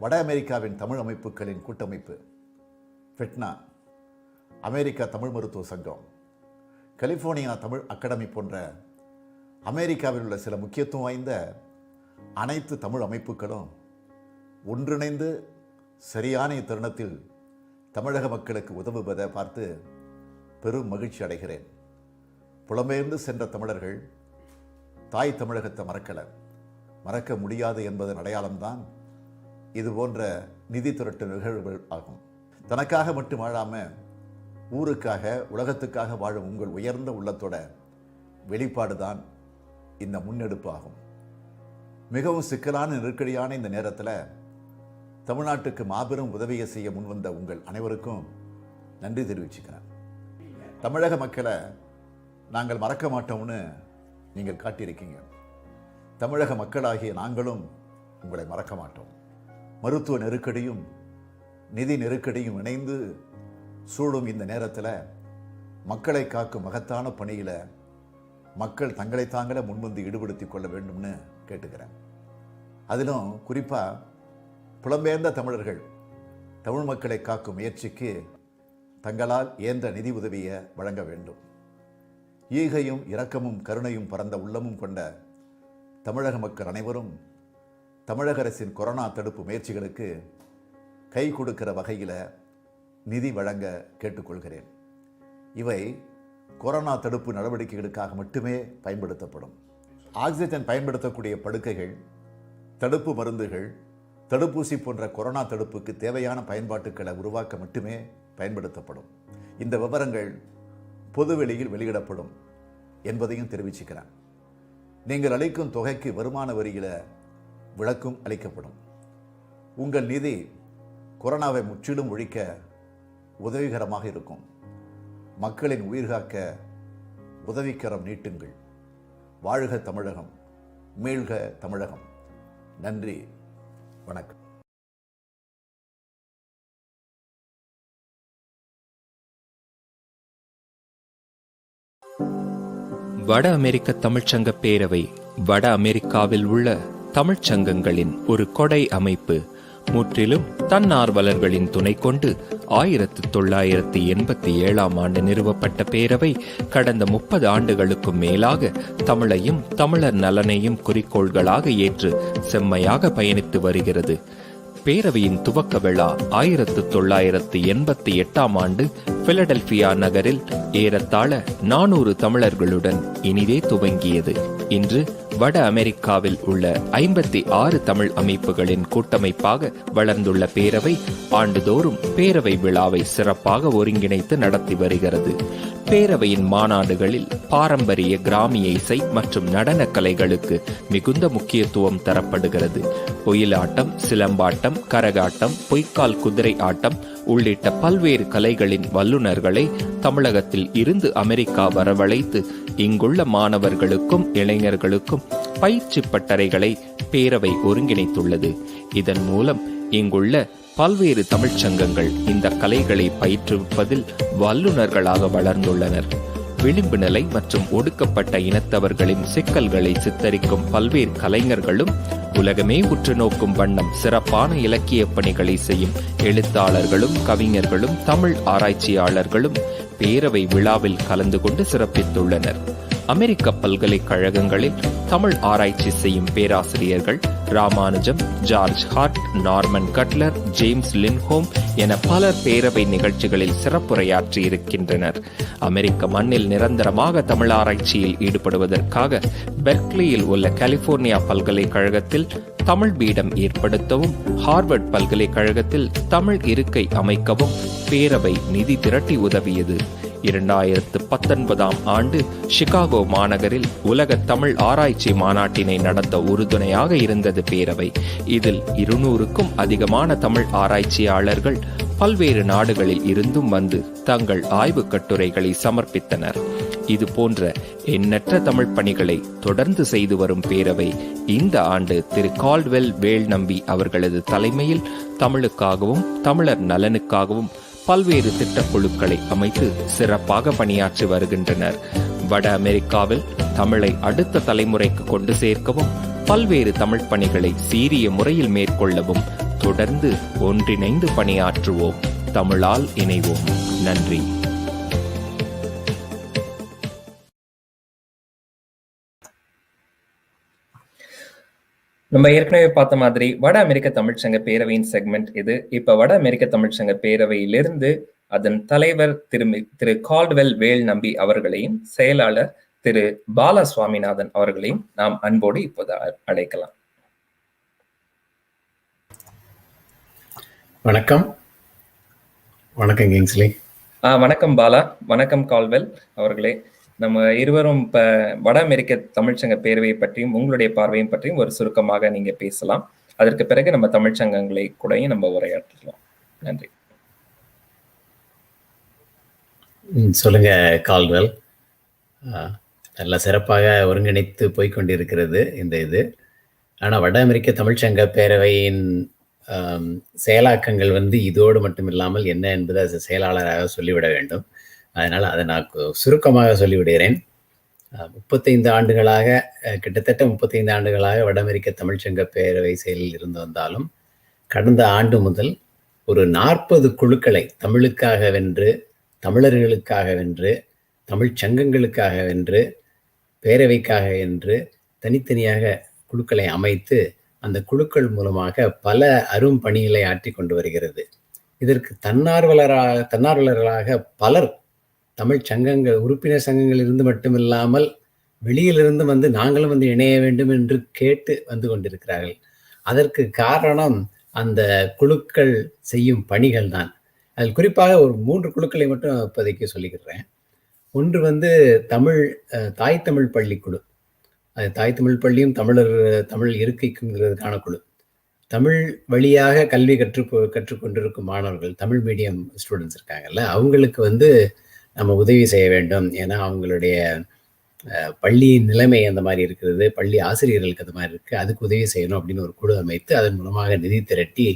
வட அமெரிக்காவின் தமிழ் அமைப்புகளின் கூட்டமைப்பு FeTNA, அமெரிக்கா தமிழ் மருத்துவ சங்கம், கலிஃபோர்னியா தமிழ் அகாடமி போன்ற அமெரிக்காவில் உள்ள சில முக்கியத்துவம் வாய்ந்த அனைத்து தமிழ் அமைப்புகளும் ஒன்றிணைந்து சரியான தருணத்தில் தமிழக மக்களுக்கு உதவுவதை பார்த்து பெரும் மகிழ்ச்சி அடைகிறேன். புலம்பெயர்ந்து சென்ற தமிழர்கள் தாய் தமிழகத்தை மறக்க முடியாது என்பதன் அடையாளம்தான் இது போன்ற நிதி திரட்டு நிகழ்வுகள் ஆகும். தனக்காக மட்டும் வாழாமல் ஊருக்காக, உலகத்துக்காக வாழும் உங்கள் உயர்ந்த உள்ளத்தோட வெளிப்பாடுதான் இந்த முன்னெடுப்பு ஆகும். மிகவும் சிக்கலான நெருக்கடியான இந்த நேரத்தில் தமிழ்நாட்டுக்கு மாபெரும் உதவியை செய்ய முன்வந்த உங்கள் அனைவருக்கும் நன்றி தெரிவிச்சுக்கிறேன். தமிழக மக்களை நாங்கள் மறக்க மாட்டோம்னு நீங்கள் காட்டியிருக்கீங்க. தமிழக மக்களாகிய நாங்களும் உங்களை மறக்க மாட்டோம். மருத்துவ நெருக்கடியும் நிதி நெருக்கடியும் இணைந்து சூழும் இந்த நேரத்தில் மக்களை காக்கும் மகத்தான பணியில் மக்கள் தங்களை தாங்களே முன்வந்து ஈடுபடுத்தி கொள்ள வேண்டும்னு கேட்டுக்கிறேன். அதிலும் குறிப்பாக புலம்பெயர்ந்த தமிழர்கள் தமிழ் மக்களை காக்கும் முயற்சிக்கு தங்களால் இயன்ற நிதி உதவியை வழங்க வேண்டும். ஈகையும் இரக்கமும் கருணையும் பரந்த உள்ளமும் கொண்ட தமிழக மக்கள் அனைவரும் தமிழக அரசின் கொரோனா தடுப்பு முயற்சிகளுக்கு கை கொடுக்கிற வகையில் நிதி வழங்க கேட்டுக்கொள்கிறேன். இவை கொரோனா தடுப்பு நடவடிக்கைகளுக்காக மட்டுமே பயன்படுத்தப்படும். ஆக்சிஜன் பயன்படுத்தக்கூடிய படுக்கைகள், தடுப்பு மருந்துகள், தடுப்பூசி போன்ற கொரோனா தடுப்புக்கு தேவையான பயன்பாட்டுகளை உருவாக்க மட்டுமே பயன்படுத்தப்படும். இந்த விவரங்கள் பொதுவெளியில் வெளியிடப்படும் என்பதையும் தெரிவிச்சுக்கிறேன். நீங்கள் அளிக்கும் தொகைக்கு வருமான வரியில் விலக்கும் அளிக்கப்படும். உங்கள் நிதி கொரோனாவை முற்றிலும் ஒழிக்க உதவிகரமாக இருக்கும். மக்களின் உயிர்காக்க உதவிக்கரம் நீட்டுங்கள். வாழ்க தமிழகம், மீள்க தமிழகம். நன்றி, வணக்கம். வட அமெரிக்க தமிழ்ச்சங்க பேரவை வட அமெரிக்காவில் உள்ள தமிழ்ச்சங்கங்களின் ஒரு கொடை அமைப்பு. முற்றிலும் தன்னார்வலர்களின் துணை கொண்டு 1987ஆம் ஆண்டு நிறுவப்பட்ட பேரவை கடந்த 30 ஆண்டுகளுக்கும் மேலாக தமிழையும் தமிழர் நலனையும் குறிக்கோள்களாக ஏற்று செம்மையாக பயணித்து வருகிறது. பேரவையின் துவக்க விழா 1988ஆம் ஆண்டு பிலடெல்பியா நகரில் ஏறத்தாழ 400 தமிழர்களுடன் இனிதே துவங்கியது. இன்று வட அமெரிக்காவில் உள்ள 56 தமிழ் அமைப்புகளின் கூட்டமைப்பாக வளர்ந்துள்ள பேரவை ஆண்டுதோறும் பேரவை விழாவை சிறப்பாக ஒருங்கிணைத்து நடத்தி வருகிறது. பேரவையின் மாநாடுகளில் பாரம்பரிய கிராமிய இசை மற்றும் நடன கலைகளுக்கு மிகுந்த முக்கியத்துவம் தரப்படுகிறது. ஒயிலாட்டம், சிலம்பாட்டம், கரகாட்டம், பொய்க்கால் குதிரை ஆட்டம் உள்ளிட்ட பல்வேறு கலைகளின் வல்லுநர்களை தமிழகத்தில் இருந்து அமெரிக்கா வரவழைத்து இங்குள்ள மாணவர்களுக்கும் இளைஞர்களுக்கும் பயிற்சி பட்டறைகளை பேரவை ஒருங்கிணைத்துள்ளது. இதன் மூலம் இங்குள்ள பல்வேறு தமிழ்ச் சங்கங்கள் இந்த கலைகளை பயிற்றுவிப்பதில் வல்லுநர்களாக வளர்ந்துள்ளனர். விளிம்பு நிலை மற்றும் ஒடுக்கப்பட்ட இனத்தவர்களின் சிக்கல்களை சித்தரிக்கும் பல்வேறு கலைஞர்களும் உலகமே உற்று நோக்கும் வண்ணம் சிறப்பான இலக்கிய பணிகளை செய்யும் எழுத்தாளர்களும் கவிஞர்களும் தமிழ் ஆராய்ச்சியாளர்களும் பேரவை விழாவில் கலந்து கொண்டு சிறப்பித்துள்ளனர். அமெரிக்க பல்கலைக்கழகங்களில் தமிழ் ஆராய்ச்சி செய்யும் பேராசிரியர்கள் Ramanujam, George Hart, Norman Cutler, James லின்ஹோம் என பலர் பேரவை நிகழ்ச்சிகளில் சிறப்புரையாற்றி இருக்கின்றனர். அமெரிக்க மண்ணில் நிரந்தரமாக தமிழ் ஆராய்ச்சியில் ஈடுபடுவதற்காக பெர்க்லியில் உள்ள கலிபோர்னியா பல்கலைக்கழகத்தில் தமிழ் பீடம் ஏற்படுத்தவும், ஹார்வர்ட் பல்கலைக்கழகத்தில் தமிழ் இருக்கை அமைக்கவும் பேரவை நிதி திரட்டி உதவியது. 2019 ஆண்டு சிகாகோ மாநகரில் உலக தமிழ் ஆராய்ச்சி மாநாட்டினை நடத்த உறுதுணையாக இருந்தது பேரவை. இதில் 200க்கும் அதிகமான தமிழ் ஆராய்ச்சியாளர்கள் பல்வேறு நாடுகளில் இருந்தும் வந்து தங்கள் ஆய்வு கட்டுரைகளை சமர்ப்பித்தனர். இது போன்ற எண்ணற்ற தமிழ் பணிகளை தொடர்ந்து செய்து வரும் பேரவை இந்த ஆண்டு திரு கால்ட்வெல் வேல்நம்பி அவர்களது தலைமையில் தமிழுக்காகவும் தமிழர் நலனுக்காகவும் பல்வேறு திட்டக்குழுக்களை அமைத்து சிறப்பாக பணியாற்றி வருகின்றனர். வட அமெரிக்காவில் தமிழை அடுத்த தலைமுறைக்கு கொண்டு சேர்க்கவும் பல்வேறு தமிழ் பணிகளை சீரிய முறையில் மேற்கொள்ளவும் தொடர்ந்து ஒன்றிணைந்து பணியாற்றுவோம். தமிழால் இணைவோம். நன்றி. நம்ம ஏற்கனவே பார்த்த மாதிரி வட அமெரிக்க தமிழ்ச்சங்க பேரவையின் செக்மெண்ட் இது. இப்ப வட அமெரிக்க தமிழ்ச்சங்க பேரவையிலிருந்து அதன் தலைவர் திரு கால்ட்வெல் வேல் நம்பி அவர்களையும் செயலாளர் திரு பாலா சுவாமிநாதன் அவர்களையும் நாம் அன்போடு இப்போது அழைக்கலாம். வணக்கம். வணக்கம் கிங்ஸ்லி. வணக்கம் பாலா. வணக்கம் கால்ட்வெல் அவர்களே. நம்ம இருவரும் இப்ப வட அமெரிக்க தமிழ்ச்சங்க பேரவை பற்றியும் உங்களுடைய பார்வையும் பற்றியும் ஒரு சுருக்கமாக நீங்க பேசலாம். அதற்கு பிறகு நம்ம தமிழ்ச்சங்கங்களை கூடயும் நம்ம உரையாற்றலாம். நன்றி. சொல்லுங்க கால்ட்வெல். நல்ல சிறப்பாக ஒருங்கிணைத்து போய்கொண்டிருக்கிறது இந்த இது. ஆனால் வட அமெரிக்க தமிழ்ச்சங்க பேரவையின் செயலாக்கங்கள் இதோடு மட்டும் இல்லாமல் என்ன என்பதை அது செயலாளராக சொல்லிவிட வேண்டும். அதனால் அதை நான் சுருக்கமாக சொல்லிவிடுகிறேன். 35 ஆண்டுகளாக கிட்டத்தட்ட 35 ஆண்டுகளாக வட அமெரிக்க தமிழ்ச்சங்க பேரவை செயலில் இருந்து வந்தாலும் கடந்த ஆண்டு முதல் ஒரு 40 குழுக்களை தமிழுக்காக வென்று, தமிழர்களுக்காக வென்று, தமிழ்ச் சங்கங்களுக்காக வென்று, பேரவைக்காக என்று தனித்தனியாக குழுக்களை அமைத்து அந்த குழுக்கள் மூலமாக பல அரும் பணிகளை ஆற்றி கொண்டு வருகிறது. இதற்கு தன்னார்வலர்களாக பலர் தமிழ் சங்கங்கள், உறுப்பினர் சங்கங்கள் இருந்து மட்டுமில்லாமல் வெளியிலிருந்து நாங்களும் இணைய வேண்டும் என்று கேட்டு வந்து கொண்டிருக்கிறார்கள். அதற்கு காரணம் அந்த குழுக்கள் செய்யும் பணிகள் தான். அதில் குறிப்பாக ஒரு 3 குழுக்களை மட்டும் இப்போதைக்கு சொல்லிக்கிறேன். ஒன்று தாய் தமிழ் பள்ளிக்குழு. அது தாய் தமிழ் பள்ளியும் தமிழ் இருக்கைக்குங்கிறதுக்கான குழு. தமிழ் வழியாக கல்வி கற்றுக்கொண்டிருக்கும் மாணவர்கள், தமிழ் மீடியம் ஸ்டூடெண்ட்ஸ் இருக்காங்கல்ல, அவங்களுக்கு நம்ம உதவி செய்ய வேண்டும். ஏன்னா அவங்களுடைய பள்ளி நிலைமை அந்த மாதிரி இருக்கிறது, பள்ளி ஆசிரியர்களுக்கு அந்த மாதிரி இருக்குது, அதுக்கு உதவி செய்யணும் அப்படின்னு ஒரு குழு அமைத்து அதன் மூலமாக நிதி திரட்டி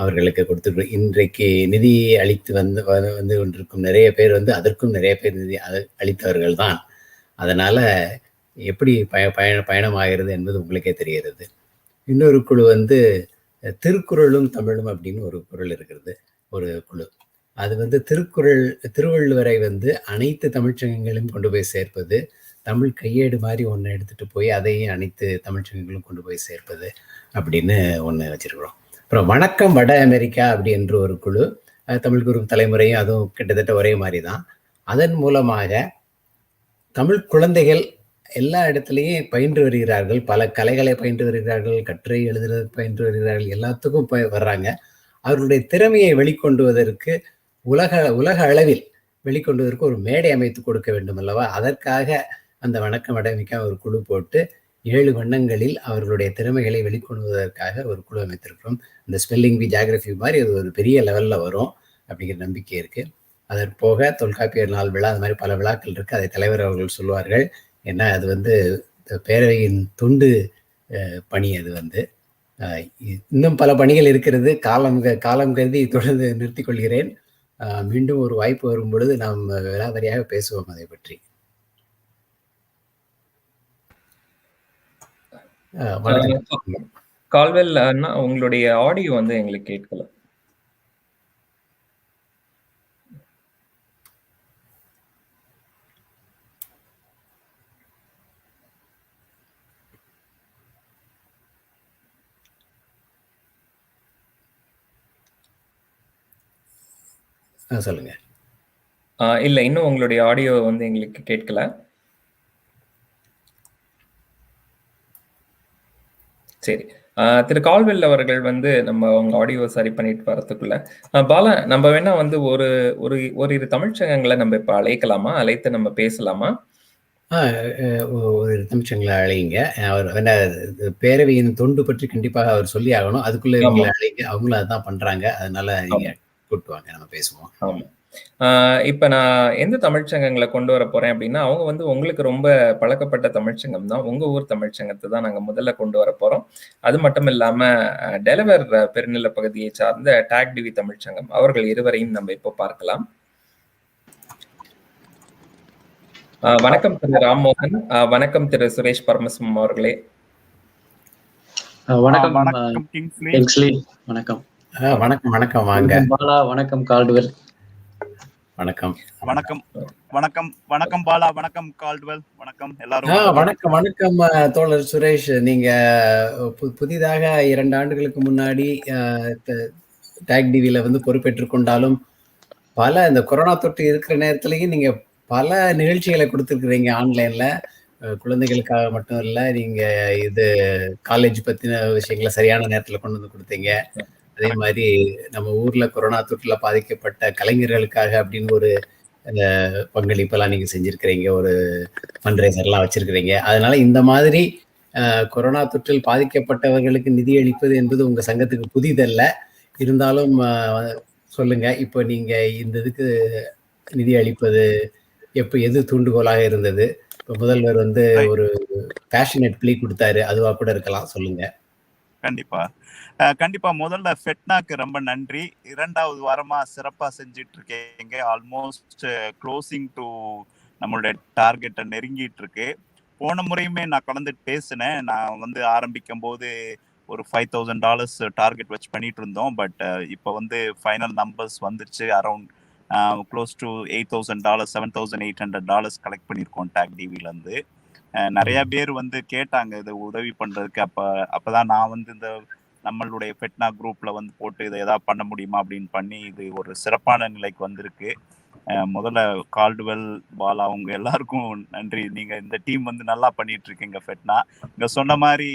அவர்களுக்கு கொடுத்துருக்கோம். இன்றைக்கு நிதி அளித்து வந்து கொண்டிருக்கும் நிறைய பேர் அதற்கும் நிறைய பேர் நிதி அளித்தவர்கள் தான். அதனால் எப்படி பயணமாகிறது என்பது உங்களுக்கே தெரிகிறது. இன்னொரு குழு திருக்குறளும் தமிழும் அப்படின்னு ஒரு குறள் இருக்கிறது, ஒரு குழு. அது திருவள்ளுவரை அனைத்து தமிழ்ச்சங்கங்களையும் கொண்டு போய் சேர்ப்பது, தமிழ் கையேடு மாதிரி ஒன்று எடுத்துகிட்டு போய் அதையும் அனைத்து தமிழ்ச்சங்கங்களும் கொண்டு போய் சேர்ப்பது அப்படின்னு ஒன்று வச்சுருக்கிறோம். அப்புறம் வணக்கம் வட அமெரிக்கா அப்படி என்று ஒரு குழு, தமிழ் குரு தலைமுறையும் அதுவும் கிட்டத்தட்ட ஒரே மாதிரி தான். அதன் மூலமாக தமிழ் குழந்தைகள் எல்லா இடத்துலையும் பயின்று வருகிறார்கள். பல கலைகளை பயின்று வருகிறார்கள், கட்டுரை எழுதுறது பயின்று வருகிறார்கள், எல்லாத்துக்கும் வர்றாங்க. அவர்களுடைய திறமையை வெளிக்கொண்டுவதற்கு உலக அளவில் வெளிக்கொண்டுவதற்கு ஒரு மேடை அமைத்து கொடுக்க வேண்டும் அல்லவா? அதற்காக அந்த வணக்கம் அடைமிக்க ஒரு குழு போட்டு 7 வண்ணங்களில் அவர்களுடைய திறமைகளை வெளிக்கொண்டுவதற்காக ஒரு குழு அமைத்திருக்கிறோம். இந்த ஸ்பெல்லிங் பி, ஜியாகிரபி மாதிரி அது ஒரு பெரிய லெவல்ல வரும் அப்படிங்கிற நம்பிக்கை இருக்கு. அதற்கு போக தொல்காப்பியர் நாள் விழா, அது மாதிரி பல விழாக்கள் இருக்கு. அதை தலைவர் அவர்கள் சொல்லுவார்கள். ஏன்னா அது வந்து பேரவையின் தொண்டு பணி. அது வந்து இன்னும் பல பணிகள் இருக்கிறது. காலம் கருதி தொடர்ந்து நிறுத்திக் கொள்கிறேன். மீண்டும் ஒரு வாய்ப்பு வரும் பொழுது நாம் விலாவரியாக பேசுவோம் அதை பற்றி. கால்வெல் அண்ணா, உங்களுடைய ஆடியோ வந்து எங்களுக்கு கேட்கல. சொல்லுங்க. இல்ல, இன்னும் உங்களுடைய ஆடியோ வந்து எங்களுக்கு கேட்கல. சரி. திரு கால்வெல் அவர்கள் வந்து நம்ம அவங்க ஆடியோ சரி பண்ணிட்டு வரதுக்குள்ள பாலா, நம்ம வேணா வந்து ஒரு தமிழ்ச்சங்கங்களை நம்ம இப்ப அழைக்கலாமா? அழைத்து நம்ம பேசலாமா? ஒரு தமிழ்ச்சங்களை அழைங்க. அவர் பேரவையின் தொண்டு பற்றி கண்டிப்பாக அவர் சொல்லி ஆகணும். அதுக்குள்ள இவங்களை அழைங்க. அவங்களும் அதான் பண்றாங்க. அதனால நீங்க கூப்பிட்டு வாங்க, நம்ம பேசுவோம். ஆமா. இப்ப நான் எந்த தமிழ்ச்சங்கங்களை கொண்டு வர போறேன் அப்படின்னா, அவங்க வந்து உங்களுக்கு ரொம்ப பழக்கப்பட்ட தமிழ்ச்சங்கம் தான். உங்க ஊர் தமிழ்ச்சங்கத்தை தான் நாங்க முதல்ல கொண்டு வர போறோம். அது மட்டும் இல்லாம டெலவர் பெருநில பகுதியை சார்ந்த டாக் டிவி தமிழ்ச்சங்கம் அவர்கள் இருவரையும் நம்ம இப்போ பார்க்கலாம். வணக்கம் திரு ராம்மோகன். வணக்கம் திரு சுரேஷ் பரமசிவம் அவர்களே. வணக்கம் கிங்ஸ்லி. வணக்கம். வணக்கம் வாங்க. பாலா. வணக்கம் கால்டுவெல். வணக்கம். வணக்கம் பாலா. வணக்கம் கால்டுவெல். வணக்கம் எல்லாரும். வணக்கம் தோழர் சுரேஷ். நீங்க புதிதாக 2 ஆண்டுகளுக்கு முன்னாடி டாக் டிவில வந்து பொறுப்பேற்றுக் கொண்டாலும் பல இந்த கொரோனா தொற்று இருக்கிற நேரத்திலையும் நீங்க பல நிகழ்ச்சிகளை கொடுத்துருக்குறீங்க ஆன்லைன்ல. குழந்தைகளுக்காக மட்டும் இல்ல, நீங்க இது காலேஜ் பத்தின விஷயங்களை சரியான நேரத்துல கொண்டு வந்து கொடுத்தீங்க. அதே மாதிரி நம்ம ஊர்ல கொரோனா தொற்றுல பாதிக்கப்பட்ட கலைஞர்களுக்காக அப்படின்னு ஒரு பங்களிப்பெல்லாம் நீங்க செஞ்சிருக்கிறீங்க. ஒரு ஃபண்ட்ரைசர்லாம் வச்சிருக்கிறீங்க. அதனால இந்த மாதிரி கொரோனா தொற்றில் பாதிக்கப்பட்டவர்களுக்கு நிதி அளிப்பது என்பது உங்க சங்கத்துக்கு புதிதல்ல. இருந்தாலும் சொல்லுங்க, இப்போ நீங்க இந்த இதுக்கு நிதி அளிப்பது எது தூண்டுகோலாக இருந்தது? இப்போ முதல்வர் வந்து ஒரு பேஷனேட் ப்ளீ கொடுத்தாரு, அதுவா கூட இருக்கலாம். சொல்லுங்க. கண்டிப்பா முதல்ல ஃபெட்னாக்கு ரொம்ப நன்றி. 2வது வாரமா சிறப்பா செஞ்சிட்டு இருக்கீங்க. ஆல்மோஸ்ட் க்ளோசிங் டு நம்மளுடைய டார்கெட்டை நெருங்கிட்டு இருக்கு. போன முறையுமே நான் கலந்துட்டு பேசினேன். நான் வந்து ஆரம்பிக்கும் போது ஒரு $5,000 டார்கெட் வச்சு பண்ணிட்டு இருந்தோம். பட் இப்போ வந்து ஃபைனல் நம்பர்ஸ் வந்துருச்சு. அரௌண்ட் க்ளோஸ் டு $8,000, $7,800 கலெக்ட் பண்ணியிருக்கோம் டாக் டிவிலேருந்து. நிறைய பேர் வந்து கேட்டாங்க இது உதவி பண்றதுக்கு. அப்பதான் நான் வந்து இந்த நம்மளுடைய ஃபெட்னா குரூப்ல வந்து போட்டு இதை ஏதாவது பண்ண முடியுமா அப்படின்னு பண்ணி இது ஒரு சிறப்பான நிலைக்கு வந்திருக்கு. முதல்ல கால்டுவெல், பாலா, அவங்க எல்லாருக்கும் நன்றி. நீங்க இந்த டீம் வந்து நல்லா பண்ணிட்டு இருக்கீங்க ஃபெட்னா. இங்க சொன்ன மாதிரி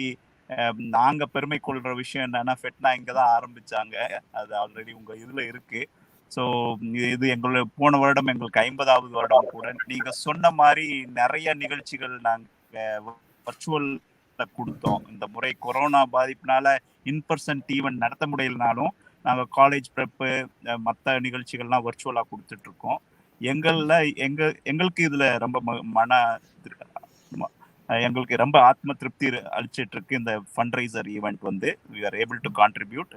நாங்க பெருமை கொள்ற விஷயம் என்னன்னா, ஃபெட்னா இங்கதான் ஆரம்பிச்சாங்க. அது ஆல்ரெடி உங்க இதுல இருக்கு. ஸோ இது எங்களுடைய போன வருடம் எங்களுக்கு 50வது வருடம் கூட. நீங்க சொன்ன மாதிரி நிறைய நிகழ்ச்சிகள் நாங்கள் வர்ச்சுவல்ல கொடுத்தோம். இந்த முறை கொரோனா பாதிப்புனால இன்பர்சன் ஈவென்ட் நடத்த முடியலனாலும் நாங்கள் காலேஜ் ப்ரெப்பு மற்ற நிகழ்ச்சிகள்லாம் வர்ச்சுவலாக கொடுத்துட்டு இருக்கோம். எங்களுக்கு இதில் ரொம்ப எங்களுக்கு ரொம்ப ஆத்ம திருப்தி அளிச்சிட்டு இருக்கு. இந்த ஃபண்ட்ரைசர் ஈவெண்ட் வந்து we are able to contribute.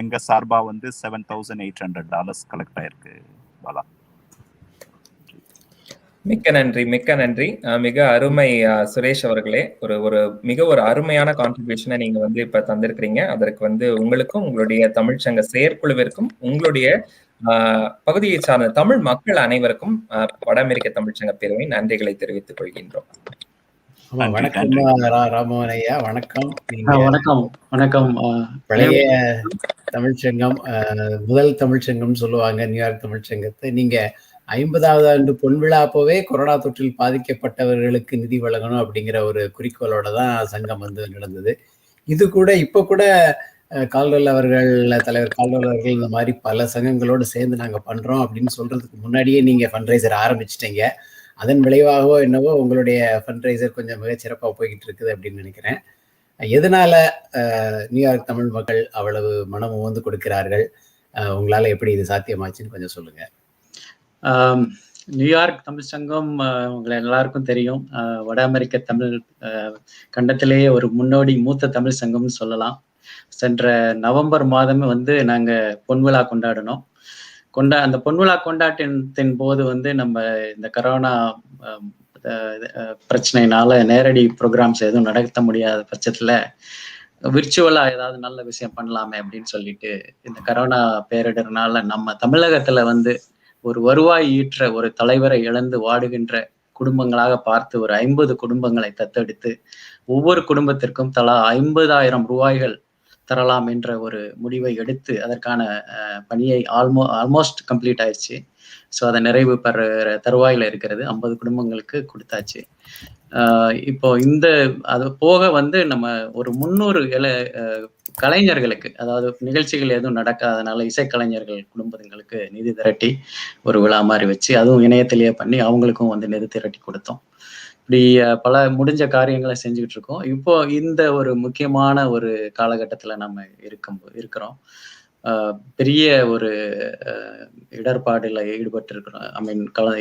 எங்க சார்பா வந்து $7,800 கலெக்ட் ஆயிருக்கு. பாலா, மிக்க நன்றி. மிக அருமை சுரேஷ் அவர்களே. ஒரு அருமையான கான்ட்ரிபியூஷனை நீங்க வந்து இப்ப தந்திருக்கிறீங்க. அதற்கு வந்து உங்களுக்கும் உங்களுடைய தமிழ்ச்சங்க செயற்குழுவிற்கும் உங்களுடைய பகுதியை சார்ந்த தமிழ் மக்கள் அனைவருக்கும் வட அமெரிக்க தமிழ்ச்சங்க பேரவையின் நன்றிகளை தெரிவித்துக் கொள்கின்றோம். வணக்கம் ராமோகன் ஐயா. வணக்கம். வணக்கம். பழைய தமிழ்ச்சங்கம், முதல் தமிழ்ச்சங்கம் சொல்லுவாங்க, நியூயார்க் தமிழ்ச்சங்கத்தை. நீங்க 50வது ஆண்டு பொன்விழா அப்போவே கொரோனா தொற்றில் பாதிக்கப்பட்டவர்களுக்கு நிதி வழங்கணும் அப்படிங்கிற ஒரு குறிக்கோளோட தான் சங்கம் வந்து நடந்தது. இது கூட இப்போ கூட கால்வெல் அவர்கள், தலைவர் கால்வெல் அவர்கள் இந்த மாதிரி பல சங்கங்களோடு சேர்ந்து நாங்கள் பண்ணுறோம் அப்படின்னு சொல்றதுக்கு முன்னாடியே நீங்கள் ஃபண்ட்ரைசர் ஆரம்பிச்சிட்டீங்க. அதன் விளைவாகவோ என்னவோ உங்களுடைய ஃபண்ட்ரைசர் கொஞ்சம் மிகச்சிறப்பாக போய்கிட்டு இருக்குது அப்படின்னு நினைக்கிறேன். எதனால நியூயார்க் தமிழ் மக்கள் அவ்வளவு மனமும் வந்து கொடுக்கிறார்கள்? உங்களால் எப்படி இது சாத்தியமாச்சுன்னு கொஞ்சம் சொல்லுங்க. நியூயார்க் தமிழ் சங்கம் உங்களை எல்லாருக்கும் தெரியும். வட அமெரிக்க தமிழ் கண்டத்திலேயே ஒரு முன்னோடி மூத்த தமிழ் சங்கம்னு சொல்லலாம். சென்ற நவம்பர் மாதமே வந்து நாங்கள் பொன்விழா கொண்டாடினோம். அந்த பொன்விழா கொண்டாட்டத்தின் போது வந்து நம்ம இந்த கரோனா பிரச்சனையினால நேரடி ப்ரோக்ராம்ஸ் எதுவும் நடத்த முடியாத பட்சத்தில் விர்ச்சுவலாக ஏதாவது நல்ல விஷயம் பண்ணலாமே அப்படின்னு சொல்லிட்டு, இந்த கரோனா பேரிடர்னால நம்ம தமிழகத்தில் வந்து ஒரு வருவாய் ஈற்ற ஒரு தலைவரை இழந்து வாடுகின்ற குடும்பங்களாக பார்த்து ஒரு 50 குடும்பங்களை தத்தெடுத்து ஒவ்வொரு குடும்பத்திற்கும் தலா 50,000 ரூபாய்கள் தரலாம் என்ற ஒரு முடிவை எடுத்து அதற்கான பணியை ஆல்மோஸ்ட் கம்ப்ளீட் ஆயிடுச்சு. ஸோ அதை நிறைவு பெற தருவாயில் இருக்கிறது. 50 குடும்பங்களுக்கு கொடுத்தாச்சு. இப்போ அது போக வந்து நம்ம ஒரு 300 கலைஞர்களுக்கு, அதாவது நிகழ்ச்சிகள் எதுவும் நடக்காதனால இசைக்கலைஞர்கள் குடும்பங்களுக்கு நிதி திரட்டி ஒரு விழா மாதிரி வச்சு அதுவும் இணையத்திலேயே பண்ணி அவங்களுக்கும் வந்து நிதி திரட்டி கொடுத்தோம். இப்படி பல முடிஞ்ச காரியங்களை செஞ்சுக்கிட்டு இருக்கோம். இப்போ இந்த ஒரு முக்கியமான ஒரு காலகட்டத்தில் நம்ம இருக்கிறோம். பெரிய ஒரு இடர்பாடுல ஈடுபட்டு இருக்கிறோம்.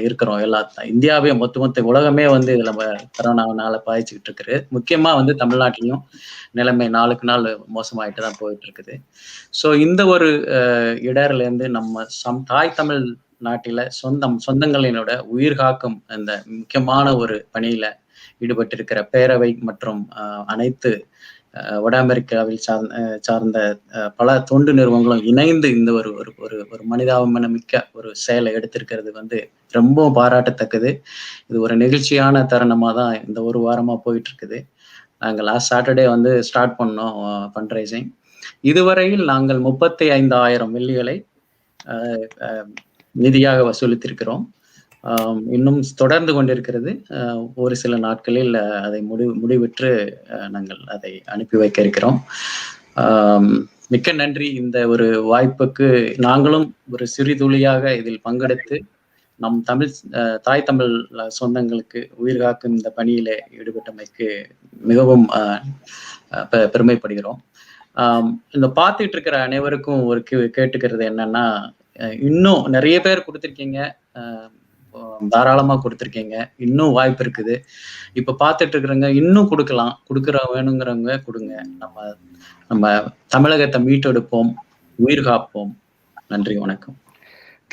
இருக்கிறோம் இந்தியாவே மொத்த உலகமே வந்து இதுல கரோனாவனால பாதிச்சுக்கிட்டு இருக்குது. முக்கியமா வந்து தமிழ்நாட்டிலையும் நிலைமை நாளுக்கு நாள் மோசமாயிட்டு தான் போயிட்டு இருக்குது. ஸோ இந்த ஒரு இடர்ல இருந்து நம்ம தாய் தமிழ் நாட்டில சொந்தங்களினோட உயிர் காக்கும் அந்த முக்கியமான ஒரு பணியில ஈடுபட்டு இருக்கிற பேரவை மற்றும் அனைத்து வட அமெரிக்காவில் சார்ந்த பல தொண்டு நிறுவனங்களும் இணைந்து இந்த ஒரு மனிதாபிமானமிக்க ஒரு செயலை எடுத்திருக்கிறது வந்து ரொம்ப பாராட்டத்தக்கது. இது ஒரு நெகிழ்ச்சியான தருணமா தான் இந்த ஒரு வாரமா போயிட்டு இருக்குது. நாங்கள் லாஸ்ட் சாட்டர்டே வந்து ஸ்டார்ட் பண்ணோம் ஃபண்ட்ரைசிங். இதுவரையில் நாங்கள் 35,000 வெள்ளிகளை நிதியாக வசூலித்திருக்கிறோம். இன்னும் தொடர்ந்து கொண்டிருக்கிறது. ஒரு சில நாட்களில் அதை முடிவிற்று நாங்கள் அதை அனுப்பி வைக்க இருக்கிறோம். மிக்க நன்றி. இந்த ஒரு வாய்ப்புக்கு நாங்களும் ஒரு சிறு துளியாக இதில் பங்கெடுத்து நம் தாய் தமிழ் சொந்தங்களுக்கு உயிர் காக்கும் இந்த பணியில ஈடுபட்டமைக்கு மிகவும் பெருமைப்படுகிறோம். இந்த பார்த்துட்டு இருக்கிற அனைவருக்கும் ஒரு கேட்டுக்கிறது என்னன்னா, இன்னும் நிறைய பேர் கொடுத்துருக்கீங்க, தாராளமா கொடுத்துருக்கீங்க, இன்னும் வாய்ப்பு இருக்குது. இப்ப பார்த்துட்டு இருக்கிறவங்க இன்னும் கொடுக்கலாம், வேணுங்கிறவங்க கொடுங்க. நம்ம தமிழகத்தை மீட்டெடுப்போம், உயிர் காப்போம். நன்றி, வணக்கம்.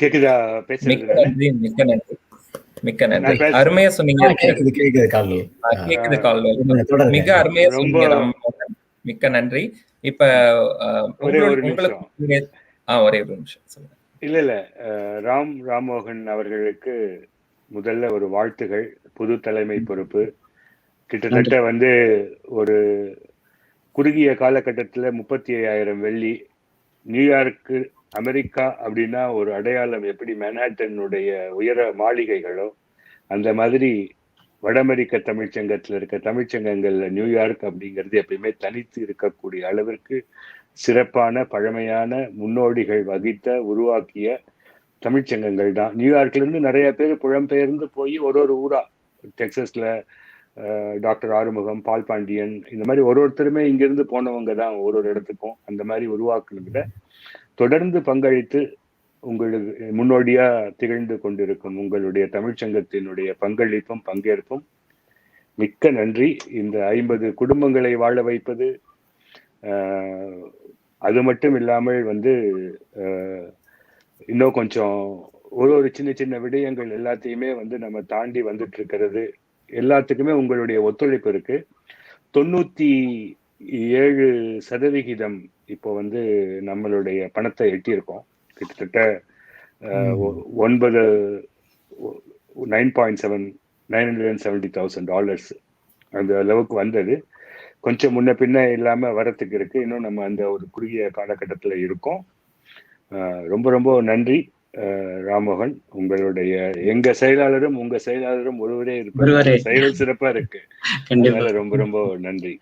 கேக்குதா? மிக்க நன்றி. அருமையா சொன்னீங்க. கேக்குது கால்வெல். மிக அருமையா சொன்னீங்க. மிக்க நன்றி. இப்ப ஒரே ஒரு நிமிஷம் சொல்லுங்க. இல்ல ராம்மோகன் அவர்களுக்கு முதல்ல ஒரு வாழ்த்துகள். புது தலைமை பொறுப்பு கிட்டத்தட்ட வந்து ஒரு குறுகிய காலகட்டத்தில் 35,000 வெள்ளி. நியூயார்க்கு அமெரிக்கா அப்படின்னா ஒரு அடையாளம். எப்படி மேன்ஹாட்டனுடைய உயர மாளிகைகளோ அந்த மாதிரி வட அமெரிக்க தமிழ்ச்சங்கத்தில் இருக்க தமிழ்ச்சங்கங்கள்ல நியூயார்க் அப்படிங்கிறது எப்பயுமே தனித்து இருக்கக்கூடிய அளவிற்கு சிறப்பான பழமையான முன்னோடிகள் வகித்த உருவாக்கிய தமிழ்ச்சங்கங்கள் தான். நியூயார்க்ல இருந்து நிறைய பேர் புலம்பெயர்ந்து போய் ஒரு ஊரா, டெக்சஸ்ல டாக்டர் ஆறுமுகம், பால் பாண்டியன், இந்த மாதிரி ஒருத்தருமே இங்கிருந்து போனவங்க தான் ஒரு இடத்துக்கும். அந்த மாதிரி உருவாக்குனதுல தொடர்ந்து பங்களித்து உங்களுக்கு முன்னோடியா திகழ்ந்து கொண்டிருக்கும் உங்களுடைய தமிழ்ச்சங்கத்தினுடைய பங்களிப்பும் பங்கேற்பும் மிக்க நன்றி. இந்த 50 குடும்பங்களை வாழ வைப்பது, அது மட்டும் இல்லாமல் வந்து இன்னும் கொஞ்சம் ஒரு சின்ன சின்ன விடயங்கள் எல்லாத்தையுமே வந்து நம்ம தாண்டி வந்துட்டு இருக்கிறது. எல்லாத்துக்குமே உங்களுடைய ஒத்துழைப்பு இருக்கு. 97% இப்போ வந்து நம்மளுடைய பணத்தை எட்டியிருக்கோம். கிட்டத்தட்ட $970,000 அந்த அளவுக்கு வந்தது. கொஞ்சம் முன்ன பின்ன இல்லாம வரத்துக்கு இருக்கு. இன்னும் நம்ம அந்த ஒரு குறுகிய காலகட்டத்தில் இருக்கோம். ரொம்ப ரொம்ப நன்றி. ராமோகன், உங்களுடைய எங்க செயலாளரும் உங்க செயலாளரும் ஒருவரே இருப்பது செயல் சிறப்பா இருக்கு. அதனால ரொம்ப ரொம்ப நன்றி.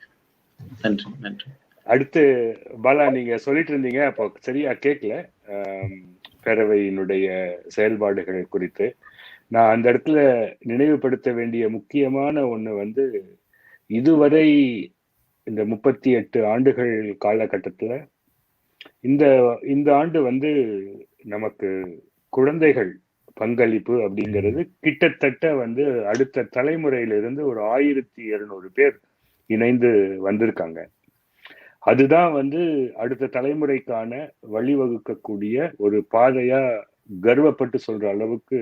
நன்றி நன்றி. அடுத்து பாலா, நீங்க சொல்லிட்டு இருந்தீங்க, அப்போ சரியா கேட்கல பேரவையினுடைய செயல்பாடுகள் குறித்து. நான் அந்த இடத்துல நினைவுபடுத்த வேண்டிய முக்கியமான ஒண்ணு வந்து, இதுவரை இந்த 38 ஆண்டுகள் காலகட்டத்துல இந்த ஆண்டு வந்து நமக்கு குழந்தைகள் பங்களிப்பு அப்படிங்கிறது கிட்டத்தட்ட வந்து அடுத்த தலைமுறையிலிருந்து ஒரு 1200 பேர் இணைந்து வந்திருக்காங்க. அதுதான் வந்து அடுத்த தலைமுறைக்கான வழிவகுக்கக்கூடிய ஒரு பாதையா கர்வப்பட்டு சொல்ற அளவுக்கு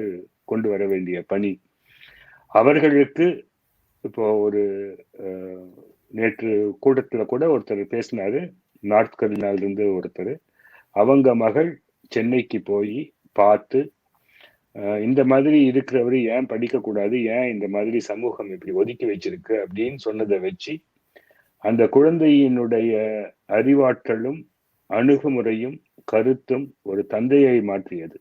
கொண்டு வர வேண்டிய பணி. அவர்களுக்கு இப்போ ஒரு நேற்று கூட்டத்துல கூட ஒருத்தர் பேசினாரு, நார்த் கரோலினால இருந்து ஒருத்தர். அவங்க மகள் சென்னைக்கு போய் பார்த்து இந்த மாதிரி இருக்கிறவரு ஏன் படிக்க கூடாது, ஏன் இந்த மாதிரி சமூகம் இப்படி ஒதுக்கி வச்சிருக்கு அப்படின்னு சொன்னதை வச்சு அந்த குழந்தையினுடைய அறிவாற்றலும் அணுகுமுறையும் கருத்தும் ஒரு தந்தையை மாற்றியது.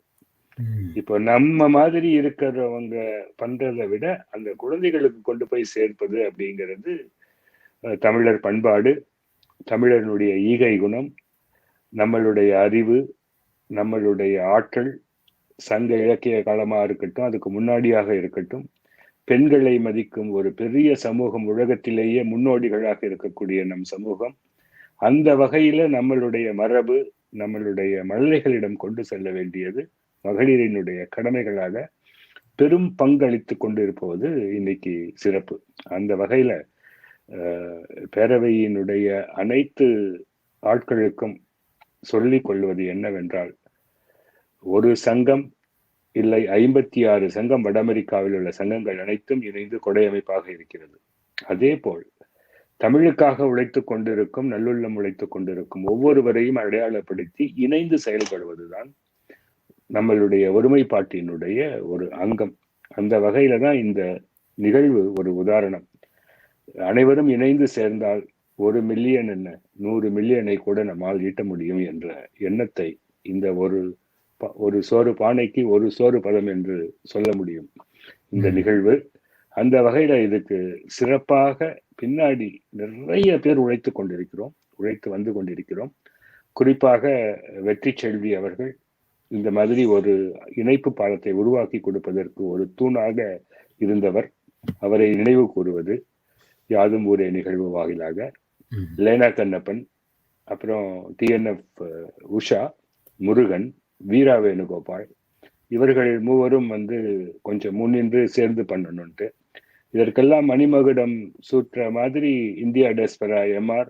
இப்போ நம்ம மாதிரி இருக்கிறவங்க பண்றதை விட அந்த குழந்தைகளுக்கு கொண்டு போய் சேர்ப்பது அப்படிங்கிறது தமிழர் பண்பாடு, தமிழர்களுடைய ஈகை குணம், நம்மளுடைய அறிவு, நம்மளுடைய ஆற்றல், சங்க இலக்கிய காலமா இருக்கட்டும், அதுக்கு முன்னாடியாக இருக்கட்டும், பெண்களை மதிக்கும் ஒரு பெரிய சமூகம், உலகத்திலேயே முன்னோடிகளாக இருக்கக்கூடிய நம் சமூகம். அந்த வகையில நம்மளுடைய மரபு, நம்மளுடைய மழலைகளிடம் கொண்டு செல்ல வேண்டியது மகளிரினுடைய கடமைகளாக பெரும் பங்களித்து கொண்டு இருப்பது இன்னைக்கு சிறப்பு. அந்த வகையில பேரவையினுடைய அனைத்து ஆட்களுக்கும் சொல்லிக் கொள்வது என்னவென்றால், ஒரு சங்கம் இல்லை 56 சங்கம் வட அமெரிக்காவில் உள்ள சங்கங்கள் அனைத்தும் இணைந்து கொடை அமைப்பாக இருக்கிறது. அதே போல் தமிழுக்காக உழைத்துக் கொண்டிருக்கும், நல்லுள்ளம் உழைத்துக் கொண்டிருக்கும் ஒவ்வொருவரையும் அடையாளப்படுத்தி இணைந்து செயல்படுவதுதான் நம்மளுடைய ஒருமைப்பாட்டினுடைய ஒரு அங்கம். அந்த வகையில தான் இந்த நிகழ்வு ஒரு உதாரணம். அனைவரும் இணைந்து சேர்ந்தால் 1 மில்லியன் என்ன 100 மில்லியனை கூட நம்மால் ஈட்ட முடியும் என்ற எண்ணத்தை இந்த ஒரு சோறு பானைக்கு ஒரு சோறு பதம் என்று சொல்ல முடியும் இந்த நிகழ்வு. அந்த வகையில இதுக்கு சிறப்பாக பின்னாடி நிறைய பேர் உழைத்து வந்து கொண்டிருக்கிறோம். குறிப்பாக வெற்றி செல்வி அவர்கள் இந்த மாதிரி ஒரு இணைப்பு பாலத்தை உருவாக்கி கொடுப்பதற்கு ஒரு தூணாக இருந்தவர். அவரை நினைவு கூறுவது யாதும் ஊரே நிகழ்வு வாயிலாக. லேனா கண்ணப்பன், அப்புறம் TNF உஷா, முருகன், வீரா வேணுகோபால், இவர்கள் மூவரும் வந்து கொஞ்சம் முன்னின்று சேர்ந்து பண்ணணும்ட்டு. இதற்கெல்லாம் மணிமகுடம் சூற்ற மாதிரி இந்தியா டெஸ்பரா, MR,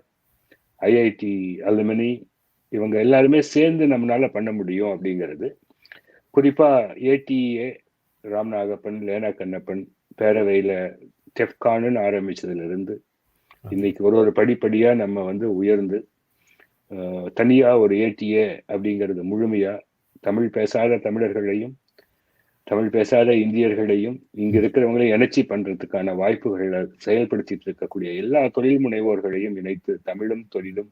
IIT அலுமினி, இவங்க எல்லாருமே சேர்ந்து நம்மளால பண்ண முடியும் அப்படிங்கிறது. குறிப்பா ATEA, ராம்நாகப்பன், லேனா கண்ணப்பன் பேரவையில டெஃப்கான்னு ஆரம்பிச்சதுல இருந்து இன்னைக்கு ஒரு படிப்படியா நம்ம வந்து உயர்ந்து தனியா ஒரு ATA அப்படிங்கிறது முழுமையா தமிழ் பேசாத தமிழர்களையும் தமிழ் பேசாத இந்தியர்களையும் இங்க இருக்கிறவங்களையும் இணைச்சி பண்றதுக்கான வாய்ப்புகளை செயல்படுத்திட்டு இருக்கக்கூடிய எல்லா தொழில் முனைவோர்களையும் இணைத்து தமிழும் தொழிலும்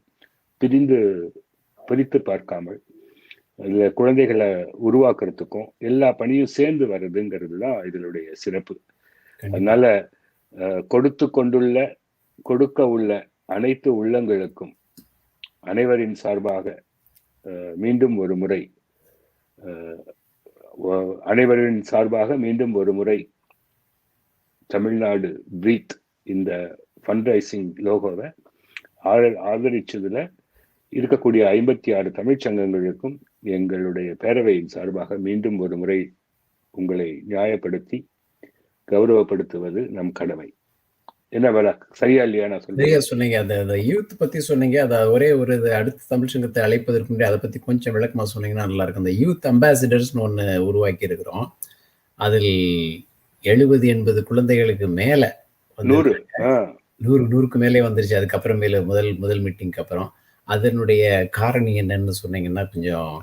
பிரித்து பார்க்காமல் இதுல குழந்தைகளை உருவாக்குறதுக்கும் எல்லா பணியும் சேர்ந்து வர்றதுங்கிறது தான் இதனுடைய சிறப்பு. அதனால கொடுக்க உள்ள அனைத்து உள்ளங்களுக்கும் அனைவரின் சார்பாக மீண்டும் ஒரு முறை தமிழ்நாடு பிரீத் இந்த ஃபண்ட்ரைசிங் லோகோவை ஆதரிச்சதுல இருக்கக்கூடிய 56 தமிழ்ச்சங்கங்களுக்கும் எங்களுடைய பேரவையின் சார்பாக மீண்டும் ஒரு முறை உங்களை நியாயப்படுத்தி கௌரவப்படுத்துவது நம் கடமை. என்ன வேலை, சரியா இல்லையா? நான் சரியா சொன்னீங்க. அந்த யூத் பத்தி சொன்னீங்க. அதை ஒரே ஒரு அடுத்த தமிழ் சங்கத்தை அழைப்பதற்கு முன்னாடி அதை பத்தி கொஞ்சம் விளக்கமா சொன்னீங்கன்னா நல்லா இருக்கும். அந்த யூத் அம்பாசிடர்ஸ்னு ஒன்று உருவாக்கி இருக்கிறோம். அதில் 70-80 குழந்தைகளுக்கு மேல 100க்கு மேலே வந்துருச்சு. அதுக்கப்புறமேல முதல் மீட்டிங்க்கு அப்புறம் அதனுடைய காரணி என்னன்னு சொன்னீங்கன்னா கொஞ்சம்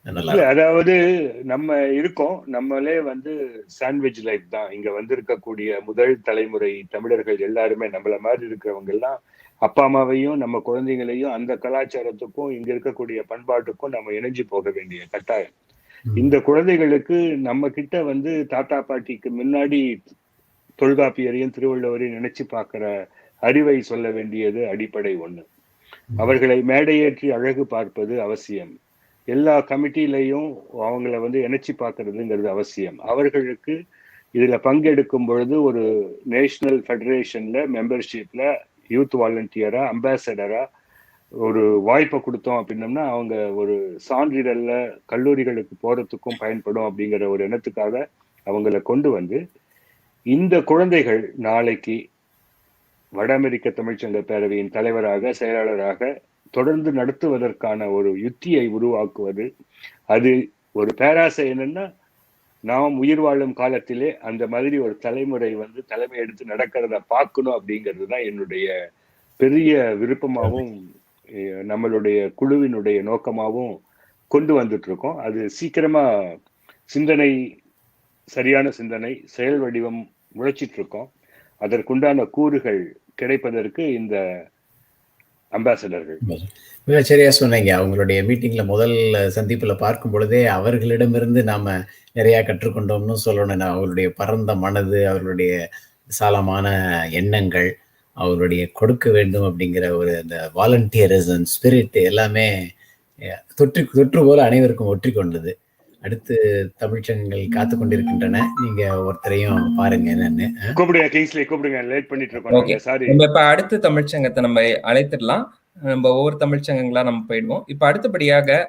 நல்லா. அதாவது நம்ம இருக்கோம், நம்மளே வந்து சாண்ட்விச் லைஃப் தான். இங்க வந்து இருக்கக்கூடிய முதல் தலைமுறை தமிழர்கள் எல்லாருமே நம்மள மாதிரி இருக்கிறவங்க எல்லாம் அப்பா அம்மாவையும் நம்ம குழந்தைங்களையும் அந்த கலாச்சாரத்துக்கும் இங்க இருக்கக்கூடிய பண்பாட்டுக்கும் நம்ம இணைஞ்சு போக வேண்டிய கட்டாயம். இந்த குழந்தைகளுக்கு நம்ம கிட்ட வந்து தாத்தா பாட்டிக்கு முன்னாடி தொல்காப்பியரையும் திருவள்ளுவரையும் நினைச்சு பார்க்கிற அறிவை சொல்ல வேண்டியது அடிப்படை ஒண்ணு. அவர்களை மேடையேற்றி அழகு பார்ப்பது அவசியம். எல்லா கமிட்டிலையும் அவங்கள வந்து இணைச்சி பார்க்கறதுங்கிறது அவசியம். அவர்களுக்கு இதுல பங்கெடுக்கும் பொழுது ஒரு நேஷனல் ஃபெடரேஷன்ல மெம்பர்ஷிப்ல யூத் வாலண்டியரா அம்பாசடரா ஒரு வாய்ப்பை கொடுத்தோம் அப்படின்னம்னா அவங்க ஒரு சான்றிதழ்ல கல்லூரிகளுக்கு போறதுக்கும் பயன்படும் அப்படிங்கிற ஒரு எண்ணத்துக்காக அவங்கள கொண்டு வந்து இந்த குழந்தைகள் நாளைக்கு வட அமெரிக்க தமிழ்ச்சங்க பேரவையின் தலைவராக செயலாளராக தொடர்ந்து நடத்துவதற்கான ஒரு யுத்தியை உருவாக்குவது. அது ஒரு பேராசை என்னன்னா நாம் உயிர் வாழும் காலத்திலே அந்த மாதிரி ஒரு தலைமுறை வந்து தலைமை எடுத்து நடக்கிறத பார்க்கணும் அப்படிங்கிறது தான் என்னுடைய பெரிய விருப்பமாகவும் நம்மளுடைய குழுவினுடைய நோக்கமாகவும் கொண்டு வந்துட்டு இருக்கோம். அது சீக்கிரமா சிந்தனை, சரியான சிந்தனை, செயல் வடிவம் முளைச்சிட்டு இருக்கோம். அதற்குண்டான கூறுகள் கிடைப்பதற்கு இந்த அம்பாசடர்கள். மிக சரியா சொன்னீங்க. அவங்களுடைய மீட்டிங்ல முதல் சந்திப்புல பார்க்கும் பொழுதே அவர்களிடமிருந்து நாம நிறைய கற்றுக்கொண்டோம்னு சொல்லணும். அவர்களுடைய பரந்த மனது, அவர்களுடைய விசாலமான எண்ணங்கள், அவருடைய கொடுக்க வேண்டும் அப்படிங்கிற ஒரு இந்த வாலண்டியரிசம் ஸ்பிரிட் எல்லாமே தொற்று போல அனைவருக்கும் ஒற்றி கொண்டது. அடுத்து தமிழ்ச்சங்கங்கள் காத்து கொண்டிருக்கின்றன. நீங்க ஒருத்தரையும் பாருங்க என்னன்னு. கூப்பிடுங்க, லேட் பண்ணிட்டு இருக்கோம். சாரி. நம்ம இப்ப அடுத்த தமிழ்ச்சங்கத்தை நம்ம அழைத்துடலாம். நம்ம ஒவ்வொரு தமிழ்ச்சங்கங்களா நம்ம போயிடுவோம். இப்ப அடுத்தபடியாக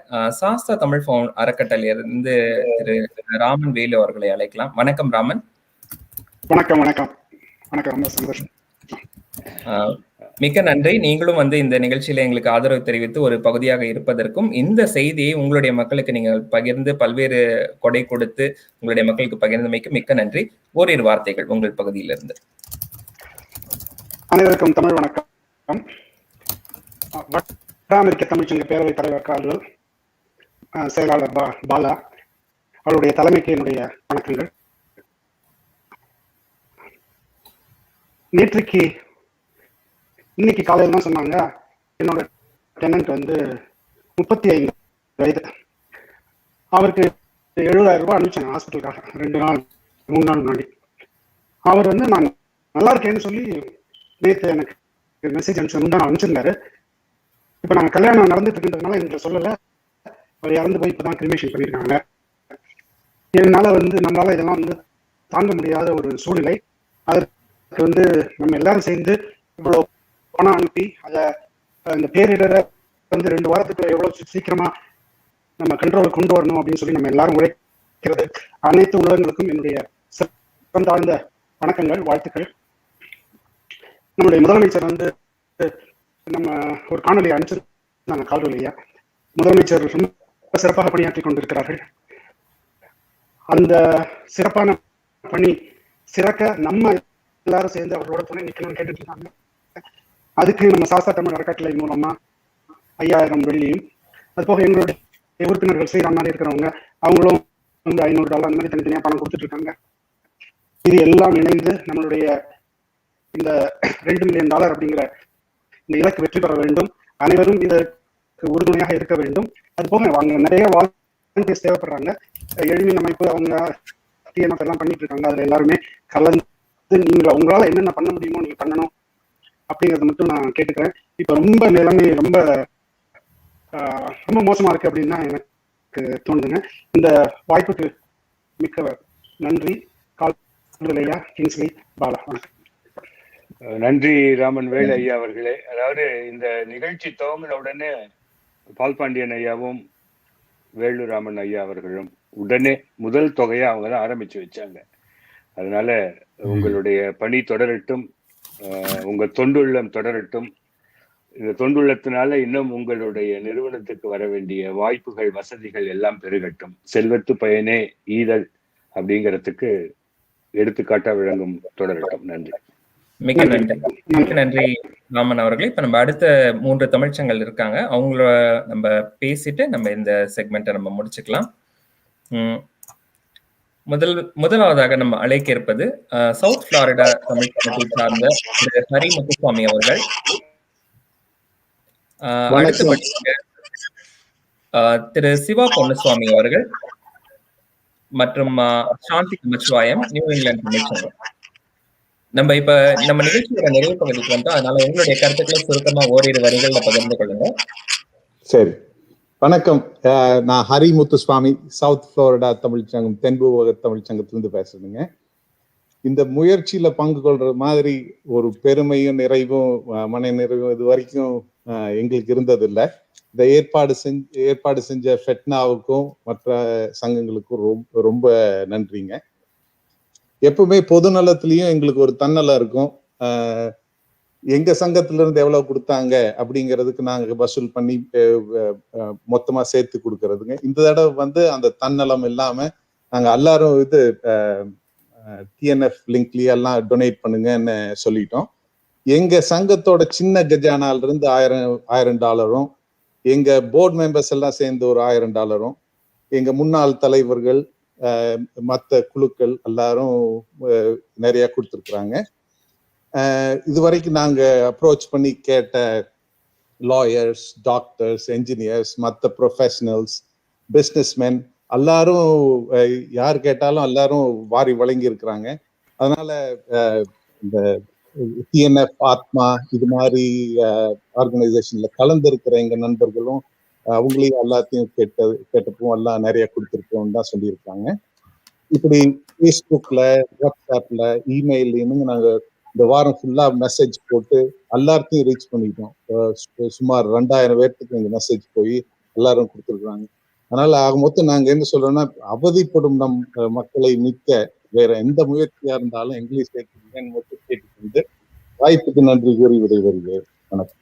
சாஸ்தா தமிழ் அறக்கட்டளையிலிருந்து திரு ராமன் வேலு அவர்களை அழைக்கலாம். வணக்கம் ராமன். வணக்கம். ரொம்ப சந்தோஷம். மிக்க நன்றி. நீங்களும் வந்து இந்த நிகழ்ச்சியில எங்களுக்கு ஆதரவு தெரிவித்து ஒரு பகுதியாக இருப்பதற்கும், இந்த செய்தியை உங்களுடைய மக்களுக்கு நீங்கள் பகிர்ந்து பல்வேறு கொடை கொடுத்து உங்களுடைய மக்களுக்கு பகிர்ந்தமைக்கு மிக்க நன்றி. ஓரிரு வார்த்தைகள் உங்கள் பகுதியிலிருந்து. அனைவருக்கும் தமிழ் வணக்கம். வட அமெரிக்க தமிழ்ச்சங்க பேரவைத் தலைவர் கால்வல், செயலாளர் பாலா அவருடைய தலைமைக்கு என்னுடைய வணக்கங்கள். இன்னைக்கு காலையில் தான் சொன்னாங்க, என்னோட டெனன்ட் வந்து 35 வயது. அவருக்கு 70,000 ரூபாய் அனுப்பிச்சேன் ஹாஸ்பிட்டலுக்காக 2 நாள் 3 நாள் முன்னாடி. அவர் வந்து நான் நல்லா இருக்கேன்னு சொல்லி நேற்று எனக்கு மெசேஜ் அனுப்பிச்சிருந்தாரு. இப்போ நாங்கள் கல்யாணம் நடந்துட்டு இருக்கின்றதுனால எங்களுக்கு சொல்லலை. அவர் இறந்து போய் இப்போ தான் கிரிமேஷன் பண்ணியிருக்காங்க. இதனால வந்து நம்மளால இதெல்லாம் வந்து தாங்க முடியாத ஒரு சூழ்நிலை. அதற்கு வந்து நம்ம எல்லாரும் சேர்ந்து இவ்வளோ பணம் அனுப்பி அதை இந்த பேரிடரை வந்து 2 வாரத்துக்கு எவ்வளோ சீக்கிரமா நம்ம கண்ட்ரோலுக்கு கொண்டு வரணும் அப்படின்னு சொல்லி நம்ம எல்லாரும் உழைக்கிறது. அனைத்து உலகங்களுக்கும் என்னுடைய சிறந்தாழ்ந்த வணக்கங்கள், வாழ்த்துக்கள். நம்முடைய முதலமைச்சர் வந்து நம்ம ஒரு காணொலியை அனுப்பிச்சிருந்தாங்க கால்வழியா. முதலமைச்சர் ரொம்ப சிறப்பாக பணியாற்றி கொண்டிருக்கிறார்கள். அந்த சிறப்பான பணி சிறக்க நம்ம எல்லாரும் சேர்ந்து அவர்களோட துணை நிற்கணும்னு கேட்டுட்டு இருக்காங்க. அதுக்கு நம்ம சாஸ்தா தமிழ் அறக்கட்டளை மூலமா 5000 வெள்ளியும், அது போக எங்களுடைய உறுப்பினர்கள் ஸ்ரீராம் மாதிரி இருக்கிறவங்க அவங்களும் வந்து $500 அந்த மாதிரி தனித்தனியா பணம் கொடுத்துட்டு இருக்காங்க. இது எல்லாம் இணைந்து நம்மளுடைய இந்த $2 மில்லியன் அப்படிங்கிற இந்த இலக்கு வெற்றி பெற வேண்டும். அனைவரும் இதற்கு உறுதுணையாக இருக்க வேண்டும். அது போக அவங்க நிறைய வாலண்டியர்ஸ் தேவைப்படுறாங்க. எளிமின் அமைப்பு அவங்க TMF எல்லாம் பண்ணிட்டு இருக்காங்க. அதுல எல்லாருமே கலந்து நீங்க உங்களால என்னென்ன பண்ண முடியுமோ நீங்க பண்ணணும் அப்படிங்கறத மட்டும் நான் கேட்டுக்கிறேன். இப்ப ரொம்ப நிலைமை ரொம்ப மோசமா இருக்கு அப்படின்னு தான் எனக்கு தோணுதுங்க. இந்த வாய்ப்புக்கு மிக்க நன்றி. கால்வலையா, கிங்ஸ்லி, பாலா, வணக்கம். நன்றி ராமன் வேலு ஐயா அவர்களே. அதாவது இந்த நிகழ்ச்சி துவங்கின உடனே பால்பாண்டியன் ஐயாவும் வேலு ராமன் ஐயா அவர்களும் உடனே முதல் தொகையை அவங்க தான் ஆரம்பிச்சு வச்சாங்க. அதனால உங்களுடைய பணி தொடரட்டும், உங்க தொண்டுள்ளம் தொடரட்டும். இந்த தொண்டுள்ளத்தினால இன்னும் உங்களுடைய நிறுவனத்துக்கு வர வேண்டிய வாய்ப்புகள், வசதிகள் எல்லாம் பெருகட்டும். செல்வத்து பயனே ஈதல் அப்படிங்கிறதுக்கு எடுத்துக்காட்டா விளங்கும் தொடரட்டும். நன்றி. மிக நன்றி. மிக நன்றி ராமன் அவர்களே. இப்ப நம்ம அடுத்த 3 தமிழ்ச்சங்கள் இருக்காங்க. அவங்கள நம்ம பேசிட்டு நம்ம இந்த செக்மெண்ட்டை நம்ம முடிச்சுக்கலாம். முதலாவதாக நம்ம அழைக்க இருப்பது சவுத் புளோரிடா தமிழ்ச்சங்கத்தை சார்ந்த திரு ஹரி முத்துசுவாமி அவர்கள். அடுத்தபடியாக திரு சிவா பொன்னுசுவாமி அவர்கள். மற்றும் சாந்தி நமச்சிவாயம், நியூ இங்கிலாந்து தமிழ்ச்சங்கம். நம்ம நிகழ்ச்சியோட நிறைவு பகுதிக்கு வந்தோம். அதனால உங்களுடைய கருத்துக்களை சுருக்கமா ஓரிரு வரிகள்ல பகிர்ந்து கொள்ளுங்க. சரி, வணக்கம். நான் ஹரி முத்துசுவாமி, சவுத் புளோரிடா தமிழ்ச்சங்கம், தென்பூவக தமிழ்ச்சங்கத்திலிருந்து பேசுறேங்க. இந்த முயற்சியில பங்கு கொள்ற மாதிரி ஒரு பெருமையும் நிறைவும் மன நிறைவும் இது வரைக்கும் எங்களுக்கு இருந்ததில்லை. இந்த ஏற்பாடு செஞ்ச ஃபெட்னாவுக்கும் மற்ற சங்கங்களுக்கும் ரொம்ப நன்றிங்க. எப்பவுமே பொது நலத்திலையும் எங்களுக்கு ஒரு தன்னலம் இருக்கும். எங்க சங்கத்துல இருந்து எவ்வளவு கொடுத்தாங்க அப்படிங்கிறதுக்கு நாங்க வசூல் பண்ணி மொத்தமா சேர்த்து கொடுக்கறதுங்க. இந்த தடவை அந்த தன்னலம் இல்லாம நாங்க எல்லாரும் TNF லிங்க்லயே எல்லாம் டொனேட் பண்ணுங்கன்னு சொல்லிட்டோம். எங்க சங்கத்தோட சின்ன கஜானால இருந்து $1000 எங்க போர்டு மெம்பர்ஸ் எல்லாம் சேர்ந்து ஒரு $1000, எங்க முன்னாள் தலைவர்கள் மற்ற குழுக்கள் எல்லாரும் நிறைய கொடுத்துருக்குறாங்க. இதுவரைக்கும் நாங்க அப்ரோச் பண்ணி கேட்ட லாயர்ஸ், டாக்டர்ஸ், என்ஜினியர்ஸ், மற்ற ப்ரொஃபஷனல்ஸ், பிஸ்னஸ்மென் எல்லாரும் யார் கேட்டாலும் எல்லாரும் வாரி வழங்கி இருக்கிறாங்க. அதனால இந்த TNF, ஆத்மா இது மாதிரி ஆர்கனைசேஷன்ல கலந்துருக்கிற எங்க நண்பர்களும் அவங்களையும் எல்லாத்தையும் கேட்டப்பவும் எல்லாம் நிறைய கொடுத்துருக்கோம் தான் சொல்லியிருக்காங்க. இப்படி ஃபேஸ்புக்ல, வாட்ஸ்அப்ல, இமெயில்னு நாங்க இந்த வாரம் ஃபுல்லா மெசேஜ் போட்டு எல்லாத்தையும் ரீச் பண்ணிட்டோம். சுமார் 2000 பேர்த்துக்கு எங்க மெசேஜ் போய் எல்லாரும் கொடுத்துருக்காங்க. அதனால ஆக மொத்தம் நாங்க என்ன சொல்றோம்னா, அவதிப்படும் நம் மக்களை மீட்க வேற எந்த முயற்சியா இருந்தாலும் எங்களையும் சேர்த்துக்கன்னு மட்டும் கேட்டுக்கொண்டு வாய்ப்புக்கு நன்றி கூறி விடைபெறுகிறேன். வணக்கம்.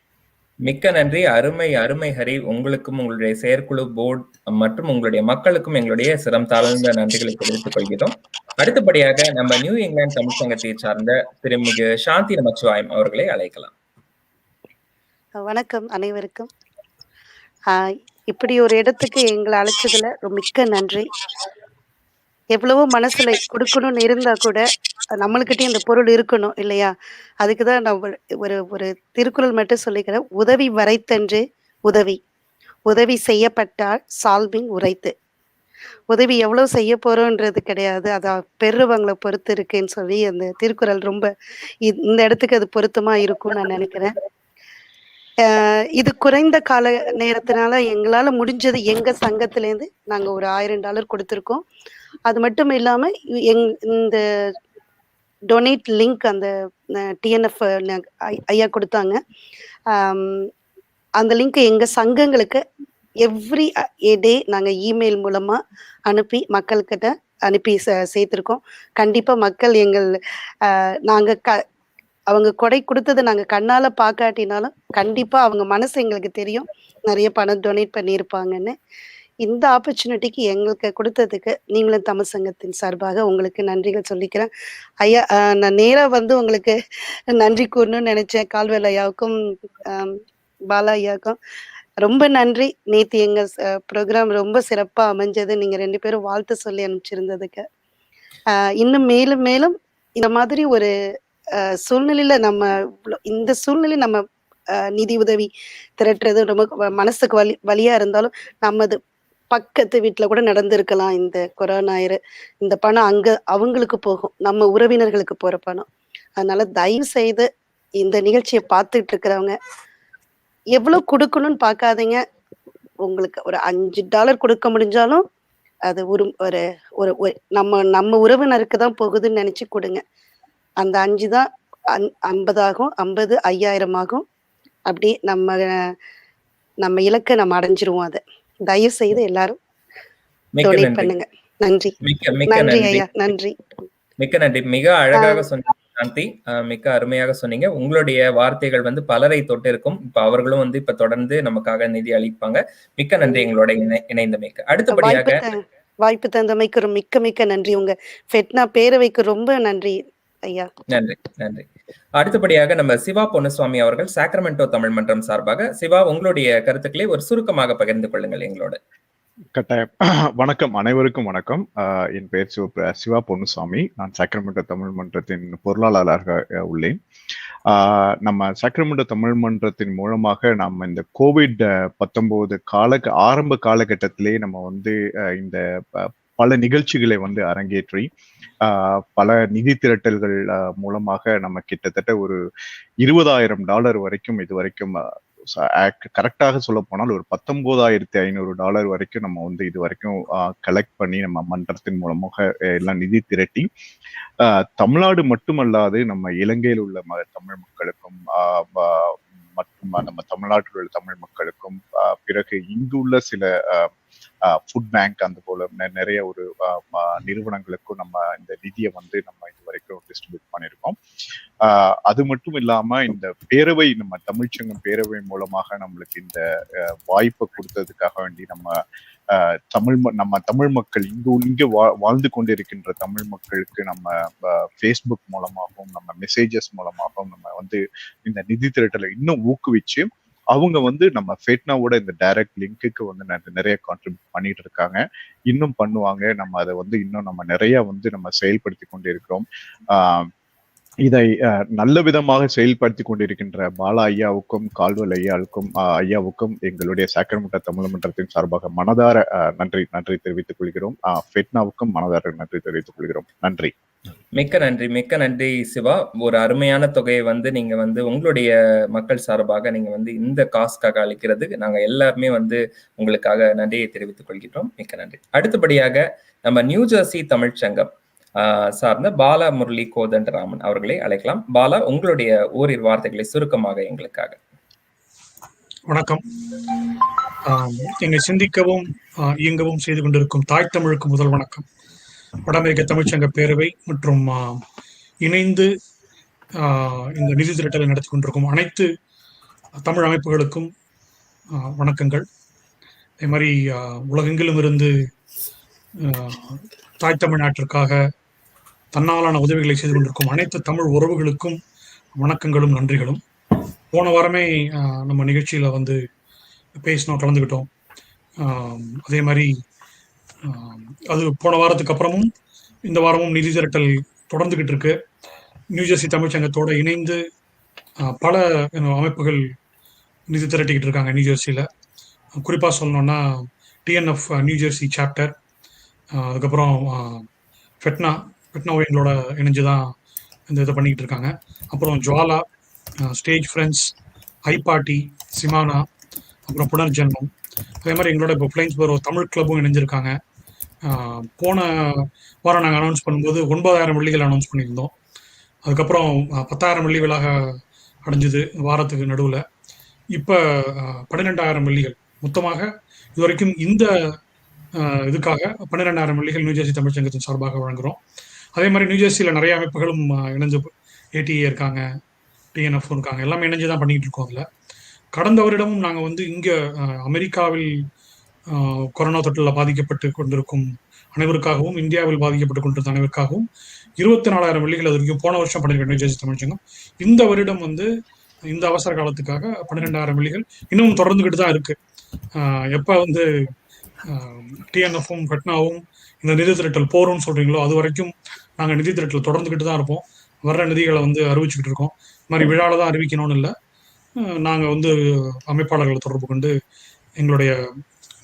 மிக்க நன்றி. அருமை ஹரி. உங்களுக்கும் உங்களுடைய செயற்குழு, போர்டு மற்றும் உங்களுடைய மக்களுக்கும் எங்களுடைய சிரம் தாழ்ந்த நன்றிகளை தெரிவித்துக் கொள்கிறோம். அடுத்தபடியாக நம்ம நியூ இங்கிலாந்து தமிழ்ச்சங்கத்தை சார்ந்த திருமிகு சாந்தி நமச்சிவாயம் அவர்களை அழைக்கலாம். வணக்கம் அனைவருக்கும். இப்படி ஒரு இடத்துக்கு எங்களை அழைச்சதுல மிக்க நன்றி. எவ்வளவோ மனசுல கொடுக்கணும்னு இருந்தா கூட நம்மளுக்கிட்டே இந்த பொருள் இருக்கணும் இல்லையா? அதுக்குதான் நான் ஒரு திருக்குறள் மட்டும் சொல்லிக்கிறேன். உதவி வரைத்தன்று உதவி செய்யப்பட்டால் சால்வின் உரைத்து. உதவி எவ்வளவு செய்ய போறோன்றது கிடையாது, அதை பெறுவங்களை பொறுத்து இருக்குன்னு சொல்லி அந்த திருக்குறள் ரொம்ப இந்த இடத்துக்கு அது பொருத்தமா இருக்கும்னு நான் நினைக்கிறேன். இது குறைந்த கால நேரத்தினால எங்களால முடிஞ்சது எங்க சங்கத்திலேருந்து நாங்க ஒரு $1000 கொடுத்துருக்கோம். அது மட்டும் இல்லாம இந்த டொனேட் லிங்க் அந்த TNF ஐயா கொடுத்தாங்க. அந்த லிங்க் எங்க சங்கங்களுக்கு எவ்ரி டே நாங்க இமெயில் மூலமா அனுப்பி மக்கள்கிட்ட அனுப்பி சேர்த்திருக்கோம். கண்டிப்பா மக்கள் நாங்க அவங்க கொடை கொடுத்ததை நாங்க கண்ணால பார்க்காட்டினாலும் கண்டிப்பா அவங்க மனசு எங்களுக்கு தெரியும், நிறைய பணம் டொனேட் பண்ணியிருப்பாங்கன்னு. இந்த ஆப்பர்ச்சுனிட்டிக்கு எங்களுக்கு கொடுத்ததுக்கு நீங்களும் தமிழ் சங்கத்தின் சார்பாக உங்களுக்கு நன்றிகள் சொல்லிக்கிறேன். ஐயா, நான் நேரா உங்களுக்கு நன்றி கூறணும்னு நினைச்சேன். கால்வேல் ஐயாவுக்கும் பாலா ஐயாவுக்கும் ரொம்ப நன்றி. நேற்று எங்க ப்ரோக்ராம் ரொம்ப சிறப்பா அமைஞ்சது. நீங்க 2 பேரும் வாழ்த்து சொல்லி அனுப்பிச்சிருந்ததுக்கு. இன்னும் மேலும் மேலும் இந்த மாதிரி ஒரு சூழ்நிலையில இந்த சூழ்நிலை நம்ம நிதி உதவி திரட்டுறது ரொம்ப மனசுக்கு வலியா இருந்தாலும் நமது பக்கத்து வீட்டுல கூட நடந்திருக்கலாம். இந்த கொரோனா இந்த பணம் அவங்களுக்கு போகும், நம்ம உறவினர்களுக்கு போற பணம். அதனால தயவு செய்து இந்த நிகழ்ச்சியை பார்த்துட்டு இருக்கிறவங்க எவ்வளவு கொடுக்கணும்னு பார்க்காதீங்க. உங்களுக்கு ஒரு $5 கொடுக்க முடிஞ்சாலும் அது ஒரு நம்ம உறவினருக்கு தான் போகுதுன்னு நினைச்சு கொடுங்க. அந்த 5 தான் 50 ஆகும், 50 5000 ஆகும். அப்படி நம்ம இலக்கை நம்ம அடைஞ்சிருவோம். அதை தயவு செய்து எல்லாரும் டொனேட் பண்ணுங்க. நன்றி. நன்றி ஐயா, நன்றி. மிக்க நன்றி. மிக அழகாக சொன்னீங்க சாந்தி, மிக்க அருமையாக சொன்னீங்க. உங்களுடைய வார்த்தைகள் பலரை தொட்டு இருக்கும். இப்ப அவர்களும் இப்ப தொடர்ந்து நமக்காக நிதி அளிப்பாங்க. மிக்க நன்றி எங்களோட இணைந்தமைக்கு. அடுத்தபடியாக வாய்ப்பு தந்தமைக்கு மிக்க நன்றி. உங்க FeTNA பேரவைக்கு ரொம்ப நன்றி ஐயா. நன்றி. அடுத்தபடியாக நம்ம சிவா பொன்னுசுவாமி அவர்கள் சாக்ரமெண்டோ தமிழ் மன்றம் சார்பாக. சிவா, உங்களுடைய கருத்துக்களை ஒரு சுருக்கமாக பகிர்ந்து கொள்ளுங்கள் எங்களோட. கட்டாயம். வணக்கம், அனைவருக்கும் வணக்கம். என் பெயர் சிவா பொன்னுசாமி. நான் சாக்ரமெண்டோ தமிழ் மன்றத்தின் பொருளாளராக உள்ளேன். நம்ம சாக்ரமெண்டோ தமிழ் மன்றத்தின் மூலமாக நம்ம இந்த COVID-19 ஆரம்ப காலகட்டத்திலே நம்ம இந்த பல நிகழ்ச்சிகளை வந்து அரங்கேற்றி பல நிதி திரட்டல்கள் மூலமாக நம்ம கிட்டத்தட்ட ஒரு $20,000 வரைக்கும் இது வரைக்கும் கரெக்டாக சொல்ல போனால் ஒரு $19,500 வரைக்கும் நம்ம வந்து இது வரைக்கும் கலெக்ட் பண்ணி நம்ம மன்றத்தின் மூலமாக எல்லாம் நிதி திரட்டி தமிழ்நாடு மட்டுமல்லாது நம்ம இலங்கையில் உள்ள தமிழ் மக்களுக்கும் மற்றும் நம்ம தமிழ்நாட்டில் உள்ள தமிழ் மக்களுக்கும் பிறகு இங்குள்ள சில ஃபுட் பேங்க் அந்த போல நிறைய ஒரு நிறுவனங்களுக்கும் நம்ம இந்த நிதியை வந்து நம்ம இது வரைக்கும் டிஸ்ட்ரிபியூட் பண்ணியிருக்கோம். அது மட்டும் இல்லாம இந்த பேரவை, நம்ம தமிழ்ச்சங்கம் பேரவை மூலமாக நம்மளுக்கு இந்த வாய்ப்பை கொடுத்ததுக்காக வேண்டி நம்ம தமிழ் மக்கள் இங்க வாழ்ந்து கொண்டிருக்கின்ற தமிழ் மக்களுக்கு நம்ம ஃபேஸ்புக் மூலமாகவும் நம்ம மெசேஜஸ் மூலமாகவும் நம்ம வந்து இந்த நிதி திரட்டலை இன்னும் ஊக்குவிச்சு அவங்க வந்து நம்ம FeTNAவோட இந்த டைரக்ட் லிங்க்குக்கு வந்து நிறைய கான்ட்ரிபியூட் பண்ணிட்டு இருக்காங்க, இன்னும் பண்ணுவாங்க. நம்ம அதை வந்து இன்னும் நம்ம நிறைய வந்து நம்ம செயல்படுத்தி கொண்டு இருக்கிறோம். இதை நல்ல விதமாக செயல்படுத்தி கொண்டிருக்கின்ற பாலா ஐயாவுக்கும் கால்வல் ஐயாவுக்கும் எங்களுடைய சாக்ரமெண்டோ தமிழ் மன்றத்தின் சார்பாக மனதார நன்றி தெரிவித்துக் கொள்கிறோம். FeTNAவுக்கும் மனதார நன்றி தெரிவித்துக் கொள்கிறோம். நன்றி. மிக்க நன்றி சிவா. ஒரு அருமையான தொகையை வந்து நீங்க வந்து உங்களுடைய மக்கள் சார்பாக நீங்க வந்து இந்த காஸ்க்காக அளிக்கிறது நாங்க எல்லாருமே வந்து உங்களுக்காக நன்றியை தெரிவித்துக் கொள்கிறோம். மிக்க நன்றி. அடுத்தபடியாக நம்ம நியூ ஜெர்சி தமிழ்ச்சங்கம் சார்ந்த பாலா முரளி கோதண்டராமன் அவர்களை அழைக்கலாம். பாலா, உங்களுடைய ஓரிரு வார்த்தைகளை சுருக்கமாக எங்களுக்காக. வணக்கம். என்னை சிந்திக்கவும் இயங்கவும் செய்து கொண்டிருக்கும் தாய் தமிழுக்கு முதல் வணக்கம். வட அமெரிக்க தமிழ்ச்சங்க பேரவை மற்றும் இணைந்து இந்த நிதி திரட்டலை நடத்தி கொண்டிருக்கும் அனைத்து தமிழ் அமைப்புகளுக்கும் வணக்கங்கள். அதே மாதிரி உலகெங்கிலும் இருந்து தாய் தமிழ்நாட்டிற்காக தன்னாலான உதவிகளை செய்து கொண்டிருக்கும் அனைத்து தமிழ் உறவுகளுக்கும் வணக்கங்களும் நன்றிகளும். போன வாரமே நம்ம நிகழ்ச்சியில் வந்து பேசினோம், கலந்துக்கிட்டோம். அதே மாதிரி அது போன வாரத்துக்கு அப்புறமும் இந்த வாரமும் நிதி திரட்டல் தொடர்ந்துகிட்டு இருக்கு. நியூ ஜெர்சி தமிழ்ச்சங்கத்தோட இணைந்து பல அமைப்புகள் நிதி திரட்டிக்கிட்டு இருக்காங்க நியூ ஜெர்சியில். குறிப்பாக சொல்லணும்னா TNF நியூ ஜெர்சி சாப்டர், அதுக்கப்புறம் FeTNA எங்களோட இணைஞ்சு தான் இந்த இதை பண்ணிக்கிட்டு இருக்காங்க. அப்புறம் ஜுவாலா, ஸ்டேஜ் ஃப்ரெண்ட்ஸ், ஐபாட்டி, சிமானா, அப்புறம் புனர்ஜன்மம். அதே மாதிரி எங்களோட இப்போ ஃப்ளைன்ஸ்போரோ தமிழ் கிளப்பும் இணைஞ்சிருக்காங்க. போன வாரம் நாங்கள் அனௌன்ஸ் பண்ணும்போது 9,000 வெள்ளிகள் அனௌன்ஸ் பண்ணியிருந்தோம். அதுக்கப்புறம் 10,000 வெள்ளி விலாக அடைஞ்சுது வாரத்துக்கு நடுவில். இப்போ 12,000 வெள்ளிகள் மொத்தமாக இது வரைக்கும் இந்த இதுக்காக 12,000 வெள்ளிகள் நியூ ஜெர்சி தமிழ்ச்சங்கத்தின் சார்பாக வழங்குகிறோம். அதே மாதிரி நியூ ஜெர்சியில் நிறைய அமைப்புகளும் இணைஞ்சு ATEA இருக்காங்க, TNF இருக்காங்க, எல்லாமே இணைஞ்சு தான் பண்ணிக்கிட்டு இருக்கோம். அதில் கடந்த வருடமும் நாங்கள் வந்து இங்கே அமெரிக்காவில் கொரோனா தொற்றில் பாதிக்கப்பட்டு கொண்டிருக்கும் அனைவருக்காகவும், இந்தியாவில் பாதிக்கப்பட்டு கொண்டிருந்த அனைவருக்காகவும் 24,000 வெள்ளிகள் அது வரைக்கும் போன வருஷம் பண்ணியிருக்கோம் நியூ ஜெர்சி தமிழ்ச்சங்கம். இந்த வருடம் வந்து இந்த அவசர காலத்துக்காக 12,000 வெள்ளிகள் இன்னும் தொடர்ந்துக்கிட்டு தான் இருக்கு. எப்போ வந்து TNF-உம் FeTNAவும் இந்த நிதி திரட்டல் போறோம்னு சொல்றீங்களோ அது வரைக்கும் நாங்கள் நிதி திரட்டல் தொடர்ந்துக்கிட்டு தான் இருப்போம். வர்ற நிதிகளை வந்து அறிவிச்சுக்கிட்டு இருக்கோம். இது மாதிரி விழாவில் தான் அறிவிக்கணும்னு இல்லை, நாங்கள் வந்து அமைப்பாளர்களை தொடர்பு கொண்டு எங்களுடைய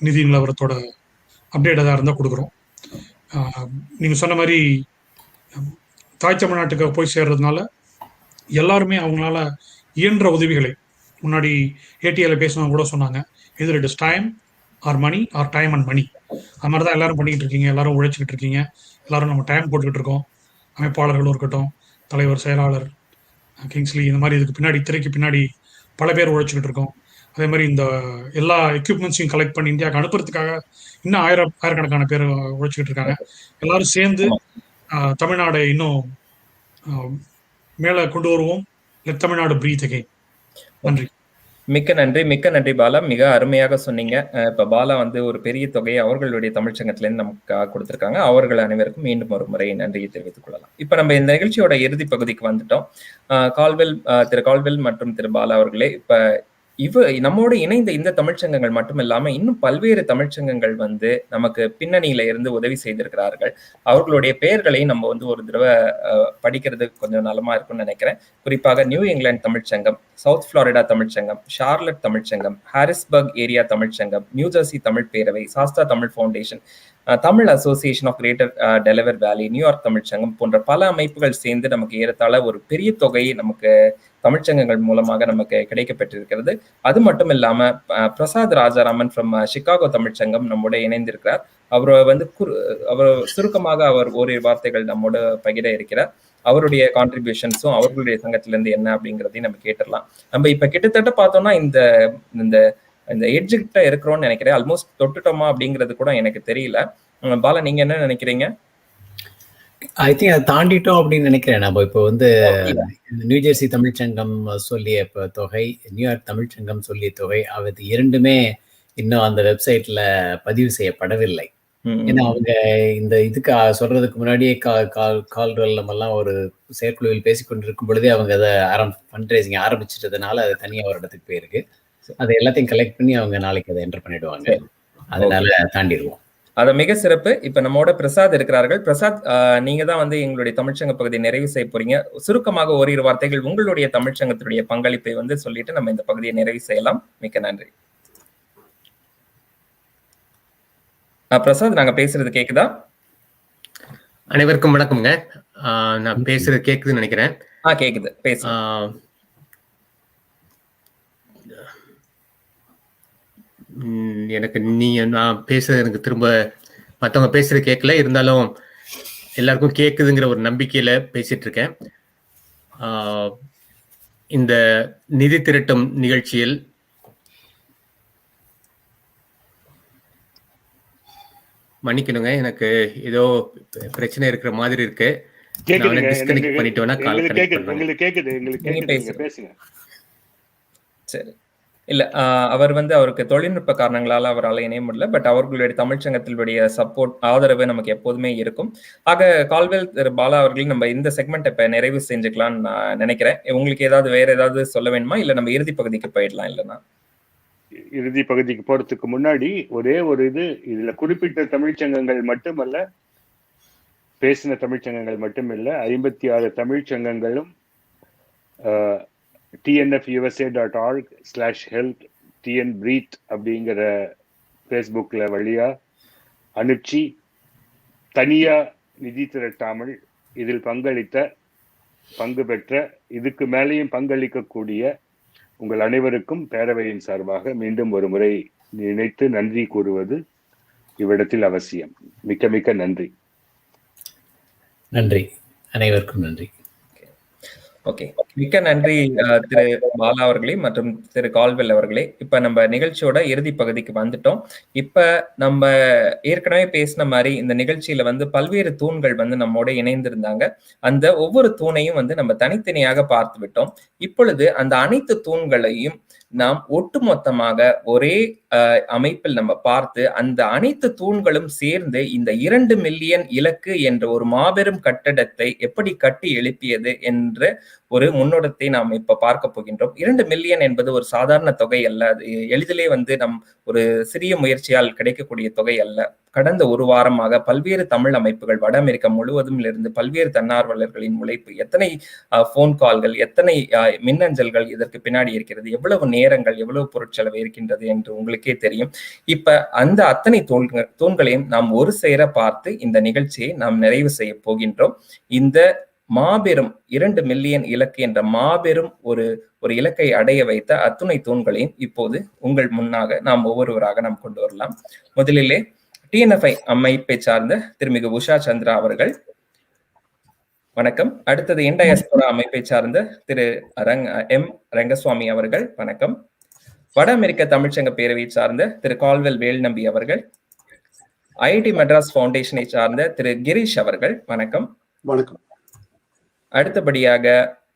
நிதி நிலவரத்தோட அப்டேட் எதாக இருந்தால் கொடுக்குறோம். நீங்கள் சொன்ன மாதிரி தாய் தமிழ்நாட்டுக்கு போய் சேர்றதுனால எல்லாருமே அவங்களால இயன்ற உதவிகளை, முன்னாடி ATEAல பேசினவங்க கூட சொன்னாங்க, எதிர் it is time or money or time and money. அது மாதிரி தான் எல்லாரும் பண்ணிக்கிட்டு இருக்கீங்க, எல்லாரும் உழைச்சிக்கிட்டு இருக்கீங்க, எல்லாரும் நம்ம டைம் போட்டுக்கிட்டு இருக்கோம். அமைப்பாளர்களும் இருக்கட்டும், தலைவர், செயலாளர், கிங்ஸ்லி, இந்த மாதிரி இதுக்கு பின்னாடி திரைக்கு பின்னாடி பல பேர் உழைச்சிக்கிட்டு இருக்கோம். அதே மாதிரி இந்த எல்லா எக்யூப்மெண்ட்ஸையும் கலெக்ட் பண்ணி இந்தியாவுக்கு அனுப்புறதுக்காக இன்னும் ஆயிரக்கணக்கான பேர் உழைச்சிக்கிட்டு இருக்காங்க. எல்லாரும் சேர்ந்து தமிழ்நாடை இன்னும் மேலே கொண்டு வருவோம். Let Tamil Nadu breathe again. நன்றி. மிக்க நன்றி பாலா, மிக அருமையாக சொன்னீங்க. இப்ப பாலா வந்து ஒரு பெரிய தொகையை அவர்களுடைய தமிழ்ச்சங்கத்திலேருந்து நமக்கு கொடுத்திருக்காங்க. அவர்கள் அனைவருக்கும் மீண்டும் ஒரு முறை நன்றியை தெரிவித்துக் கொள்ளலாம். இப்ப நம்ம இந்த நிகழ்ச்சியோட இறுதி பகுதிக்கு வந்துட்டோம். திரு கால்வெல் மற்றும் திரு பாலா அவர்களே, இப்ப நம்மோட இணைந்த இந்த தமிழ்ச்சங்கங்கள் மட்டும் இல்லாம இன்னும் பல்வேறு தமிழ்ச்சங்கங்கள் வந்து நமக்கு பின்னணியில இருந்து உதவி செய்திருக்கிறார்கள். அவர்களுடைய பெயர்களை நம்ம வந்து ஒரு தடவை படிக்கிறது கொஞ்சம் நலமா இருக்கும்னு நினைக்கிறேன். குறிப்பாக New England Tamil Sangam, South Florida Tamil Sangam, Charlotte Tamil Sangam, Harrisburg area Tamil Sangam, New Jersey Tamil Peravai, Sastha Tamil foundation, Tamil association of greater Delaware valley, New York Tamil Sangam போன்ற பல அமைப்புகள் சேர்ந்து நமக்கு ஏறத்தாழ ஒரு பெரிய தொகை நமக்கு தமிழ்ச்சங்கங்கள் மூலமாக நமக்கு கிடைக்கப்பட்டிருக்கிறது. அது மட்டும் இல்லாம பிரசாத் ராஜாராமன் ஃப்ரம் சிகாகோ தமிழ்ச்சங்கம் நம்மோட இணைந்திருக்கிறார். அவர் சுருக்கமாக அவர் ஓரிரு வார்த்தைகள் நம்மோட பகிர இருக்கிறார். அவருடைய கான்ட்ரிபியூஷன்ஸும் அவர்களுடைய சங்கத்திலிருந்து என்ன அப்படிங்கிறதையும் நம்ம கேட்டுடலாம். நம்ம இப்ப கிட்டத்தட்ட பார்த்தோம்னா இந்த இந்த எட்ஜ் கிட்ட இருக்கிறோம்னு நினைக்கிறேன். ஆல்மோஸ்ட் தொட்டுட்டோமா அப்படிங்கிறது கூட எனக்கு தெரியல. பாலா, நீங்க என்ன நினைக்கிறீங்க? ஐ திங்க் அதை தாண்டிட்டோம் அப்படின்னு நினைக்கிறேன். நம்ம இப்போ வந்து நியூஜெர்சி தமிழ்ச்சங்கம் சொல்லிய தொகை, நியூயார்க் தமிழ்ச்சங்கம் சொல்லிய தொகை, அது இரண்டுமே இன்னும் அந்த வெப்சைட்ல பதிவு செய்யப்படவில்லை. ஏன்னா அவங்க இந்த இதுக்கு சொல்றதுக்கு முன்னாடியே கால்கள் நம்ம எல்லாம் ஒரு செயற்குழுவில் பேசிக்கொண்டிருக்கும் பொழுதே அவங்க அதை ஃபண்ட் ரைசிங் ஆரம்பிச்சிட்டதுனால அது தனியாக ஒரு இடத்துக்கு போயிருக்கு. அதை எல்லாத்தையும் கலெக்ட் பண்ணி அவங்க நாளைக்கு அதை என்டர் பண்ணிடுவாங்க. அதனால தாண்டிடுவோம். அது மிக சிறப்பு. இப்ப நம்மோட பிரசாத் இருக்கிறார்கள். பிரசாத், நீங்க தான் வந்து எங்களுடைய தமிழ்ச்சங்க பகுதியை நிறைவு செய்ய போறீங்க. சுருக்கமாக ஓரிரு வார்த்தைகள் உங்களுடைய தமிழ்ச்சங்கத்தினுடைய பங்களிப்பை வந்து சொல்லிட்டு நம்ம இந்த பகுதியை நிறைவு செய்யலாம். மிக்க நன்றி. பிரசாத், நாங்க பேசுறது கேக்குதா? அனைவருக்கும் வணக்கம்ங்க. நான் பேசுறது கேக்குதுன்னு நினைக்கிறேன். கேக்குது, பேச. எனக்கு நான் பேசுறது எனக்கு திரும்ப மற்றவங்க பேசுறது கேட்கல, இருந்தாலும் எல்லாருக்கும் கேக்குதுங்கிற ஒரு நம்பிக்கையில பேசிட்டு இருக்கேன். இந்த நிதி திரட்டும் நிகழ்ச்சியில் மன்னிக்கணுங்க, எனக்கு ஏதோ பிரச்சனை இருக்கிற மாதிரி இருக்கு. டிஸ்கனெக்ட் பண்ணிட்டு வேணா கால் பேசுங்க. சரி, இல்ல அவர் வந்து அவருக்கு தொழில்நுட்ப காரணங்களால அவரால் இணைய முடியல. பட் அவர்களுடைய தமிழ்ச்சங்கத்தினுடைய சப்போர்ட், ஆதரவு நமக்கு எப்போதுமே இருக்கும். ஆக கால்வெல் திரு பாலா அவர்களையும் நம்ம இந்த செக்மெண்ட் இப்ப நிறைவு செஞ்சுக்கலாம்னு நான் நினைக்கிறேன். உங்களுக்கு ஏதாவது வேற ஏதாவது சொல்ல வேணுமா, இல்ல நம்ம இறுதி பகுதிக்கு போயிடலாம்? இல்லைன்னா இறுதி பகுதிக்கு போறதுக்கு முன்னாடி ஒரே ஒரு இதுல குறிப்பிட்ட தமிழ்ச்சங்கங்கள் மட்டுமல்ல, பேசின தமிழ்ச்சங்கங்கள் மட்டுமில்ல, 56 தமிழ்ச்சங்கங்களும் tnfusa.org/health tnbreath அப்படிங்கிற ஃபேஸ்புக்கில் வழியா அனுப்பிச்சு தனியா நிதி திரட்டாமல் இதில் பங்கு பெற்ற இதுக்கு மேலேயும் பங்களிக்கக்கூடிய உங்கள் அனைவருக்கும் பேரவையின் சார்பாக மீண்டும் ஒரு முறை நினைத்து நன்றி கூறுவது இவ்விடத்தில் அவசியம். மிக்க மிக்க நன்றி. நன்றி, அனைவருக்கும் நன்றி. ஓகே, மிக்க நன்றி திரு பாலா அவர்களே மற்றும் திரு கால்வெல் அவர்களே. இப்ப நம்ம நிகழ்ச்சியோட இறுதி பகுதிக்கு வந்துட்டோம். இப்ப நம்ம ஏற்கனவே பேசின மாதிரி இந்த நிகழ்ச்சியில வந்து பல்வேறு தூண்கள் வந்து நம்மோட இணைந்திருந்தாங்க. அந்த ஒவ்வொரு தூணையும் வந்து நம்ம தனித்தனியாக பார்த்து விட்டோம். இப்பொழுது அந்த அனைத்து தூண்களையும் நாம் ஒட்டுமொத்தமாக ஒரே அமைப்பில் நம்ம பார்த்து அந்த அனைத்து தூண்களும் சேர்ந்து இந்த 2 மில்லியன் இலக்கு என்ற ஒரு மாபெரும் கட்டடத்தை எப்படி கட்டி எழுப்பியது என்ற ஒரு முன்னோட்டத்தை நாம் இப்ப பார்க்க போகின்றோம். 2 மில்லியன் என்பது ஒரு சாதாரண தொகை அல்ல. அது எளிதிலே வந்து நம் ஒரு சிறிய முயற்சியால் கிடைக்கக்கூடிய தொகை அல்ல. கடந்த ஒரு வாரமாக பல்வேறு தமிழ் அமைப்புகள் வட அமெரிக்கா முழுவதும் இருந்து பல்வேறு தன்னார்வலர்களின் உழைப்பு, எத்தனை போன் கால்கள், எத்தனை மின்னஞ்சல்கள் இதற்கு பின்னாடி இருக்கிறது, எவ்வளவு நேரங்கள், எவ்வளவு பொருட்செலவு இருக்கின்றது என்று உங்களுக்கே தெரியும். இப்ப அந்த அத்தனை தூண்களையும் நாம் ஒரு சேர பார்த்து இந்த நிகழ்ச்சியை நாம் நிறைவு செய்ய போகின்றோம். இந்த மாபெரும் 2 மில்லியன் இலக்கு என்ற மாபெரும் ஒரு இலக்கை அடைய வைத்த அத்துணை தூண்களையும் இப்போது உங்கள் முன்னாக நாம் ஒவ்வொருவராக நாம் கொண்டு வரலாம். முதலிலே டிஎன்எஃப்ஐ அமைப்பை சார்ந்த திருமிகு உஷா சந்திரா அவர்கள், வணக்கம். அடுத்தது இண்டயஸ்போரா அமைப்பை சார்ந்த திரு எம் ரங்கசுவாமி அவர்கள், வணக்கம். வட அமெரிக்க தமிழ்ச்சங்க பேரவையை சார்ந்த திரு கால்வெல் வேல்நம்பி அவர்கள், ஐஐடி மெட்ராஸ் ஃபவுண்டேஷனை சார்ந்த திரு கிரீஷ் அவர்கள், வணக்கம். வணக்கம். அடுத்தபடியாக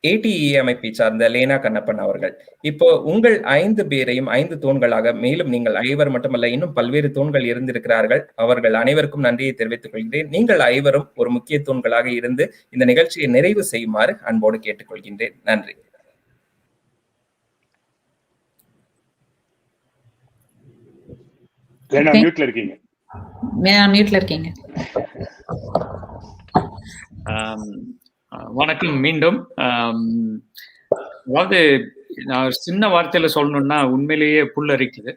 ATEA அமைப்பை சார்ந்த லேனா கண்ணப்பன் அவர்கள். இப்போ உங்கள் 5 பேரையும் 5 தூண்களாக, மேலும் நீங்கள் 5 மட்டுமல்ல இன்னும் பல்வேறு தூண்கள் இருந்திருக்கிறார்கள். அவர்கள் அனைவருக்கும் நன்றியை தெரிவித்துக் கொள்கிறேன். நீங்கள் 5 ஒரு முக்கிய தூண்களாக இருந்து இந்த நிகழ்ச்சியை நிறைவு செய்யுமாறு அன்போடு கேட்டுக்கொள்கின்றேன். நன்றி. மியூட்ல இருக்கீங்க. வணக்கம் மீண்டும். அதாவது நான் சின்ன வார்த்தையில சொல்லணும்னா உண்மையிலேயே புல்லரிக்குது.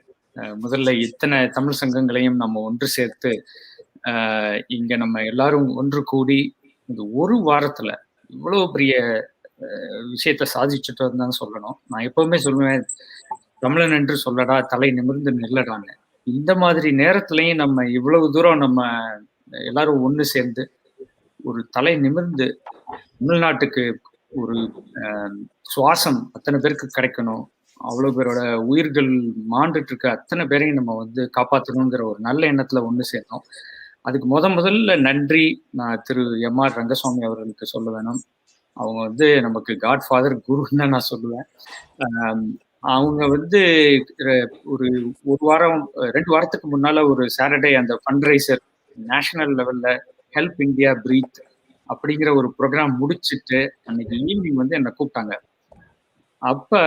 முதல்ல இத்தனை தமிழ் சங்கங்களையும் நம்ம ஒன்று சேர்த்து இங்க நம்ம எல்லாரும் ஒன்று கூடி இந்த ஒரு வாரத்துல இவ்வளவு பெரிய விஷயத்த சாதிச்சுட்டு தான் சொல்லணும். நான் எப்பவுமே சொல்லுவேன், தமிழன் என்று சொல்லடா, தலை நிமிர்ந்து நில்லடான்னு. இந்த மாதிரி நேரத்திலையும் நம்ம இவ்வளவு தூரம் நம்ம எல்லாரும் ஒன்று சேர்ந்து ஒரு தலை நிமிர்ந்து தமிழ்நாட்டுக்கு ஒரு சுவாசம் அத்தனை பேருக்கு கிடைக்கணும், அவ்வளவு பேரோட உயிர்கள் மாண்டுட்டு இருக்க அத்தனை பேரையும் நம்ம வந்து காப்பாற்றணுங்கிற ஒரு நல்ல எண்ணத்துல ஒன்று சேர்ந்தோம். அதுக்கு முதல்ல நன்றி நான் திரு MR ரங்கசாமி அவர்களுக்கு சொல்ல வேணும். அவங்க வந்து நமக்கு காட்ஃபாதர், குருன்னு தான் நான் சொல்லுவேன். அவங்க வந்து ஒரு 2 வாரத்துக்கு முன்னால ஒரு சாட்டர்டே அந்த ஃபண்ட்ரைசர் நேஷனல் லெவல்ல ஹெல்ப் இந்தியா பிரீத் அப்படிங்கிற ஒரு ப்ரோக்ராம் முடிச்சுட்டு அன்னைக்கு ஈவினிங் வந்து என்னை கூப்பிட்டாங்க. அப்ப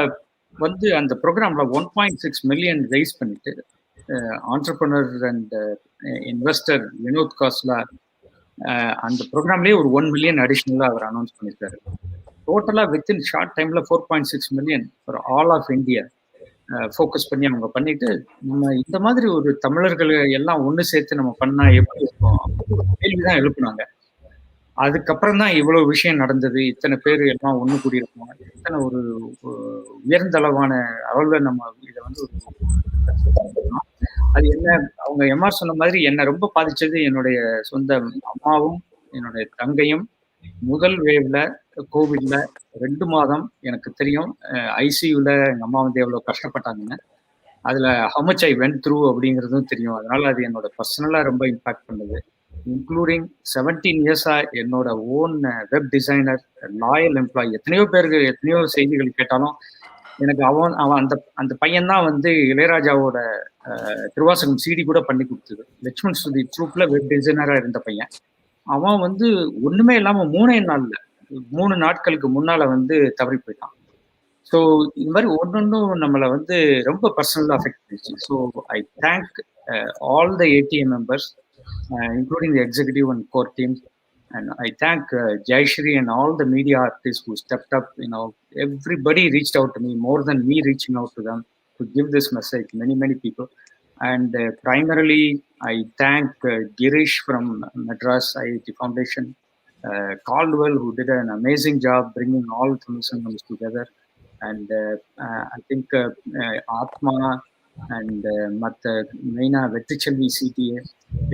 வந்து அந்த ப்ரோக்ராம்ல 1.6 மில்லியன் ரைஸ் பண்ணிட்டு ஆண்டர்பிரனர் அண்ட் இன்வெஸ்டர் வினோத் காஸ்லா அந்த ப்ரோக்ராம்லேயே ஒரு 1 மில்லியன் அடிஷ்னலாக அவர் அனௌன்ஸ் பண்ணியிருக்காரு. டோட்டலாக வித்தின் ஷார்ட் டைம்ல 4.6 million for all of India focus பண்ணி அவங்க பண்ணிட்டு, நம்ம இந்த மாதிரி ஒரு தமிழர்களை எல்லாம் ஒன்று சேர்த்து நம்ம பண்ணா எப்படி இருக்கும் கேள்விதான் எழுப்புனாங்க. அதுக்கப்புறம் தான் இவ்வளவு விஷயம் நடந்தது, இத்தனை பேர் எல்லாம் ஒன்று கூடியிருக்கோம், இத்தனை ஒரு உயர்ந்தளவான அளவில் நம்ம இதை வந்து அது என்ன அவங்க MR சொன்ன மாதிரி என்னை ரொம்ப பாதிச்சது என்னுடைய சொந்த அம்மாவும் என்னுடைய தங்கையும். முதல் வேவ்ல கோவிட்ல 2 மாதம் எனக்கு தெரியும் ஐசியூல எங்க அம்மா வந்து எவ்வளவு கஷ்டப்பட்டாங்கன்னு. அதுல how much I went through அப்படிங்கிறதும் தெரியும். அதனால அது என்னோட பர்சனலா ரொம்ப இம்பாக்ட் பண்ணுது. இன்க்ளூடிங் 17 இயர்ஸா என்னோட own web designer, loyal employee, எத்தனையோ பேருக்கு எத்தனையோ செய்திகள் கேட்டாலும் எனக்கு அவன் அந்த பையன் தான் வந்து இளையராஜாவோட திருவாசகம் CD கூட பண்ணி கொடுத்தது. லட்சுமண் ஸ்ருதி ட்ரூப்ல வெப் டிசைனரா இருந்த பையன். அவன் வந்து ஒண்ணுமே இல்லாம 3 நாட்களுக்கு முன்னால வந்து தவறி போயிட்டான். ஸோ இந்த மாதிரி ஒன்னொன்னும் நம்மளை வந்து ரொம்ப பர்சனலாக அஃபெக்ட் பண்ணிச்சு. So I thank all the ATM members, including the executive and core teams. And I thank Jayashri and all the media artists who stepped up. Everybody reached out to me, more than me reaching out to them, to give this message. Many people. And primarily, I thank Girish from Madras IIT Foundation, Caldwell, who did an amazing job bringing all Sangams together. And I think ATMA and MAANA Vetriselvi CTA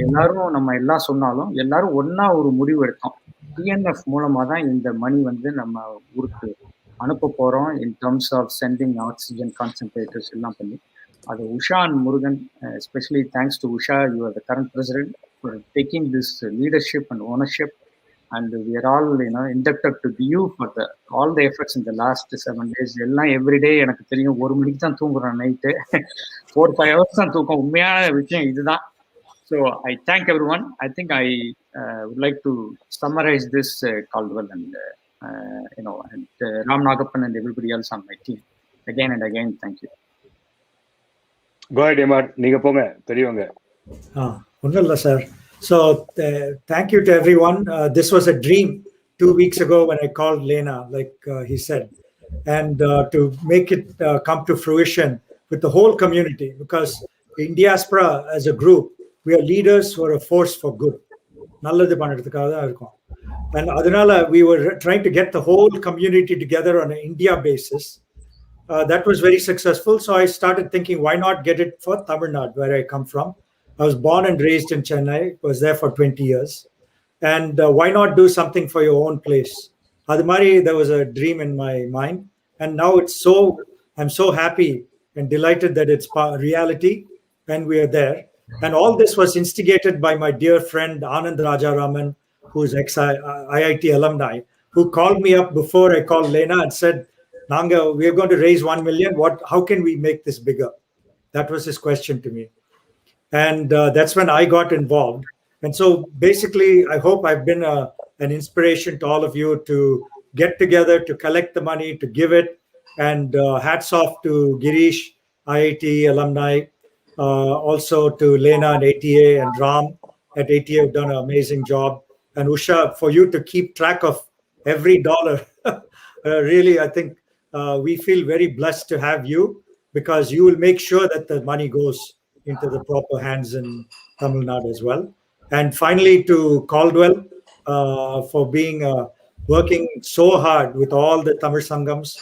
எல்லாரும் நம்ம எல்லாம் சொன்னாலும் எல்லாரும் ஒன்னா ஒரு முடிவு எடுத்தோம். PNF மூலமா தான் இந்த மணி வந்து நம்ம ஊருக்கு அனுப்ப போறோம். In terms of sending oxygen concentrators எல்லாம் பண்ணி அது Usha and Murugan, especially thanks to Usha, you are the current president, for taking this leadership and ownership. And we are all indebted to you for all the efforts in the last 7 days. எல்லாம் everyday எனக்கு தெரியும் 1 மணிக்கு தான் தூங்குறேன், night 4-5 hours தான் தூக்கம். உண்மையான விஷயம் இதுதான். So I thank everyone. I think I would like to summarize this Caldwell and Ram Nagappan and everybody else on my team. Again and again, thank you. Go ahead, MR. நீங்க போங்க, பெரியவங்க. ஒன்றும் இல்லை sir. So thank you to everyone. This was a dream 2 weeks ago when I called Lena, like he said, and to make it come to fruition with the whole community, because in diaspora as a group, we are leaders who are a force for good. நல்லது பண்றதுக்காக தான் இருக்கோம். And அதனால we were trying to get the whole community together on an India basis. That was very successful. So I started thinking, why not get it for Tamil Nadu, where I come from. I was born and raised in Chennai, was there for 20 years. And why not do something for your own place? Adamari, there was a dream in my mind. And now I'm so happy and delighted that it's reality and we are there. And all this was instigated by my dear friend, Anand Rajaraman, who's ex-IIT alumni, who called me up before I called Lena and said, Nanga, we are going to raise 1 million. How can we make this bigger? That was his question to me. And that's when I got involved. And so basically, I hope I've been an inspiration to all of you to get together, to collect the money, to give it. And hats off to Girish, IIT alumni, also to Lena and ATEA and Ram at ATEA have done an amazing job. And Usha, for you to keep track of every dollar. Really, I think we feel very blessed to have you, because you will make sure that the money goes into the proper hands in Tamil Nadu as well. And finally, to Caldwell for being working so hard with all the Tamil Sangams.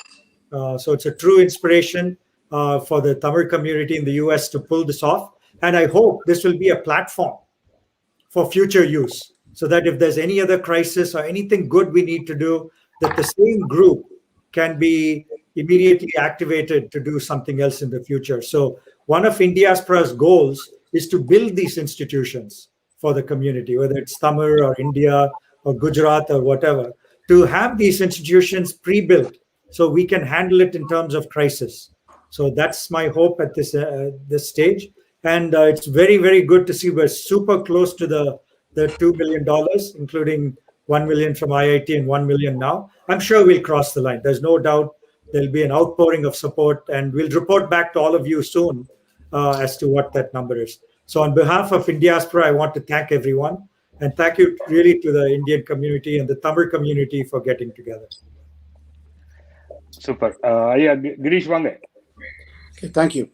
So it's a true inspiration for the Tamil community in the US to pull this off. And I hope this will be a platform for future use, so that if there's any other crisis or anything good we need to do, that the same group can be immediately activated to do something else in the future. So one of Indiaspara's goals is to build these institutions for the community, whether it's Tamil or India or Gujarat or whatever, to have these institutions pre-built so we can handle it in terms of crisis. So that's my hope at this stage. And it's very, very good to see we're super close to the $2 million, including 1 million from IIT and 1 million now. I'm sure we'll cross the line. There's no doubt there'll be an outpouring of support, and we'll report back to all of you soon as to what that number is. So on behalf of Indiaspora, I want to thank everyone, and thank you really to the Indian community and the Tamil community for getting together. Super. Girish, vaanga. Okay, thank you.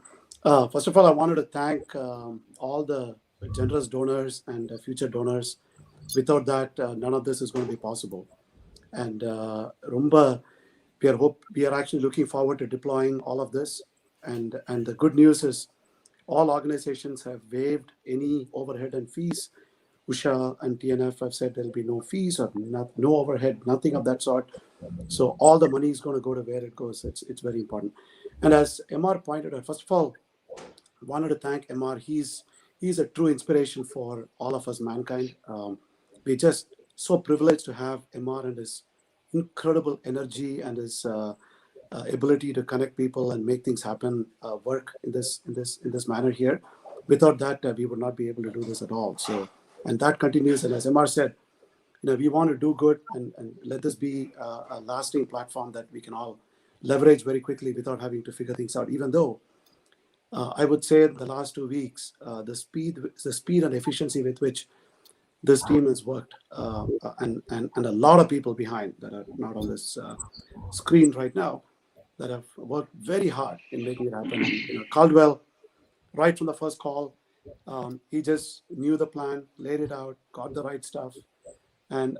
First of all, I wanted to thank all the generous donors and future donors. Without that, none of this is going to be possible. And we are actually looking forward to deploying all of this. And the good news is all organizations have waived any overhead and fees. Usha and TNF have said there'll be no fees or no overhead, nothing of that sort. So all the money is going to go to where it goes. It's very important. And as MR pointed out, first of all, I wanted to thank MR. He's a true inspiration for all of us, mankind. We're just so privileged to have MR and his incredible energy and his ability to connect people and make things happen, work in this manner here. Without that, we would not be able to do this at all. So, and that continues. And as MR said, we want to do good and let this be a lasting platform that we can all leverage very quickly without having to figure things out. Even though I would say the last 2 weeks, the speed and efficiency with which this team has worked, and a lot of people behind that are not on this screen right now, that have worked very hard in making it happen. Caldwell, right from the first call, he just knew the plan, laid it out, got the right stuff, and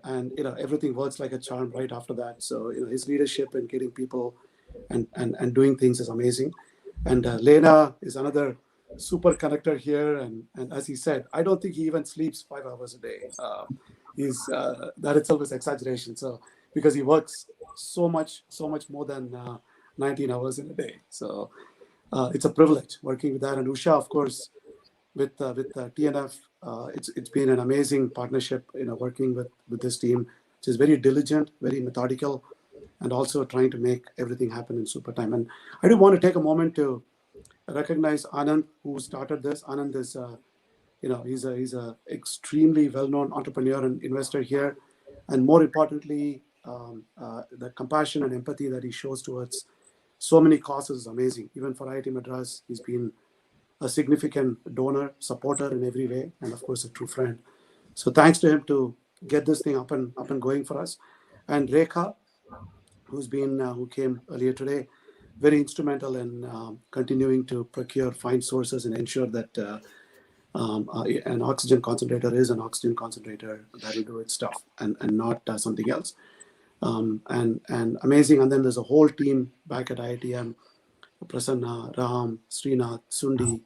everything works like a charm right after that. So his leadership in getting people and doing things is amazing. And Lena is another super connector here, and as he said, I don't think he even sleeps 5 hours a day. That itself is exaggeration. So because he works so much more than 19 hours in a day. So it's a privilege working with that. And Usha, of course, with TNF, it's been an amazing partnership, working with this team, which is very diligent, very methodical, and also trying to make everything happen in super time. And I do want to take a moment to recognize Anand, who started this. Anand is, he's a extremely well-known entrepreneur and investor here, and more importantly, the compassion and empathy that he shows towards so many causes is amazing. Even for IIT Madras, he's been a significant donor, supporter in every way, and of course a true friend. So thanks to him to get this thing up and going for us. And Rekha, who came earlier today, very instrumental in continuing to find sources and ensure that an oxygen concentrator is an oxygen concentrator that will do its stuff and not something else. And amazing. And then there's a whole team back at IITM, Prasanna, Ram, Srinath, Sundi,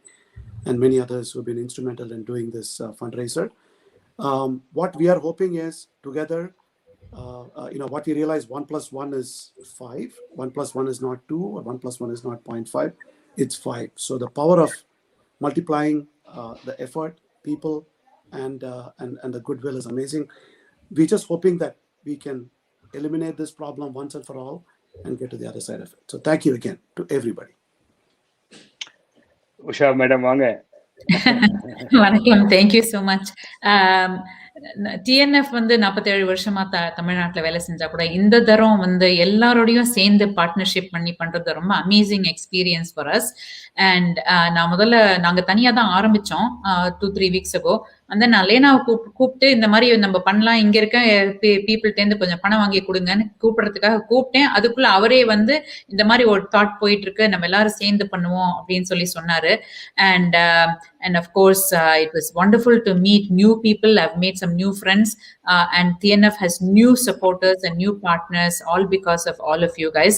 and many others who have been instrumental in doing this fundraiser. What we are hoping is together, what we realize 1 + 1 is 5. 1 + 1 is not 2, or 1 + 1 is not 0.5. It's 5. So the power of multiplying the effort, people, and the goodwill is amazing. We're just hoping that we can eliminate this problem once and for all and get to the other side of it. So thank you again to everybody. Usha, madam, vaanga. Vanakkam, thank you so much. TNF வந்து 47 வருஷமா தமிழ்நாட்டுல வேலை செஞ்சா கூட இந்த தரம் வந்து எல்லாரோடையும் சேர்ந்து பார்ட்னர்ஷிப் பண்ணி பண்றது ரொம்ப amazing experience for us. And நாங்க தனியா தான் ஆரம்பிச்சோம் 2-3 weeks ago. அந்த நான் லேனாவை கூப்பிட்டு இந்த மாதிரி நம்ம பண்ணலாம், இங்க இருக்க பீப்புள்கிட்டேருந்து கொஞ்சம் பணம் வாங்கி கொடுங்கன்னு கூப்பிடுறதுக்காக கூப்பிட்டேன். அதுக்குள்ள அவரே வந்து இந்த மாதிரி ஒரு தாட் போயிட்டு இருக்கு, நம்ம எல்லாரும் சேர்ந்து பண்ணுவோம் அப்படின்னு சொல்லி சொன்னாரு. And And of course, it was wonderful to meet new people. I've made some new friends, and TNF has new supporters and new partners, all because of all of you guys.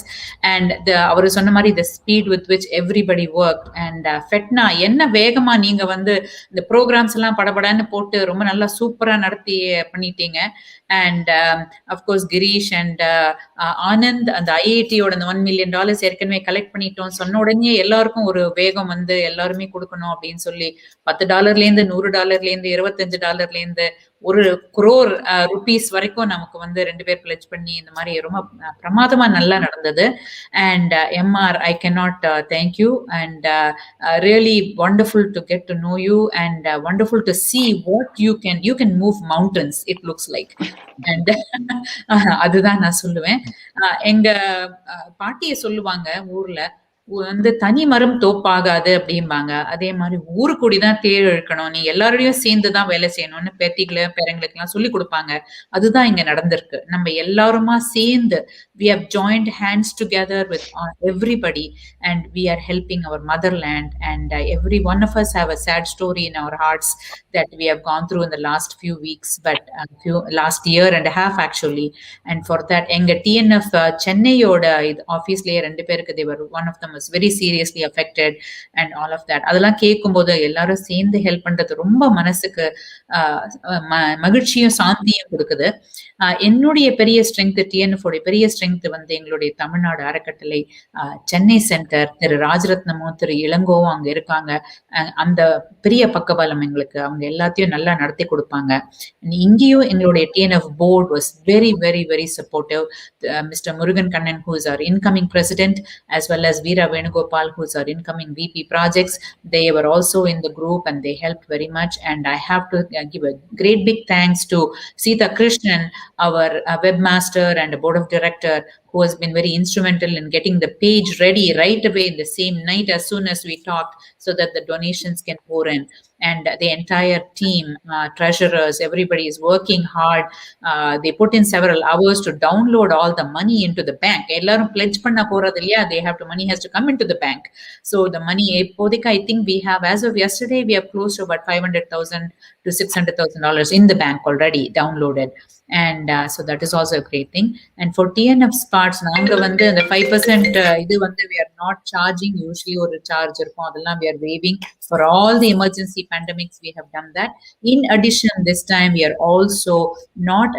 And our sonamari, the speed with which everybody worked. And FeTNA, enna vegama neenga vandu the programs எல்லாம் படபடன்னு போட்டு ரொம்ப நல்லா சூப்பரா நடத்தி பண்ணிட்டீங்க. And of course, Girish and Anand, அந்த IIT-யோட அந்த $1 million ஏற்கனவே கலெக்ட் பண்ணிட்டோம் சொன்ன உடனே எல்லாருக்கும் ஒரு வேகம் வந்து எல்லாருமே கொடுக்கணும் அப்படின்னு சொல்லி $10 $100 $25 1 crore rupees வரைக்கும் நமக்கு வந்து 2 பேர் பிளெட்ஜ் பண்ணி இந்த மாதிரி ரொம்ப பிரமாதமா நல்லா நடந்தது. And MR, I cannot thank you, and really wonderful to get to know you, and wonderful to see what you can move mountains, it looks like. And அதுதான் நான் சொல்லுவேன். எங்க பாட்டியை சொல்லுவாங்க ஊர்ல வந்து தனி மரம் தோப்பாகாது அப்படிம்பாங்க. அதே மாதிரி ஊரு கூடிதான் தேர் இழுக்கணும், நீ எல்லாரோடையும் சேர்ந்துதான் வேலை செய்யணும்னு பேரங்களுக்கு எல்லாம் சொல்லி கொடுப்பாங்க. அதுதான் இங்க நடந்திருக்கு. நம்ம எல்லாருமா சேர்ந்து we have joined hands together with everybody, and we are helping our motherland. And every one of us have a sad story in our hearts that we have gone through in the last few weeks, but last year and a half actually. And for that, enga TNF Chennai oda office layer 2 பேருக்கு they were, one of them was very seriously affected and all of that. அதெல்லாம் கேட்கும்போது எல்லாரும் சேர்ந்து help பண்றது ரொம்ப மனசுக்கு மகிழ்ச்சியும் சாந்தியும் கொடுக்குது. என்னுடைய பெரிய ஸ்ட்ரென்த், TNF உடைய பெரிய ஸ்ட்ரென்த் வந்து எங்களுடைய தமிழ்நாடு அறக்கட்டளை சென்னை சென்டர், திரு ராஜரத்னமும் திரு இளங்கோவும் அங்க இருக்காங்க. அந்த பெரிய பக்கபலம் எங்களுக்கு, அவங்க எல்லாத்தையும் நல்லா நடத்தி கொடுப்பாங்க. இங்கேயும் எங்களுடைய TNF board was very very very supportive. Mr. Murugan Kannan, who is our incoming president, as well as Veera Venugopal, who is our incoming VP projects, they were also in the group and they helped very much. And I have to give a great big thanks to Sita Krishnan, our webmaster and board of director, who has been very instrumental in getting the page ready right away in the same night as soon as we talked, so that the donations can pour in. And the entire team, treasurers, everybody is working hard. They put in several hours to download all the money into the bank. Ellarum pledge panna poradilla, they have to, money has to come into the bank. So the money, I think we have, as of yesterday, we have close to about $500,000 to $600,000 in the bank already downloaded. And so that is also a great thing. And for TNF's parts, naanga vandu the 5% idu vandu we are not charging. Usually or charge irkom, adella we are waiving for all the emergency pandemics. We have done that. In addition, this time we are also not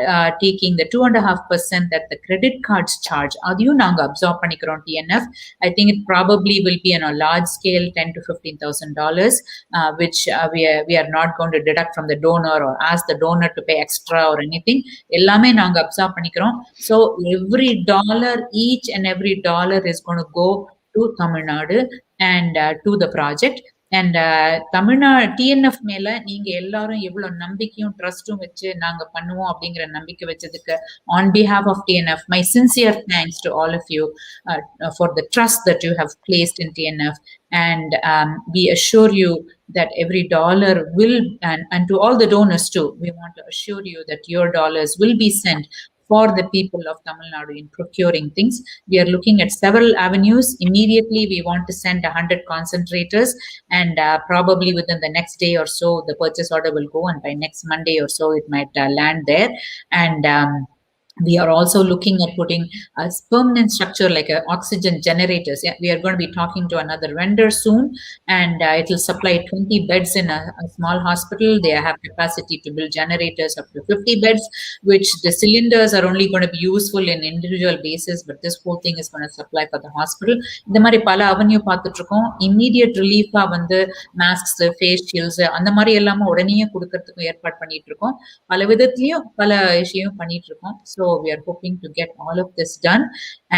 taking the 2.5% that the credit cards charge. Adiyum naanga absorb panikrom TNF. I think it probably will be on a large scale $10,000 to $15,000, which we are not going to deduct from the donor or ask the donor to pay extra or anything. எல்லாமே நாங்க absorb பண்ணிக்கிறோம். So each and every dollar is going to go to Tamil Nadu and to the project. And Tamil Nadu TNF மேல நீங்க எல்லாரும் எவ்வளவு நம்பிக்கையும் ட்ரஸ்டும் வச்சு நாங்க பண்ணுவோம் அப்படிங்கிற நம்பிக்கை வச்சதுக்கு on behalf of TNF, my sincere thanks to all of you for the trust that you have placed in TNF. And we assure you that every dollar will, and to all the donors too, we want to assure you that your dollars will be sent for the people of Tamil Nadu in procuring things. We are looking at several avenues. Immediately, we want to send 100 concentrators, and probably within the next day or so, the purchase order will go, and by next Monday or so, it might land there. And we are also looking at putting a permanent structure like oxygen generators. Yeah, we are going to be talking to another vendor soon, and it will supply 20 beds in a small hospital. They have capacity to build generators up to 50 beds, which the cylinders are only going to be useful in individual basis, but this whole thing is going to supply for the hospital. இந்த மாதிரி பல avenue பார்த்துட்டு இருக்கோம். Immediate ரிலீஃபா வந்து masks, face shields அந்த மாதிரி எல்லாமே உடனே கொடுக்கறதுக்கும் ஏற்பாடு பண்ணிட்டு இருக்கோம். பல விதத்திலையும் பல விஷயம் பண்ணிட்டு இருக்கோம். So we are hoping to get all of this done.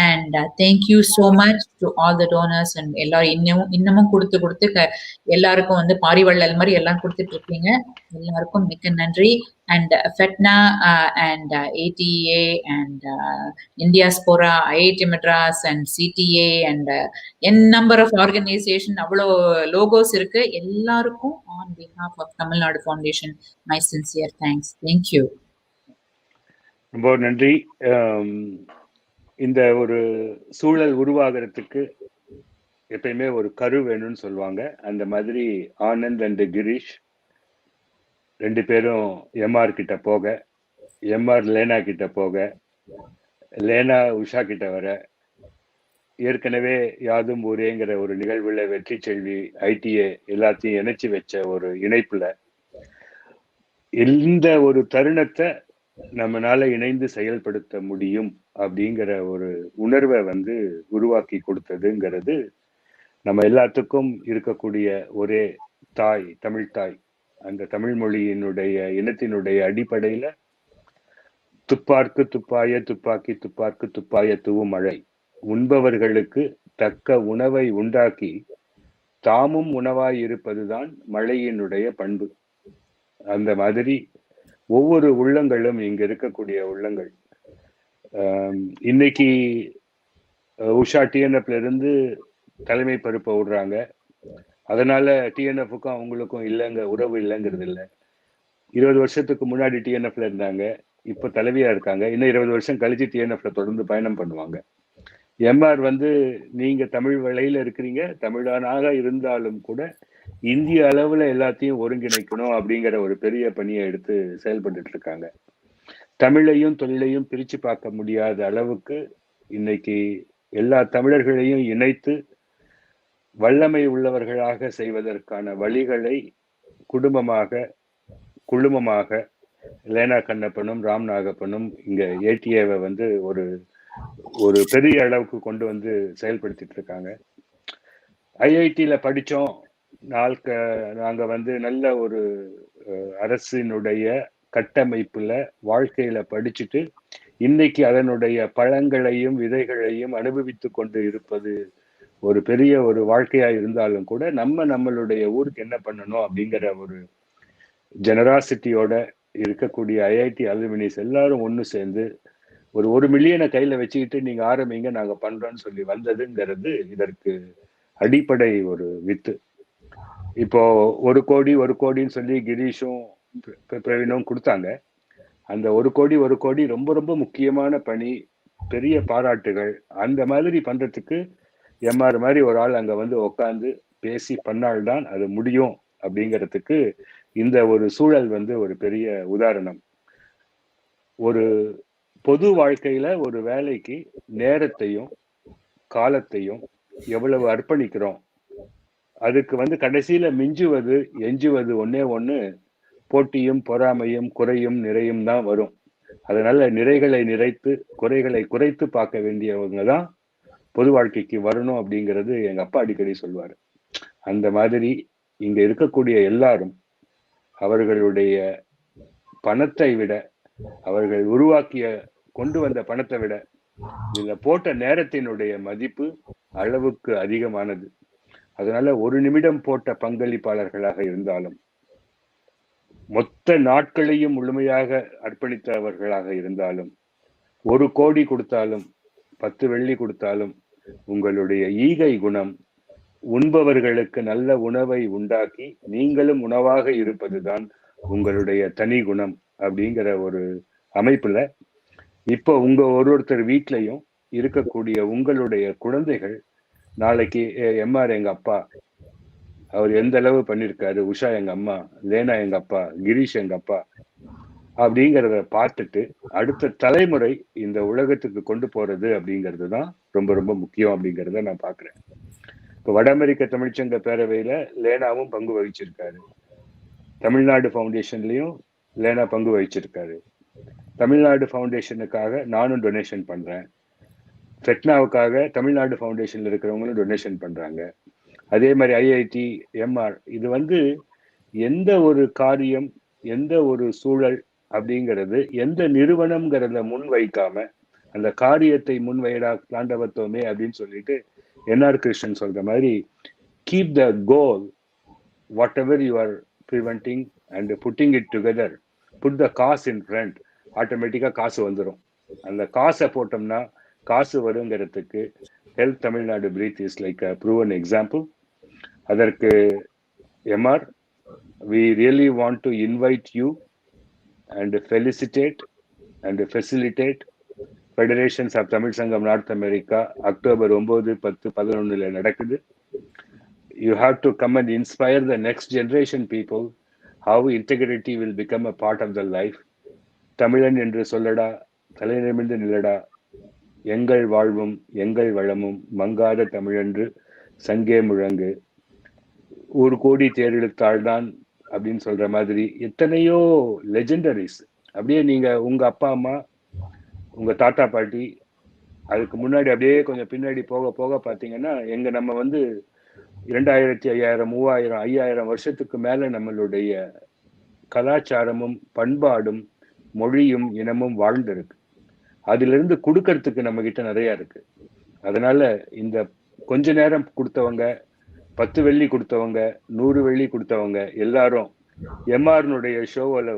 And thank you so much to all the donors, and எல்லாரும் இன்னமும் கொடுத்து எல்லாருக்கும் வந்து பாரிவள்ளல் மாதிரி எல்லாம் கொடுத்துட்டு இருக்கீங்க. எல்லாருக்கும் மிக்க நன்றி. And FeTNA and ATEA and Indiaspora, IIT Madras and CTA and n number of organization, அவ்வளோ logos இருக்கு. எல்லாருக்கும் on behalf of Tamil Nadu Foundation, my sincere thanks. Thank you. ரொம்ப நன்றி. இந்த ஒரு சூழல் உருவாகிறதுக்கு எப்பயுமே ஒரு கரு வேணும்னு சொல்லுவாங்க. அந்த மாதிரி ஆனந்த் அண்ட் கிரீஷ் 2 பேரும் எம்ஆர் கிட்ட போக, எம்ஆர் லேனா கிட்ட போக, லேனா உஷா கிட்ட வர, ஏற்கனவே யாதும் ஊரேங்கிற ஒரு நிகழ்வுல வெற்றி செல்வி ஐடிஏ எல்லாத்தையும் இணைச்சு வச்ச ஒரு இணைப்புல இந்த ஒரு தருணத்தை நம்மளால இணைந்து செயல்படுத்த முடியும் அப்படிங்கிற ஒரு உணர்வை வந்து உருவாக்கி கொடுத்ததுங்கிறது நம்ம எல்லாத்துக்கும் இருக்கக்கூடிய ஒரே தாய், தமிழ் தாய். அந்த தமிழ் மொழியினுடைய இனத்தினுடைய அடிப்படையில துப்பார்க்கு துப்பாய துப்பாக்கி துப்பார்க்கு துப்பாய தூவும் மழை, உண்பவர்களுக்கு தக்க உணவை உண்டாக்கி தாமும் உணவாய் இருப்பதுதான் மழையினுடைய பண்பு. அந்த மாதிரி ஒவ்வொரு உள்ளங்களும் இங்க இருக்கக்கூடிய உள்ளங்கள். இன்னைக்கு உஷா டிஎன்எஃப்ல இருந்து தலைமை பொறுப்பை விடுறாங்க. அதனால டிஎன்எஃப்க்கும் அவங்களுக்கும் இல்லைங்க உறவு இல்லைங்கிறது இல்லை. 20 வருஷத்துக்கு முன்னாடி டிஎன்எஃப்ல இருந்தாங்க, இப்ப தலைவியா இருக்காங்க. இன்னும் 20 வருஷம் கழிச்சு டிஎன்எஃப்ல தொடர்ந்து பயணம் பண்ணுவாங்க. எம்ஆர் வந்து நீங்க தமிழ் வழியில இருக்கிறீங்க, தமிழனாக இருந்தாலும் கூட இந்திய அளவுல எல்லாத்தையும் ஒருங்கிணைக்கணும் அப்படிங்கிற ஒரு பெரிய பணியை எடுத்து செயல்பட்டு இருக்காங்க. தமிழையும் தொழிலையும் பிரிச்சு பார்க்க முடியாத அளவுக்கு இன்னைக்கு எல்லா தமிழர்களையும் இணைத்து வல்லமை உள்ளவர்களாக செய்வதற்கான வழிகளை குடும்பமாக குழுமமாக லேனா கண்ணப்பனும் ராம் நாகப்பனும் இங்க ஏடிஏவை வந்து ஒரு பெரிய அளவுக்கு கொண்டு வந்து செயல்படுத்திட்டு இருக்காங்க. ஐஐடியில படிச்சோம், நாங்க வந்து நல்ல ஒரு அரசினுடைய கட்டமைப்புல வாழ்க்கையில படிச்சுட்டு இன்னைக்கு அதனுடைய பழங்களையும் விதைகளையும் அனுபவித்து கொண்டு இருப்பது ஒரு பெரிய ஒரு வாழ்க்கையா இருந்தாலும் கூட நம்மளுடைய ஊருக்கு என்ன பண்ணணும் அப்படிங்கிற ஒரு ஜெனராசிட்டியோட இருக்கக்கூடிய ஐஐடி அலுமினிஸ் எல்லாரும் ஒன்று சேர்ந்து ஒரு 1 மில்லியனை கையில வச்சுக்கிட்டு நீங்க ஆரம்பிங்க, நாங்க பண்றோம்னு சொல்லி வந்ததுங்கிறது இதற்கு அடிப்படை ஒரு வித்து. இப்போ 1 கோடின்னு சொல்லி கிரீஷும் பிரவீனும் கொடுத்தாங்க. அந்த 1 கோடி ரொம்ப ரொம்ப முக்கியமான பணி, பெரிய பாராட்டுகள். அந்த மாதிரி பண்றதுக்கு எம்ஆர் மாதிரி ஒரு ஆள் அங்க வந்து உட்காந்து பேசி பண்ணால்தான் அது முடியும் அப்படிங்கிறதுக்கு இந்த ஒரு சூழல் வந்து ஒரு பெரிய உதாரணம். ஒரு பொது வாழ்க்கையில ஒரு வேலைக்கு நேரத்தையும் காலத்தையும் எவ்வளவு அர்ப்பணிக்கிறோம், அதுக்கு வந்து கடைசியில மிஞ்சுவது எஞ்சுவது ஒண்ணு போட்டியும் பொறாமையும் குறையும் நிறையும் தான் வரும். அதனால நிறைகளை நிறைத்து குறைகளை குறைத்து பார்க்க வேண்டியவங்க தான் பொது வாழ்க்கைக்கு வரணும் அப்படிங்கிறது எங்க அப்பா அடிக்கடி சொல்வாரு. அந்த மாதிரி இங்க இருக்கக்கூடிய எல்லாரும் அவர்களுடைய பணத்தை விட, அவர்கள் உருவாக்கிய கொண்டு வந்த பணத்தை விட இதுல போட்ட நேரத்தினுடைய மதிப்பு அளவுக்கு அதிகமானது. அதனால 1 நிமிடம் போட்ட பங்களிப்பாளர்களாக இருந்தாலும், மொத்த நாட்களையும் முழுமையாக அர்ப்பணித்தவர்களாக இருந்தாலும், 1 கோடி கொடுத்தாலும் 10 வெள்ளி கொடுத்தாலும் உங்களுடைய ஈகை குணம் உண்பவர்களுக்கு நல்ல உணவை உண்டாக்கி நீங்களும் உணவாக இருப்பதுதான் உங்களுடைய தனி குணம் அப்படிங்கிற ஒரு அமைப்புல இப்போ உங்க ஒருத்தர் வீட்லயும் இருக்கக்கூடிய உங்களுடைய குழந்தைகள் நாளைக்கு எம்ஆர் எங்க அப்பா, அவர் எந்த அளவு பண்ணிருக்காரு, உஷா எங்க அம்மா, லேனா எங்க அப்பா, கிரீஷ் எங்க அப்பா அப்படிங்கிறத பார்த்துட்டு அடுத்த தலைமுறை இந்த உலகத்துக்கு கொண்டு போறது அப்படிங்கிறது தான் ரொம்ப ரொம்ப முக்கியம் அப்படிங்கிறத நான் பாக்குறேன். இப்போ வட அமெரிக்க தமிழ்ச்சங்க பேரவையில லேனாவும் பங்கு வகிச்சிருக்காரு, தமிழ்நாடு ஃபவுண்டேஷன்லயும் லேனா பங்கு வகிச்சிருக்காரு. தமிழ்நாடு ஃபவுண்டேஷனுக்காக நானும் டொனேஷன் பண்றேன், ஃபெட்னாவுக்காக தமிழ்நாடு ஃபவுண்டேஷன்ல இருக்கிறவங்களும் டொனேஷன் பண்றாங்க. அதே மாதிரி ஐஐடி எம்ஆர், இது வந்து எந்த ஒரு காரியம் எந்த ஒரு சூழல் அப்படிங்கிறது எந்த நிறுவனம்ங்கிறத முன்வைக்காம அந்த காரியத்தை முன்வைடா தாண்டவத்தோமே அப்படின்னு சொல்லிட்டு என்ஆர் கிருஷ்ணன் சொல்ற மாதிரி keep the goal whatever you are preventing and putting it together, put the kasu in front, ஆட்டோமேட்டிக்கா காசு வந்துடும். அந்த காசை போட்டோம்னா காசு வருங்கிறதுக்கு health Tamil Nadu breathe is like a proven example. அதற்கு எம்ஆர், we really want to invite you and felicitate and facilitate federations of Tamil Sangam north America October 9, 10, 11 நடக்குது. You have to come and inspire the next generation people how integrity will become a part of their life. தமிழன் என்று சொல்லடா, தலை நிமிர்ந்து நில்லடா, எங்கள் வாழ்வும் எங்கள் வளமும் மங்காத தமிழன்று சங்கே முழங்கு, ஒரு கோடி தேரெழுத்தாள்தான் அப்படின்னு சொல்ற மாதிரி எத்தனையோ லெஜெண்டரிஸ். அப்படியே நீங்க உங்க அப்பா அம்மா, உங்க தாத்தா பாட்டி, அதுக்கு முன்னாடி அப்படியே கொஞ்சம் பின்னாடி போக போக பார்த்தீங்கன்னா நம்ம 2000, 5000, 3000, 5000 வருஷத்துக்கு மேல நம்மளுடைய கலாச்சாரமும் பண்பாடும் மொழியும் இனமும் வாழ்ந்திருக்கு. அதிலிருந்து கொடுக்கறதுக்கு நம்ம கிட்ட நிறைய இருக்கு. அதனால இந்த கொஞ்ச நேரம் கொடுத்தவங்க, 10 வெள்ளி கொடுத்தவங்க, 100 வெள்ளி கொடுத்தவங்க எல்லாரும் எம்ஆர்னுடைய ஷோவில்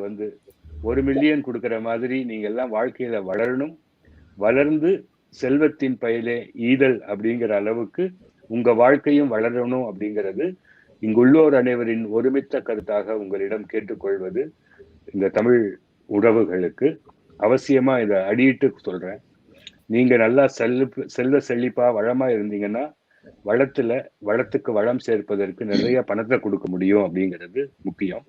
1 மில்லியன் கொடுக்குற மாதிரி நீங்க எல்லாம் வாழ்க்கையில வளரணும். வளர்ந்து செல்வத்தின் பயலே ஈதல் அப்படிங்கிற அளவுக்கு உங்க வாழ்க்கையும் வளரணும் அப்படிங்கிறது இங்குள்ளோர் அனைவரின் ஒருமித்த கருத்தாக உங்களிடம் கேட்டுக்கொள்வது. இந்த தமிழ் உறவுகளுக்கு அவசியமா இதை அடியிட்டு சொல்றேன். நீங்க நல்லா செல்வ செழிப்பா வளமா இருந்தீங்கன்னா வளத்துக்கு வளம் சேர்ப்பதற்கு நிறைய பணத்தை கொடுக்க முடியும் அப்படிங்கிறது முக்கியம்.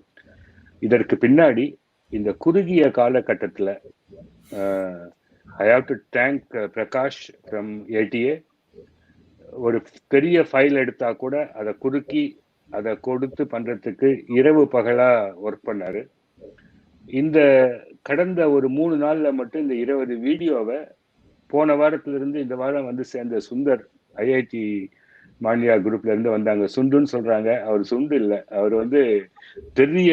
இதற்கு பின்னாடி இந்த குறுகிய காலகட்டத்துல I have to thank Prakash from ATA. ஒரு பெரிய ஃபைல் எடுத்தா கூட அதை குறுக்கி அதை கொடுத்து பண்றதுக்கு இரவு பகலா ஒர்க் பண்ணாரு. இந்த கடந்த ஒரு 3 நாள்ல மட்டும் இந்த 20 வீடியோவை போன வாரத்திலிருந்து இந்த வாரம் சேர்ந்த சுந்தர் IIT மானியா குரூப்ல இருந்து வந்தாங்க. சுண்டுன்னு சொல்றாங்க, அவர் சுண்டு இல்லை, அவர் பெரிய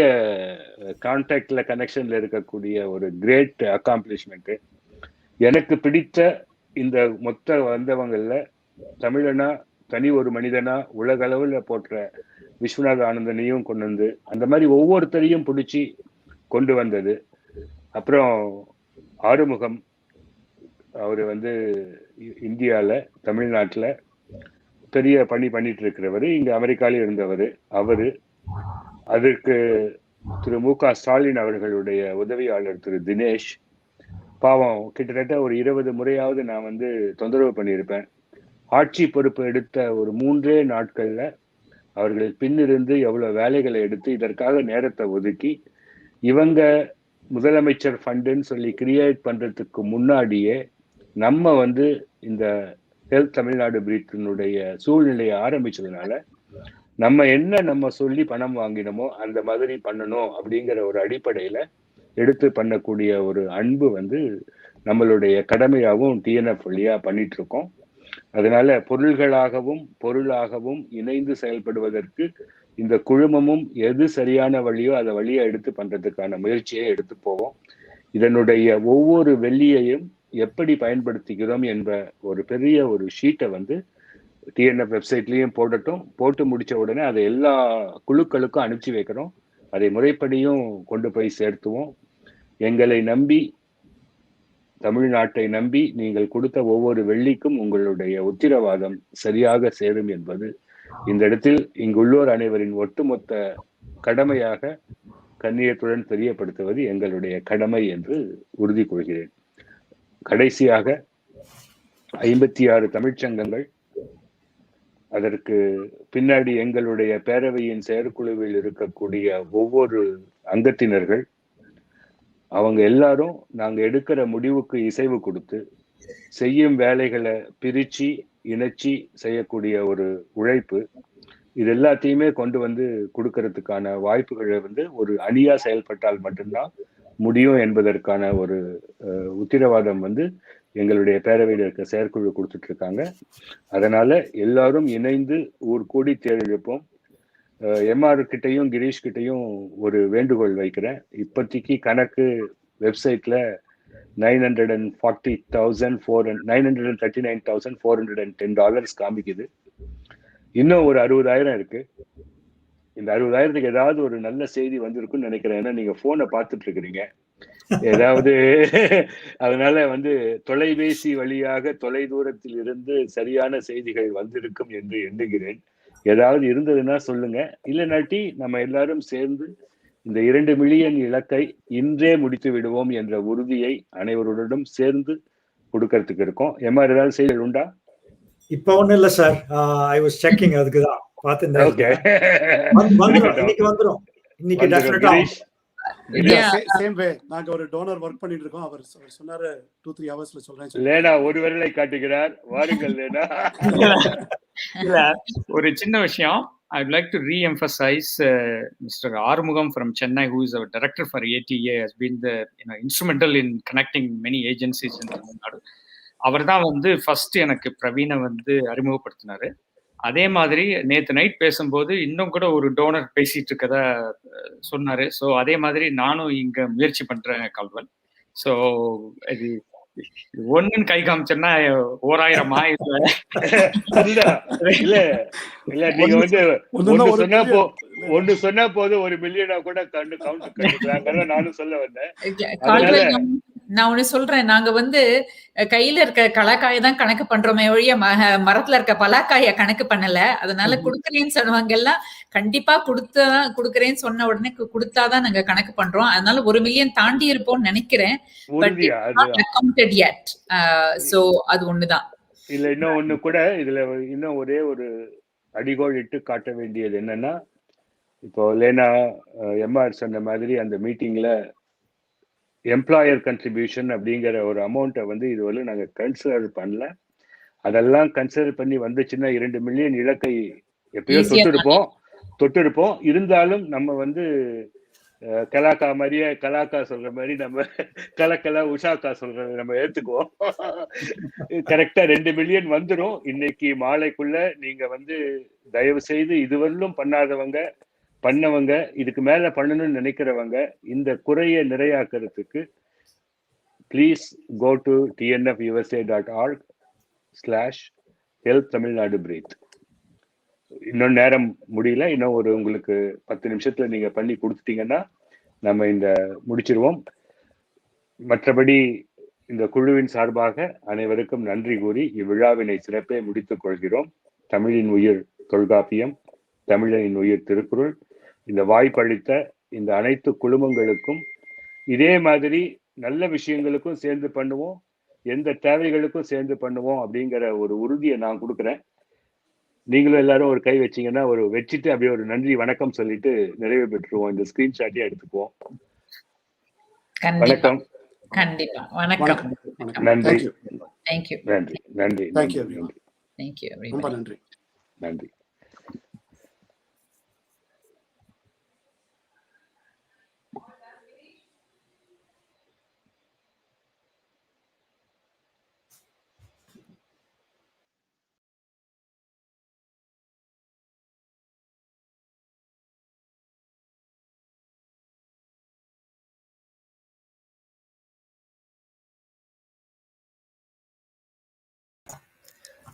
கான்டாக்ட்ல கனெக்ஷன்ல இருக்கக்கூடிய ஒரு கிரேட் அக்காம்ப்ளிஷ்மெண்ட். எனக்கு பிடித்த இந்த மொத்த வந்தவங்கள்ல தமிழனா, தனி ஒரு மனிதனா, உலக அளவுல போற்ற விஸ்வநாத ஆனந்தனையும் கொண்டு வந்து அந்த மாதிரி ஒவ்வொருத்தரையும் பிடிச்சி கொண்டு வந்தது. அப்புறம் ஆறுமுகம், அவரு இந்தியால தமிழ்நாட்டுல பெரிய பணி பண்ணிட்டு இருக்கிறவர், இங்க அமெரிக்கால இருந்தவர். அதற்கு திரு MK ஸ்டாலின் அவர்களுடைய உதவியாளர் திரு தினேஷ், பாவம் கிட்டத்தட்ட ஒரு 20 முறையாவது நான் தொந்தரவு பண்ணியிருப்பேன். ஆட்சி பொறுப்பு எடுத்த ஒரு 3 நாட்கள்ல அவர்கள் பின்னிருந்து எவ்வளவு வேலைகளை எடுத்து இதற்காக நேரத்தை ஒதுக்கி இவங்க முதலமைச்சர் ஃபண்டுன்னு சொல்லி கிரியேட் பண்றதுக்கு முன்னாடியே நம்ம இந்த ஹெல்த் தமிழ்நாடு பிரீத்தினுடைய சூழ்நிலையை ஆரம்பிச்சதுனால நம்ம சொல்லி பணம் வாங்கினோமோ அந்த மாதிரி பண்ணணும் அப்படிங்கிற ஒரு அடிப்படையில எடுத்து பண்ணக்கூடிய ஒரு அன்பு நம்மளுடைய கடமையாகவும் TNF வழியா பண்ணிட்டு இருக்கோம். அதனால பொருளாகவும் இணைந்து செயல்படுவதற்கு இந்த குழுமமும் எது சரியான வழியோ அதை வழியா எடுத்து பண்றதுக்கான முயற்சியை எடுத்து போவோம். இதனுடைய ஒவ்வொரு வெள்ளியையும் எப்படி பயன்படுத்திக்கிறோம் என்ற ஒரு பெரிய ஒரு ஷீட்டை TNF வெப்சைட்லயும் போட்டு முடிச்ச உடனே அதை எல்லா குழுக்களுக்கும் அனுப்பிச்சு வைக்கிறோம். அதை முறைப்படியும் கொண்டு போய் சேர்த்துவோம். எங்களை நம்பி, தமிழ்நாட்டை நம்பி நீங்கள் கொடுத்த ஒவ்வொரு வெள்ளிக்கும் உங்களுடைய உத்திரவாதம் சரியாக சேரும் என்பது இந்த இடத்தில் இங்குள்ளோர் அனைவரின் ஒட்டுமொத்த கடமையாக கண்ணியத்துடன் தெரியப்படுத்துவது எங்களுடைய கடமை என்று உறுதி கொள்கிறேன். கடைசியாக 56 தமிழ்ச்சங்கங்கள், அதற்கு பின்னாடி எங்களுடைய பேரவையின் செயற்குழுவில் இருக்கக்கூடிய ஒவ்வொரு அங்கத்தினர்கள், அவங்க எல்லாரும் நாங்க எடுக்கிற முடிவுக்கு இசைவு கொடுத்து செய்யும் வேலைகளை பிரிச்சு இணைச்சி செய்யக்கூடிய ஒரு உழைப்பு, இது எல்லாத்தையுமே கொண்டு கொடுக்கறதுக்கான வாய்ப்புகளை ஒரு அணியா செயல்பட்டால் மட்டும்தான் முடியும் என்பதற்கான ஒரு உத்திரவாதம் எங்களுடைய பேரவையில் இருக்க செயற்குழு கொடுத்துட்டு இருக்காங்க. அதனால எல்லாரும் இணைந்து கூடி தேர்ந்தெடுப்போம். MR கிட்டையும் கிரீஷ் கிட்டையும் ஒரு வேண்டுகோள் வைக்கிறேன். இப்போதைக்கு கணக்கு வெப்சைட்ல $939,410 காமிக்குது. இன்னும் ஒரு 60,000 இருக்கு. இந்த 60,000க்கு ஏதாவது ஒரு நல்ல செய்தி வந்திருக்குன்னு நினைக்கிறேன். ஏன்னா நீங்க போனை பார்த்துட்டு இருக்கிறீங்க. ஏதாவது அதனால தொலைபேசி வழியாக தொலை தூரத்தில் இருந்து சரியான செய்திகள் வந்திருக்கும் என்று எண்ணுகிறேன். ஏதாவது இருந்ததுன்னா சொல்லுங்க. இல்லைனாட்டி நம்ம எல்லாரும் சேர்ந்து இந்த 2 மில்லியன் இலக்கை இன்றே முடித்து விடுவோம் என்ற உறுதியை அனைவருடனும் சேர்ந்து கொடுக்கறதுக்கு இருக்கோம். எம்ஆர் ஏதாவது செய்திகள் உண்டா? இப்போ ஒன்றும் இல்லை சார், ஐ வாஸ் செக்கிங், அதுக்கு தான் பார்த்துருந்தேன். ஓகே, வந்துடும், இன்னைக்கு வந்துடும், இன்னைக்கு டெஃபினட்டா. சேம் வே நாங்க ஒரு டோனர் ஒர்க் பண்ணிட்டு இருக்கோம். அவர் சொன்னாரு 2-3 ஹவர்ஸ்ல சொல்றேன். லேனா ஒரு விரலை காட்டுகிறார், வாருங்கள் லேனா. இல்ல, ஒரு சின்ன விஷயம். I would like to re-emphasize Mr. Armugam from Chennai, who is our director for ATEA, has been the instrumental in connecting many agencies in Tamil Nadu. அவர் தான் வந்து ஃபர்ஸ்ட் எனக்கு பிரவீனை வந்து அறிமுகப்படுத்தினாரு. அதே மாதிரி நேற்று நைட் பேசும்போது இன்னும் கூட ஒரு டோனர் பேசிட்டு இருக்கதா சொன்னாரு. ஸோ அதே மாதிரி நானும் இங்க முயற்சி பண்றேன் கால்வல். ஸோ இது ஒன்னுன்னு கை காமிச்சேன்னா 1000 இல்ல இல்ல, நீங்க வந்து ஒன்னு சொன்னா போது 1 மில்லியனா கூட கவுண்ட் பண்ணிக்கலாம். நானும் சொல்ல வந்தேன். நான் ஒண்ணு சொல்றேன், நாங்க வந்து கையில இருக்க கலாக்காயை தான் கணக்கு பண்றோமே ஒழிய மரத்துல இருக்க பலாக்காய கணக்கு பண்ணல. அதனால குடுக்கறேன்னு சொன்னவங்க எல்லாம் கண்டிப்பா குடுக்கறேன்னு சொன்ன உடனே கொடுத்தாதான் நாங்க கணக்கு பண்றோம். அதனால 1 மில்லியன் தாண்டி இருப்போம்னு நினைக்கிறேன். But accounted yet. சோ அது ஒண்ணுதான். இல்ல, இன்னும் ஒண்ணு கூட இதுல இன்னும் ஒரே ஒரு அடிகோல் இட்டு காட்ட வேண்டியது என்னன்னா, இப்போ லேனா எம்ஆர் சொன்ன மாதிரி அந்த மீட்டிங்ல எம்ப்ளாயர் கன்ட்ரிபியூஷன் அப்படிங்கிற ஒரு அமௌண்ட்டை வந்து இதுவரை நாங்கள் கன்சிடர் பண்ணல. அதெல்லாம் கன்சிடர் பண்ணி வந்துச்சுன்னா 2 மில்லியன் இலக்கை எப்பயோ தொட்டிருப்போம். இருந்தாலும் நம்ம வந்து கலாக்கா மாதிரியே கலாக்கா சொல்ற மாதிரி நம்ம கலக்கலா உஷாக்கா சொல்றத நம்ம ஏத்துக்குவோம். கரெக்டா 2 மில்லியன் வந்துடும் இன்னைக்கு மாலைக்குள்ள. நீங்க வந்து தயவு செய்து இதுவரையிலும் பண்ணவங்க இதுக்கு மேல பண்ணணும்னு நினைக்கிறவங்க இந்த குறைய நிறையாக்குறதுக்கு please go to tnfusa.org/help Tamilnadu breathe. இன்னும் நேரம் முடியல, இன்னும் ஒரு உங்களுக்கு 10 நிமிஷத்துல நீங்க பண்ணி கொடுத்துட்டீங்கன்னா நம்ம இந்த முடிச்சிருவோம். மற்றபடி இந்த குழுவின் சார்பாக அனைவருக்கும் நன்றி கூறி இவ்விழாவினை சிறப்பே முடித்துக் கொள்கிறோம். தமிழின் உயிர் தொல்காப்பியம், தமிழனின் உயிர் திருக்குறள். இந்த வாய்ப்பளித்த இந்த அனைத்து குழுமங்களுக்கும் இதே மாதிரி நல்ல விஷயங்களுக்கும் சேர்ந்து பண்ணுவோம், எந்த தேவைகளுக்கும் சேர்ந்து பண்ணுவோம் அப்படிங்கிற ஒரு உறுதியை நான் கொடுக்குறேன். நீங்களும் எல்லாரும் ஒரு கை வச்சீங்கன்னா வச்சுட்டு அப்படியே ஒரு நன்றி வணக்கம் சொல்லிட்டு நிறைவு பெற்றுருவோம். இந்த ஸ்கிரீன்ஷாட்டே எடுத்துக்குவோம். வணக்கம். கண்டிப்பா வணக்கம். நன்றி. தேங்க்யூ. நன்றி. நன்றி. தேங்க்யூ. ரொம்ப நன்றி. நன்றி.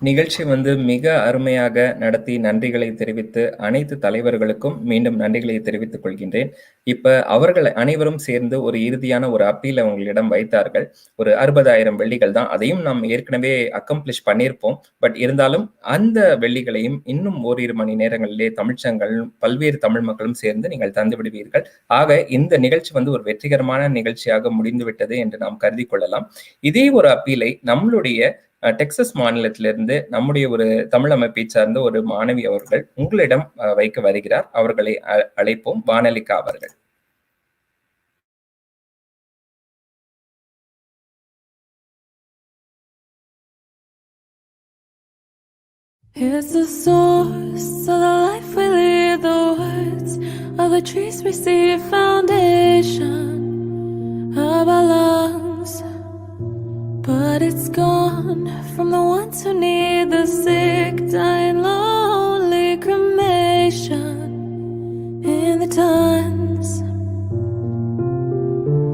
நிகழ்ச்சி வந்து மிக அருமையாக நடத்தி நன்றிகளை தெரிவித்து அனைத்து தலைவர்களுக்கும் மீண்டும் நன்றிகளை தெரிவித்துக் கொள்கின்றேன். இப்ப அவர்கள் அனைவரும் சேர்ந்து ஒரு இறுதியான ஒரு அப்பீல் அவங்களிடம் வைத்தார்கள். ஒரு 60,000 வெள்ளிகள் தான். அதையும் நாம் ஏற்கனவே அக்கம்ப்ளிஷ் பண்ணியிருப்போம். பட் இருந்தாலும் அந்த வெள்ளிகளையும் இன்னும் ஓரிரு மணி நேரங்களிலே தமிழ்ச்சங்களும் பல்வேறு தமிழ் மக்களும் சேர்ந்து நீங்கள் தந்து விடுவீர்கள். ஆக இந்த நிகழ்ச்சி வந்து ஒரு வெற்றிகரமான நிகழ்ச்சியாக முடிந்துவிட்டது என்று நாம் கருதி கொள்ளலாம். இதே ஒரு அப்பீலை நம்மளுடைய டெக்சஸ் மாநிலத்திலிருந்து நம்முடைய ஒரு தமிழ் அமைப்பை சார்ந்த ஒரு மாணவி அவர்கள் உங்களிடம் வைக்க வருகிறார். அவர்களை அழைப்போம். வானலிகா அவர்கள். Here's the source of the life we live, the words of the trees we see, foundation of our lungs. But it's gone from the ones who need the sick, dying lonely, cremation in the tons.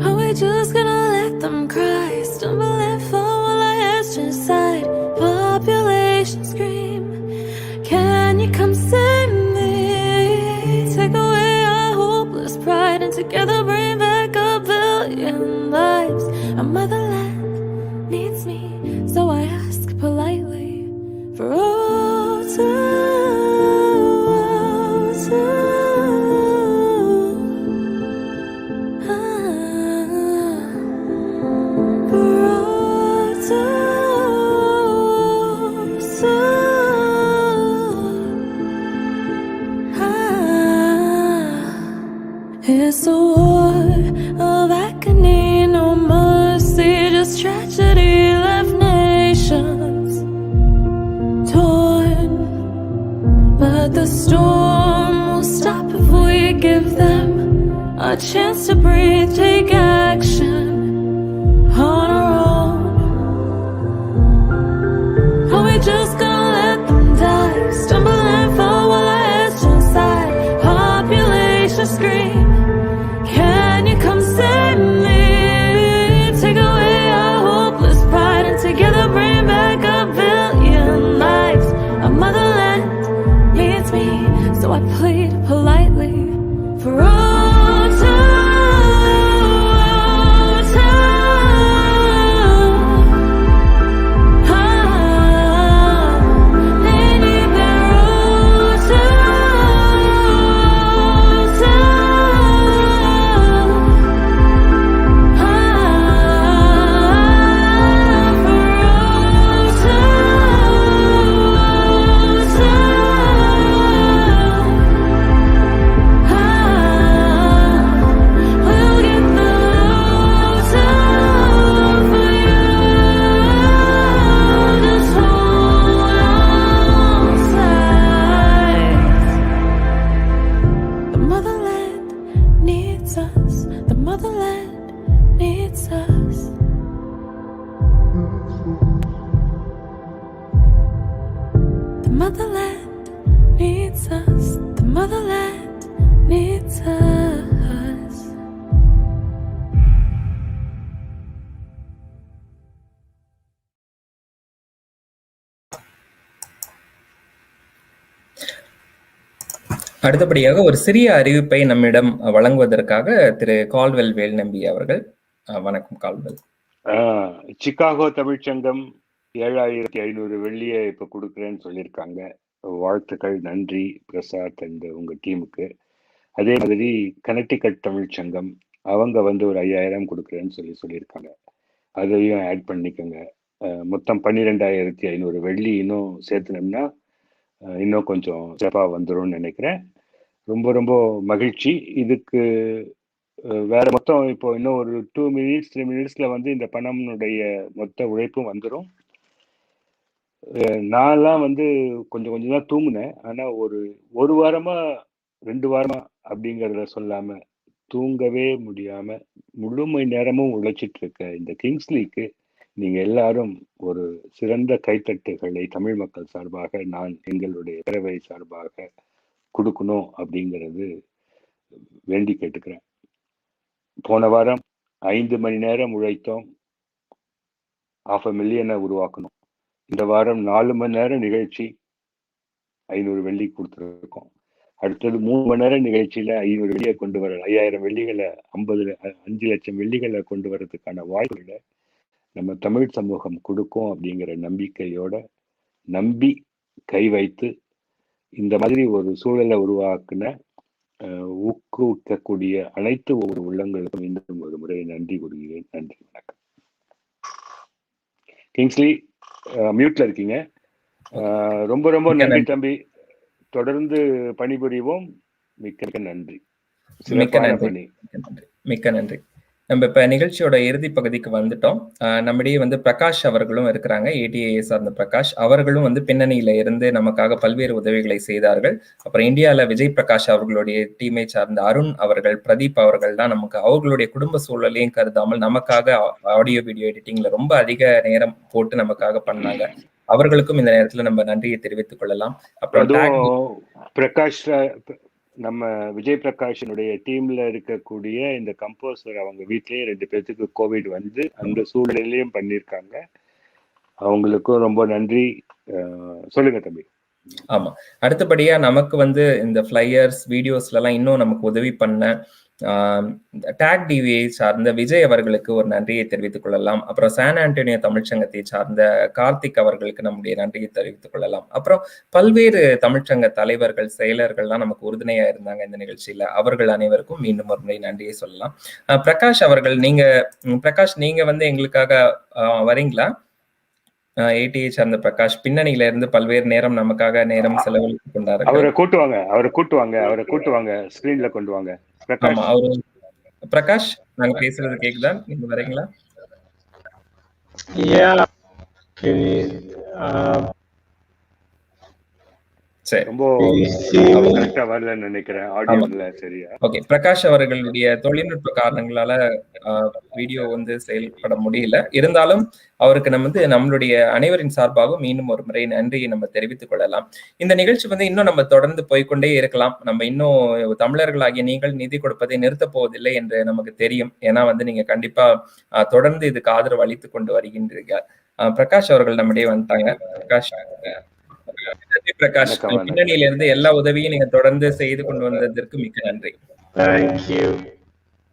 Are we just gonna let them cry, stumble and fall while I ostracized? Population scream, can you come save me? Take away our hopeless pride and together bring back 1 billion lives. Our motherland needs me, so I ask politely for O2. For O2. tragedy left nations torn, but the storm will stop if we give them a chance to breathe, take action on our own. Are we just gonna let them die, stumble and fall while our heads inside? Population scream, can you come save me? Take away our hopeless pride and together bring back a billion lives. Our motherland needs me, so I plead politely for all time. அடுத்தபடியாக ஒரு சிறிய அறிவிப்பை நம்மிடம் வழங்குவதற்காக திரு Caldwell Velnambi அவர்கள். வணக்கம் Caldwell. Chicago தமிழ்ச்சங்கம் 7500 வெள்ளியை இப்ப கொடுக்குறேன்னு சொல்லியிருக்காங்க. வாழ்த்துக்கள், நன்றி பிரசாத் அண்ட் உங்க டீமுக்கு. அதே மாதிரி கனெக்டிகட் தமிழ்ச்சங்கம் அவங்க வந்து ஒரு 5000 கொடுக்குறேன்னு சொல்லியிருக்காங்க. அதையும் ஆட் பண்ணிக்கோங்க. மொத்தம் 12500 வெள்ளி இன்னும் சேர்த்துனோம்னா இன்னும் கொஞ்சம் சிறப்பாக வந்துடும் நினைக்கிறேன். ரொம்ப ரொம்ப மகிழ்ச்சி. இதுக்கு வேற மொத்தம் இப்போ இன்னும் ஒரு 2 minutes 3 minutesல வந்து இந்த பணம்னுடைய மொத்த உழைப்பும் வந்துடும். நான்லாம் வந்து கொஞ்சம் கொஞ்சம் தான் தூங்குனேன். ஆனா ஒரு வாரமா 2 வாரமா அப்படிங்கிறத சொல்லாம தூங்கவே முடியாம முழுமை நேரமும் உழைச்சிட்டு இருக்க இந்த கிங்ஸ்லிக்கு நீங்க எல்லாரும் ஒரு சிறந்த கைத்தட்டுகளை தமிழ் மக்கள் சார்பாக நான் எங்களுடைய பேரவை சார்பாக கொடுக்கணும் அப்படிங்கிறது வேண்டி கேட்டுக்கிறேன். போன வாரம் 5 மணி நேரம் உழைத்தோம், 500,000 உருவாக்கணும். இந்த வாரம் 4 மணி நேரம் நிகழ்ச்சி 500 வெள்ளி கொடுத்துருக்கோம். அடுத்தது 3 மணி நேரம் நிகழ்ச்சியில 500 வெள்ளியை கொண்டு வர 5000 வெள்ளிகளை 5 லட்சம் வெள்ளிகளை கொண்டு வர்றதுக்கான வாய்ப்புகளை நம்ம தமிழ் சமூகம் கொடுக்கும் அப்படிங்கிற நம்பிக்கையோட நம்பி கை வைத்து இந்த மாதிரி ஒரு சூழலை உருவாக்குன ஊக்குவிக்கக்கூடிய அனைத்து ஒரு உள்ளங்களுக்கும் இன்னும் ஒரு முறை நன்றி கூறுகிறேன். நன்றி, வணக்கம். கிங்ஸ்லி மியூட்ல இருக்கீங்க. ரொம்ப ரொம்ப நன்றி தம்பி. தொடர்ந்து பணிபுரிவோம். மிக்க நன்றி. மிக்க நன்றி. நம்ம இப்ப நிகழ்ச்சியோட இறுதி பகுதிக்கு வந்துட்டோம். நம்மிடையே வந்து பிரகாஷ் அவர்களும் இருக்கிறாங்க. ATEA சார்ந்த பிரகாஷ் அவர்களும் வந்து பின்னணியில இருந்து நமக்காக பல்வேறு உதவிகளை செய்தார்கள். அப்புறம் இந்தியால விஜய் பிரகாஷ் அவர்களுடைய டீமை சார்ந்த அருண் அவர்கள், பிரதீப் அவர்கள் தான் நமக்கு அவர்களுடைய குடும்ப சூழலையும் கருதாமல் நமக்காக ஆடியோ வீடியோ எடிட்டிங்ல ரொம்ப அதிக நேரம் போட்டு நமக்காக பண்ணாங்க. அவர்களுக்கும் இந்த நேரத்துல நம்ம நன்றியை தெரிவித்துக் கொள்ளலாம். அப்புறம் பிரகாஷ், நம்ம விஜய் பிரகாஷனுடைய டீம்ல இருக்கக்கூடிய இந்த கம்போசர் அவங்க வீட்லயே 2 பேருக்கு கோவிட் வந்து அந்த சூழ்நிலையிலையும் பண்ணியிருக்காங்க. அவங்களுக்கும் ரொம்ப நன்றி. சொல்லுங்க தம்பி. ஆமா, அடுத்தபடியா நமக்கு வந்து இந்த ஃபிளையர்ஸ் வீடியோஸ்ல எல்லாம் இன்னும் நமக்கு உதவி பண்ண டாக் டிவியை சார்ந்த விஜய் அவர்களுக்கு ஒரு நன்றியை தெரிவித்துக் கொள்ளலாம். அப்புறம் சான் ஆண்டோனியோ தமிழ்ச்சங்கத்தை சார்ந்த கார்த்திக் அவர்களுக்கு நம்முடைய நன்றியை தெரிவித்துக் கொள்ளலாம். அப்புறம் பல்வேறு தமிழ்ச்சங்க தலைவர்கள், செயலர்கள்லாம் நமக்கு உறுதுணையா இருந்தாங்க இந்த நிகழ்ச்சியில. அவர்கள் அனைவருக்கும் மீண்டும் ஒரு முறை நன்றியை சொல்லலாம். பிரகாஷ் அவர்கள், நீங்க வந்து எங்களுக்காக வரீங்களா? ATEA சார்ந்த பிரகாஷ் பின்னணியில இருந்து பல்வேறு நேரம் நமக்காக நேரம் செலவழித்துக் கொண்டார்கள். அவரை கூட்டுவாங்க ஸ்கிரீன்ல கொண்டு வாங்க. பிரகாஷ், நாங்க பேசுறது கேக்குதா? நீங்க வரீங்களா? Yeah. Can you, சரி. ரொம்ப கரெக்டா வரலன்னு நினைக்கிறேன். ஆடியோ இல்ல சரியா. ஓகே. பிரகாஷ் அவர்களுடைய தொழில்நுட்ப காரணங்களால வீடியோ வந்து செயல்பட முடியல. இருந்தாலும் அவருக்கு நம்ம வந்து நம்மளுடைய அனைவரின் சார்பாகவும் மீண்டும் ஒரு முறை நன்றியை நம்ம தெரிவித்துக் கொள்ளலாம். இந்த நிகழ்ச்சி வந்து இன்னும் நம்ம தொடர்ந்து போய்கொண்டே இருக்கலாம். நம்ம இன்னும் தமிழர்களாகிய நீங்கள் நிதி கொடுப்பதை நிறுத்த போவதில்லை என்று நமக்கு தெரியும். ஏன்னா வந்து நீங்க கண்டிப்பா தொடர்ந்து இதுக்கு ஆதரவு அளித்துக் கொண்டு வருகின்றீர்கள். பிரகாஷ் அவர்கள் நம்மிடையே வந்துட்டாங்க. பிரகாஷ் பின்னணியில இருந்து எல்லா உதவியும் நீங்க தொடர்ந்து செய்து கொண்டு வந்ததற்கு மிக்க நன்றி. Thank you.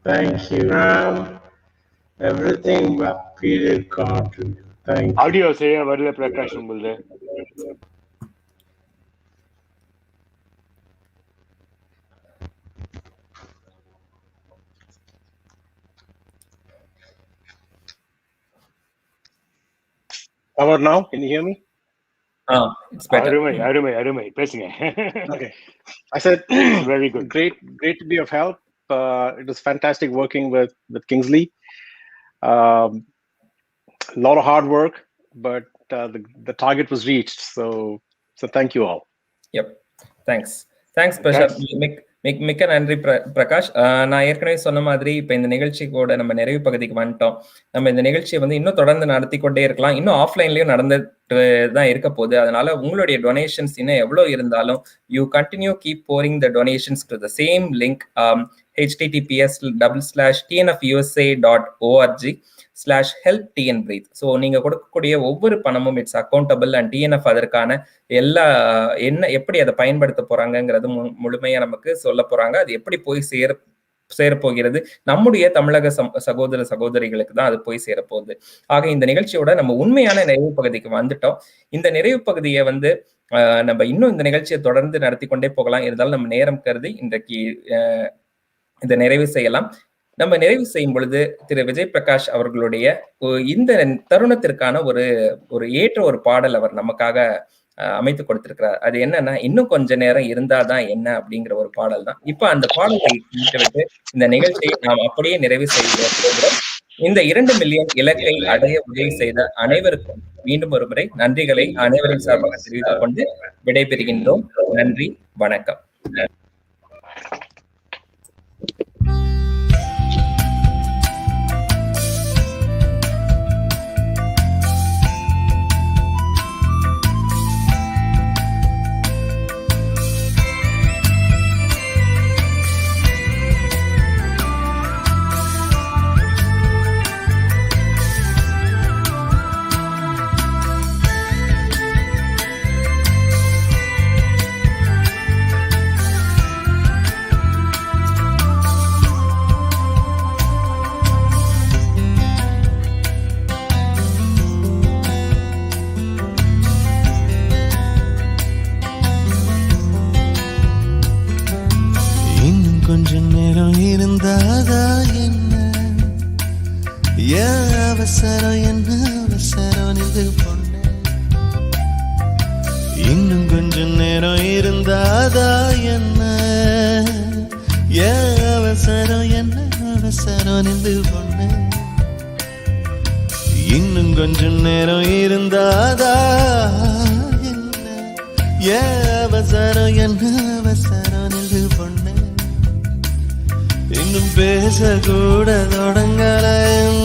Thank you, Ram. Everything Peter contributed. Thank you. Audio சரியா வரல பிரகாஷ் உங்களுது. How about now? Can you hear me? It's better. அருமை பேசுங்க. Okay. I said very good. Great to be of help. It was fantastic working with Kingsley. A lot of hard work, but the target was reached. So thank you all. Yep. Thanks Prasad. மிக்க நன்றி பிரகாஷ். நான் ஏற்கனவே சொன்ன மாதிரி இப்ப இந்த நிகழ்ச்சி கூட நம்ம நிறைவு பகுதிக்கு வந்துட்டோம். நம்ம இந்த நிகழ்ச்சியை வந்து இன்னும் தொடர்ந்து நடத்தி கொண்டே இருக்கலாம். இன்னும் ஆஃப்லைன்லயும் நடந்துட்டு தான் இருக்க போகுது. அதனால உங்களுடைய டொனேஷன்ஸ் இன்னும் எவ்வளவு இருந்தாலும் you continue keep boring the donations to the same link https://tnfUSA.org/help-TN-breathe. So நீங்க கொடுக்கக்கூடிய ஒவ்வொரு பணமும் இட்ஸ் அக்கௌண்டபிள் அண்ட் டிஎன்எஃப் அதற்கான எல்லா எப்படி அதை பயன்படுத்த போறாங்கிறது முழுமையா நமக்கு சொல்ல போறாங்க. அது எப்படி போய் சேரப்போகிறது நம்முடைய தமிழக சகோதர சகோதரிகளுக்கு தான் அது போய் சேரப்போகுது. ஆக இந்த நிகழ்ச்சியோட நம்ம உண்மையான நிறைவு பகுதிக்கு வந்துட்டோம். இந்த நிறைவு பகுதியை வந்து நம்ம இன்னும் இந்த நிகழ்ச்சியை தொடர்ந்து நடத்தி கொண்டே போகலாம். இருந்தாலும் நம்ம நேரம் கருதி இன்றைக்கு இதை நிறைவு செய்யலாம். நம்ம நிறைவு செய்யும் பொழுது திரு விஜய் பிரகாஷ் அவர்களுடைய இந்த தருணத்திற்கான ஒரு ஏற்ற ஒரு பாடல் அவர் நமக்காக அமைத்து கொடுத்திருக்கிறார். அது என்னன்னா, இன்னும் கொஞ்ச நேரம் இருந்தாதான் என்ன அப்படிங்கிற ஒரு பாடல் தான். இப்ப அந்த பாடலை விட்டு இந்த நிகழ்ச்சியை நாம் அப்படியே நிறைவு செய்கிறோம். இந்த 2 மில்லியன் இலக்கை அடைய உதவி செய்த அனைவருக்கும் மீண்டும் ஒரு முறை நன்றிகளை அனைவரின் சார்பாக தெரிவித்துக் கொண்டு விடைபெறுகின்றோம். நன்றி, வணக்கம். அவசரம் என்ன அவசரம் இது பொண்ணு, இன்னும் கொஞ்சம் நேரம் இருந்தாதா என்ன, அவசரம் என்ன அவசரம் இது பொண்ணு, இன்னும் கொஞ்சம் நேரம் இருந்தாதா என்ன, அவசரம் என்ன அவசரம் இது பொண்ணு, இன்னும் பேசக்கூட தொடங்கல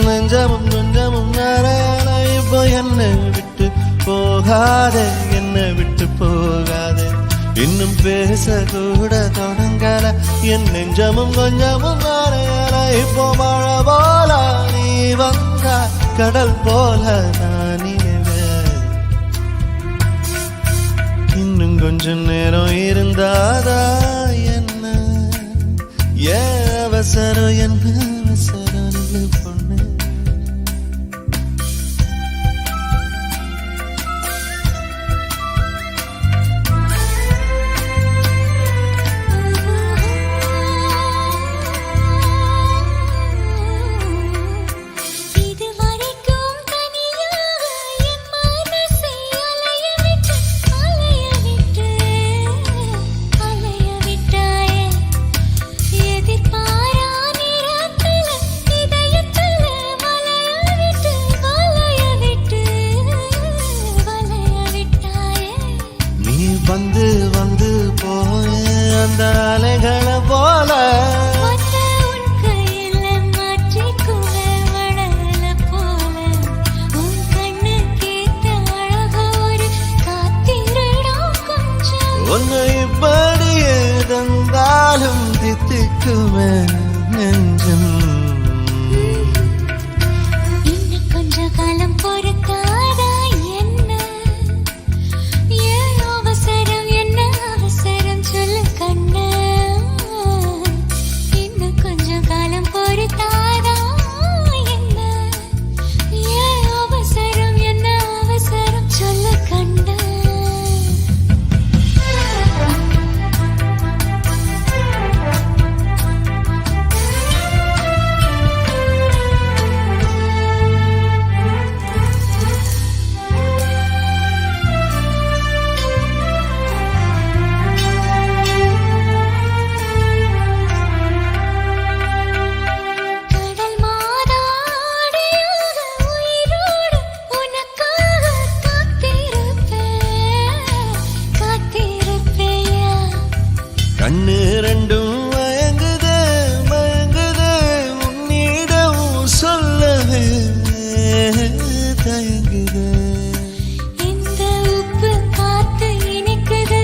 நெஞ்சமும் கொஞ்சமும் நரல, இப்போ என்னை விட்டு போகாதே என்னை விட்டு போகாதே, இன்னும் பேசக்கூட தொடங்கல என் நெஞ்சமும் கொஞ்சமும் நரல, இப்போ மழை போல நீ வந்தா கடல் போல நான் இன்னும் கொஞ்சம் நேரம் இருந்தாதா என்ன, அவசரம் என்ன அவசரம் பொண்ணு. எதிர்பாரா நிறத்தில் இதயத்தை துடிக்குமே நெஞ்சம். இன்னும் கொஞ்ச காலம் பொறுத்தாதா என்ன? ஏன் அவசரம், என்ன அவசரம் சொல்லு கண்ணா. இன்னும் கொஞ்ச காலம் பொறுத்தாதா என்ன? ஏன் அவசரம், என்ன அவசரம் சொல்லு கண்ணா. கடல் மாதாடியாக உயிரோடு உனக்காக காத்திருப்பேயா. கண்ணு ரெண்டும் மயங்குதே மயங்குதே உன்னிடம் சொல்லவே தயங்குதே. இந்த உப்பு காத்து இனிக்குது,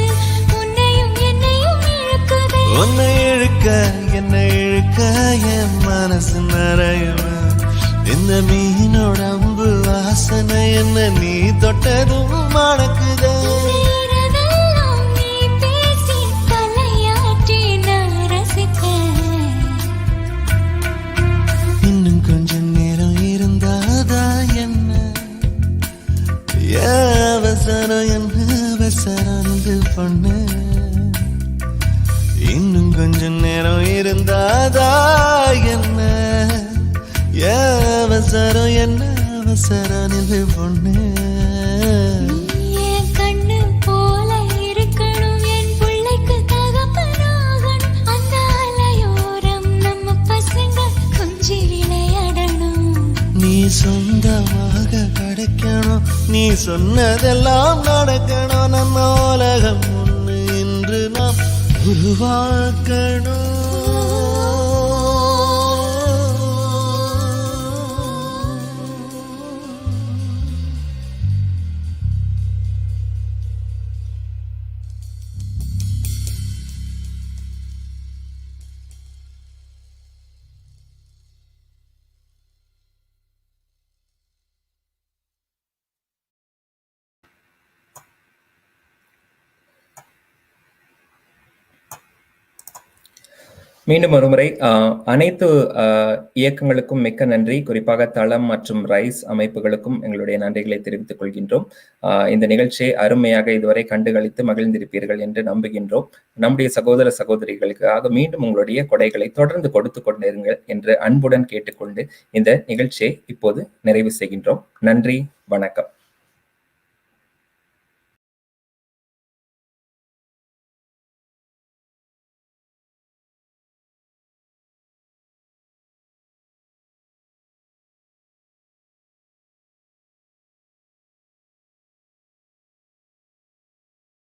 உன்னையும் என்னையும் இழுக்குது. உன்னை இழுக்க என்னை இழுக்க என் மனசு நிறையுமே. இந்த மீனோட அம்பு வாசனை என்ன நீ தொட்டதும் மணக்குதே. நேரமெல்லாம் நீ பேசி தலையாட்டி நான் ரசிப்பேன். இன்னும் கொஞ்ச நேரம் இருந்தாதா என்ன? ஏன் அவசரம், என்ன அவசரம் இது பொண்ணு? இன்னும் கொஞ்ச நேரம் இருந்தாதா என்ன? ஏன் அவசரம், என்ன அவசரம் இது பொண்ணு? என் கண்ணு போல இருக்கணும், என் பிள்ளைக்கு தகப்பனாகணும். அந்த அலையோரம் நம்ம பசங்க கொஞ்சி விளையாடணும். நீ சொந்தமாக கிடைக்கணும், நீ சொன்னதெல்லாம் நடக்கணும். நம்ம உலகம் ஒன்று இன்று நாம் உருவாக்கணும். மீண்டும் ஒருமுறை அனைத்து இயக்கங்களுக்கும் மிக்க நன்றி. குறிப்பாக தளம் மற்றும் ரைஸ் அமைப்புகளுக்கும் எங்களுடைய நன்றிகளை தெரிவித்துக் கொள்கின்றோம். இந்த நிகழ்ச்சியை அருமையாக இதுவரை கண்டுகளித்து மகிழ்ந்திருப்பீர்கள் என்று நம்புகின்றோம். நம்முடைய சகோதர சகோதரிகளுக்காக மீண்டும் உங்களுடைய கொடைகளை தொடர்ந்து கொடுத்து கொண்டிருங்கள் என்று அன்புடன் கேட்டுக்கொண்டு இந்த நிகழ்ச்சியை இப்போது நிறைவு செய்கின்றோம். நன்றி, வணக்கம்.